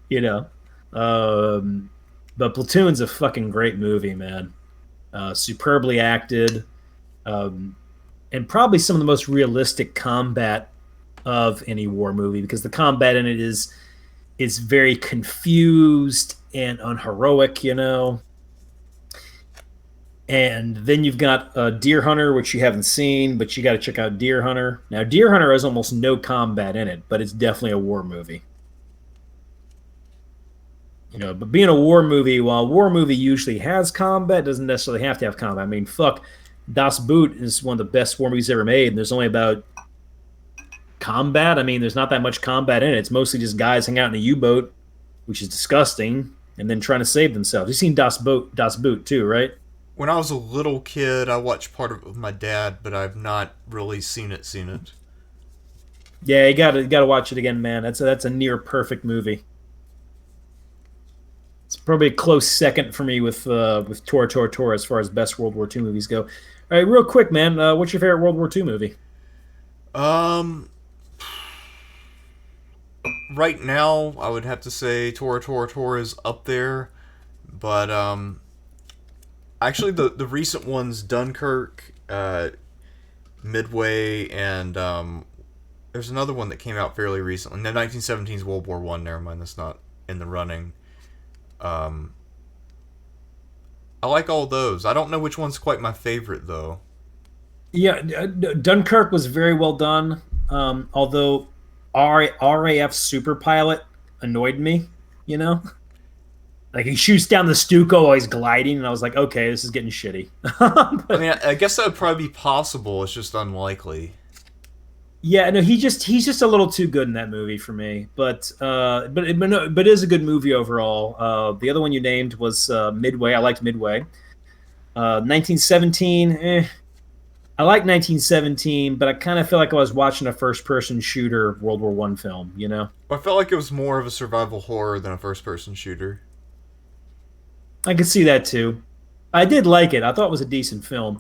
you know, but Platoon's a fucking great movie, man. Superbly acted, and probably some of the most realistic combat of any war movie because the combat in it is very confused and unheroic, And then you've got Deer Hunter, which you haven't seen, but you got to check out Deer Hunter. Now, Deer Hunter has almost no combat in it, but it's definitely a war movie. But being a war movie, while a war movie usually has combat, doesn't necessarily have to have combat. I mean, fuck, Das Boot is one of the best war movies ever made, and there's only about combat. I mean, there's not that much combat in it. It's mostly just guys hanging out in a U-boat, which is disgusting, and then trying to save themselves. You've seen Das Boot too, right? When I was a little kid, I watched part of it with my dad, but I've not really seen it. Yeah, you gotta watch it again, man. That's a near perfect movie. It's probably a close second for me with Tora Tora Tora as far as best World War II movies go. All right, real quick, man. What's your favorite World War II movie? Right now, I would have to say Tora Tora Tora is up there, but actually the recent ones, Dunkirk, Midway, and there's another one that came out fairly recently. No, 1917's World War One. Never mind, that's not in the running. I like all those. I don't know which one's quite my favorite though. Yeah, Dunkirk was very well done. Although RAF Super Pilot annoyed me, Like he shoots down the Stuco while he's gliding, and I was like, okay, this is getting shitty. I mean, I guess that would probably be possible. It's just unlikely. Yeah, no, he's just a little too good in that movie for me. But it is a good movie overall. The other one you named was Midway. I liked Midway. 1917. I like 1917, but I kind of feel like I was watching a first-person shooter World War One film. I felt like it was more of a survival horror than a first-person shooter. I could see that too. I did like it. I thought it was a decent film.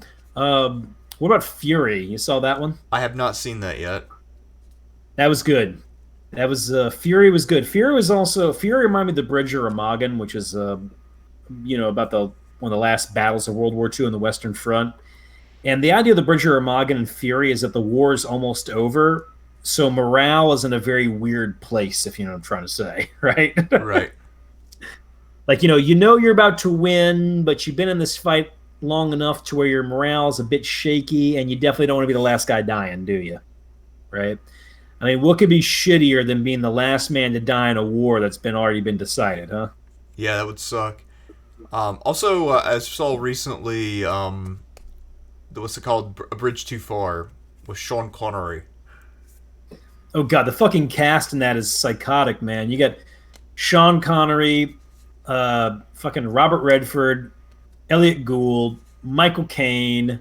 What about Fury? You saw that one? I have not seen that yet. That was good. That was Fury was good. Fury reminded me of the Bridge of Remagen, which is about one of the last battles of World War II on the Western Front. And the idea of the Bridge of Remagen and Fury is that the war is almost over, so morale is in a very weird place, if you know what I'm trying to say, right? Right. Like, you're about to win, but you've been in this fight long enough to where your morale is a bit shaky, and you definitely don't want to be the last guy dying, do you? Right? I mean, what could be shittier than being the last man to die in a war that's already been decided, huh? Yeah, that would suck. Also, as I saw recently, what's it called? A Bridge Too Far with Sean Connery. Oh god, the fucking cast in that is psychotic, man. You got Sean Connery, fucking Robert Redford, Elliot Gould, Michael Caine.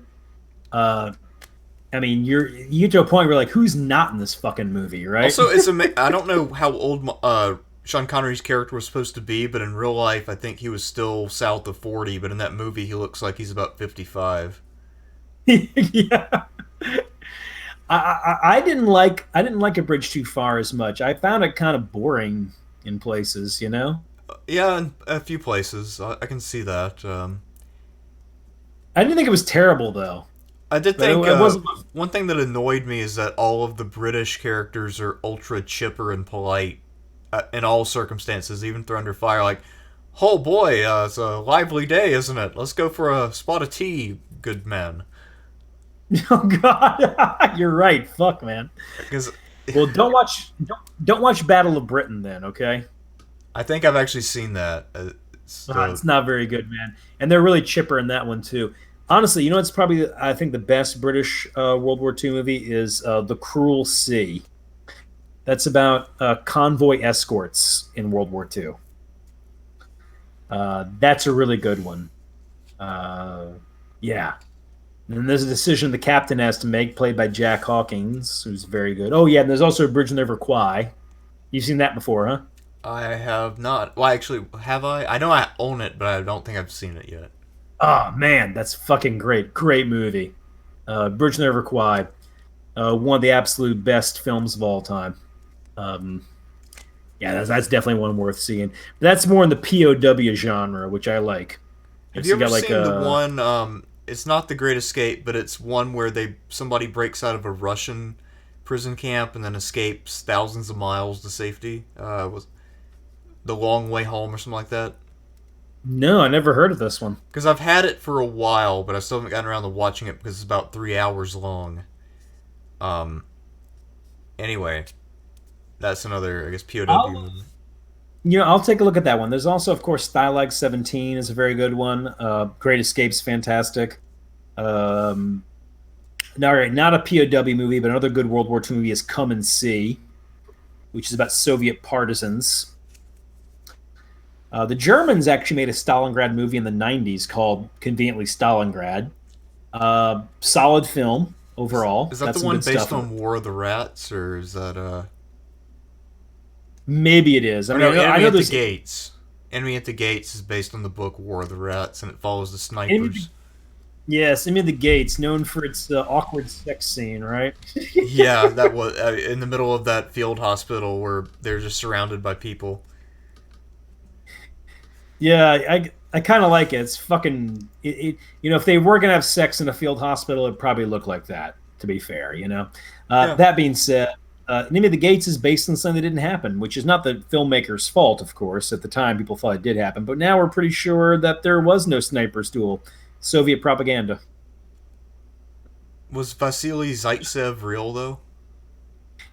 Uh, I mean, you get to a point where like, who's not in this fucking movie, right? Also, I don't know how old Sean Connery's character was supposed to be, but in real life, I think he was still south of 40. But in that movie, he looks like he's about 55. Yeah. I didn't like A Bridge Too Far as much. I found it kind of boring in places, you know. Yeah, in a few places, I can see that. I didn't think it was terrible though. I did But think it wasn't. one thing that annoyed me is that all of the British characters are ultra chipper and polite in all circumstances, even if they're under fire. Like, oh boy, it's a lively day, isn't it? Let's go for a spot of tea, good men. Oh God, you're right. Fuck, man. Because Well, don't watch Battle of Britain then, okay? I think I've actually seen that. It's not very good, man. And they're really chipper in that one too. Honestly, you know it's probably I think the best British World War II movie is The Cruel Sea. That's about convoy escorts in World War II. That's a really good one. Yeah. And there's a decision the captain has to make, played by Jack Hawkins, who's very good. Oh yeah, and there's also Bridge on the River Kwai. You've seen that before, huh? I have not. Well, actually, have I? I know I own it, but I don't think I've seen it yet. Oh man, that's fucking great. Great movie. Bridge on the River Kwai. One of the absolute best films of all time. Yeah, that's definitely one worth seeing. That's more in the POW genre, which I like. Have you ever seen the one? It's not The Great Escape, but it's one where somebody breaks out of a Russian prison camp and then escapes thousands of miles to safety. Was The Long Way Home or something like that? No, I never heard of this one. Because I've had it for a while, but I still haven't gotten around to watching it because it's about 3 hours long. Anyway, that's another, I guess, POW movie. You know, I'll take a look at that one. There's also, of course, Stalag 17 is a very good one. Great Escape's fantastic. All right, not a POW movie, but another good World War II movie is Come and See, which is about Soviet partisans. The Germans actually made a Stalingrad movie in the 90s called conveniently Stalingrad. Solid film overall. Is that the one based on War of the Rats, or is that Maybe it is. I mean, no, I know there's the Gates. Enemy at the Gates is based on the book War of the Rats, and it follows the snipers. Yes, Enemy at the Gates, known for its awkward sex scene, right? Yeah, that was in the middle of that field hospital where they're just surrounded by people. Yeah, I kind of like it. It's fucking, you know, if they were gonna have sex in a field hospital, it'd probably look like that. To be fair, you know. Yeah. That being said, Enemy of the Gates is based on something that didn't happen, which is not the filmmaker's fault, of course. At the time, people thought it did happen, but now we're pretty sure that there was no sniper's duel. Soviet propaganda. Was Vasily Zaitsev real though?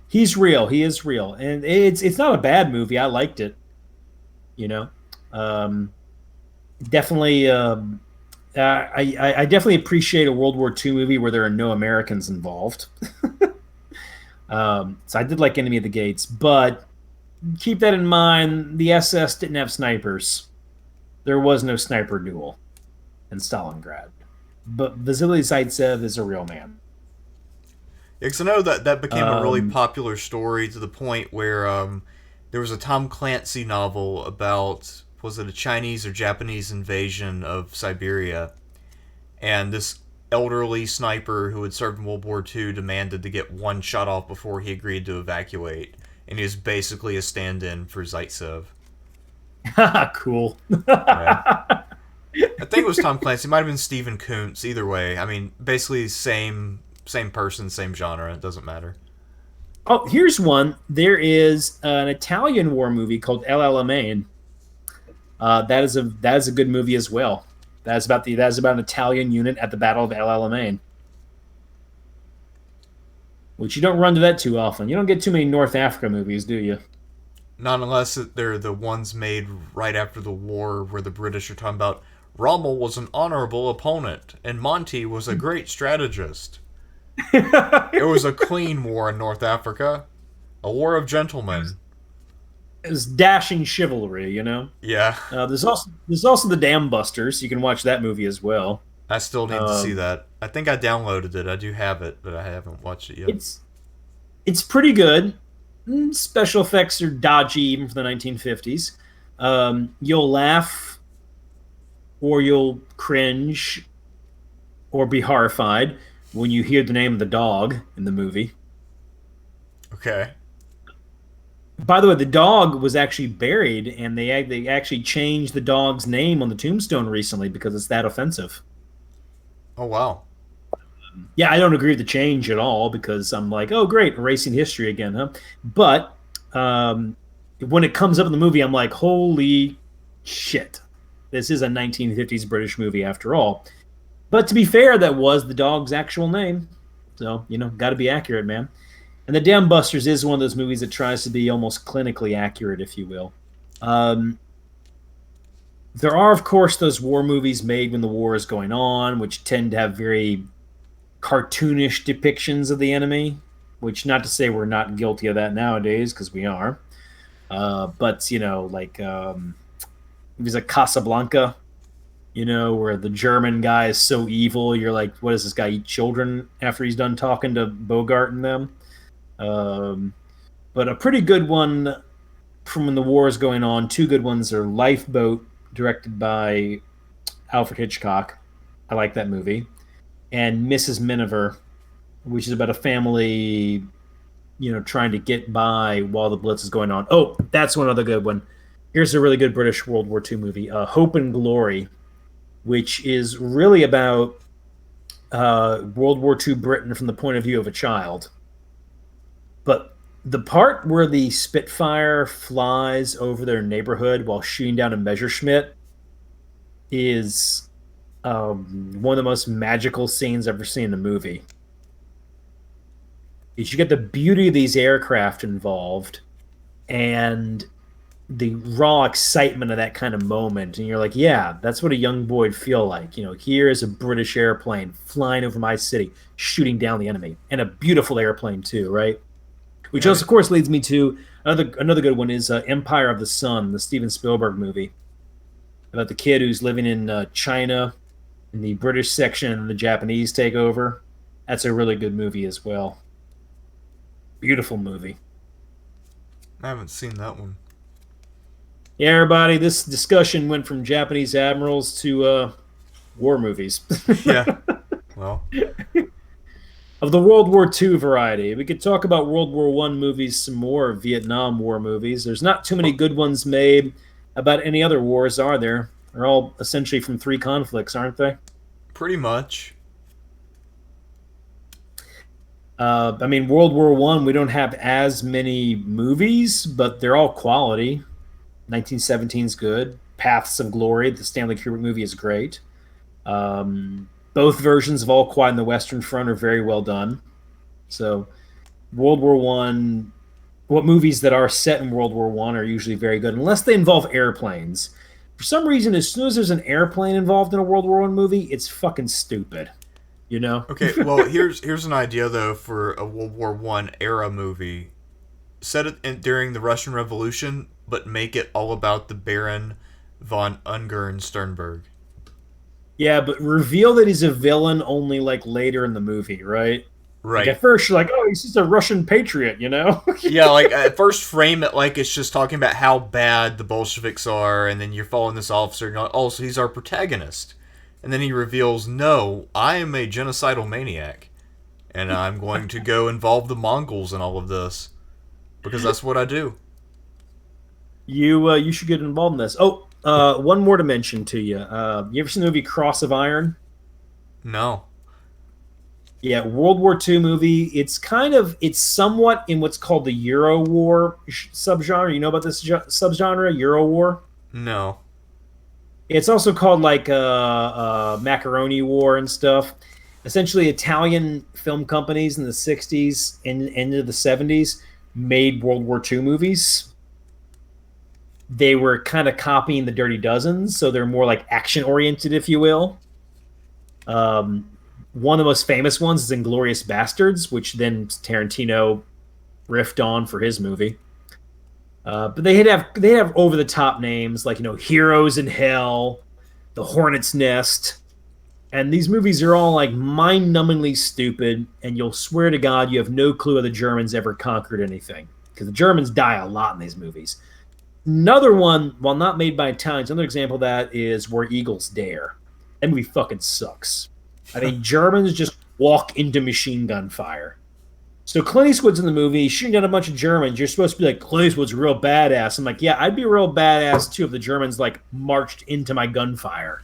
He's real. He is real, and it's not a bad movie. I liked it. You know, definitely. I definitely appreciate a World War II movie where there are no Americans involved. So I did like Enemy of the Gates, but keep that in mind. The SS didn't have snipers. There was no sniper duel in Stalingrad. But Vasily Zaitsev is a real man. Yeah, because I know that became a really popular story to the point where there was a Tom Clancy novel about, was it a Chinese or Japanese invasion of Siberia? And this elderly sniper who had served in World War II demanded to get one shot off before he agreed to evacuate. And he was basically a stand-in for Zaitsev. Cool. Yeah. I think it was Tom Clancy. It might have been Stephen Kuntz. Either way, I mean, basically same person, same genre. It doesn't matter. Oh, here's one. There is an Italian war movie called El Alamein. That is a good movie as well. That's about an Italian unit at the Battle of El Alamein. Which you don't run to that too often. You don't get too many North Africa movies, do you? Not unless they're the ones made right after the war where the British are talking about Rommel was an honorable opponent and Monty was a great strategist. It was a clean war in North Africa. A war of gentlemen. It was dashing chivalry, you know. Yeah, There's also the Dam Busters. You can watch that movie as well. I still need to see Um, that. I think I downloaded it. I do have it, but I haven't watched it yet. it's it's pretty good. Special effects are dodgy even for the 1950s. You'll laugh or you'll cringe or be horrified when you hear the name of the dog in the movie. Okay. By the way, the dog was actually buried, and they actually changed the dog's name on the tombstone recently because it's that offensive. Oh wow. Yeah, I don't agree with the change at all because I'm like, oh, great, erasing history again, huh? But when it comes up in the movie, I'm like, holy shit, this is a 1950s British movie after all. But to be fair, that was the dog's actual name, so got to be accurate, man. And The Dam Busters is one of those movies that tries to be almost clinically accurate, if you will. Um, there are, of course, those war movies made when the war is going on, which tend to have very cartoonish depictions of the enemy, which not to say we're not guilty of that nowadays, because we are. But, like it was like Casablanca, where the German guy is so evil, you're like, what does this guy eat children after he's done talking to Bogart and them? But a pretty good one from when the war is going on. Two good ones are Lifeboat, directed by Alfred Hitchcock. I like that movie. And Mrs. Miniver, which is about a family, trying to get by while the Blitz is going on. Oh, that's one other good one. Here's a really good British World War II movie, Hope and Glory, which is really about World War II Britain from the point of view of a child. But the part where the Spitfire flies over their neighborhood while shooting down a Messerschmitt is one of the most magical scenes I've ever seen in a movie. Is you get the beauty of these aircraft involved and the raw excitement of that kind of moment, and you're like, yeah, that's what a young boy would feel like. Here is a British airplane flying over my city, shooting down the enemy, and a beautiful airplane too, right? Which also, of course, leads me to another good one is Empire of the Sun, the Steven Spielberg movie about the kid who's living in China, in the British section, and the Japanese take over. That's a really good movie as well. Beautiful movie. I haven't seen that one. Yeah, everybody, this discussion went from Japanese admirals to war movies. Yeah. Well, of the World War II variety. We could talk about World War One movies some more, Vietnam War movies. There's not too many good ones made about any other wars, are there? They're all essentially from three conflicts, aren't they? pretty much. World War One, we don't have as many movies, but they're all quality. 1917's good. Paths of Glory, the Stanley Kubrick movie, is great. Both versions of All Quiet on the Western Front are very well done. So, World War One, what movies that are set in World War One are usually very good, unless they involve airplanes. For some reason, as soon as there's an airplane involved in a World War One movie, it's fucking stupid. You know? Okay, well, here's an idea though for a World War One era movie. Set it during the Russian Revolution, but make it all about the Baron von Ungern Sternberg. Yeah, but reveal that he's a villain only like later in the movie, right? Right. Like at first you're like, oh, he's just a Russian patriot, you know? Yeah, like at first frame it like it's just talking about how bad the Bolsheviks are, and then you're following this officer, and you're like, oh, so he's our protagonist. And then he reveals, no, I am a genocidal maniac, and I'm going to go involve the Mongols in all of this, because that's what I do. You should get involved in this. Oh, one more to mention to you. You ever seen the movie Cross of Iron? No. Yeah, World War II movie. It's somewhat in what's called the Euro War subgenre. You know about this subgenre, Euro War? No. It's also called like Macaroni War and stuff. Essentially, Italian film companies in the 60s and into the 70s made World War II movies. They were kind of copying the Dirty Dozen, so they're more like action-oriented, if you will. One of the most famous ones is Inglourious Bastards, which then Tarantino riffed on for his movie. But they have over the top names like Heroes in Hell, The Hornet's Nest, and these movies are all like mind-numbingly stupid, and you'll swear to God you have no clue how the Germans ever conquered anything because the Germans die a lot in these movies. Another one, while not made by Italians, another example of that is Where Eagles Dare. That movie fucking sucks. I mean, Germans just walk into machine gun fire. So Clint Eastwood's in the movie, shooting down a bunch of Germans. You're supposed to be like, Clint Eastwood's real badass. I'm like, yeah, I'd be real badass too if the Germans like marched into my gunfire.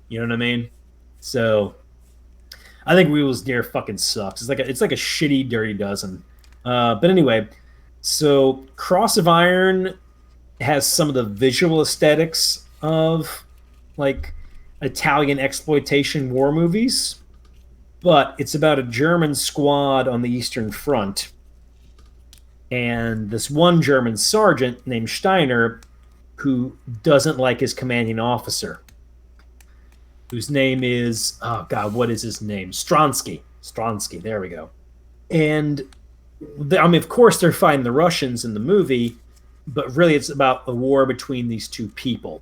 You know what I mean? So I think Where Eagles Dare fucking sucks. It's like a shitty Dirty Dozen. But anyway, so Cross of Iron has some of the visual aesthetics of like Italian exploitation war movies, but it's about a German squad on the Eastern Front, and this one German sergeant named Steiner who doesn't like his commanding officer, whose name is, oh God, what is his name? Stronsky. Stronsky, there we go. And I mean, of course they're fighting the Russians in the movie, but really it's about a war between these two people.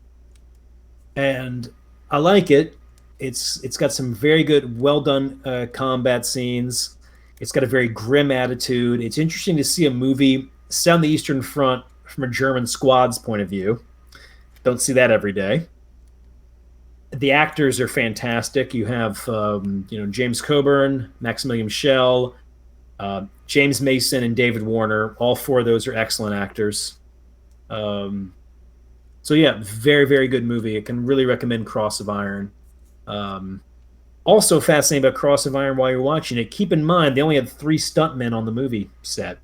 And I like it. It's got some very good, well done combat scenes. It's got a very grim attitude. It's interesting to see a movie set on the Eastern Front from a German squad's point of view. Don't see that every day. The actors are fantastic. You have James Coburn, Maximilian Schell, James Mason, and David Warner. All four of those are excellent actors. So yeah, very, very good movie. I can really recommend Cross of Iron. Also fascinating about Cross of Iron while you're watching it, keep in mind they only had 3 stuntmen on the movie set.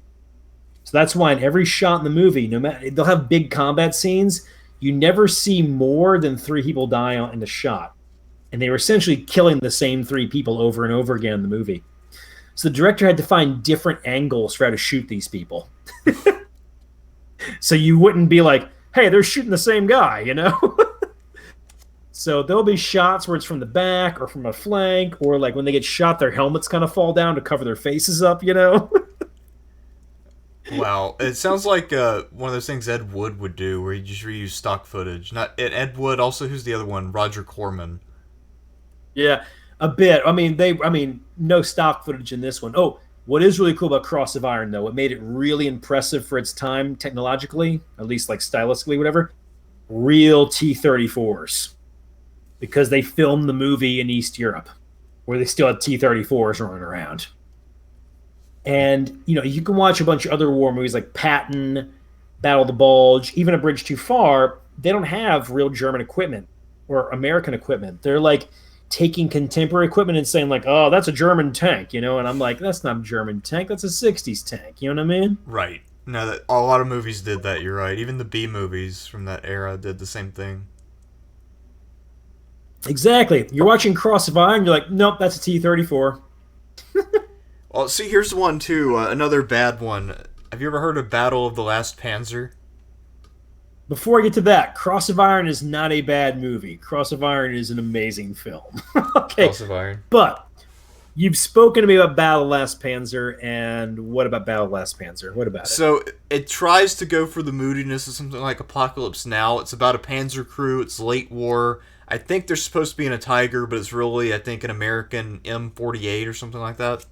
So that's why in every shot in the movie, no matter they'll have big combat scenes, you never see more than 3 people die in the shot. And they were essentially killing the same 3 people over and over again in the movie. So the director had to find different angles for how to shoot these people. So you wouldn't be like, hey, they're shooting the same guy, So there'll be shots where it's from the back or from a flank, or like when they get shot, their helmets kind of fall down to cover their faces up, Wow, it sounds like one of those things Ed Wood would do, where he just reuse stock footage. Not Ed Wood. Also, who's the other one? Roger Corman. Yeah, a bit. I mean, no stock footage in this one. Oh, what is really cool about Cross of Iron, though, what made it really impressive for its time technologically, at least like stylistically, whatever, real T-34s. Because they filmed the movie in East Europe, where they still had T-34s running around. And, you can watch a bunch of other war movies like Patton, Battle of the Bulge, even A Bridge Too Far. They don't have real German equipment or American equipment. They're like taking contemporary equipment and saying like, oh, that's a German tank, and I'm like, that's not a German tank, that's a 60s tank, you know what I mean? Right. No, that a lot of movies did that, you're right. Even the B movies from that era did the same thing. Exactly. You're watching Cross of Iron, you're like, nope, that's a T-34. Well, see, here's one too, another bad one. Have you ever heard of Battle of the Last Panzer? Before I get to that, Cross of Iron is not a bad movie. Cross of Iron is an amazing film. Okay. Cross of Iron. But you've spoken to me about Battle of the Last Panzer, and what about Battle of the Last Panzer? What about it? So, it tries to go for the moodiness of something like Apocalypse Now. It's about a panzer crew, it's late war. I think they're supposed to be in a Tiger, but it's really, I think, an American M48 or something like that.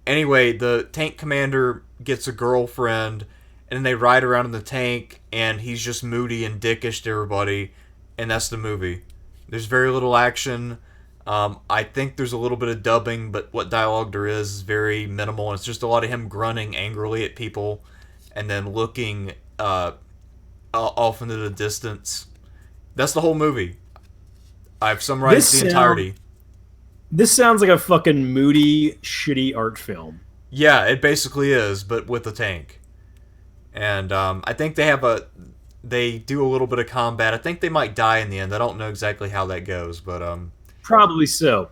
Anyway, the tank commander gets a girlfriend, and then they ride around in the tank, and he's just moody and dickish to everybody, and that's the movie. There's very little action. I think there's a little bit of dubbing, but what dialogue there is very minimal, and it's just a lot of him grunting angrily at people, and then looking off into the distance. That's the whole movie. I've summarized the entirety. This sounds like a fucking moody, shitty art film. Yeah, it basically is, but with a tank. And I think they do a little bit of combat. I think they might die in the end. I don't know exactly how that goes, but probably so.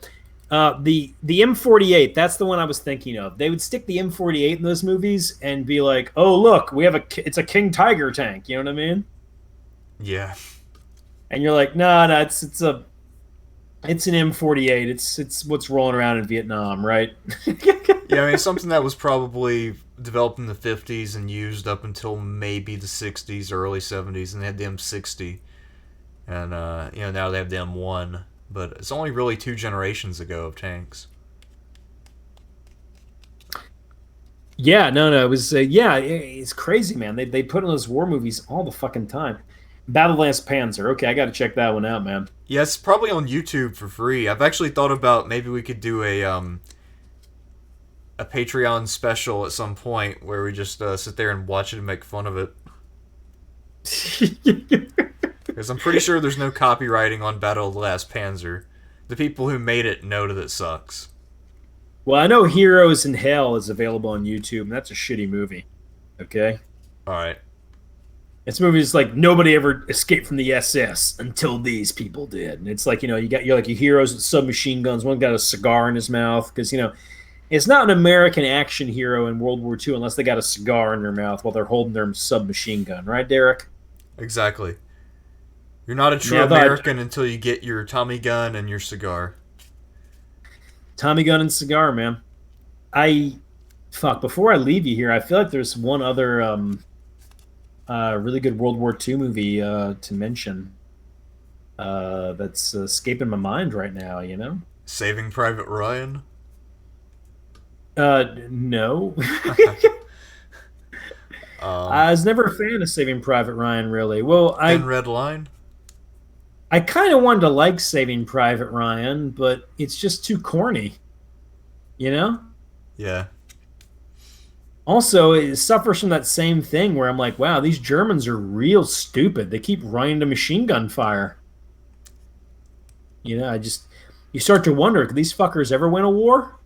The M48, that's the one I was thinking of. They would stick the M48 in those movies and be like, "Oh, look, it's a King Tiger tank." You know what I mean? Yeah. And you're like, "No, it's an M48. It's what's rolling around in Vietnam, right?" Yeah, I mean, something that was probably developed in the 50s and used up until maybe the 60s, early 70s, and they had the M60. And, now they have the M1. But it's only really 2 generations ago of tanks. Yeah, no, it was it's crazy, man. They put in those war movies all the fucking time. Battle Lance Panzer. Okay, I got to check that one out, man. Yeah, it's probably on YouTube for free. I've actually thought about maybe we could do a Patreon special at some point where we just sit there and watch it and make fun of it. Because I'm pretty sure there's no copywriting on Battle of the Last Panzer. The people who made it know that it sucks. Well, I know Heroes in Hell is available on YouTube, and that's a shitty movie. Okay? Alright. This movie is like nobody ever escaped from the SS until these people did. And it's like, you're like your heroes with submachine guns. One got a cigar in his mouth because, it's not an American action hero in World War II unless they got a cigar in their mouth while they're holding their submachine gun. Right, Derek? Exactly. You're not a true American until you get your Tommy gun and your cigar. Tommy gun and cigar, man. Before I leave you here, I feel like there's one other really good World War II movie to mention that's escaping my mind right now, Saving Private Ryan? No. I was never a fan of Saving Private Ryan, really. Well, Red Line? I kind of wanted to like Saving Private Ryan, but it's just too corny. Yeah. Also, it suffers from that same thing where I'm like, wow, these Germans are real stupid. They keep running to machine gun fire. You start to wonder, could these fuckers ever win a war?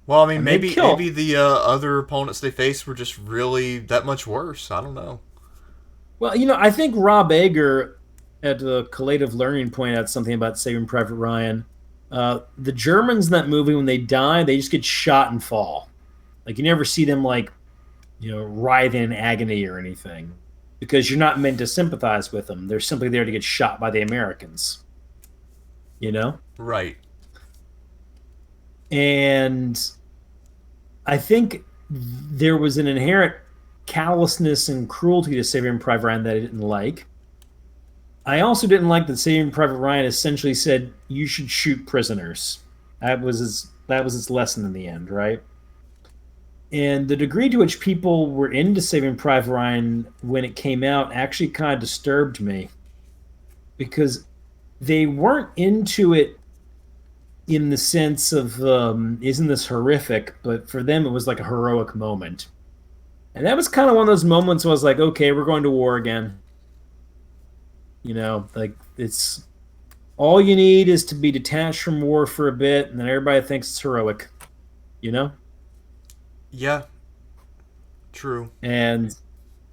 Well, I mean, maybe the other opponents they faced were just really that much worse. I don't know. Well, I think Rob Ager at the Collative Learning pointed out something about Saving Private Ryan. The Germans in that movie, when they die, they just get shot and fall. Like, you never see them, writhe in agony or anything. Because you're not meant to sympathize with them. They're simply there to get shot by the Americans. Right. And I think there was an inherent callousness and cruelty to Saving Private Ryan that I didn't like. I also didn't like that Saving Private Ryan essentially said you should shoot prisoners. That was its lesson in the end, right? And the degree to which people were into Saving Private Ryan when it came out actually kind of disturbed me, because they weren't into it in the sense of isn't this horrific, but for them it was like a heroic moment. And that was kind of one of those moments where I was like, okay, we're going to war again. It's all you need is to be detached from war for a bit, and then everybody thinks it's heroic. Yeah. True. And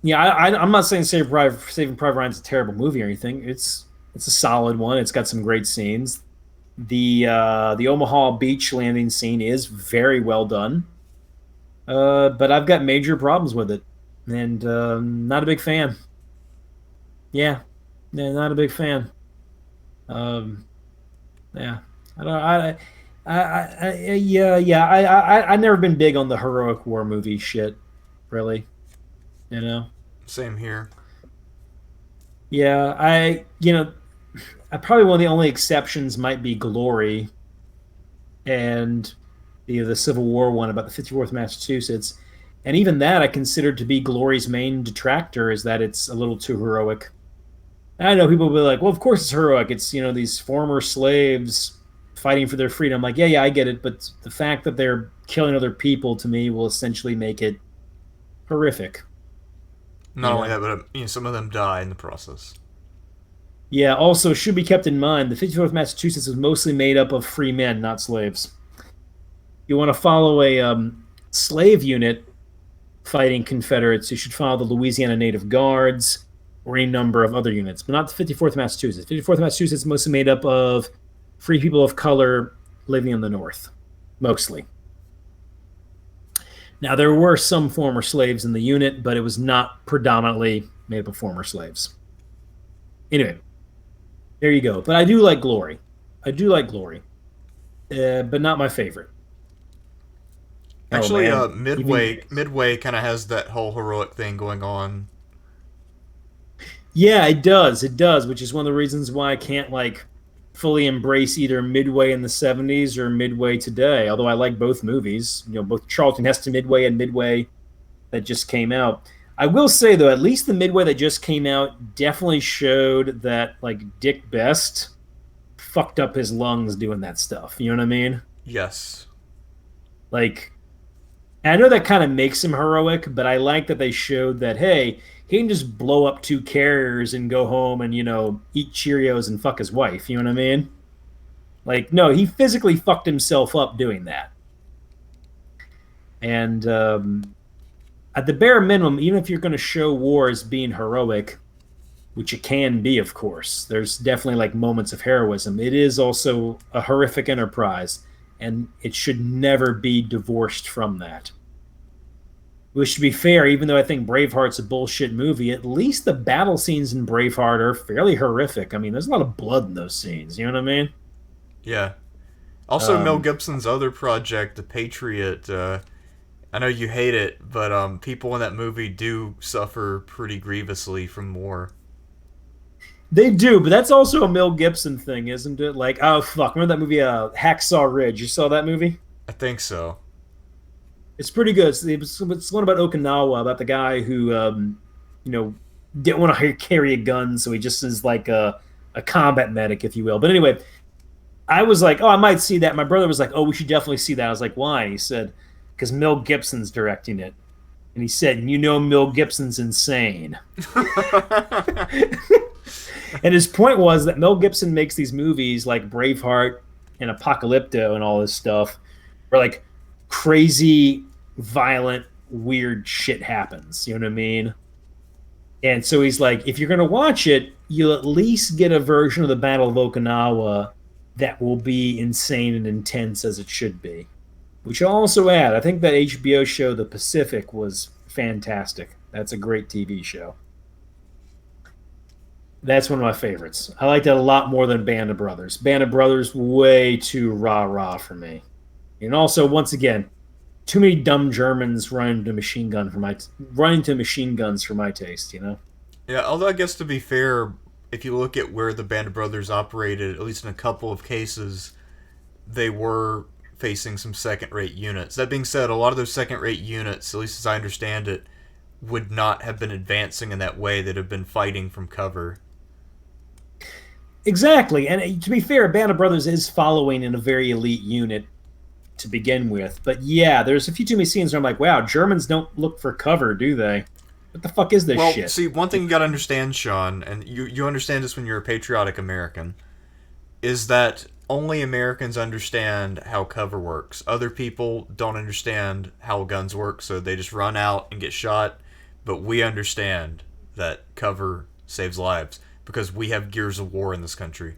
I'm not saying Saving Private Ryan's a terrible movie or anything. It's a solid one. It's got some great scenes. The Omaha beach landing scene is very well done. But I've got major problems with it, and not a big fan. Yeah, not a big fan. Yeah, I never been big on the heroic war movie shit, really. Same here. Yeah, I probably one of the only exceptions might be Glory, and the Civil War one about the 54th Massachusetts, and even that I consider to be Glory's main detractor is that it's a little too heroic. I know people will be like, well, of course it's heroic. It's, these former slaves fighting for their freedom. I'm like, yeah, I get it. But the fact that they're killing other people, to me, will essentially make it horrific. Not only that, but some of them die in the process. Yeah, also should be kept in mind, the 54th Massachusetts was mostly made up of free men, not slaves. You want to follow a slave unit fighting Confederates, you should follow the Louisiana Native Guards, or any number of other units, but not the 54th Massachusetts. 54th Massachusetts is mostly made up of free people of color living in the North, mostly. Now, there were some former slaves in the unit, but it was not predominantly made up of former slaves. Anyway, there you go. But I do like Glory. But not my favorite. Oh Actually, man, even Midway kind of has that whole heroic thing going on. yeah, it does, which is one of the reasons why I can't like fully embrace either Midway in the '70s or Midway today. Although I like both movies, both Charlton Heston Midway and Midway that just came out. I will say though, at least the Midway that just came out definitely showed that like Dick Best fucked up his lungs doing that stuff. You know what I mean? Yes. Like, and I know that kind of makes him heroic, but I like that they showed that hey, he can just blow up two carriers and go home and eat Cheerios and fuck his wife. You know what I mean? Like, no, he physically fucked himself up doing that. And at the bare minimum, even if you're going to show war as being heroic, which it can be, of course, there's definitely like moments of heroism. It is also a horrific enterprise, and it should never be divorced from that. Which, to be fair, even though I think Braveheart's a bullshit movie, at least the battle scenes in Braveheart are fairly horrific. I mean, there's a lot of blood in those scenes. You know what I mean? Yeah. Also, Mel Gibson's other project, The Patriot. I know you hate it, but people in that movie do suffer pretty grievously from war. They do, but that's also a Mel Gibson thing, isn't it? Like, oh fuck, remember that movie, Hacksaw Ridge? You saw that movie? I think so. It's pretty good. It's one about Okinawa, about the guy who, didn't want to carry a gun, so he just is like a combat medic, if you will. But anyway, I was like, oh, I might see that. My brother was like, oh, we should definitely see that. I was like, why? And he said, because Mel Gibson's directing it. And he said, Mel Gibson's insane. And his point was that Mel Gibson makes these movies like Braveheart and Apocalypto and all this stuff where like crazy, violent, weird shit happens. You know what I mean? And so he's like, if you're going to watch it, you'll at least get a version of the Battle of Okinawa that will be insane and intense as it should be. We should also add, I think that HBO show, The Pacific, was fantastic. That's a great TV show. That's one of my favorites. I like that a lot more than Band of Brothers. Band of Brothers, way too rah-rah for me. And also, once again, too many dumb Germans running to machine guns for my taste, Yeah, although I guess to be fair, if you look at where the Band of Brothers operated, at least in a couple of cases, they were facing some second-rate units. That being said, a lot of those second-rate units, at least as I understand it, would not have been advancing in that way. They'd have been fighting from cover. Exactly. And to be fair, Band of Brothers is following in a very elite unit to begin with. But yeah, there's a few too many scenes where I'm like, wow, Germans don't look for cover, do they? What the fuck is this shit? Well, see, one thing you gotta understand, Sean, and you understand this when you're a patriotic American, is that only Americans understand how cover works. Other people don't understand how guns work, so they just run out and get shot. But we understand that cover saves lives because we have Gears of War in this country.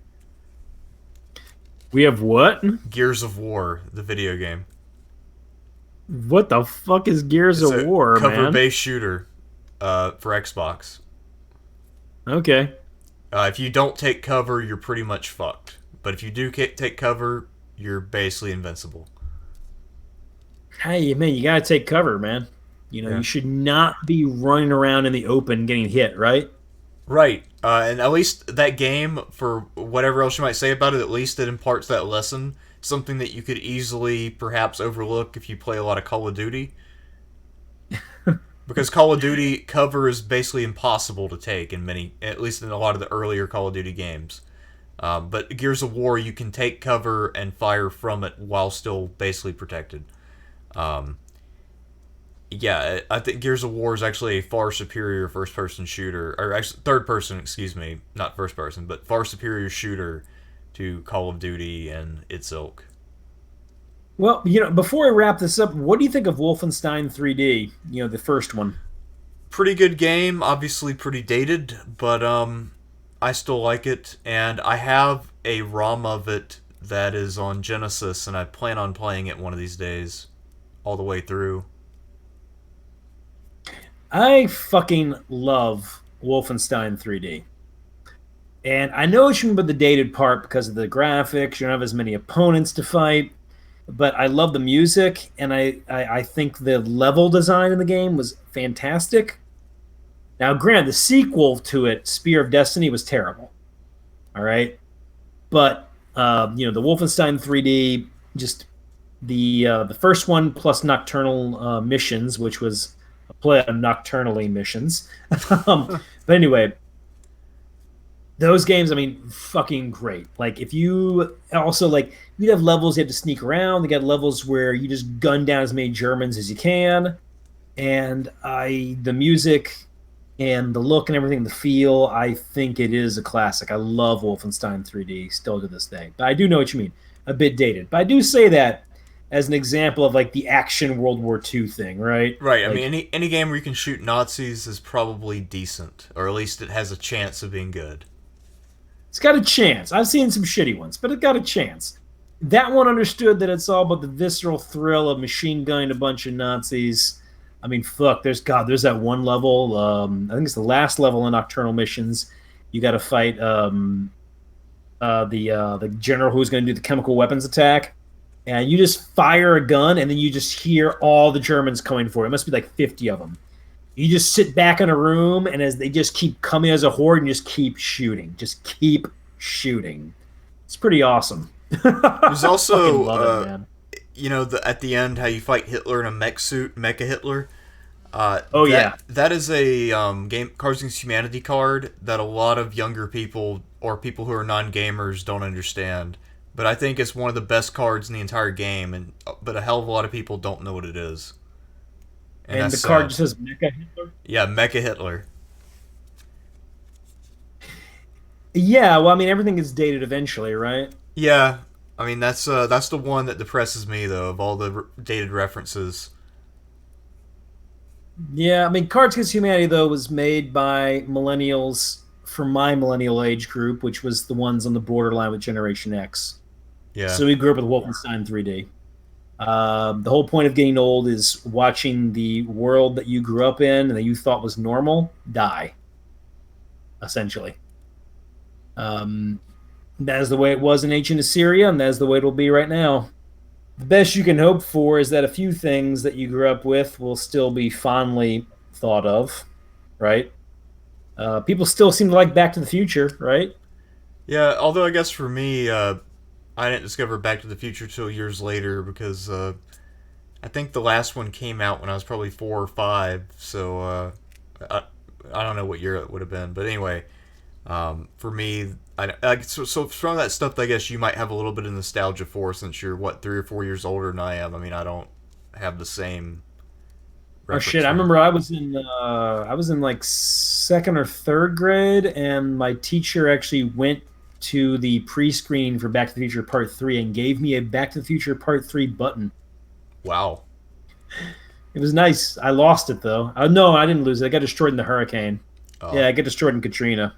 We have what? Gears of War, the video game. What the fuck is Gears of War, man? Cover-based shooter for Xbox. Okay. If you don't take cover, you're pretty much fucked. But if you do take cover, you're basically invincible. Hey, man, you gotta take cover, man. You should not be running around in the open getting hit, right? Right. And at least that game, for whatever else you might say about it, at least it imparts that lesson. Something that you could easily perhaps overlook if you play a lot of Call of Duty. Because Call of Duty cover is basically impossible to take at least in a lot of the earlier Call of Duty games. But Gears of War, you can take cover and fire from it while still basically protected. Yeah, I think Gears of War is actually a far superior first-person shooter, or actually third-person, excuse me, not first-person, but far superior shooter to Call of Duty and its ilk. Well, before I wrap this up, what do you think of Wolfenstein 3D? The first one. Pretty good game, obviously pretty dated, but I still like it, and I have a ROM of it that is on Genesis, and I plan on playing it one of these days, all the way through. I fucking love Wolfenstein 3D. And I know it's from the dated part because of the graphics. You don't have as many opponents to fight. but I love the music, and I think the level design in the game was fantastic. Now, granted, the sequel to it, Spear of Destiny, was terrible. All right, but the Wolfenstein 3D, just the first one plus Nocturnal missions, which was a play on Nocturnally missions. But anyway, those games, I mean, fucking great. Like, if you also like, you have levels you have to sneak around. They got levels where you just gun down as many Germans as you can, and the music and the look and everything, the feel, I think it is a classic. I love Wolfenstein 3D still to this day. But I do know what you mean. A bit dated. But I do say that as an example of like the action World War II thing, right? Right. Like, I mean, any game where you can shoot Nazis is probably decent, or at least it has a chance of being good. it's got a chance. I've seen some shitty ones, but it got a chance. That one understood that it's all about the visceral thrill of machine gunning a bunch of Nazis. I mean, fuck. There's that one level. I think it's the last level in Nocturnal Missions. You got to fight the general who's going to do the chemical weapons attack, and you just fire a gun, and then you just hear all the Germans coming for it. It must be like 50 of them. You just sit back in a room, and as they just keep coming as a horde, and just keep shooting. Just keep shooting. It's pretty awesome. There's also, love it, man. At the end, how you fight Hitler in a mech suit, Mecha Hitler. That is a game Cards Against Humanity card that a lot of younger people or people who are non-gamers don't understand. But I think it's one of the best cards in the entire game, but a hell of a lot of people don't know what it is. And the card just says Mecha Hitler? Yeah, Mecha Hitler. Yeah, well, I mean, everything is dated eventually, right? Yeah, I mean, that's the one that depresses me, though, of all the dated references. Yeah, I mean, Cards Against Humanity, though, was made by millennials from my millennial age group, which was the ones on the borderline with Generation X. Yeah. So we grew up with Wolfenstein 3D. The whole point of getting old is watching the world that you grew up in and that you thought was normal die, essentially. That is the way it was in ancient Assyria, and that is the way it will be right now. The best you can hope for is that a few things that you grew up with will still be fondly thought of, right? People still seem to like Back to the Future, right? Yeah, although I guess for me, I didn't discover Back to the Future till years later because I think the last one came out when I was probably 4 or 5, so I don't know what year it would have been. But anyway, for me, so from that stuff, I guess you might have a little bit of nostalgia for since you're, 3 or 4 years older than I am. I mean, I don't have the same... Oh shit! I remember I was in like 2nd or 3rd grade, and my teacher actually went to the pre-screening for Back to the Future Part 3 and gave me a Back to the Future Part 3 button. Wow. It was nice. I lost it though. No, I didn't lose it. I got destroyed in the hurricane. Oh. Yeah, I got destroyed in Katrina.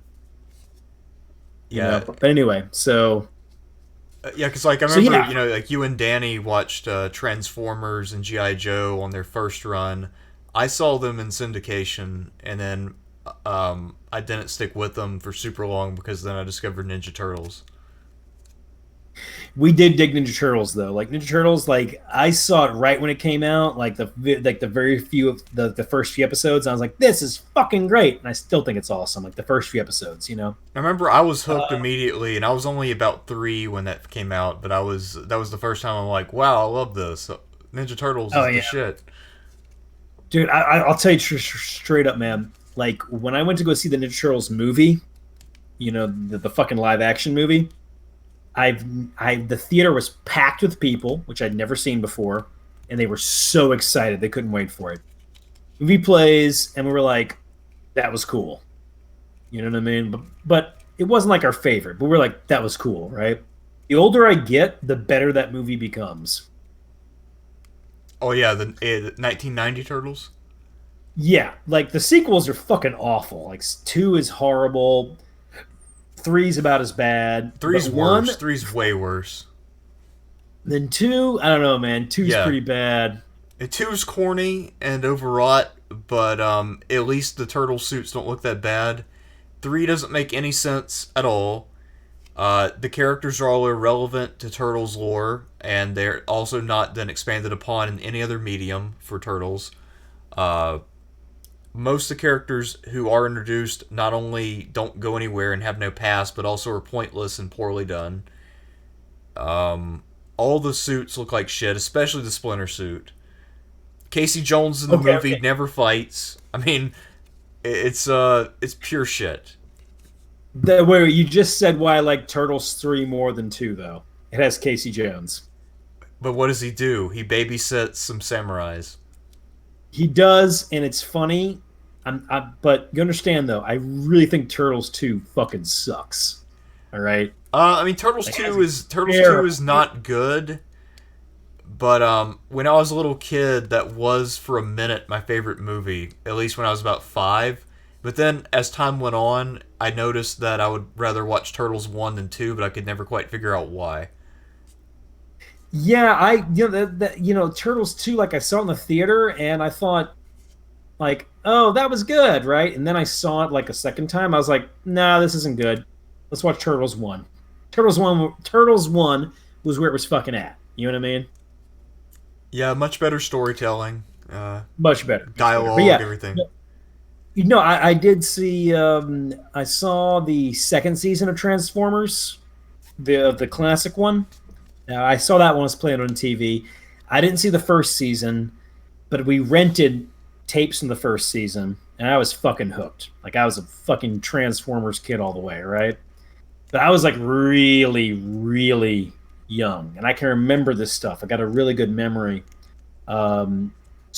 Yeah. But anyway, so... yeah, because like I remember, like you and Danny watched Transformers and G.I. Joe on their first run. I saw them in syndication, and then I didn't stick with them for super long because then I discovered Ninja Turtles. We did dig Ninja Turtles though. Like Ninja Turtles, like I saw it right when it came out, like the very few of the first few episodes. I was like, this is fucking great, and I still think it's awesome. Like the first few episodes, I remember I was hooked immediately, and I was only about 3 when that came out, but that was the first time I'm like, wow, I love this. Ninja Turtles is the shit. Dude, I'll tell you straight up, man. Like when I went to go see the Ninja Turtles movie, the fucking live action movie. The theater was packed with people, which I'd never seen before, and they were so excited they couldn't wait for it. Movie plays, and we were like, "That was cool," you know what I mean? But it wasn't like our favorite. But we were like, "That was cool," right? The older I get, the better that movie becomes. Oh yeah, the 1990 Turtles. Yeah, like the sequels are fucking awful. Like 2 is horrible. 3's about as bad. 3's worse. 3's way worse. Then 2, I don't know, man. 2's pretty bad. 2's corny and overwrought, but at least the turtle suits don't look that bad. 3 doesn't make any sense at all. The characters are all irrelevant to Turtles lore, and they're also not then expanded upon in any other medium for Turtles. Uh, Most of the characters who are introduced not only don't go anywhere and have no past, but also are pointless and poorly done. All the suits look like shit, especially the Splinter suit. Casey Jones in the movie never fights. I mean, it's pure shit. Where you just said why I like Turtles 3 more than 2, though. It has Casey Jones. But what does he do? He babysits some samurais. He does, and it's funny. But you understand, though, I really think Turtles 2 fucking sucks. All right? I mean, Turtles 2 is not good. But when I was a little kid, that was for a minute my favorite movie. At least when I was about 5. But then, as time went on, I noticed that I would rather watch Turtles 1 than 2, but I could never quite figure out why. Yeah, Turtles 2, like, I saw it in the theater, and I thought, like, oh, that was good, right? And then I saw it, like, a second time. I was like, nah, this isn't good. Let's watch Turtles 1. Turtles 1 was where it was fucking at. You know what I mean? Yeah, much better storytelling. Much better. Dialogue, yeah, everything. I did see. I saw the second season of Transformers, the classic one. I saw that one was playing on TV. I didn't see the first season, but we rented tapes from the first season, and I was fucking hooked. Like, I was a fucking Transformers kid all the way, right? But I was like really, really young, and I can remember this stuff. I got a really good memory. So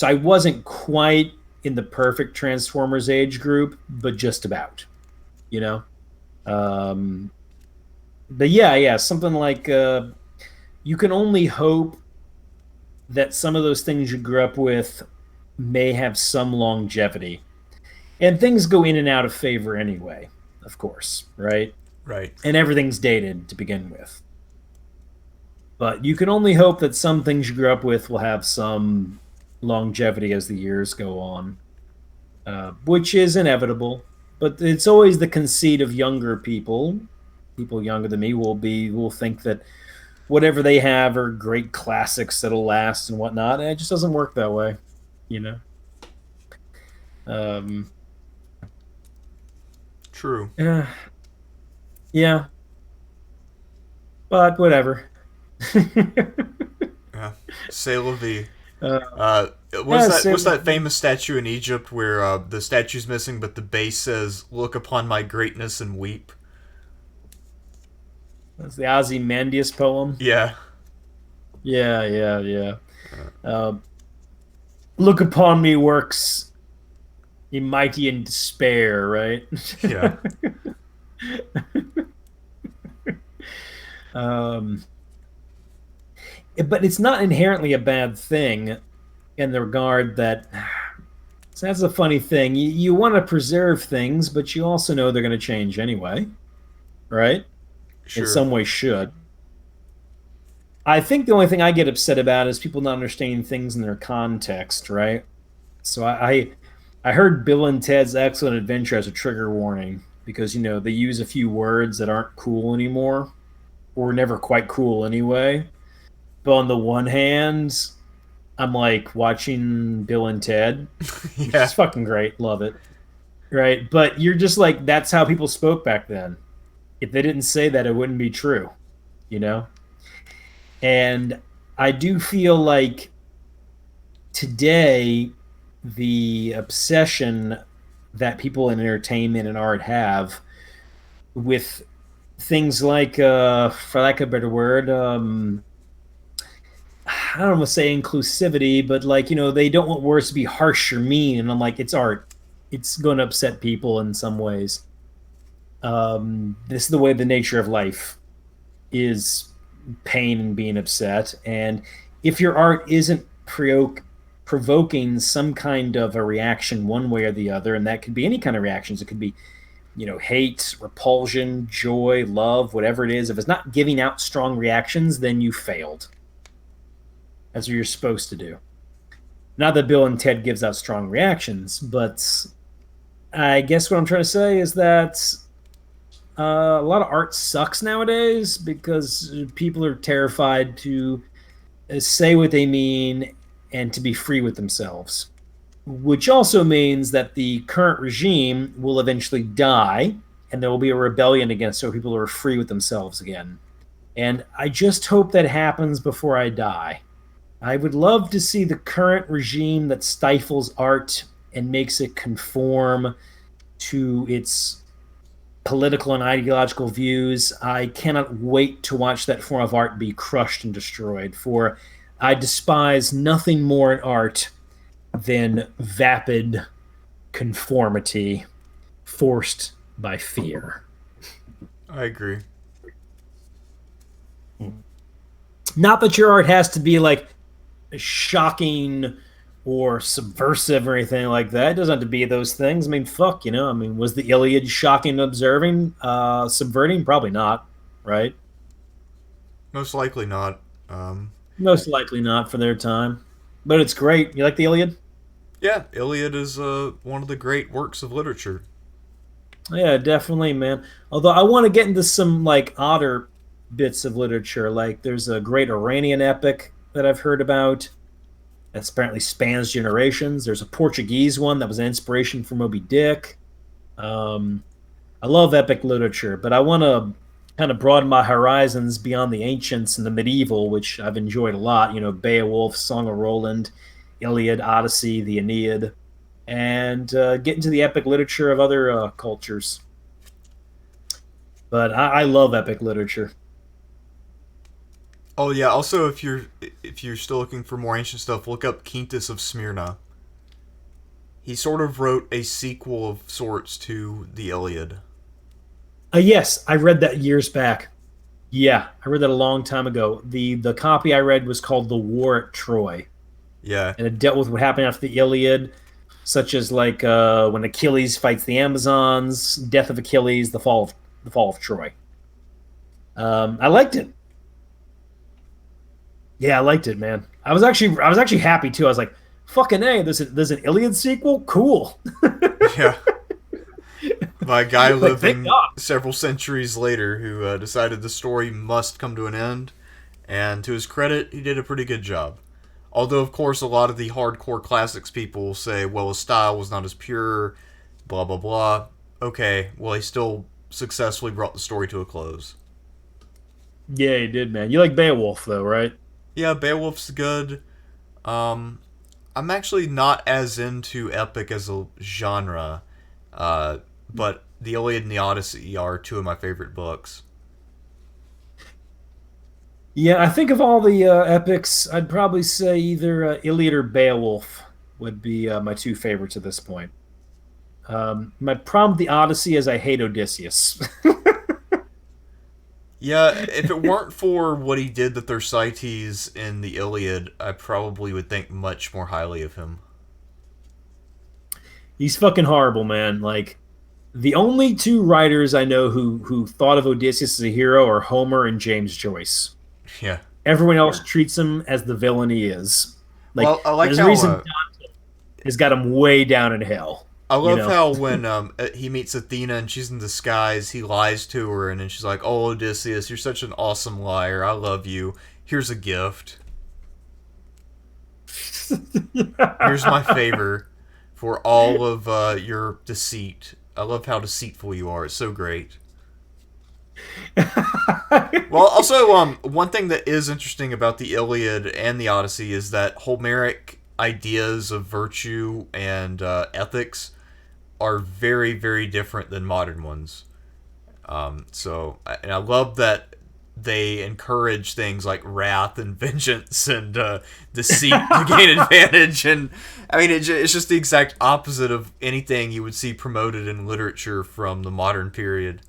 I wasn't quite in the perfect Transformers age group, but just about, you know? But yeah, something like you can only hope that some of those things you grew up with may have some longevity. And things go in and out of favor anyway, of course, right? Right. And everything's dated to begin with. But you can only hope that some things you grew up with will have some longevity as the years go on, which is inevitable. But it's always the conceit of younger people. People younger than me will think that whatever they have are great classics that'll last and whatnot. And it just doesn't work that way, you know. True. Yeah. But whatever. Yeah. C'est la vie. What's that famous statue in Egypt where the statue's missing, but the base says, "Look upon my greatness and weep"? That's the Ozymandias poem. Yeah. Yeah. Look upon me, works ye mighty in despair, right? Yeah. But it's not inherently a bad thing in the regard that so that's a funny thing. You want to preserve things, but you also know they're going to change anyway, right? Sure. In some way should. I think the only thing I get upset about is people not understanding things in their context, right? So I heard Bill and Ted's Excellent Adventure as a trigger warning because, you know, they use a few words that aren't cool anymore or never quite cool anyway. But on the one hand, I'm like watching Bill and Ted. Yeah. It's fucking great. Love it. Right? But you're just like, that's how people spoke back then. If they didn't say that, it wouldn't be true. You know? And I do feel like today, the obsession that people in entertainment and art have with things like, for lack of a better word, I don't want to say inclusivity, but like, you know, they don't want words to be harsh or mean. And I'm like, it's art. It's going to upset people in some ways. This is the way the nature of life is pain and being upset. And if your art isn't provoking some kind of a reaction one way or the other, and that could be any kind of reactions. It could be, you know, hate, repulsion, joy, love, whatever it is. If it's not giving out strong reactions, then you failed. That's what you're supposed to do. Not that Bill and Ted gives out strong reactions, but I guess what I'm trying to say is that A lot of art sucks nowadays because people are terrified to say what they mean and to be free with themselves, which also means that the current regime will eventually die and there will be a rebellion against so people are free with themselves again. And I just hope that happens before I die. I would love to see the current regime that stifles art and makes it conform to its political and ideological views. I cannot wait to watch that form of art be crushed and destroyed, for I despise nothing more in art than vapid conformity forced by fear. I agree. Not that your art has to be like shocking or subversive or anything like that. It doesn't have to be those things. I mean, fuck, I mean, was the Iliad shocking and observing, subverting? Probably not, right? Most likely not. Most likely not for their time. But it's great. You like the Iliad? Yeah, Iliad is one of the great works of literature. Yeah, definitely, man. Although I want to get into some like odder bits of literature. Like there's a great Iranian epic that I've heard about that apparently spans generations. There's a Portuguese one that was an inspiration for Moby Dick. I love epic literature, but I want to kind of broaden my horizons beyond the ancients and the medieval, which I've enjoyed a lot. Beowulf, Song of Roland, Iliad, Odyssey, the Aeneid, and get into the epic literature of other cultures. But I love epic literature. Oh yeah. Also, if you're still looking for more ancient stuff, look up Quintus of Smyrna. He sort of wrote a sequel of sorts to the Iliad. Yes, I read that years back. Yeah, I read that a long time ago. The copy I read was called The War at Troy, Yeah. and it dealt with what happened after the Iliad, such as like when Achilles fights the Amazons, death of Achilles, the fall of Troy. I liked it. Yeah, I liked it, man. I was actually happy too. I was like, "Fucking a, there's an Iliad sequel, cool." Yeah. By a guy Like, thank living God. several centuries later who decided the story must come to an end, and to his credit, he did a pretty good job. Although, of course, a lot of the hardcore classics people will say, well, his style was not as pure, blah, blah, blah. Okay, well, he still successfully brought the story to a close. Yeah, he did, man. You like Beowulf though, right? Yeah, Beowulf's good. I'm actually not as into epic as a genre, but the Iliad and the Odyssey are two of my favorite books. Yeah, I think of all the epics, I'd probably say either Iliad or Beowulf would be my two favorites at this point. My problem with the Odyssey is I hate Odysseus. Yeah, if it weren't for what he did to Thersites in the Iliad, I probably would think much more highly of him. He's fucking horrible, man. Like the only two writers I know who thought of Odysseus as a hero are Homer and James Joyce. Yeah. Everyone else treats him as the villain he is. Like Well, I like there's a how reason Dante has got him way down in hell. I You love know? how when he meets Athena and she's in disguise, he lies to her, and then she's like, "Oh, Odysseus, you're such an awesome liar. I love you. Here's a gift. Here's my favor for all of your deceit. I love how deceitful you are. It's so great." Well, also, one thing that is interesting about the Iliad and the Odyssey is that Homeric ideas of virtue and ethics are very, very different than modern ones. And I love that they encourage things like wrath and vengeance and deceit to gain advantage. And I mean, it's just the exact opposite of anything you would see promoted in literature from the modern period.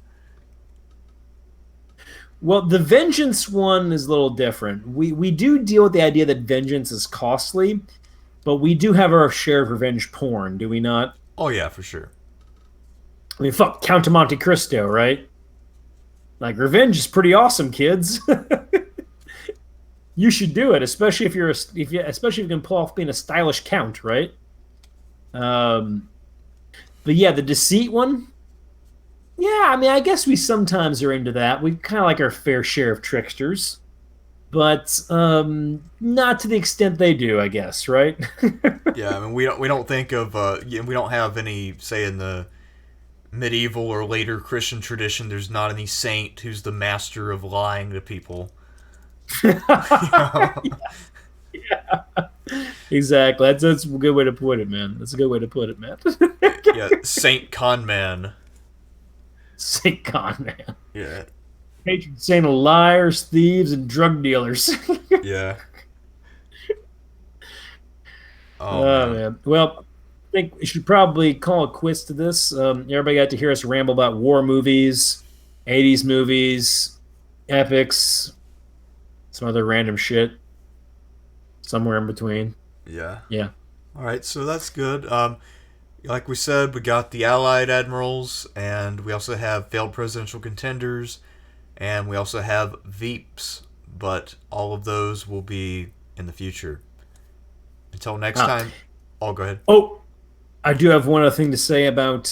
Well, the vengeance one is a little different. We do deal with the idea that vengeance is costly, but we do have our share of revenge porn, do we not? Oh yeah, for sure. I mean, fuck, Count of Monte Cristo, right? Like, revenge is pretty awesome, kids. You should do it, especially especially if you can pull off being a stylish count, right? But yeah, the deceit one. Yeah, I mean, I guess we sometimes are into that. We kind of like our fair share of tricksters, but not to the extent they do, I guess, right? Yeah, I mean we don't think of we don't have any, say, in the medieval or later Christian tradition. There's not any saint who's the master of lying to people. You know? Exactly. That's a good way to put it, man. That's a good way to put it, man. Yeah, Saint Conman. Saint Con, man. Yeah, Patron saint of liars, thieves, and drug dealers. yeah. Oh Oh man. man. Well, I think we should probably call it quits to this. Everybody got to hear us ramble about war movies, 80s movies, epics, some other random shit, somewhere in between. Yeah. Yeah. All right, so that's good. Like we said, we got the Allied admirals, and we also have failed presidential contenders, and we also have Veeps. But all of those will be in the future. Until next time. Oh, go ahead. Oh, I do have one other thing to say about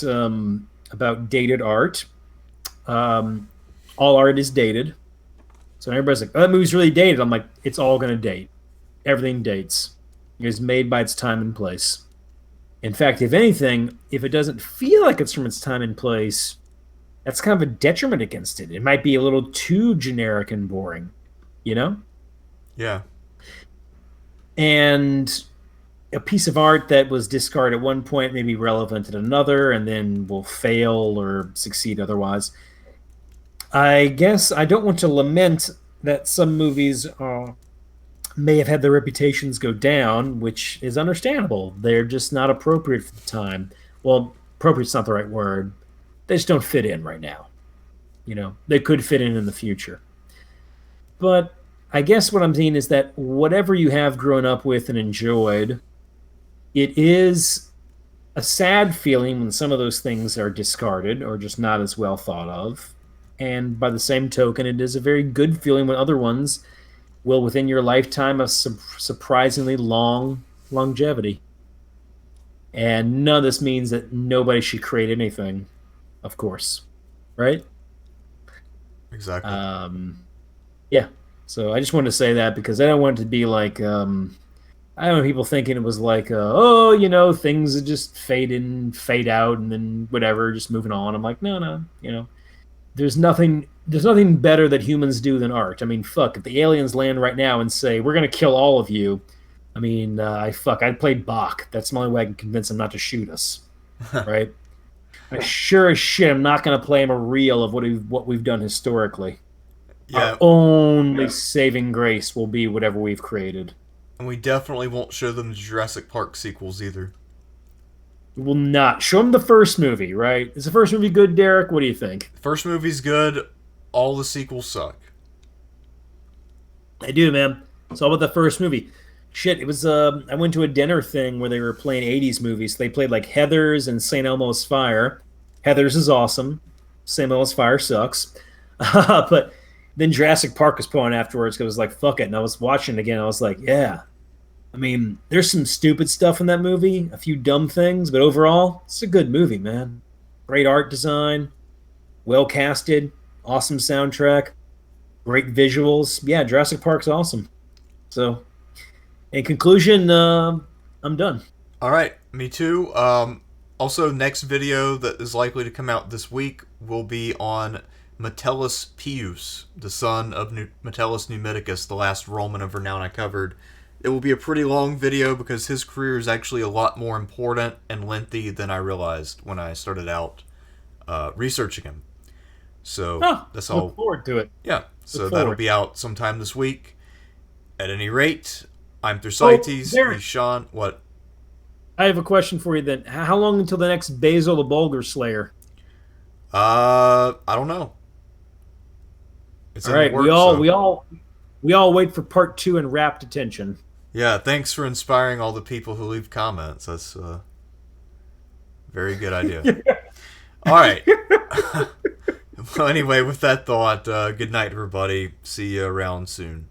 dated art. All art is dated, so everybody's like, "Oh, that movie's really dated." I'm like, "It's all gonna date. Everything dates. It is made by its time and place." In fact, if anything, if it doesn't feel like it's from its time and place, that's kind of a detriment against it. It might be a little too generic and boring, you know? Yeah. And a piece of art that was discarded at one point may be relevant at another and then will fail or succeed otherwise. I guess I don't want to lament that some movies may have had their reputations go down, which is understandable. They're just not appropriate for the time. Well, appropriate's not the right word. They just don't fit in right now. You know, they could fit in the future. But I guess what I'm saying is that whatever you have grown up with and enjoyed, it is a sad feeling when some of those things are discarded or just not as well thought of. And by the same token, it is a very good feeling when other ones will, within your lifetime, have surprisingly long longevity. And none of this means that nobody should create anything, of course. Right? Exactly. Yeah. So I just wanted to say that because I don't want it to be like, I don't know, people thinking it was like, oh, you know, things that just fade in, fade out, and then whatever, just moving on. I'm like, no, you know, there's nothing better that humans do than art. I mean, fuck, if the aliens land right now and say we're gonna kill all of you, I mean, I'd play Bach. That's the only way I can convince them not to shoot us, right? I sure as shit I'm not gonna play him a reel of what we've done historically. Yeah. Our only saving grace will be whatever we've created. And we definitely won't show them the Jurassic Park sequels either. We will not show them the first movie, right? Is the first movie good, Derek? What do you think? The first movie's good. All the sequels suck. I do, man. It's all about the first movie. Shit, it was. I went to a dinner thing where they were playing '80s movies. They played like Heathers and St. Elmo's Fire. Heathers is awesome. St. Elmo's Fire sucks. But then Jurassic Park was put on afterwards because I was like, fuck it. And I was watching it again. I was like, yeah. I mean, there's some stupid stuff in that movie, a few dumb things, but overall, it's a good movie, man. Great art design, well casted, awesome soundtrack, great visuals. Yeah, Jurassic Park's awesome. So, in conclusion, I'm done. All right, me too. Also, next video that is likely to come out this week will be on Metellus Pius, the son of Metellus Numidicus, the last Roman of renown I covered. It will be a pretty long video because his career is actually a lot more important and lengthy than I realized when I started out researching him. So that's all. Look forward to it. Yeah, so that'll be out sometime this week. At any rate, I'm Thersites. He's Sean. What? I have a question for you then. How long until the next Basil the Bulgar Slayer? I don't know. It's all right, works, we all wait for part 2 in rapt attention. Yeah, thanks for inspiring all the people who leave comments. That's a very good idea. All right. Well, anyway, with that thought, good night, everybody. See you around soon.